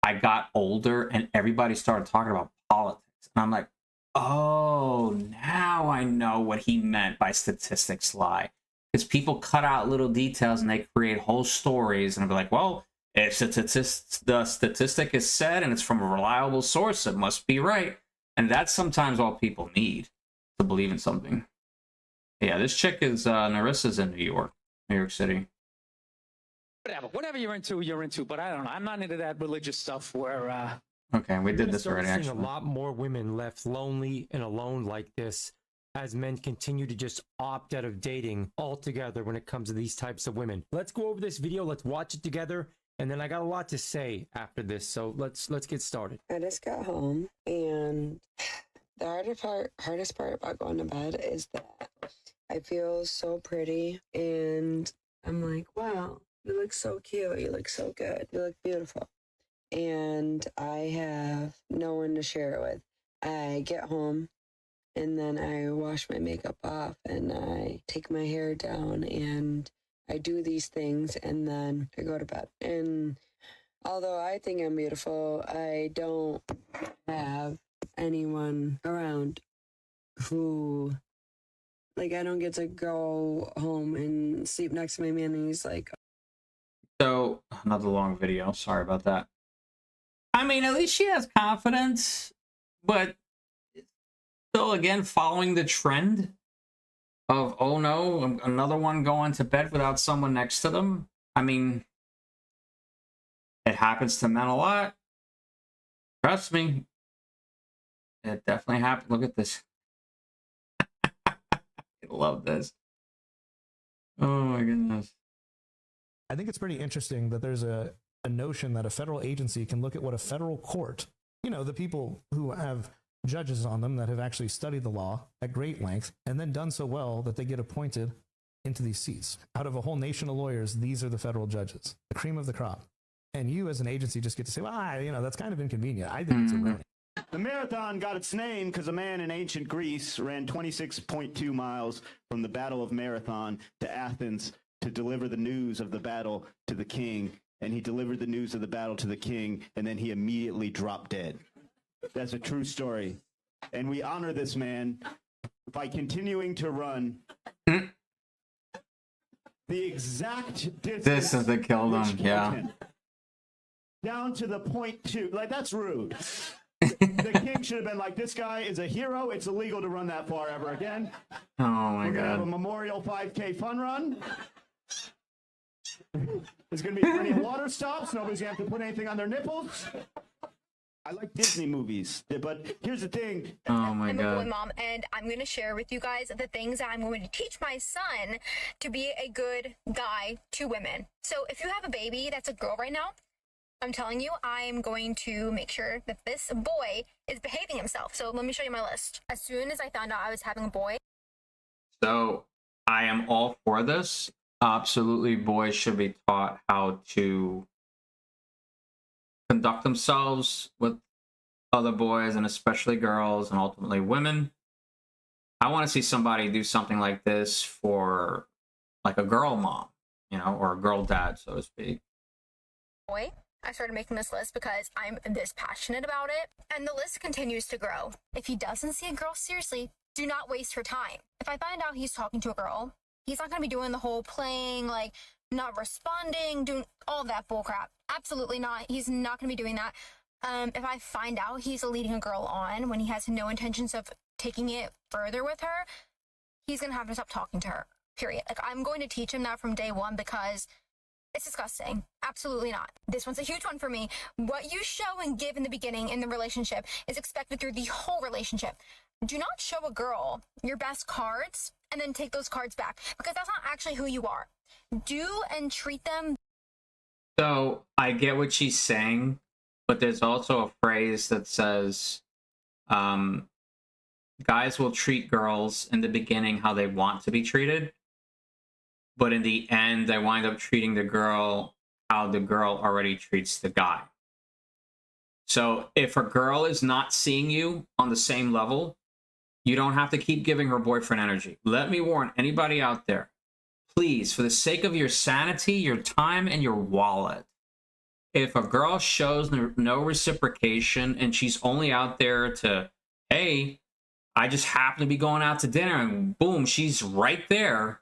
Speaker 1: I got older and everybody started talking about politics. And I'm like, oh, now I know what he meant by statistics lie. Because people cut out little details and they create whole stories, and I'll be like, well, if the statistic is said and it's from a reliable source, it must be right. And that's sometimes all people need to believe in something. Yeah, this chick is Narissa's in New York City.
Speaker 12: Whatever you're into, but I don't know. I'm not into that religious stuff where
Speaker 1: Okay, we did this already,
Speaker 24: seeing
Speaker 1: actually.
Speaker 24: a lot more women left lonely and alone like this as men continue to just opt out of dating altogether when it comes to these types of women. Let's go over this video. Let's watch it together. And then I got a lot to say after this. So let's get started.
Speaker 27: I just got home, and the hardest part about going to bed is that I feel so pretty, and I'm like, wow, you look so cute. You look so good. You look beautiful. And I have no one to share it with. I get home, and then I wash my makeup off, and I take my hair down, and I do these things and then I go to bed. And although I think I'm beautiful, I don't have anyone around who, like, I don't get to go home and sleep next to my man and he's like,
Speaker 1: So, another long video. Sorry about that. I mean, at least she has confidence, but still, again, following the trend of, oh no, another one going to bed without someone next to them. I mean, it happens to men a lot. Trust me. It definitely happened. Look at this. I love this. Oh my goodness.
Speaker 2: I think it's pretty interesting that there's a notion that a federal agency can look at what a federal court, you know, the people who have judges on them that have actually studied the law at great length and then done so well that they get appointed into these seats. Out of a whole nation of lawyers, these are the federal judges, the cream of the crop. And you as an agency just get to say, well, you know, that's kind of inconvenient. I think it's erroneous.
Speaker 10: The marathon got its name because a man in ancient Greece ran 26.2 miles from the Battle of Marathon to Athens to deliver the news of the battle to the king. And he delivered the news of the battle to the king, and then he immediately dropped dead. That's a true story. And we honor this man by continuing to run the exact distance.
Speaker 1: This is the kill them, yeah.
Speaker 10: Down to the .2. Like, that's rude. The king should have been like, this guy is a hero. It's illegal to run that far ever again.
Speaker 1: Oh my
Speaker 10: We're gonna have a
Speaker 1: God.
Speaker 10: memorial 5K fun run. There's going to be plenty of water stops. Nobody's going to have to put anything on their nipples. I like Disney movies, but here's the thing.
Speaker 1: Oh my
Speaker 3: I'm a boy
Speaker 1: God.
Speaker 3: mom, and I'm going to share with you guys the things that I'm going to teach my son to be a good guy to women. So if you have a baby that's a girl right now, I'm telling you, I'm going to make sure that this boy is behaving himself. So let me show you my list. As soon as I found out I was having a boy.
Speaker 1: So I am all for this. Absolutely, boys should be taught how to conduct themselves with other boys and especially girls and ultimately women. I want to see somebody do something like this for like a girl mom, you know, or a girl dad, so to speak.
Speaker 3: Boy, I started making this list because I'm this passionate about it, and the list continues to grow. If he doesn't see a girl seriously, do not waste her time. If I find out he's talking to a girl, he's not going to be doing the whole playing, like not responding, doing all that bullcrap. Absolutely not. He's not going to be doing that. If I find out he's leading a girl on when he has no intentions of taking it further with her, he's going to have to stop talking to her, period. Like, I'm going to teach him that from day one because it's disgusting. Absolutely not. This one's a huge one for me. What you show and give in the beginning in the relationship is expected through the whole relationship. Do not show a girl your best cards and then take those cards back, because that's not actually who you are. Do and treat them.
Speaker 1: So I get what she's saying, but there's also a phrase that says, guys will treat girls in the beginning how they want to be treated, but in the end, they wind up treating the girl how the girl already treats the guy. So if a girl is not seeing you on the same level, you don't have to keep giving her boyfriend energy. Let me warn anybody out there, please, for the sake of your sanity, your time, and your wallet, if a girl shows no reciprocation and she's only out there to, hey, I just happen to be going out to dinner, and boom, she's right there,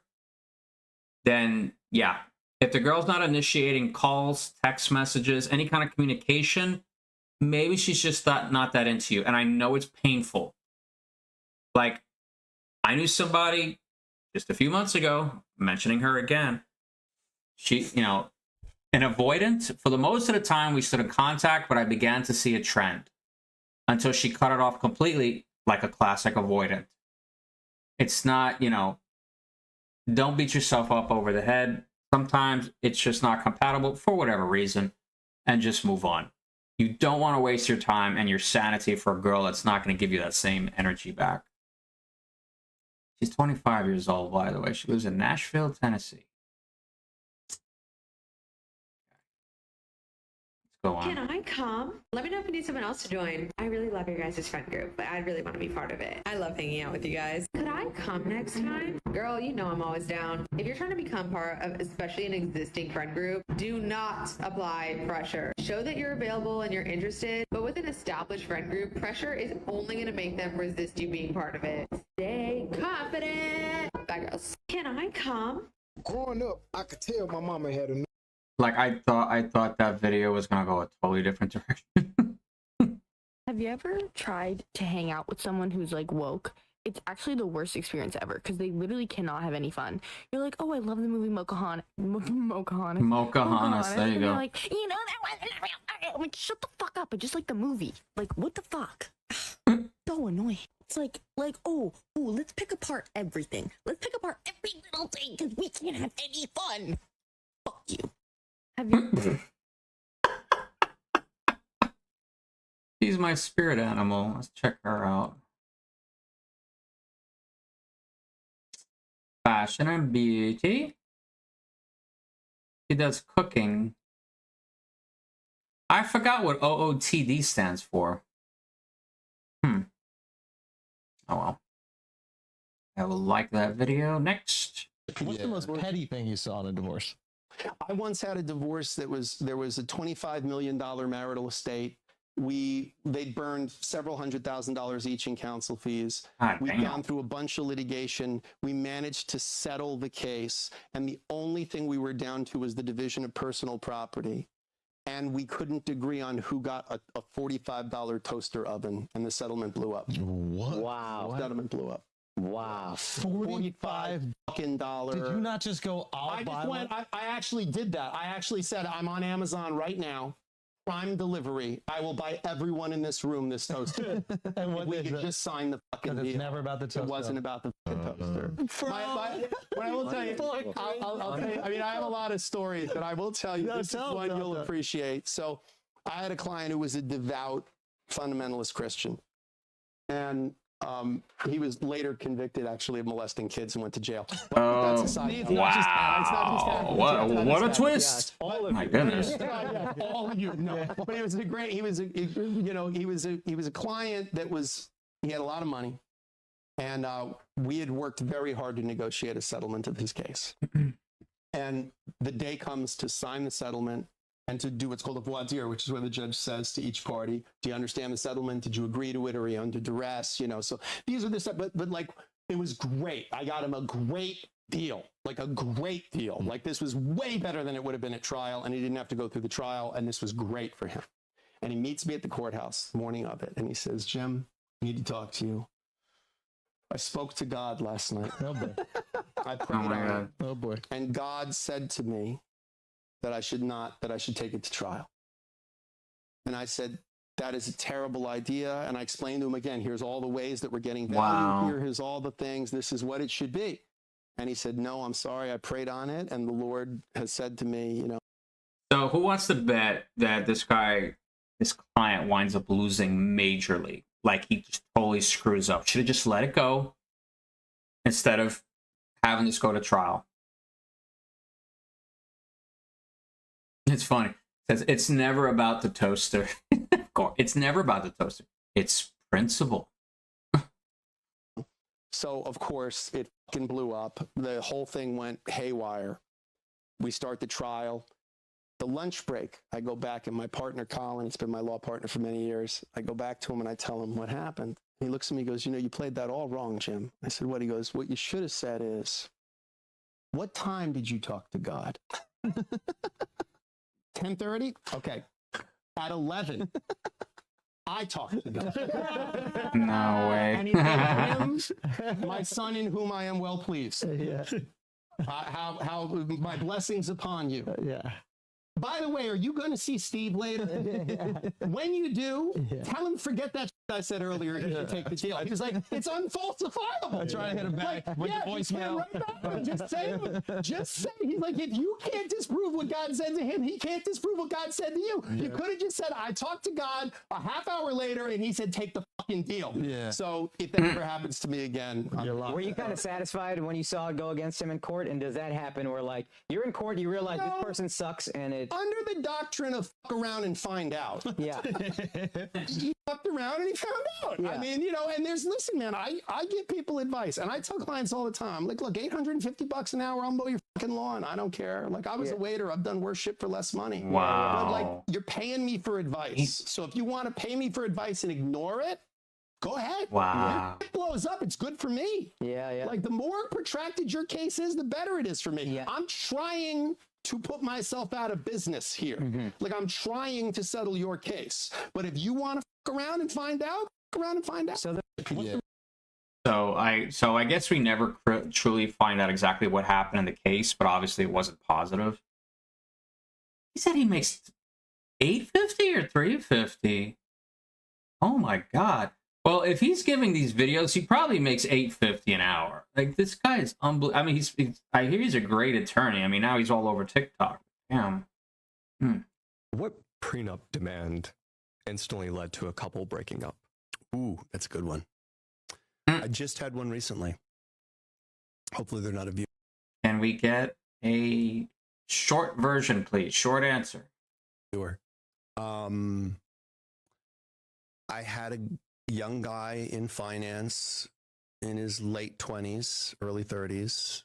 Speaker 1: then yeah. If the girl's not initiating calls, text messages, any kind of communication, maybe she's just not that into you. And I know it's painful. Like, I knew somebody just a few months ago, mentioning her again. She, you know, an avoidant. For the most of the time, we stood in contact, but I began to see a trend until she cut it off completely, like a classic avoidant. It's not, you know, don't beat yourself up over the head. Sometimes it's just not compatible for whatever reason, and just move on. You don't want to waste your time and your sanity for a girl that's not going to give you that same energy back. She's 25 years old, by the way. She lives in Nashville, Tennessee. go on.
Speaker 4: Can I come? Let me know if you need someone else to join. I really love your guys' friend group, but I really want to be part of it. I love hanging out with you guys. Could I come next time? Girl, you know I'm always down. If you're trying to become part of especially an existing friend group, do not apply pressure. Show that you're available and you're interested, but with an established friend group, pressure is only going to make them resist you being part of it. Stay confident. Bye, girls. Can I come?
Speaker 5: Growing up, I could tell my mama had a
Speaker 1: Like I thought that video was gonna go a totally different direction.
Speaker 6: Have you ever tried to hang out with someone who's like woke? It's actually the worst experience ever because they literally cannot have any fun. You're like, oh, I love the movie Pocahontas.
Speaker 1: Pocahontas, there you
Speaker 6: And
Speaker 1: go.
Speaker 6: they're like, you know, that wasn't real. I'm like, shut the fuck up. I just like the movie. Like, what the fuck? So annoying. It's like, oh, let's pick apart everything. Let's pick apart every little thing because we can't have any fun. Fuck you. Have you?
Speaker 1: She's my spirit animal. Let's check her out. Fashion and beauty. She does cooking. I forgot what OOTD stands for. Oh well. I will like that video. Next.
Speaker 7: What's the most petty thing you saw in a divorce?
Speaker 10: I once had a divorce there was a $25 million marital estate. They'd burned several $100,000 each in counsel fees. We've gone through a bunch of litigation. We managed to settle the case, and the only thing we were down to was the division of personal property. And we couldn't agree on who got a $45 toaster oven, and the settlement blew up.
Speaker 7: What?
Speaker 10: Wow. The settlement blew up.
Speaker 7: Wow.
Speaker 10: $45 fucking dollar.
Speaker 7: Did you not just go,
Speaker 10: I actually did that. I actually said, I'm on Amazon right now. Prime delivery. I will buy everyone in this room this toaster.
Speaker 7: And what
Speaker 10: we could just sign the fucking deal.
Speaker 7: It's never about the toaster.
Speaker 10: It wasn't about the fucking toaster. What I will tell you, I'll tell you, I mean, I have a lot of stories, but I will tell you, this is one you'll appreciate. So I had a client who was a devout fundamentalist Christian. And he was later convicted, actually, of molesting kids and went to jail. But that's a side note.
Speaker 1: Wow! What a twist! My goodness!
Speaker 10: All of you, no. But he was a great. He was a client that was. He had a lot of money, and we had worked very hard to negotiate a settlement of his case. And the day comes to sign the settlement and to do what's called a voir dire, which is where the judge says to each party, do you understand the settlement? Did you agree to it? Or are you under duress? You know, so these are the stuff, but like, it was great. I got him a great deal, like a great deal. Like this was way better than it would have been at trial, and he didn't have to go through the trial, and this was great for him. And he meets me at the courthouse the morning of it, and he says, Jim, I need to talk to you. I spoke to God last night.
Speaker 7: Oh boy.
Speaker 10: I prayed on it.
Speaker 7: Oh boy.
Speaker 10: And God said to me, that I should take it to trial. And I said, that is a terrible idea. And I explained to him again, here's all the ways that we're getting value here. Here's all the things. This is what it should be. And he said, no, I'm sorry. I prayed on it. And the Lord has said to me, you know.
Speaker 1: So who wants to bet that this client winds up losing majorly? Like he just totally screws up. Should have just let it go instead of having this go to trial. It's funny. It says it's never about the toaster. It's never about the toaster. It's principle.
Speaker 10: So, of course, it fucking blew up. The whole thing went haywire. We start the trial. The lunch break, I go back, and my partner, Colin, it's been my law partner for many years. I go back to him, and I tell him what happened. He looks at me and goes, you know, you played that all wrong, Jim. I said, what? He goes, what you should have said is, what time did you talk to God? 10:30? Okay. At 11, I talked to God.
Speaker 1: No way.
Speaker 10: And he said, my son in whom I am well pleased.
Speaker 7: Yeah.
Speaker 10: How my blessings upon you.
Speaker 7: Yeah.
Speaker 10: By the way, are you going to see Steve later? When you do, tell him forget that I said earlier, you should take the deal. He was like, it's unfalsifiable.
Speaker 7: I try to hit him back with the voicemail.
Speaker 10: Just say, he's like, if you can't disprove what God said to him, he can't disprove what God said to you. You could have just said, I talked to God a half hour later, and he said, take the fucking deal.
Speaker 7: Yeah.
Speaker 10: So if that ever happens to me again,
Speaker 8: were you kind of satisfied when you saw it go against him in court? And does that happen where, like, you're in court, you realize this person sucks, and it
Speaker 10: under the doctrine of fuck around and find out.
Speaker 8: Yeah.
Speaker 10: He fucked around and he found out.
Speaker 8: Yeah.
Speaker 10: I mean, you know, and listen, man, I give people advice, and I tell clients all the time, like, look, $850 an hour, I'll mow your fucking lawn. I don't care. Like, I was a waiter. I've done worse shit for less money.
Speaker 1: Wow.
Speaker 10: But, like, you're paying me for advice. So if you want to pay me for advice and ignore it, go ahead.
Speaker 1: Wow.
Speaker 10: If it blows up, it's good for me.
Speaker 8: Yeah.
Speaker 10: Like, the more protracted your case is, the better it is for me.
Speaker 8: Yeah.
Speaker 10: I'm trying to put myself out of business here. Like, I'm trying to settle your case. But if you want to fuck around and find out, fuck around and find out.
Speaker 1: So I guess we never truly find out exactly what happened in the case, but obviously it wasn't positive. He said he makes $850 or $350. Oh my god. Well, if he's giving these videos, he probably makes $850 an hour. Like, this guy is unbelievable. I mean, I hear he's a great attorney. I mean, now he's all over TikTok. Damn.
Speaker 11: What prenup demand instantly led to a couple breaking up? Ooh, that's a good one. I just had one recently. Hopefully they're not a view.
Speaker 1: Can we get a short version, please? Short answer.
Speaker 11: Sure. I had a young guy in finance in his late 20s, early 30s.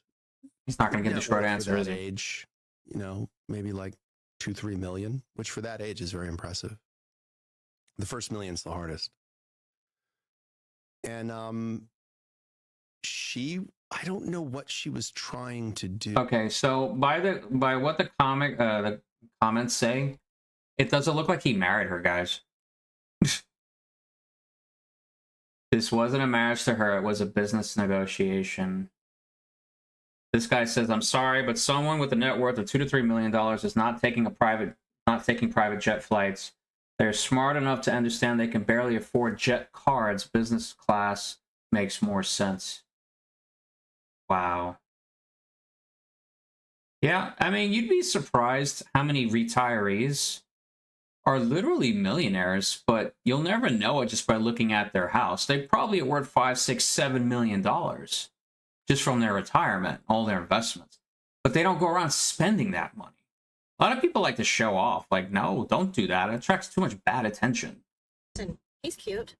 Speaker 1: He's not going to get the short answer, is he?
Speaker 11: Age, you know, maybe like 2-3 million, which for that age is very impressive. The first million's the hardest. And I don't know what she was trying to do.
Speaker 1: Okay, so by what the comments say, it doesn't look like he married her, guys. This wasn't a marriage to her, it was a business negotiation. This guy says, I'm sorry, but someone with a net worth of $2 to $3 million is not taking private jet flights. They're smart enough to understand they can barely afford jet cards. Business class makes more sense. Wow. Yeah, I mean, you'd be surprised how many retirees are literally millionaires, but you'll never know it just by looking at their house. They probably are worth $5, $6, $7 million just from their retirement, all their investments. But they don't go around spending that money. A lot of people like to show off. Like, no, don't do that. It attracts too much bad attention.
Speaker 22: Listen, he's cute.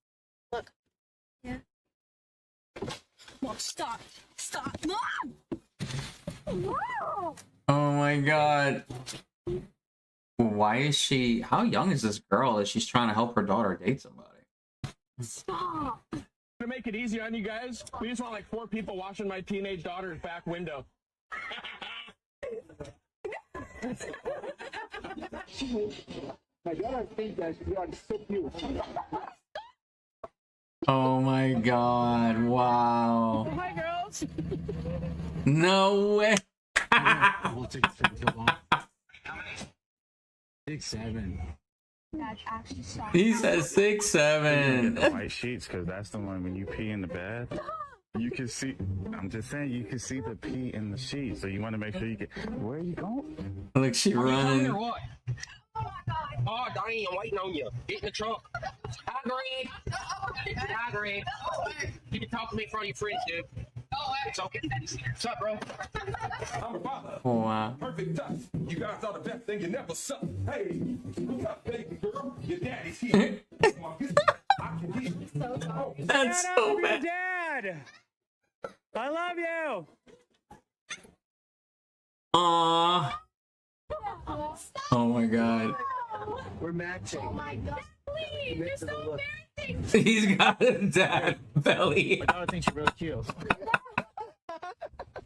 Speaker 22: Look. Yeah. Look, stop. Stop. No!
Speaker 1: Oh my god. Why is she... How young is this girl that she's trying to help her daughter date somebody?
Speaker 22: Stop.
Speaker 13: To make it easier on you guys, we just want like 4 people watching my teenage daughter's back window.
Speaker 10: My daughter thinks that you are so cute.
Speaker 1: Oh my god. Wow.
Speaker 22: Hi, girls.
Speaker 1: No way.
Speaker 14: We'll take it for too long. 6'7".
Speaker 3: That's actually so.
Speaker 1: He said 6'7".
Speaker 16: The white sheets, because that's the one when you pee in the bed. You can see. I'm just saying, you can see the pee in the sheet, so you want to make sure you get. Where are you going?
Speaker 1: Look, she running.
Speaker 13: What? Oh, Donnie, I'm waiting on you. Get in the trunk. Hi, Greg. Hi, Greg. You can talk to me in front of your friends, dude. It's okay. What's up, bro?
Speaker 17: I'm a father.
Speaker 1: Wow.
Speaker 17: Perfect touch. You guys are the best thing you never saw. Hey, what's up, baby girl? Your daddy's here. I can hear you.
Speaker 1: That's so bad.
Speaker 13: Dad. I love you.
Speaker 1: Aww. Oh my god.
Speaker 13: We're matching.
Speaker 22: Oh my god. Please, you're so embarrassing.
Speaker 1: He's got a dad belly.
Speaker 13: My daughter thinks you're real cute.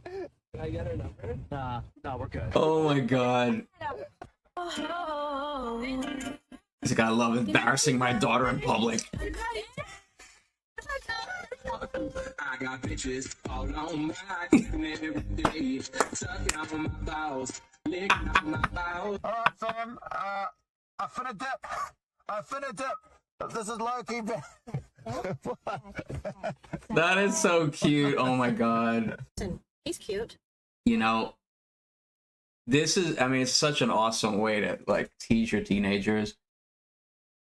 Speaker 13: Can I get her number? No, we're good.
Speaker 1: Oh my god. This guy love embarrassing my daughter in public.
Speaker 13: I got pictures all on my every day. Sucking on my balls, licking on my balls.
Speaker 10: All right, son. I finna dip. This is low-key.
Speaker 1: That is so cute. Oh my god.
Speaker 6: He's cute.
Speaker 1: You know, this is, I mean, it's such an awesome way to like teach your teenagers.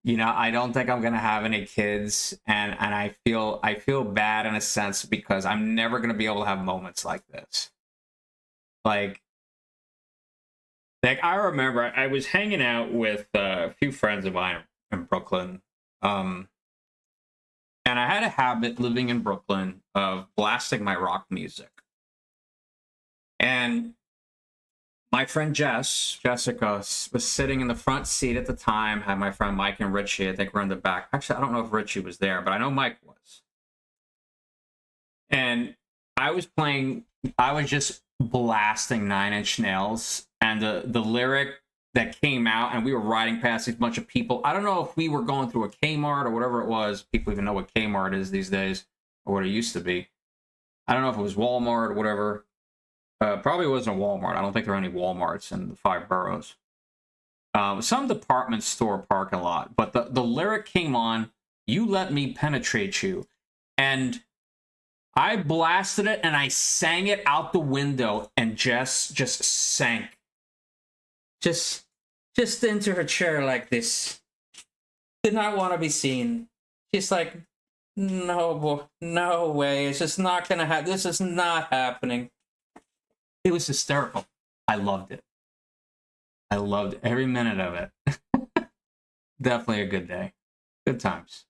Speaker 1: You know, I don't think I'm gonna have any kids, and I feel bad in a sense because I'm never gonna be able to have moments like this. Like I remember I was hanging out with a few friends of mine in Brooklyn, and I had a habit living in Brooklyn of blasting my rock music. And my friend Jessica, was sitting in the front seat at the time, had my friend Mike and Richie, I think were in the back. Actually, I don't know if Richie was there, but I know Mike was. And I was just blasting Nine Inch Nails, and the lyric that came out, and we were riding past these bunch of people. I don't know if we were going through a Kmart or whatever it was. People even know what Kmart is these days, or what it used to be. I don't know if it was Walmart or whatever. Probably wasn't a Walmart. I don't think there are any Walmarts in the 5 boroughs. Some department store parking lot. But the lyric came on, "You let me penetrate you." And I blasted it and I sang it out the window, and Jess just sank. Just into her chair like this. Did not want to be seen. She's like, no way. It's just not going to happen. This is not happening. It was hysterical. I loved it. I loved every minute of it. Definitely a good day. Good times.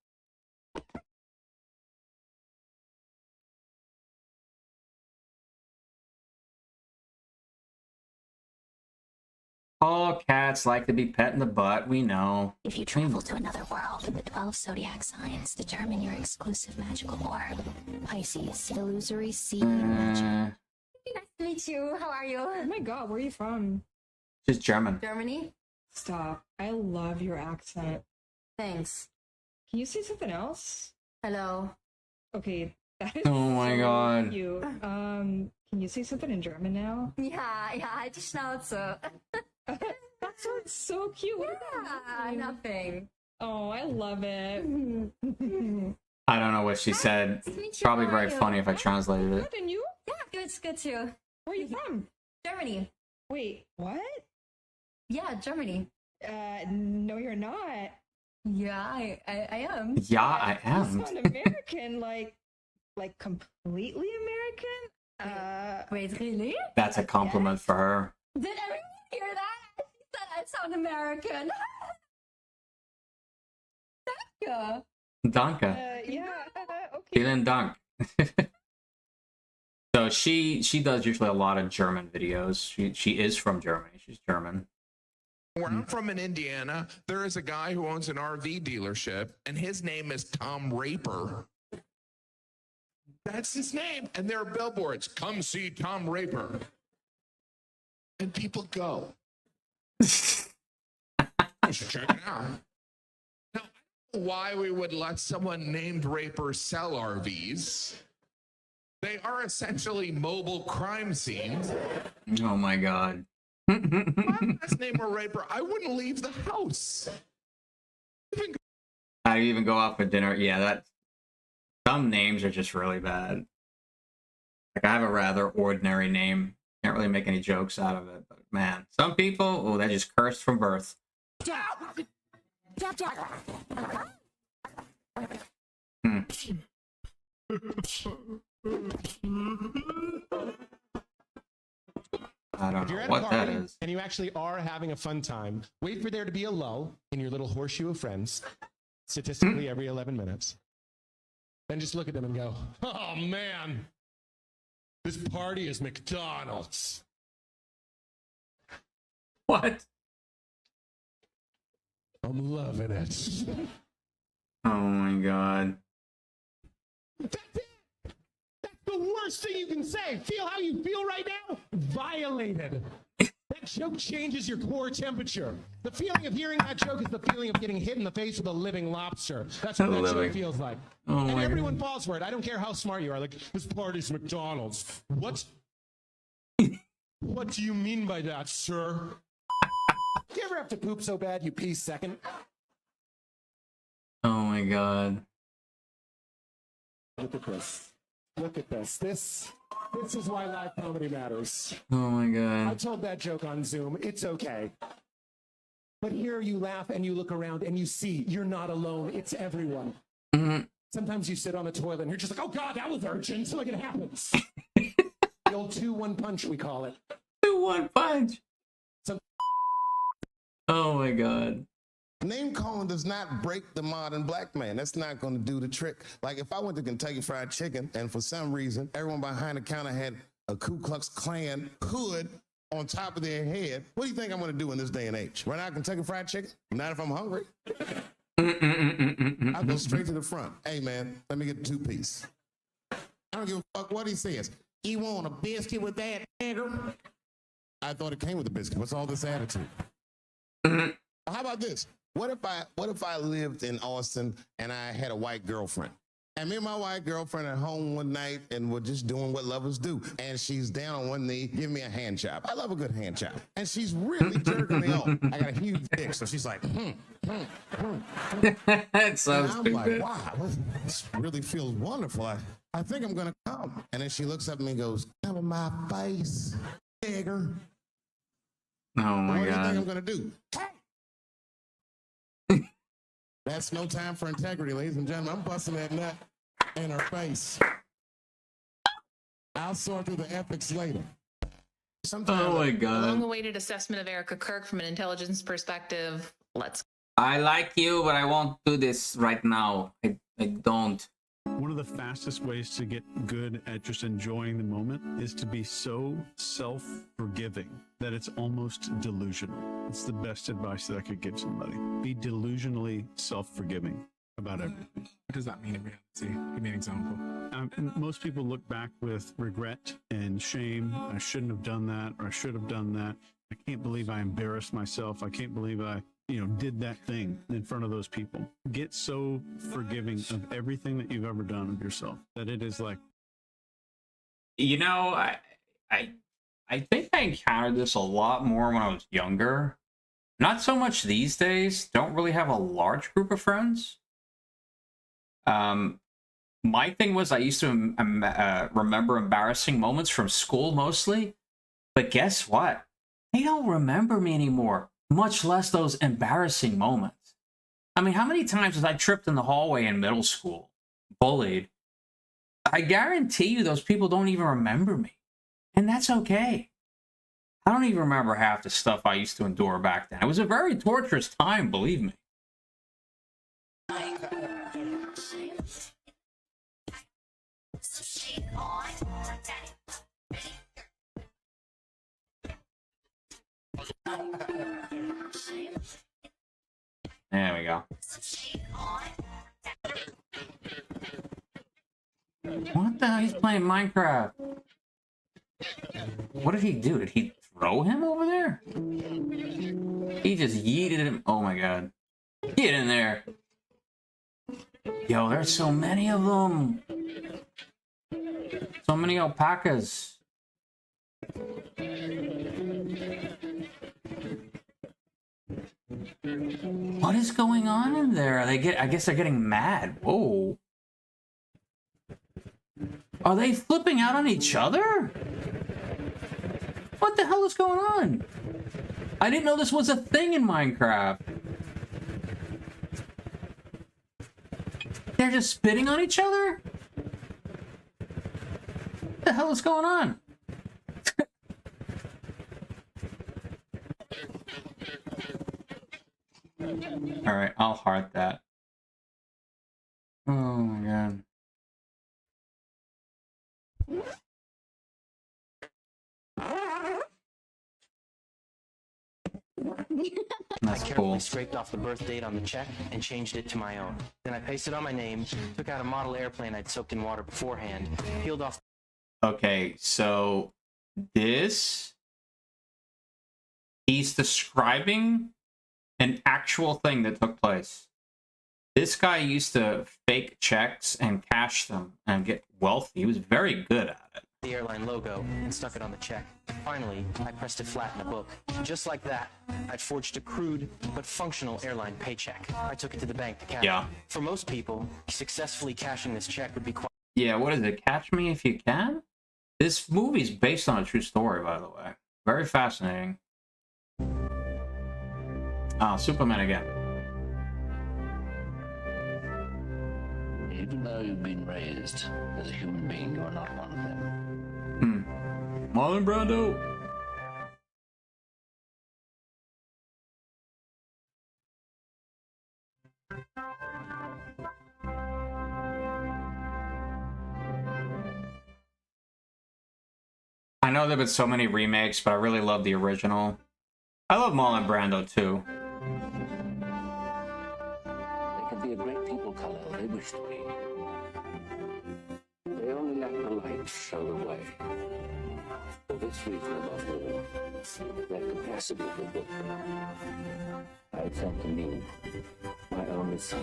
Speaker 1: All cats like to be pet in the butt, we know.
Speaker 9: If you travel to another world, the 12 zodiac signs determine your exclusive magical orb. Pisces, illusory sea magic.
Speaker 15: Nice to meet you. How are you? Oh my god, where are you from?
Speaker 1: She's German.
Speaker 15: Germany? Stop. I love your accent. Thanks. Can you say something else? Hello. Okay, that is
Speaker 1: Oh my god.
Speaker 15: cute. Can you say something in German now? Yeah, halt die Schnauze. That sounds so cute. What is nothing. Oh, I love it.
Speaker 1: I don't know what she said. Probably very funny if I translated it.
Speaker 15: And you? Yeah, it's good too. Where are you from? Germany. Wait, what? Yeah, Germany. No, you're not. Yeah, I am.
Speaker 1: Yeah, I am.
Speaker 15: You sound American, like completely American. Wait, really?
Speaker 1: That's a compliment for her.
Speaker 15: Did everyone hear that? She said I sound American. Danke.
Speaker 1: Danke.
Speaker 15: Yeah. Okay.
Speaker 1: Vielen Dank. So she does usually a lot of German videos. She is from Germany. She's German.
Speaker 18: Where I'm from in Indiana, there is a guy who owns an RV dealership, and his name is Tom Raper. That's his name. And there are billboards. Come see Tom Raper. And people go. You should check it out. Now, I don't know why we would let someone named Raper sell RVs. They are essentially mobile crime scenes.
Speaker 1: Oh my god.
Speaker 18: My last name were Raper, I wouldn't leave the house.
Speaker 1: I even go out for dinner. Yeah, that some names are just really bad. Like I have a rather ordinary name. Can't really make any jokes out of it, but man, some people, oh, they're just cursed from birth. I don't
Speaker 23: If you're
Speaker 1: know
Speaker 23: at
Speaker 1: what
Speaker 23: a
Speaker 1: that
Speaker 23: party
Speaker 1: is.
Speaker 23: and you actually are having a fun time, wait for there to be a lull in your little horseshoe of friends, statistically every 11 minutes. Then just look at them and go, oh man, this party is McDonald's.
Speaker 1: What?
Speaker 23: I'm loving it.
Speaker 1: Oh my god.
Speaker 23: The worst thing you can say. Feel how you feel right now? Violated. That joke changes your core temperature. The feeling of hearing that joke is the feeling of getting hit in the face with a living lobster. That's what that joke feels like.
Speaker 1: Oh
Speaker 23: and
Speaker 1: my
Speaker 23: everyone falls for it. I don't care how smart you are. Like, this party's McDonald's. What? What do you mean by that, sir? Do you ever have to poop so bad you pee second?
Speaker 1: Oh my god.
Speaker 23: Look at this. Look at this. This is why live comedy matters.
Speaker 1: Oh my
Speaker 23: I
Speaker 1: god.
Speaker 23: told that joke on Zoom. It's okay. But here you laugh and you look around and you see you're not alone. It's everyone.
Speaker 1: Mhm.
Speaker 23: Sometimes you sit on a toilet and you're just like, oh God, that was urgent. Like it happens. The old 2-1 punch, we call it.
Speaker 1: 2-1 punch.
Speaker 23: So-
Speaker 1: Oh my god.
Speaker 12: Name calling does not break the modern black man. That's not going to do the trick. Like if I went to Kentucky Fried Chicken and for some reason everyone behind the counter had a Ku Klux Klan hood on top of their head, what do you think I'm going to do in this day and age? Run out Kentucky Fried Chicken? Not if I'm hungry. I'll go straight to the front. Hey man, let me get the 2-piece. I don't give a fuck what he says. You want a biscuit with that, nigger? I thought it came with a biscuit. What's all this attitude? How about this? What if I lived in Austin and I had a white girlfriend? And me and my white girlfriend at home one night and we're just doing what lovers do. And she's down on one knee, giving me a hand job. I love a good hand job. And she's really jerking me off. I got a huge dick, so she's like,
Speaker 1: That's so
Speaker 12: and I'm
Speaker 1: stupid.
Speaker 12: like, wow, this really feels wonderful. I think I'm gonna come. And then she looks up at me and goes, come in my face, nigger.
Speaker 1: Oh
Speaker 12: What
Speaker 1: my
Speaker 12: do you think I'm
Speaker 1: god.
Speaker 12: gonna do? That's no time for integrity, ladies and gentlemen. I'm busting that nut in her face. I'll sort through the ethics later. Sometimes
Speaker 1: Oh my god.
Speaker 19: Long-awaited assessment of Erica Kirk from an intelligence perspective. Let's.
Speaker 1: I like you, but I won't do this right now. I don't.
Speaker 16: One of the fastest ways to get good at just enjoying the moment is to be so self-forgiving that it's almost delusional. It's the best advice that I could give somebody. Be delusionally self-forgiving about everything.
Speaker 14: What does that mean in reality? Give me an example.
Speaker 16: Most people look back with regret and shame. I shouldn't have done that, or I should have done that. I can't believe I embarrassed myself. I can't believe I did that thing in front of those people. Get so forgiving of everything that you've ever done of yourself that it is like,
Speaker 1: You know, I think I encountered this a lot more when I was younger. Not so much these days. Don't really have a large group of friends. My thing was I used to remember embarrassing moments from school mostly. But guess what? They don't remember me anymore, much less those embarrassing moments. I mean, how many times was I tripped in the hallway in middle school, bullied? I guarantee you those people don't even remember me. And that's okay. I don't even remember half the stuff I used to endure back then. It was a very torturous time, believe me. There we go. What the hell? He's playing Minecraft. What did he do? Did he throw him over there? He just yeeted him. Oh my god. Get in there. Yo, there's so many of them. So many alpacas. What is going on in there? I guess they're getting mad. Whoa. Are they flipping out on each other? What the hell is going on? I didn't know this was a thing in Minecraft. They're just spitting on each other? What the hell is going on? Alright, I'll heart that. Oh my god. That's
Speaker 20: I carefully
Speaker 1: cool.
Speaker 20: scraped off the birth date on the check and changed it to my own. Then I pasted on my name, took out a model airplane I'd soaked in water beforehand, peeled off.
Speaker 1: Okay, so this, he's describing an actual thing that took place. This guy used to fake checks and cash them and get wealthy. He was very good at it.
Speaker 20: The airline logo and stuck it on the check. Finally, I pressed it flat in a book. Just like that, I'd forged a crude but functional airline paycheck. I took it to the bank to cash.
Speaker 1: Yeah.
Speaker 20: For most people, successfully cashing this check would be quite
Speaker 1: Yeah, what is it? Catch Me If You Can? This movie's based on a true story, by the way. Very fascinating. Ah, Superman again.
Speaker 2: Even though you've been raised as a human being, you are not one of them.
Speaker 1: Marlon Brando. I know there have been so many remakes, but I really love the original. I love Marlon Brando too.
Speaker 2: They can be a great people, Kal-El. They wish to be. They only let the light show the way. For this reason, above all, their capacity for book. I sent to me, my only son.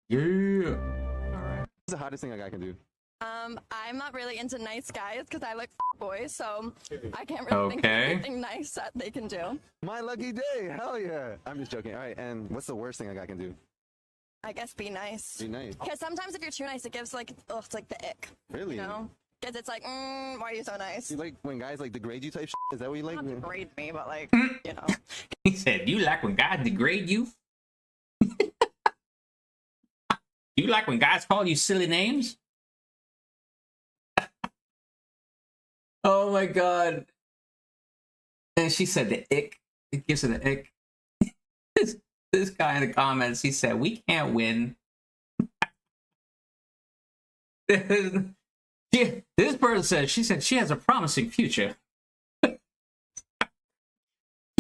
Speaker 1: Yeah.
Speaker 11: What's the hottest thing a guy can do?
Speaker 4: I'm not really into nice guys because I like boys, so I can't really think of
Speaker 11: Okay.
Speaker 4: anything nice that they can do.
Speaker 11: My lucky day. Hell yeah. I'm just joking. All right. And what's the worst thing a guy can do?
Speaker 4: I guess be nice.
Speaker 11: Be nice.
Speaker 4: Because sometimes if you're too nice, it gives like, ugh, it's like the ick.
Speaker 11: Really?
Speaker 4: You know? Because it's like, why are you so nice?
Speaker 11: You like when guys like degrade you type shit? Is that what you like?
Speaker 4: Not degrade me, but like, you know.
Speaker 1: He said, "You like when guys degrade you? You like when guys call you silly names?" Oh my god. And she said the ick. It gives her the ick. This guy in the comments, he said, "We can't win." This person said, she said she has a promising future. Too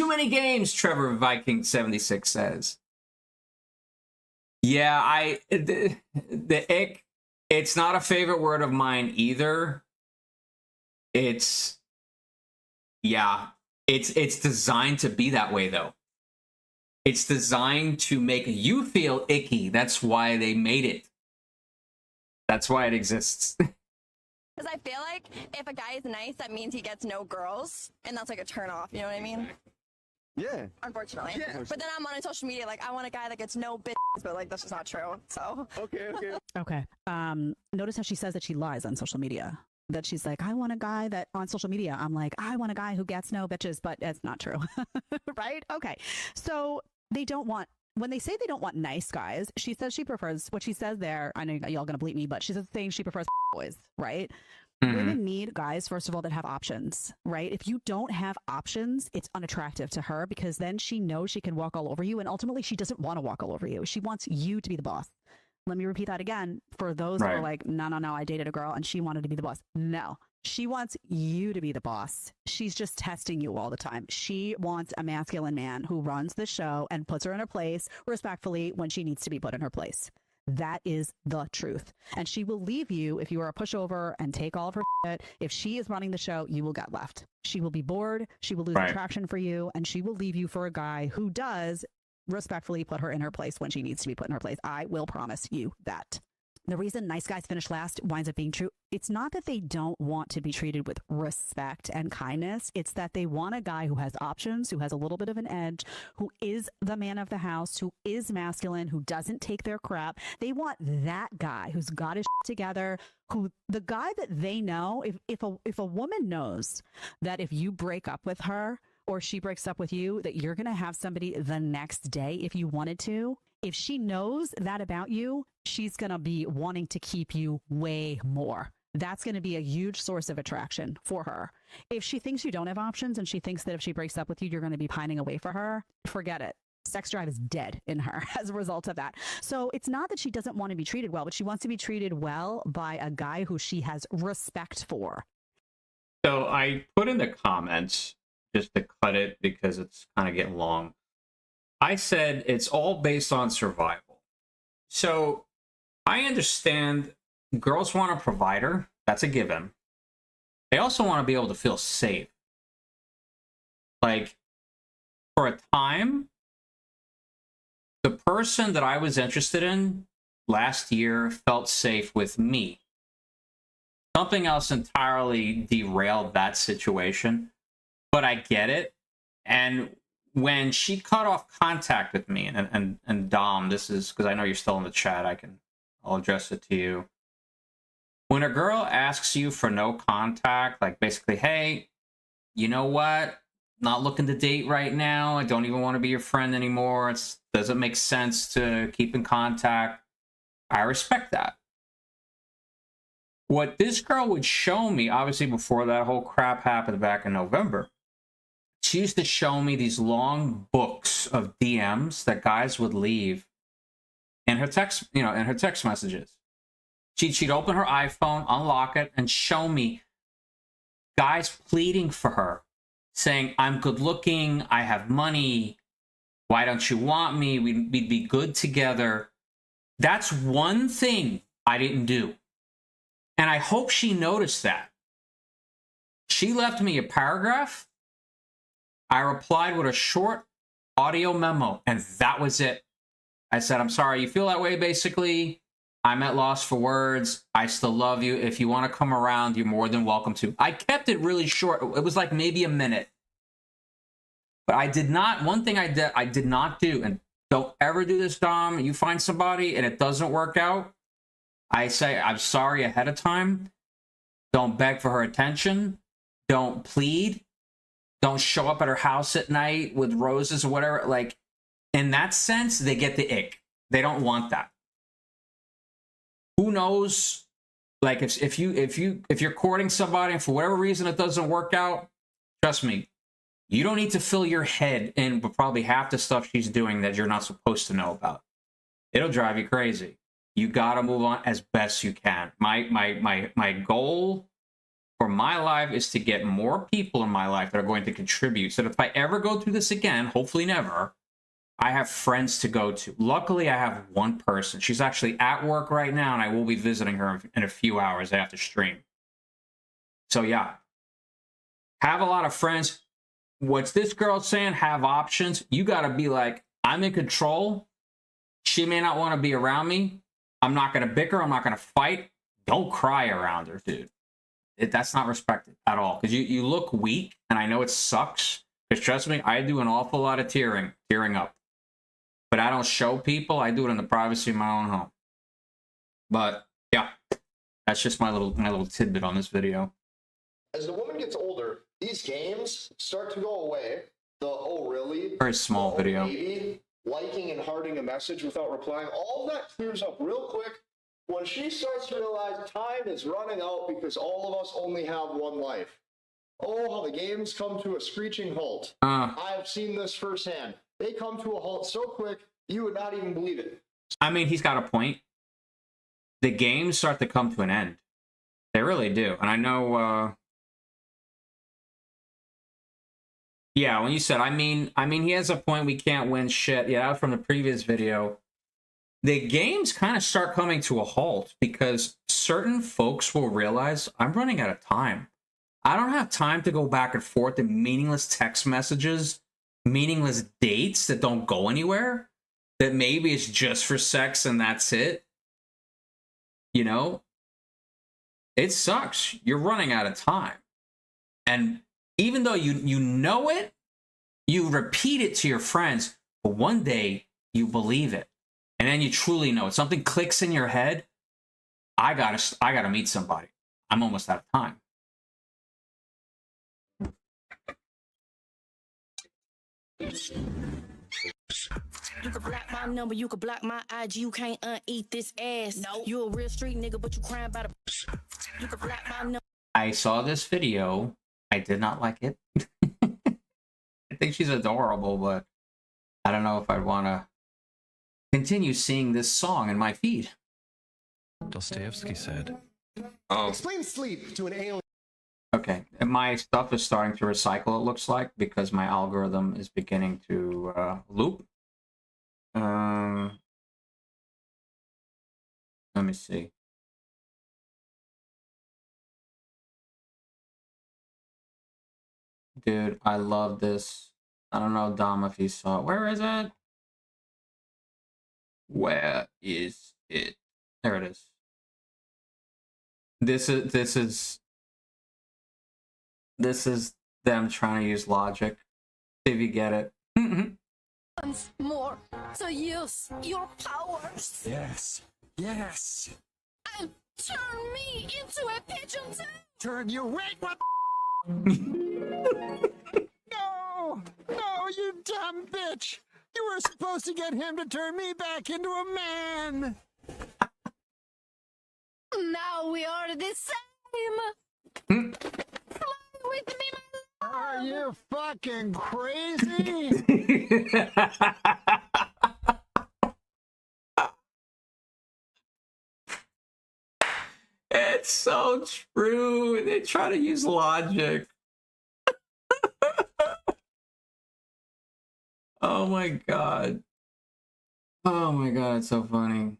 Speaker 1: many games, Trevor Viking 76 says. Yeah, the ick, it's not a favorite word of mine either. It's designed to be that way though. It's designed to make you feel icky. That's why they made it. That's why it exists.
Speaker 4: Because I feel like if a guy is nice, that means he gets no girls, and that's like a turn off. You know what I mean?
Speaker 11: Yeah.
Speaker 4: Unfortunately.
Speaker 11: Yeah.
Speaker 4: But then I'm on social media like, I want a guy that gets no bitches, but like that's just not true. So.
Speaker 11: Okay.
Speaker 22: Okay. Notice how she says that she lies on social media. That she's like, I want a guy that on social media. I'm like, I want a guy who gets no bitches, but it's not true. Right? Okay. So they don't want, when they say they don't want nice guys, she says she prefers, what she says there, I know y'all gonna bleep me, but she's saying she prefers boys, right? Women need guys, first of all, that have options, right? If you don't have options, it's unattractive to her because then she knows she can walk all over you. And ultimately, she doesn't want to walk all over you. She wants you to be the boss. Let me repeat that again for those who are like, no, I dated a girl and she wanted to be the boss. No, she wants you to be the boss. She's just testing you all the time. She wants a masculine man who runs the show and puts her in her place respectfully when she needs to be put in her place. That is the truth. And she will leave you if you are a pushover and take all of her shit. If she is running the show, you will get left. She will be bored. She will lose attraction for you. And she will leave you for a guy who does respectfully put her in her place when she needs to be put in her place. I will promise you that. The reason nice guys finish last winds up being true. It's not that they don't want to be treated with respect and kindness. It's that they want a guy who has options, who has a little bit of an edge, who is the man of the house, who is masculine, who doesn't take their crap. They want that guy who's got his shit together, who the guy that they know, if a woman knows that if you break up with her or she breaks up with you, that you're going to have somebody the next day if you wanted to. If she knows that about you, she's going to be wanting to keep you way more. That's going to be a huge source of attraction for her. If she thinks you don't have options and she thinks that if she breaks up with you, you're going to be pining away for her, forget it. Sex drive is dead in her as a result of that. So it's not that she doesn't want to be treated well, but she wants to be treated well by a guy who she has respect for.
Speaker 1: So I put in the comments just to cut it because it's kind of getting long. I said it's all based on survival. So I understand girls want a provider. That's a given. They also want to be able to feel safe. Like, for a time, the person that I was interested in last year felt safe with me. Something else entirely derailed that situation. But I get it. And when she cut off contact with me, and Dom, this is because I know you're still in the chat, I'll address it to you. When a girl asks you for no contact, like basically, hey, you know what? Not looking to date right now. I don't even want to be your friend anymore. It doesn't make sense to keep in contact. I respect that. What this girl would show me, obviously before that whole crap happened back in November, she used to show me these long books of DMs that guys would leave in her text, in her text messages. She'd open her iPhone, unlock it, and show me guys pleading for her, saying, I'm good looking, I have money, why don't you want me? We'd be good together. That's one thing I didn't do. And I hope she noticed that. She left me a paragraph. I replied with a short audio memo, and that was it. I said, I'm sorry you feel that way, basically. I'm at loss for words. I still love you. If you want to come around, you're more than welcome to. I kept it really short. It was like maybe a minute. But I did not, one thing I did not do, and don't ever do this, Dom. You find somebody and it doesn't work out, I say, I'm sorry ahead of time. Don't beg for her attention. Don't plead. Don't show up at her house at night with roses or whatever. Like, in that sense, they get the ick. They don't want that. Who knows? Like, if you're courting somebody and for whatever reason it doesn't work out, trust me, you don't need to fill your head in with probably half the stuff she's doing that you're not supposed to know about. It'll drive you crazy. You gotta move on as best you can. My goal for my life is to get more people in my life that are going to contribute, so that if I ever go through this again, hopefully never, I have friends to go to. Luckily, I have one person. She's actually at work right now, and I will be visiting her in a few hours after stream. So yeah, have a lot of friends. What's this girl saying? Have options. You gotta be like, I'm in control. She may not want to be around me. I'm not gonna bicker. I'm not gonna fight. Don't cry around her, dude. That's not respected at all. Because you look weak, and I know it sucks. Because trust me, I do an awful lot of tearing up. But I don't show people. I do it in the privacy of my own home. But yeah, that's just my little tidbit on this video.
Speaker 5: As the woman gets older, these games start to go away. The oh really?
Speaker 1: Very small video.
Speaker 5: Maybe liking and hearting a message without replying. All of that clears up real quick when she starts to realize time is running out because all of us only have one life. Oh, how the games come to a screeching halt. I have seen this firsthand. They come to a halt so quick, you would not even believe it.
Speaker 1: I mean, he's got a point. The games start to come to an end. They really do. And I know, yeah, when you said, I mean, he has a point, we can't win shit. Yeah, that was from the previous video. The games kind of start coming to a halt because certain folks will realize, I'm running out of time. I don't have time to go back and forth in meaningless text messages, meaningless dates that don't go anywhere, that maybe it's just for sex and that's it. You know? It sucks. You're running out of time. And even though you know it, you repeat it to your friends, but one day you believe it. And then you truly know it. Something clicks in your head. I gotta meet somebody. I'm almost out of time.
Speaker 7: You can block my number, you can block my IG, you can't uneat this ass. No, you a real street nigga, but you crying about a. You can block my number.
Speaker 1: I saw this video. I did not like it. I think she's adorable, but I don't know if I'd want to continue seeing this song in my feed.
Speaker 11: Dostoevsky said,
Speaker 23: Explain sleep to an alien.
Speaker 1: Okay, and my stuff is starting to recycle, it looks like, because my algorithm is beginning to loop. Let me see. Dude, I love this. I don't know, Dom, if you saw it. Where is it? Where is it? There it is. This is them trying to use logic. See if you get it.
Speaker 7: Once more to use your powers
Speaker 10: Yes. Yes.
Speaker 7: and turn me into a pigeon too.
Speaker 10: Turn you wait what? No, no, you dumb bitch! You were supposed to get him to turn me back into a man.
Speaker 7: Now we are the same. Fly with me, my love.
Speaker 10: Are you fucking crazy?
Speaker 1: It's so true. They try to use logic. Oh my god. Oh my god, it's so funny.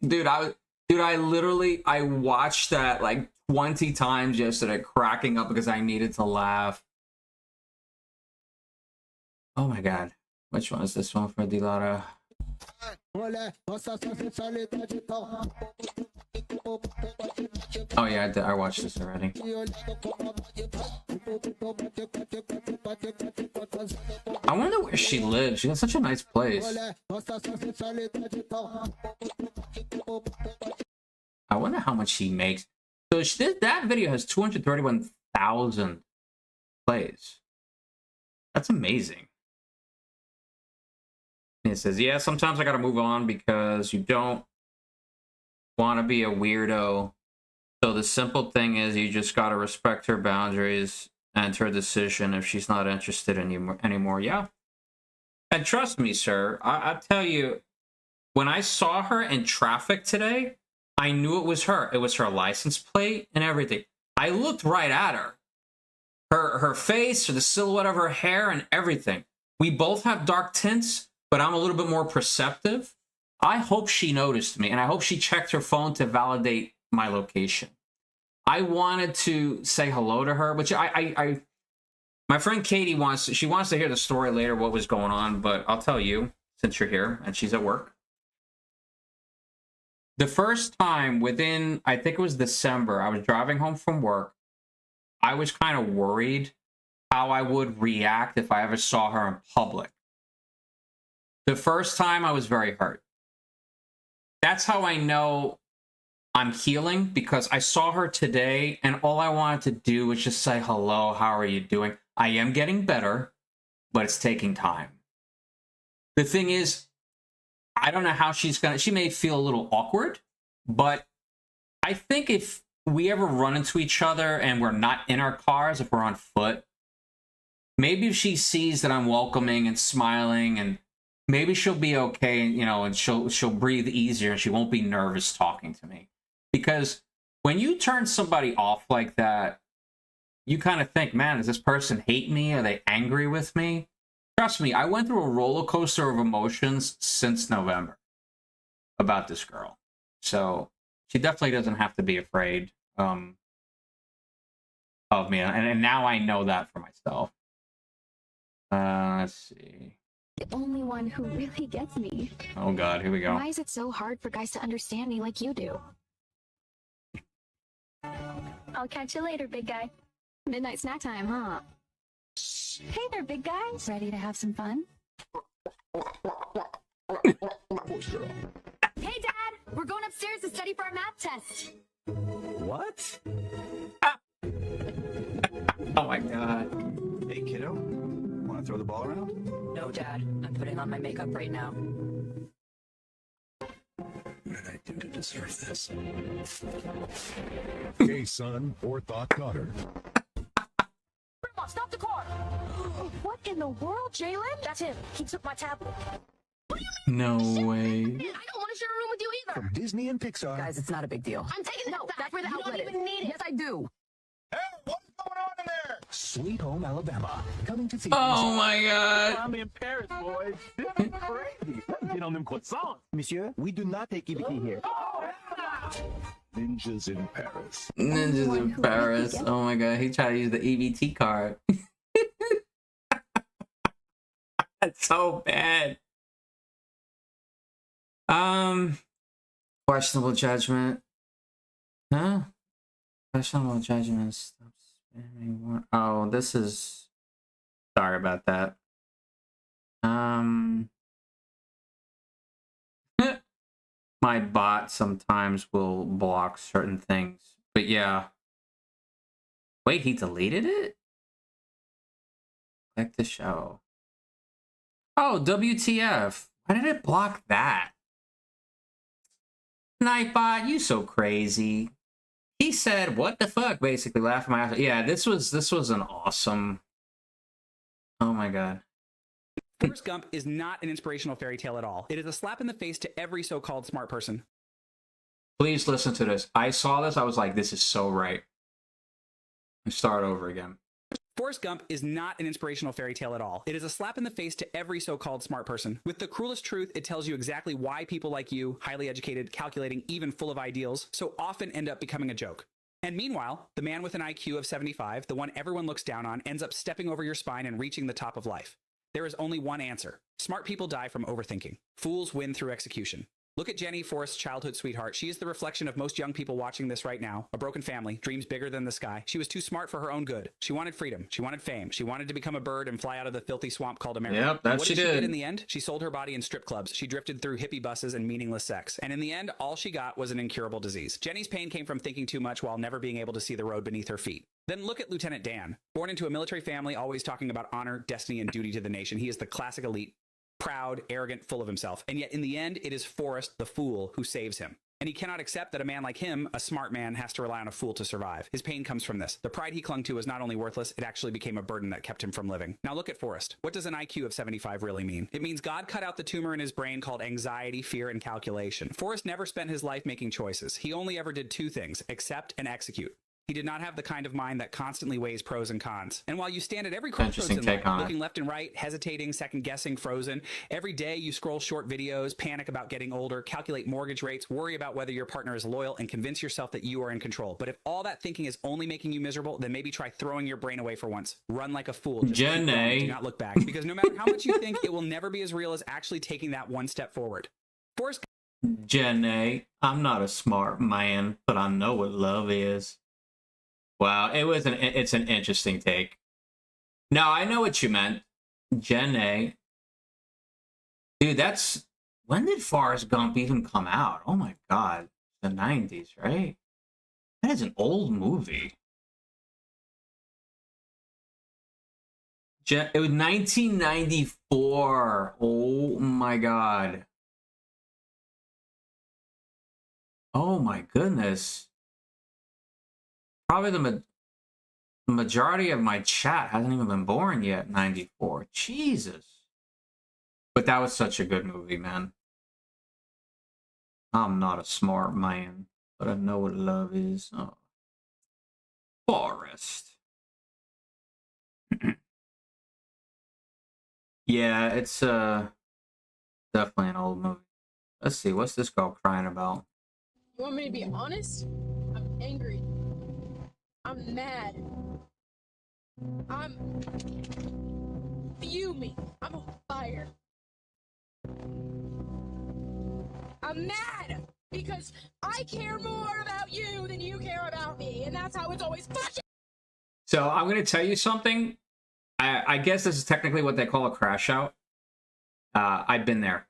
Speaker 1: Dude, I literally watched that like 20 times yesterday, cracking up because I needed to laugh. Oh my god. Which one is this one for Dilara? Oh yeah, I watched this already. I wonder where she lives. She has such a nice place. I wonder how much she makes. So that video has 231,000 plays. That's amazing. And it says, yeah, sometimes I gotta move on because you don't want to be a weirdo. So the simple thing is you just gotta respect her boundaries and her decision if she's not interested anymore. Yeah. And trust me, sir, I tell you, when I saw her in traffic today, I knew it was her. It was her license plate and everything. I looked right at her. Her face, or the silhouette of her hair and everything. We both have dark tints, but I'm a little bit more perceptive. I hope she noticed me, and I hope she checked her phone to validate my location. I wanted to say hello to her, which my friend Katie wants to hear the story later, what was going on, but I'll tell you, since you're here and she's at work. The first time within, I think it was December, I was driving home from work. I was kind of worried how I would react if I ever saw her in public. The first time I was very hurt. That's how I know I'm healing, because I saw her today and all I wanted to do was just say, hello, how are you doing? I am getting better, but it's taking time. The thing is, I don't know how she may feel a little awkward, but I think if we ever run into each other and we're not in our cars, if we're on foot, maybe if she sees that I'm welcoming and smiling, and maybe she'll be okay, you know, and she'll breathe easier and she won't be nervous talking to me. Because when you turn somebody off like that, you kind of think, man, does this person hate me? Are they angry with me? Trust me, I went through a roller coaster of emotions since November about this girl. So she definitely doesn't have to be afraid of me. And now I know that for myself. Let's see.
Speaker 9: The only one who really gets me.
Speaker 1: Oh God, here we go.
Speaker 9: Why is it so hard for guys to understand me like you do? I'll catch you later, big guy. Midnight snack time, huh? Hey there, big guy. Ready to have some fun? Hey, Dad! We're going upstairs to study for our math test.
Speaker 10: What?
Speaker 1: Oh my God.
Speaker 10: Hey, kiddo. Want to throw the ball around?
Speaker 3: No, Dad. I'm putting on my makeup right now.
Speaker 10: What did I do to deserve this?
Speaker 8: Hey, son, or thought daughter.
Speaker 7: Grandma, stop the car! What in the world, Jalen? That's him. He took my tablet.
Speaker 1: No way.
Speaker 7: I don't want to share a room with you either.
Speaker 10: From Disney and Pixar.
Speaker 3: Guys, it's not a big deal.
Speaker 7: I'm taking
Speaker 3: No,
Speaker 7: back.
Speaker 3: that's where the outlet
Speaker 7: You don't even need it.
Speaker 3: Yes, I do.
Speaker 10: Sweet Home Alabama. Coming to theaters.
Speaker 1: Oh my God.
Speaker 10: I'm in Paris, boys. This is crazy. Let's get on them croissants. Monsieur, we do not take EBT here.
Speaker 8: Ninjas in Paris.
Speaker 1: Ninjas in Paris. Oh my God. He tried to use the EBT card. That's so bad. Questionable judgment. Huh? Questionable judgment. Stop spamming more. Oh, this is. Sorry about that. My bot sometimes will block certain things, but yeah. Wait, he deleted it? Click to show. Oh, WTF. Why did it block that? Nightbot, you so crazy. He said, what the fuck, basically, laughing my ass. Yeah, this was an awesome... Oh my god.
Speaker 13: Forrest Gump is not an inspirational fairy tale at all. It is a slap in the face to every so-called smart person.
Speaker 1: Please listen to this. I saw this, I was like, this is so right. Start over again.
Speaker 13: Forrest Gump is not an inspirational fairy tale at all. It is a slap in the face to every so-called smart person. With the cruelest truth, it tells you exactly why people like you, highly educated, calculating, even full of ideals, so often end up becoming a joke. And meanwhile, the man with an IQ of 75, the one everyone looks down on, ends up stepping over your spine and reaching the top of life. There is only one answer. Smart people die from overthinking. Fools win through execution. Look at Jenny, Forrest's childhood sweetheart. She is the reflection of most young people watching this right now. A broken family, dreams bigger than the sky. She was too smart for her own good. She wanted freedom. She wanted fame. She wanted to become a bird and fly out of the filthy swamp called America.
Speaker 1: Yep, that
Speaker 13: what
Speaker 1: she
Speaker 13: did she
Speaker 1: did.
Speaker 13: get in the end? She sold her body in strip clubs. She drifted through hippie buses and meaningless sex. And in the end, all she got was an incurable disease. Jenny's pain came from thinking too much while never being able to see the road beneath her feet. Then look at Lieutenant Dan. Born into a military family, always talking about honor, destiny, and duty to the nation. He is the classic elite. Proud, arrogant, full of himself. And yet in the end, it is Forrest, the fool, who saves him. And he cannot accept that a man like him, a smart man, has to rely on a fool to survive. His pain comes from this. The pride he clung to was not only worthless, it actually became a burden that kept him from living. Now look at Forrest. What does an IQ of 75 really mean? It means God cut out the tumor in his brain called anxiety, fear, and calculation. Forrest never spent his life making choices. He only ever did two things: accept and execute. He did not have the kind of mind that constantly weighs pros and cons. And while you stand at every crossroads in life, looking left and right, hesitating, second-guessing, frozen, every day you scroll short videos, panic about getting older, calculate mortgage rates, worry about whether your partner is loyal, and convince yourself that you are in control. But if all that thinking is only making you miserable, then maybe try throwing your brain away for once. Run like a fool. Just keep going. Do not look back. Because no matter how much you think, it will never be as real as actually taking that one step forward. Forrest...
Speaker 1: Jenny, I'm not a smart man, but I know what love is. Wow, it's an interesting take. No, I know what you meant. Jenny. Dude, that's... When did Forrest Gump even come out? Oh my god. The 90s, right? That is an old movie. It was 1994. Oh my god. Oh my goodness. Probably the majority of my chat hasn't even been born yet. 94. Jesus. But that was such a good movie, man. I'm not a smart man, but I know what love is. Oh. Forrest. Yeah, it's definitely an old movie. Let's see, what's this girl crying about?
Speaker 17: You want me to be honest? I'm angry. I'm mad. I'm fuming. I'm on fire. I'm mad because I care more about you than you care about me, and that's how it's always fucking.
Speaker 1: So I'm going to tell you something. I guess this is technically what they call a crash out. I've been there.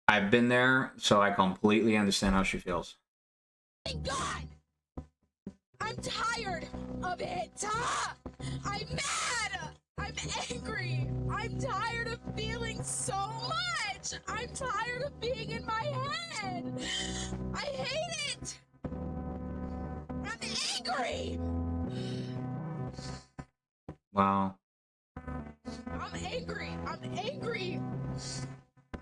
Speaker 1: I've been there, so I completely understand how she feels.
Speaker 17: Thank God! I'm tired of it. I'm mad. I'm angry. I'm tired of feeling so much. I'm tired of being in my head. I hate it. I'm angry.
Speaker 1: Wow.
Speaker 17: I'm angry. I'm angry.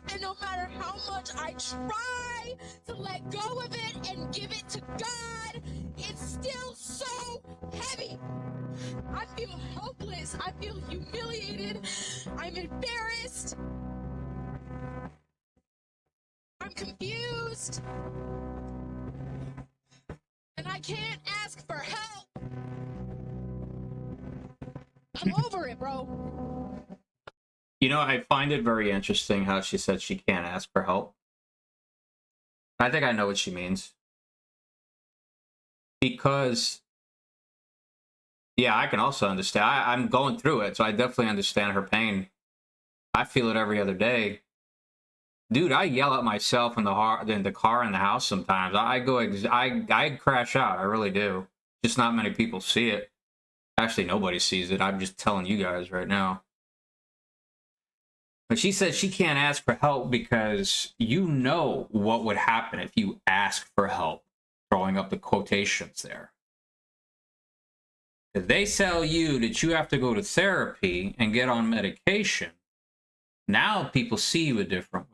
Speaker 17: And no matter how much I try to let go of it and give it to God, it's still so heavy. I feel hopeless. I feel humiliated. I'm embarrassed. I'm confused. And I can't ask for help. I'm over it, bro.
Speaker 1: You know, I find it very interesting how she said she can't ask for help. I think I know what she means. Because Yeah, I can also understand. I'm going through it, so I definitely understand her pain. I feel it every other day. Dude, I yell at myself in the car in the house sometimes. I crash out. I really do. Just not many people see it. Actually, nobody sees it. I'm just telling you guys right now. But she says she can't ask for help because you know what would happen if you ask for help. Throwing up the quotations there. If they tell you that you have to go to therapy and get on medication, now people see you a different way.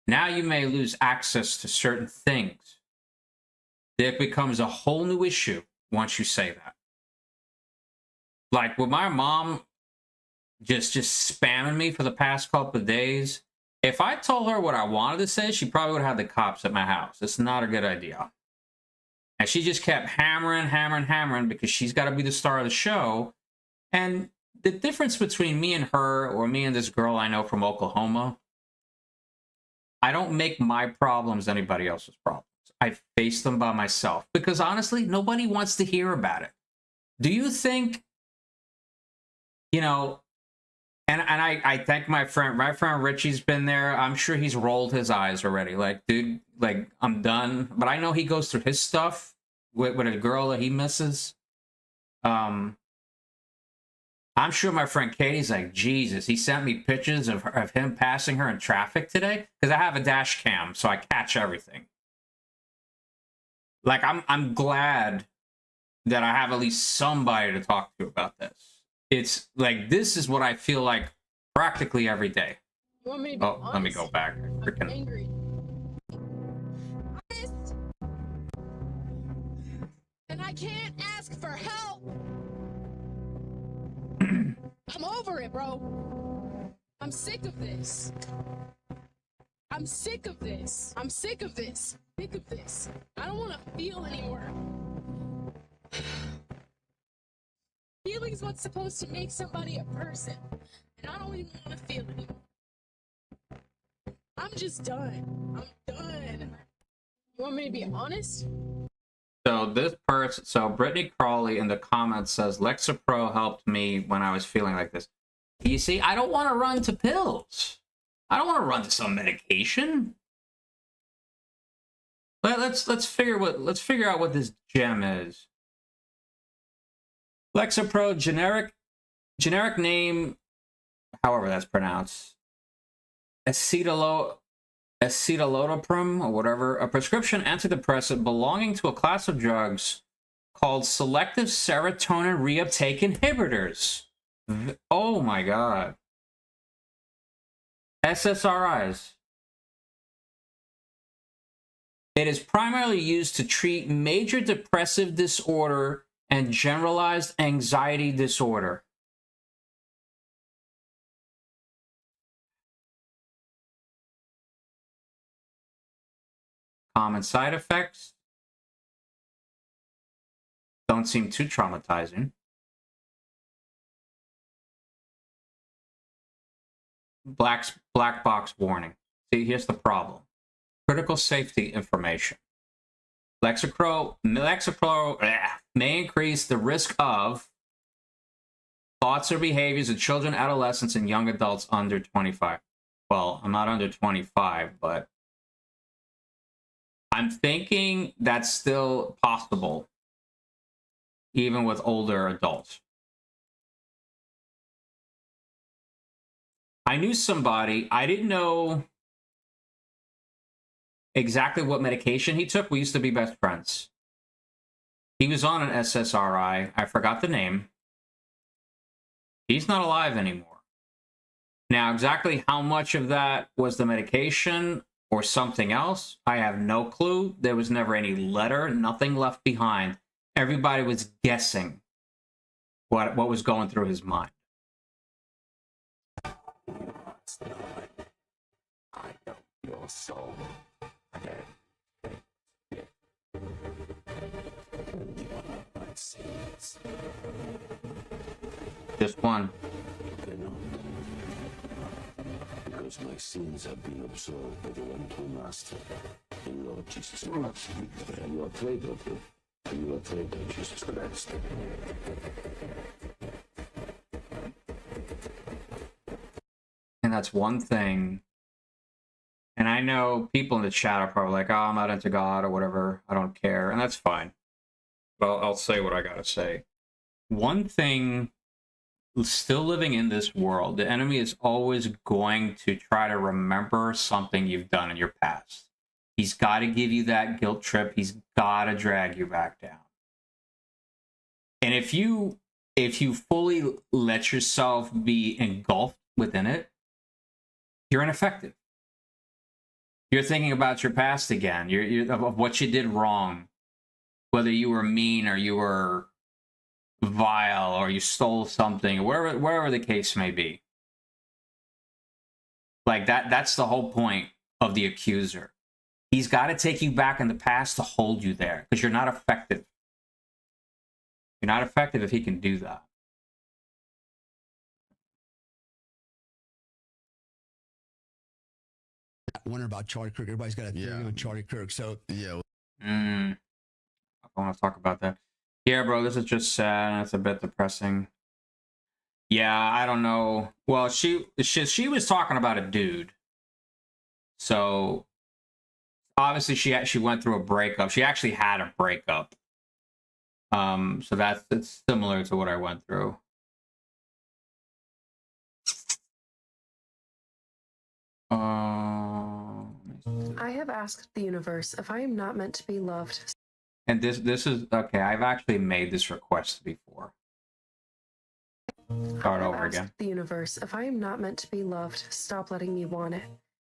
Speaker 1: Now you may lose access to certain things. It becomes a whole new issue once you say that. Like with my mom just spamming me for the past couple of days, if I told her what I wanted to say, she probably would have had the cops at my house. It's not a good idea. And she just kept hammering because she's got to be the star of the show. And the difference between me and her, or me and this girl I know from Oklahoma, I don't make my problems anybody else's problems. I face them by myself because honestly, nobody wants to hear about it. Do you think, you know, and I thank my friend Richie's been there. I'm sure he's rolled his eyes already. Like, dude, like, I'm done. But I know he goes through his stuff with a girl that he misses. I'm sure my friend Katie's like, Jesus, he sent me pictures of him passing her in traffic today because I have a dash cam, so I catch everything. Like, I'm glad that I have at least somebody to talk to about this. It's like, this is what I feel like practically every day.
Speaker 17: You want me to be honest?
Speaker 1: Let me go back.
Speaker 17: I'm angry. Honest. And I can't ask for help. I'm over it, bro. I'm sick of this. I'm sick of this. I'm sick of this. Sick of this. I don't want to feel anymore. Feeling's what's supposed to make somebody a person. And I don't even want to feel anymore. I'm just done. I'm done. You want me to be honest?
Speaker 1: So this person, so Brittany Crawley in the comments says, Lexapro helped me when I was feeling like this. You see, I don't want to run to pills. I don't want to run to some medication. Let's figure out what this gem is. Lexapro, generic name, however that's pronounced. Acetylodoprim, or whatever, a prescription antidepressant belonging to a class of drugs called selective serotonin reuptake inhibitors. Oh my God. SSRIs. It is primarily used to treat major depressive disorder and generalized anxiety disorder. Common side effects don't seem too traumatizing. Black box warning. See, here's the problem. Critical safety information. Lexapro may increase the risk of thoughts or behaviors of children, adolescents, and young adults under 25. Well, I'm not under 25, but I'm thinking that's still possible, even with older adults. I knew somebody, I didn't know exactly what medication he took. We used to be best friends. He was on an SSRI. I forgot the name. He's not alive anymore. Now, exactly how much of that was the medication or something else, I have no clue. There was never any letter, nothing left behind. Everybody was guessing what was going through his mind.
Speaker 2: I know your soul.
Speaker 1: Just one.
Speaker 2: Because my sins have been absorbed by the one true master, in Lord Jesus Christ. And you are afraid of him Are you afraid of Jesus Christ?
Speaker 1: And that's one thing. And I know people in the chat are probably like, oh, I'm not into God or whatever. I don't care. And that's fine. But I'll say what I got to say. One thing, still living in this world, the enemy is always going to try to remember something you've done in your past. He's got to give you that guilt trip. He's got to drag you back down. And if you fully let yourself be engulfed within it, you're ineffective. You're thinking about your past again. You're of what you did wrong, whether you were mean or you were vile or you stole something, or wherever the case may be. Like that's the whole point of the accuser. He's got to take you back in the past to hold you there, because you're not effective. You're not effective if he can do that.
Speaker 6: Wonder about Charlie Kirk. Everybody's got a theory on Charlie Kirk. So
Speaker 1: I want to talk about that. Yeah, bro, this is just sad. It's a bit depressing. Yeah, I don't know. Well, she was talking about a dude. So obviously she went through a breakup. She actually had a breakup. So it's similar to what I went through.
Speaker 15: I have asked the universe if I am not meant to be loved.
Speaker 1: And this is okay. I've actually made this request before. Start over again.
Speaker 15: The universe, if I am not meant to be loved, stop letting me want it.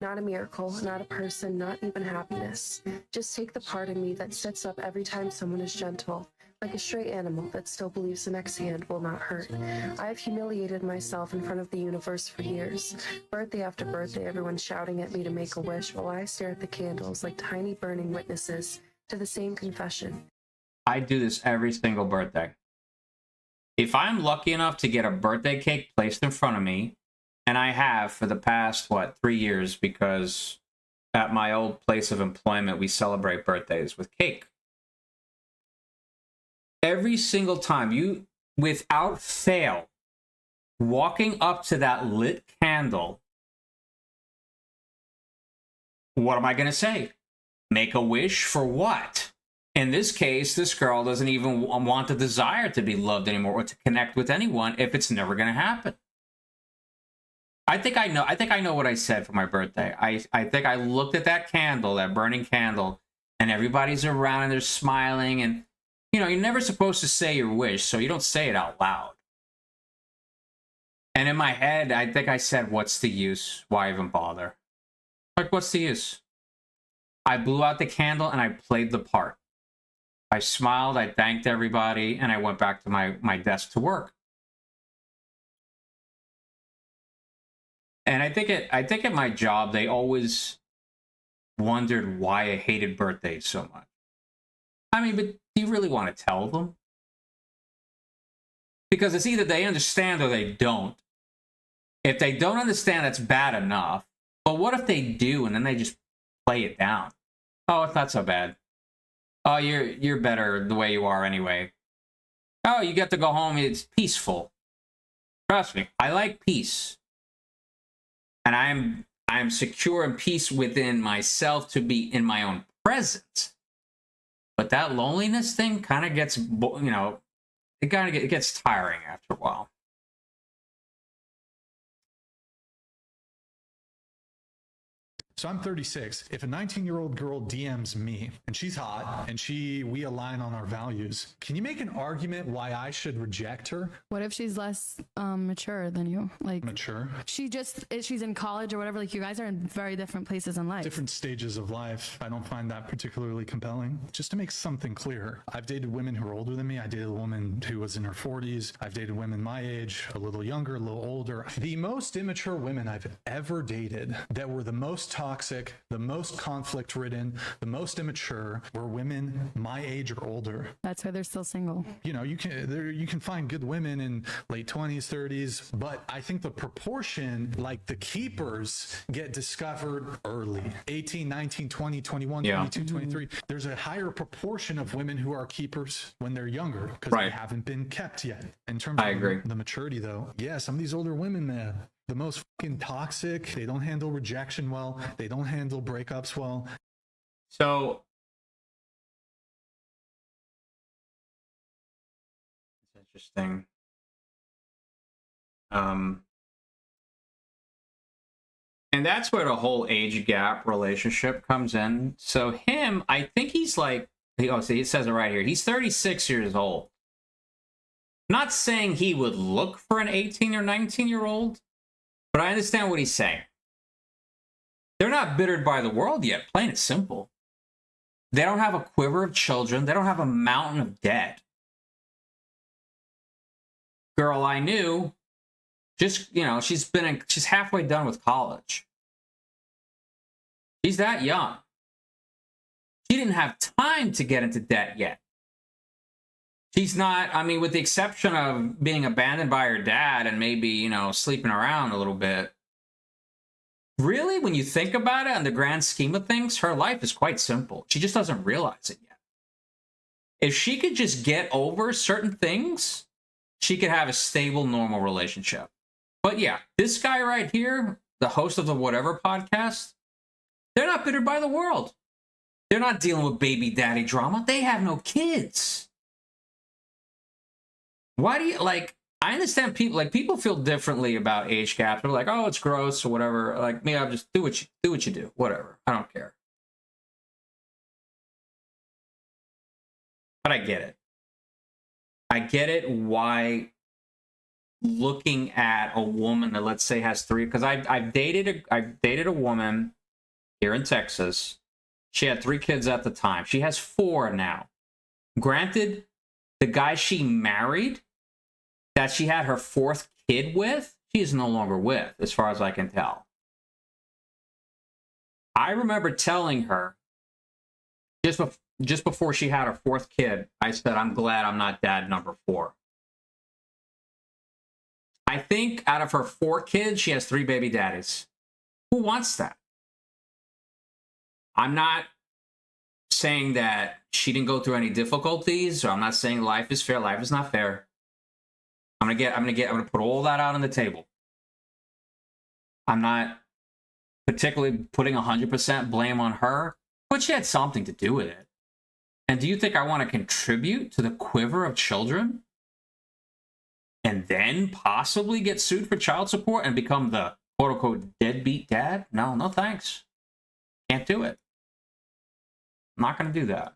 Speaker 15: Not a miracle, not a person, not even happiness. Just take the part of me that sits up every time someone is gentle, like a stray animal that still believes the next hand will not hurt. I have humiliated myself in front of the universe for years. Birthday after birthday, everyone's shouting at me to make a wish while I stare at the candles like tiny burning witnesses to the same confession.
Speaker 1: I do this every single birthday. If I'm lucky enough to get a birthday cake placed in front of me, and I have for the past, 3 years, because at my old place of employment, we celebrate birthdays with cake. Every single time, you, without fail, walking up to that lit candle, what am I going to say? Make a wish for what? In this case, this girl doesn't even want the desire to be loved anymore or to connect with anyone if it's never going to happen. I think I know what I said for my birthday. I think I looked at that candle, that burning candle, and everybody's around and they're smiling, and you know, you're never supposed to say your wish, so you don't say it out loud. And in my head, I think I said, what's the use? Why even bother? Like, what's the use? I blew out the candle and I played the part. I smiled, I thanked everybody, and I went back to my desk to work. And I think at my job, they always wondered why I hated birthdays so much. I mean, but do you really want to tell them? Because it's either they understand or they don't. If they don't understand, that's bad enough. But what if they do and then they just play it down? Oh, it's not so bad. Oh, you're better the way you are anyway. Oh, you get to go home. It's peaceful. Trust me, I like peace. And I'm secure in peace within myself to be in my own presence. But that loneliness thing kind of gets, you know, it gets tiring after a while.
Speaker 21: So I'm 36. If a 19-year-old girl DMs me and she's hot and we align on our values, can you make an argument why I should reject her?
Speaker 24: What if she's less mature than you? Like
Speaker 21: Mature?
Speaker 24: She's in college or whatever. Like, you guys are in very different places in life.
Speaker 21: Different stages of life. I don't find that particularly compelling. Just to make something clear, I've dated women who are older than me. I dated a woman who was in her 40s. I've dated women my age, a little younger, a little older. The most immature women I've ever dated that were the most toxic toxic, the most conflict ridden, the most immature were women my age or older.
Speaker 24: That's why they're still single.
Speaker 21: You know, you can find good women in late 20s, 30s, but I think the proportion, like the keepers, get discovered early. 18, 19, 20, 21, 22, 23. There's a higher proportion of women who are keepers when they're younger because they haven't been kept yet. In terms of the maturity, though, yeah, some of these older women, man, the most fucking toxic. They don't handle rejection well. They don't handle breakups well.
Speaker 1: So it's interesting. And that's where the whole age gap relationship comes in. So him, I think he's like, oh, see, it says it right here. He's 36 years old. Not saying he would look for an 18 or 19-year-old, but I understand what he's saying. They're not bittered by the world yet, plain and simple. They don't have a quiver of children. They don't have a mountain of debt. Girl I knew, just, you know, she's halfway done with college. She's that young. She didn't have time to get into debt yet. She's not, I mean, with the exception of being abandoned by her dad and maybe, you know, sleeping around a little bit. Really, when you think about it in the grand scheme of things, her life is quite simple. She just doesn't realize it yet. If she could just get over certain things, she could have a stable, normal relationship. But yeah, this guy right here, the host of the Whatever podcast, they're not bittered by the world. They're not dealing with baby daddy drama. They have no kids. Why do you, like, I understand people feel differently about age gaps. They're like, oh, it's gross or whatever. Like me, I'll just do what you do. Whatever. I don't care. But I get it. I get it why looking at a woman that, let's say, has three, because I've dated a woman here in Texas. She had 3 kids at the time. She has 4 now. Granted, the guy she married, that she had her 4th kid with, she is no longer with, as far as I can tell. I remember telling her, just before she had her 4th kid, I said, I'm glad I'm not dad number 4. I think out of her 4 kids, she has 3 baby daddies. Who wants that? I'm not saying that she didn't go through any difficulties, or I'm not saying life is fair. Life is not fair. I'm gonna put all that out on the table. I'm not particularly putting 100% blame on her, but she had something to do with it. And do you think I want to contribute to the quiver of children and then possibly get sued for child support and become the quote-unquote deadbeat dad? No, no thanks. Can't do it. I'm not going to do that.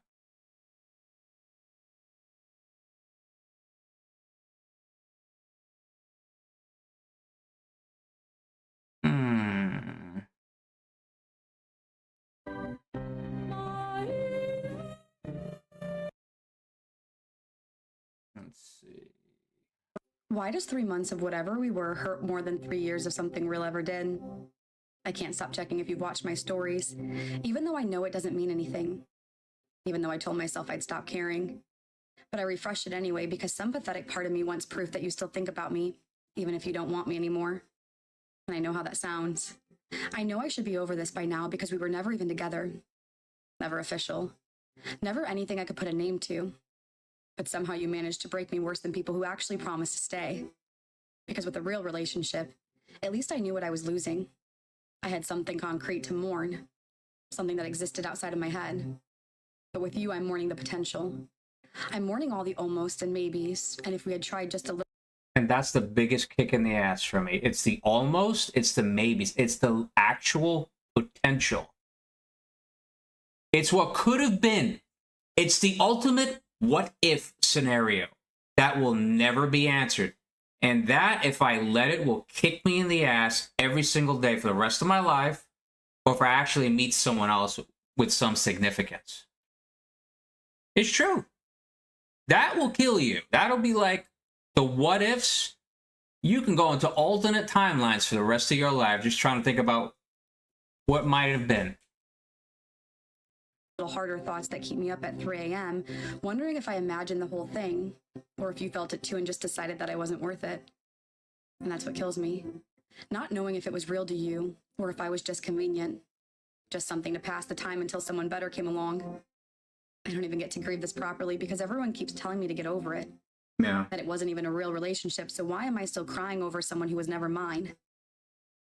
Speaker 1: Let's see.
Speaker 12: Why does 3 months of whatever we were hurt more than 3 years of something real ever did? I can't stop checking if you've watched my stories, even though I know it doesn't mean anything. Even though I told myself I'd stop caring. But I refreshed it anyway because some pathetic part of me wants proof that you still think about me, even if you don't want me anymore. And I know how that sounds. I know I should be over this by now because we were never even together. Never official. Never anything I could put a name to. But somehow you managed to break me worse than people who actually promised to stay. Because with a real relationship, at least I knew what I was losing. I had something concrete to mourn. Something that existed outside of my head. But with you, I'm mourning the potential. I'm mourning all the almost and maybes, and if we had tried just a little...
Speaker 1: And that's the biggest kick in the ass for me. It's the almost, it's the maybes, it's the actual potential. It's what could have been. It's the ultimate what-if scenario that will never be answered. And that, if I let it, will kick me in the ass every single day for the rest of my life, or if I actually meet someone else with some significance. It's true. That will kill you. That'll be like the what ifs. You can go into alternate timelines for the rest of your life just trying to think about what might have been.
Speaker 12: Little harder thoughts that keep me up at 3 a.m., wondering if I imagined the whole thing, or if you felt it too and just decided that I wasn't worth it. And that's what kills me. Not knowing if it was real to you, or if I was just convenient. Just something to pass the time until someone better came along. I don't even get to grieve this properly because everyone keeps telling me to get over it.
Speaker 1: Yeah.
Speaker 12: That it wasn't even a real relationship, so why am I still crying over someone who was never mine?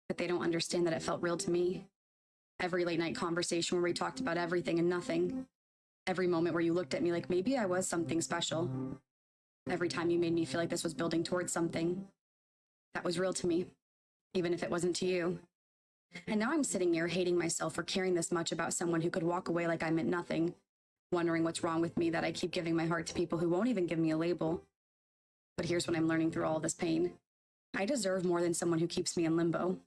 Speaker 12: But they don't understand that it felt real to me. Every late night conversation where we talked about everything and nothing. Every moment where you looked at me like maybe I was something special. Every time you made me feel like this was building towards something. That was real to me, even if it wasn't to you. And now I'm sitting here hating myself for caring this much about someone who could walk away like I meant nothing, wondering what's wrong with me that I keep giving my heart to people who won't even give me a label. But here's what I'm learning through all this pain. I deserve more than someone who keeps me in limbo.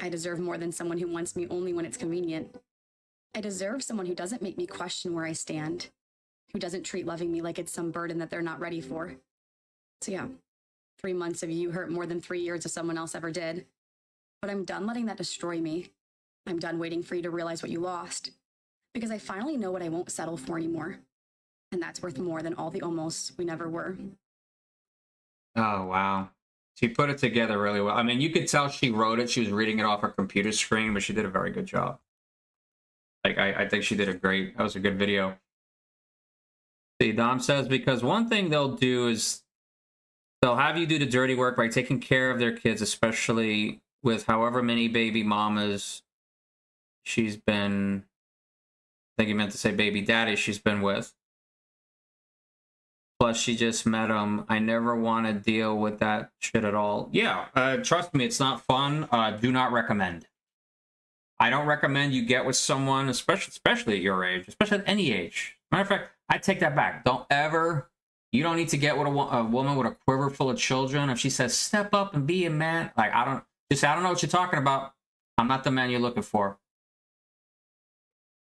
Speaker 12: I deserve more than someone who wants me only when it's convenient. I deserve someone who doesn't make me question where I stand, who doesn't treat loving me like it's some burden that they're not ready for. So yeah, 3 months of you hurt more than 3 years of someone else ever did. But I'm done letting that destroy me. I'm done waiting for you to realize what you lost. Because I finally know what I won't settle for anymore. And that's worth more than all the almosts we never were.
Speaker 1: Oh, wow. She put it together really well. I mean, you could tell she wrote it. She was reading it off her computer screen, but she did a very good job. Like, I think she did that was a good video. See, Dom says, because one thing they'll do is they'll have you do the dirty work by taking care of their kids, especially with however many baby mamas she's been, I think he meant to say baby daddy she's been with. Plus, she just met him. I never want to deal with that shit at all. Yeah, trust me, it's not fun. Do not recommend. I don't recommend you get with someone, especially at your age, especially at any age. Matter of fact, I take that back. Don't ever, you don't need to get with a woman with a quiver full of children. If she says, step up and be a man, like, I don't know what you're talking about. I'm not the man you're looking for.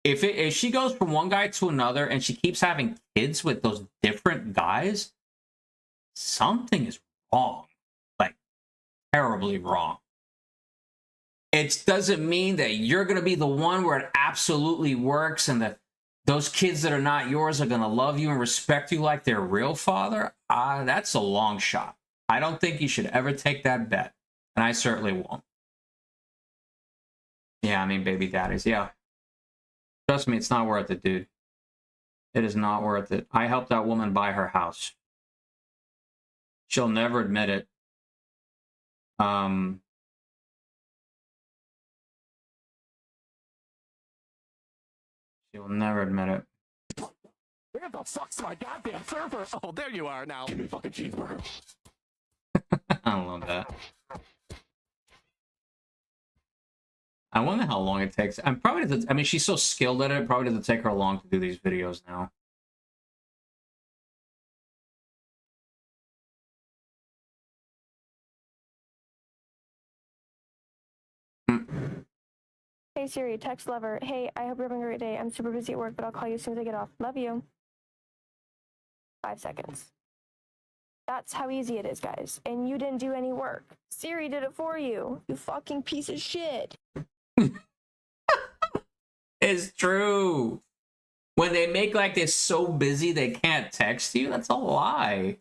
Speaker 1: If she goes from one guy to another and she keeps having kids with those different guys, something is wrong. Like, terribly wrong. It doesn't mean that you're going to be the one where it absolutely works and that those kids that are not yours are going to love you and respect you like their real father. That's a long shot. I don't think you should ever take that bet. And I certainly won't. Yeah, I mean, baby daddies, yeah. Trust me, it's not worth it, dude. It is not worth it. I helped that woman buy her house. She'll never admit it. She'll never admit it.
Speaker 10: Where the fuck's my goddamn server? Oh, there you are now. Give me a fucking cheeseburger.
Speaker 1: I love that. I wonder how long it takes. I mean, she's so skilled at it. It probably doesn't take her long to do these videos now.
Speaker 14: Hey Siri, text lover. Hey, I hope you're having a great day. I'm super busy at work, but I'll call you as soon as I get off. Love you. 5 seconds. That's how easy it is, guys. And you didn't do any work. Siri did it for you. You fucking piece of shit.
Speaker 1: It's true. When they make like they're so busy they can't text you, that's a lie.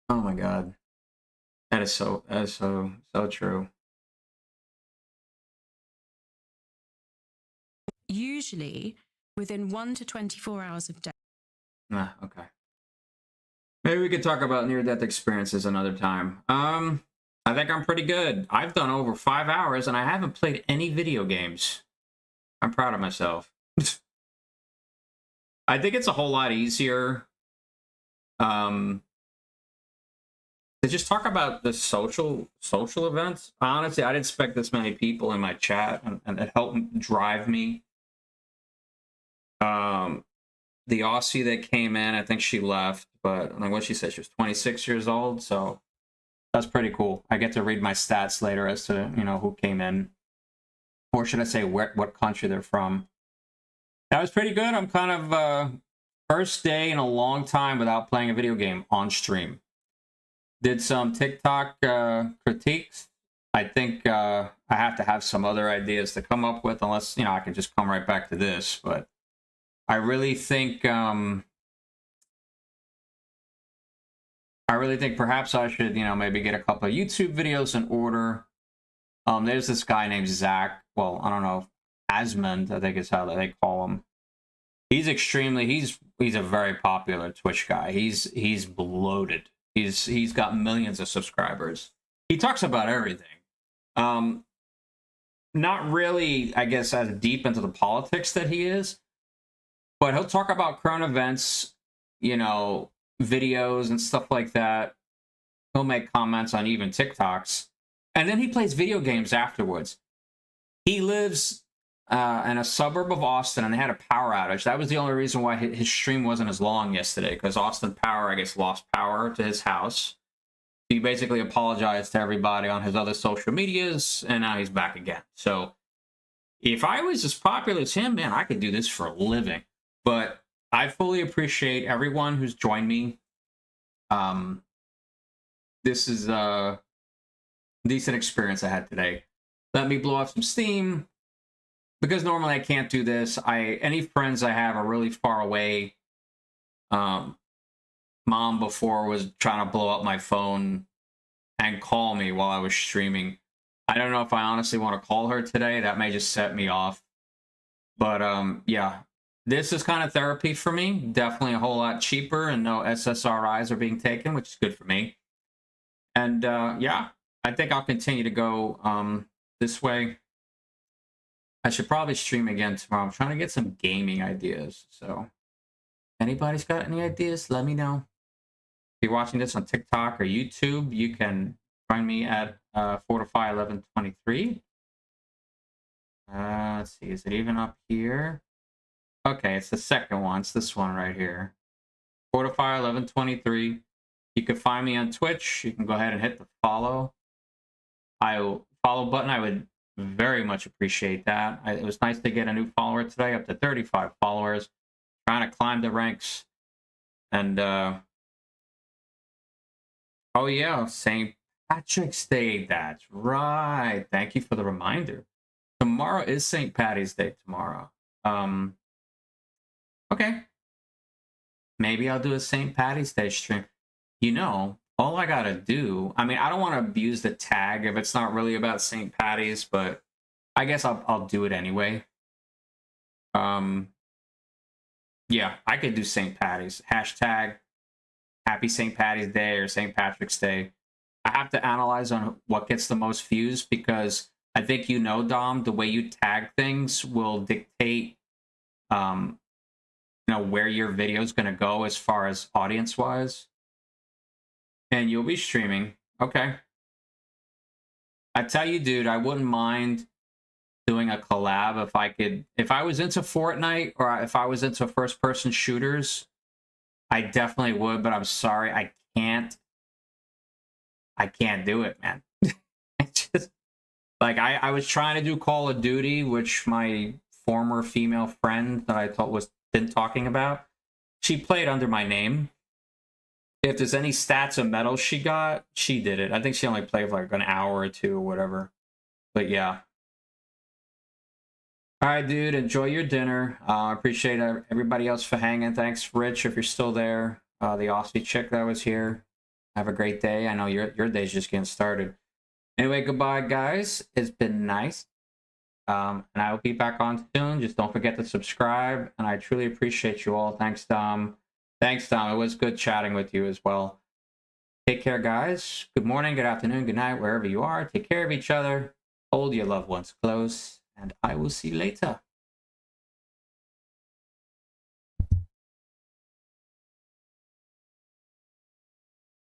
Speaker 1: Oh my god. That is so true.
Speaker 16: Usually within 1 to 24 hours of death.
Speaker 1: Nah, okay. Maybe we could talk about near-death experiences another time. I think I'm pretty good. I've done over 5 hours and I haven't played any video games. I'm proud of myself. I think it's a whole lot easier to just talk about the social events. Honestly, I didn't expect this many people in my chat, and it helped drive me. The Aussie that came in, I think she left, but like what she said, she was 26 years old, so that's pretty cool. I get to read my stats later as to, you know, who came in, or should I say what country they're from. That was pretty good. I'm kind of first day in a long time without playing a video game on stream. Did some TikTok critiques. I think I have to have some other ideas to come up with, unless, you know, I can just come right back to this. But I really think perhaps I should, you know, maybe get a couple of YouTube videos in order. There's this guy named Zach. Well, I don't know, Asmund, I think is how they call him. He's he's a very popular Twitch guy. He's bloated. He's got millions of subscribers. He talks about everything. Not really, I guess, as deep into the politics that he is, but he'll talk about current events, you know, videos and stuff like that. He'll make comments on even TikToks, and then he plays video games afterwards. He lives in a suburb of Austin, and they had a power outage. That was the only reason why his stream wasn't as long yesterday, because Austin Power, I guess, lost power to his house. He basically apologized to everybody on his other social medias, and now he's back again. So if I was as popular as him, man, I could do this for a living. But I fully appreciate everyone who's joined me. This is a decent experience I had today. Let me blow off some steam, because normally I can't do this. Any friends I have are really far away. Mom before was trying to blow up my phone and call me while I was streaming. I don't know if I honestly want to call her today. That may just set me off. But yeah, this is kind of therapy for me. Definitely a whole lot cheaper, and no SSRIs are being taken, which is good for me. And yeah, I think I'll continue to go this way. I should probably stream again tomorrow. I'm trying to get some gaming ideas. So anybody's got any ideas, let me know. If you're watching this on TikTok or YouTube, you can find me at Fortify1123. Let's see, is it even up here? Okay, it's the second one. It's this one right here. Fortify1123. You can find me on Twitch. You can go ahead and hit the follow. Follow button. I would very much appreciate that. It was nice to get a new follower today, up to 35 followers. Trying to climb the ranks. And oh yeah, St. Patrick's Day. That's right. Thank you for the reminder. Tomorrow is St. Patty's Day tomorrow. Okay. Maybe I'll do a St. Patty's Day stream. You know, all I gotta do, I mean, I don't want to abuse the tag if it's not really about St. Patty's, but I guess I'll do it anyway. Yeah, I could do St. Patty's. Hashtag Happy St. Patty's Day or St. Patrick's Day. I have to analyze on what gets the most views, because I think, you know, Dom, the way you tag things will dictate, you know, where your video is going to go as far as audience-wise. And you'll be streaming. Okay. I tell you, dude, I wouldn't mind doing a collab if I could. If I was into Fortnite, or if I was into first-person shooters, I definitely would, but I'm sorry, I can't do it, man. Just, like, I was trying to do Call of Duty, which my former female friend that I thought was been talking about, she played under my name. If there's any stats and medals she got, she did it. I think she only played for like an hour or two or whatever. But yeah. All right, dude, enjoy your dinner. I appreciate everybody else for hanging. Thanks, Rich, if you're still there. The Aussie chick that was here. Have a great day. I know your day's just getting started. Anyway, goodbye, guys. It's been nice. And I will be back on soon. Just don't forget to subscribe. And I truly appreciate you all. Thanks, Dom. Thanks, Dom. It was good chatting with you as well. Take care, guys. Good morning, good afternoon, good night, wherever you are. Take care of each other. Hold your loved ones close. And I will see you later.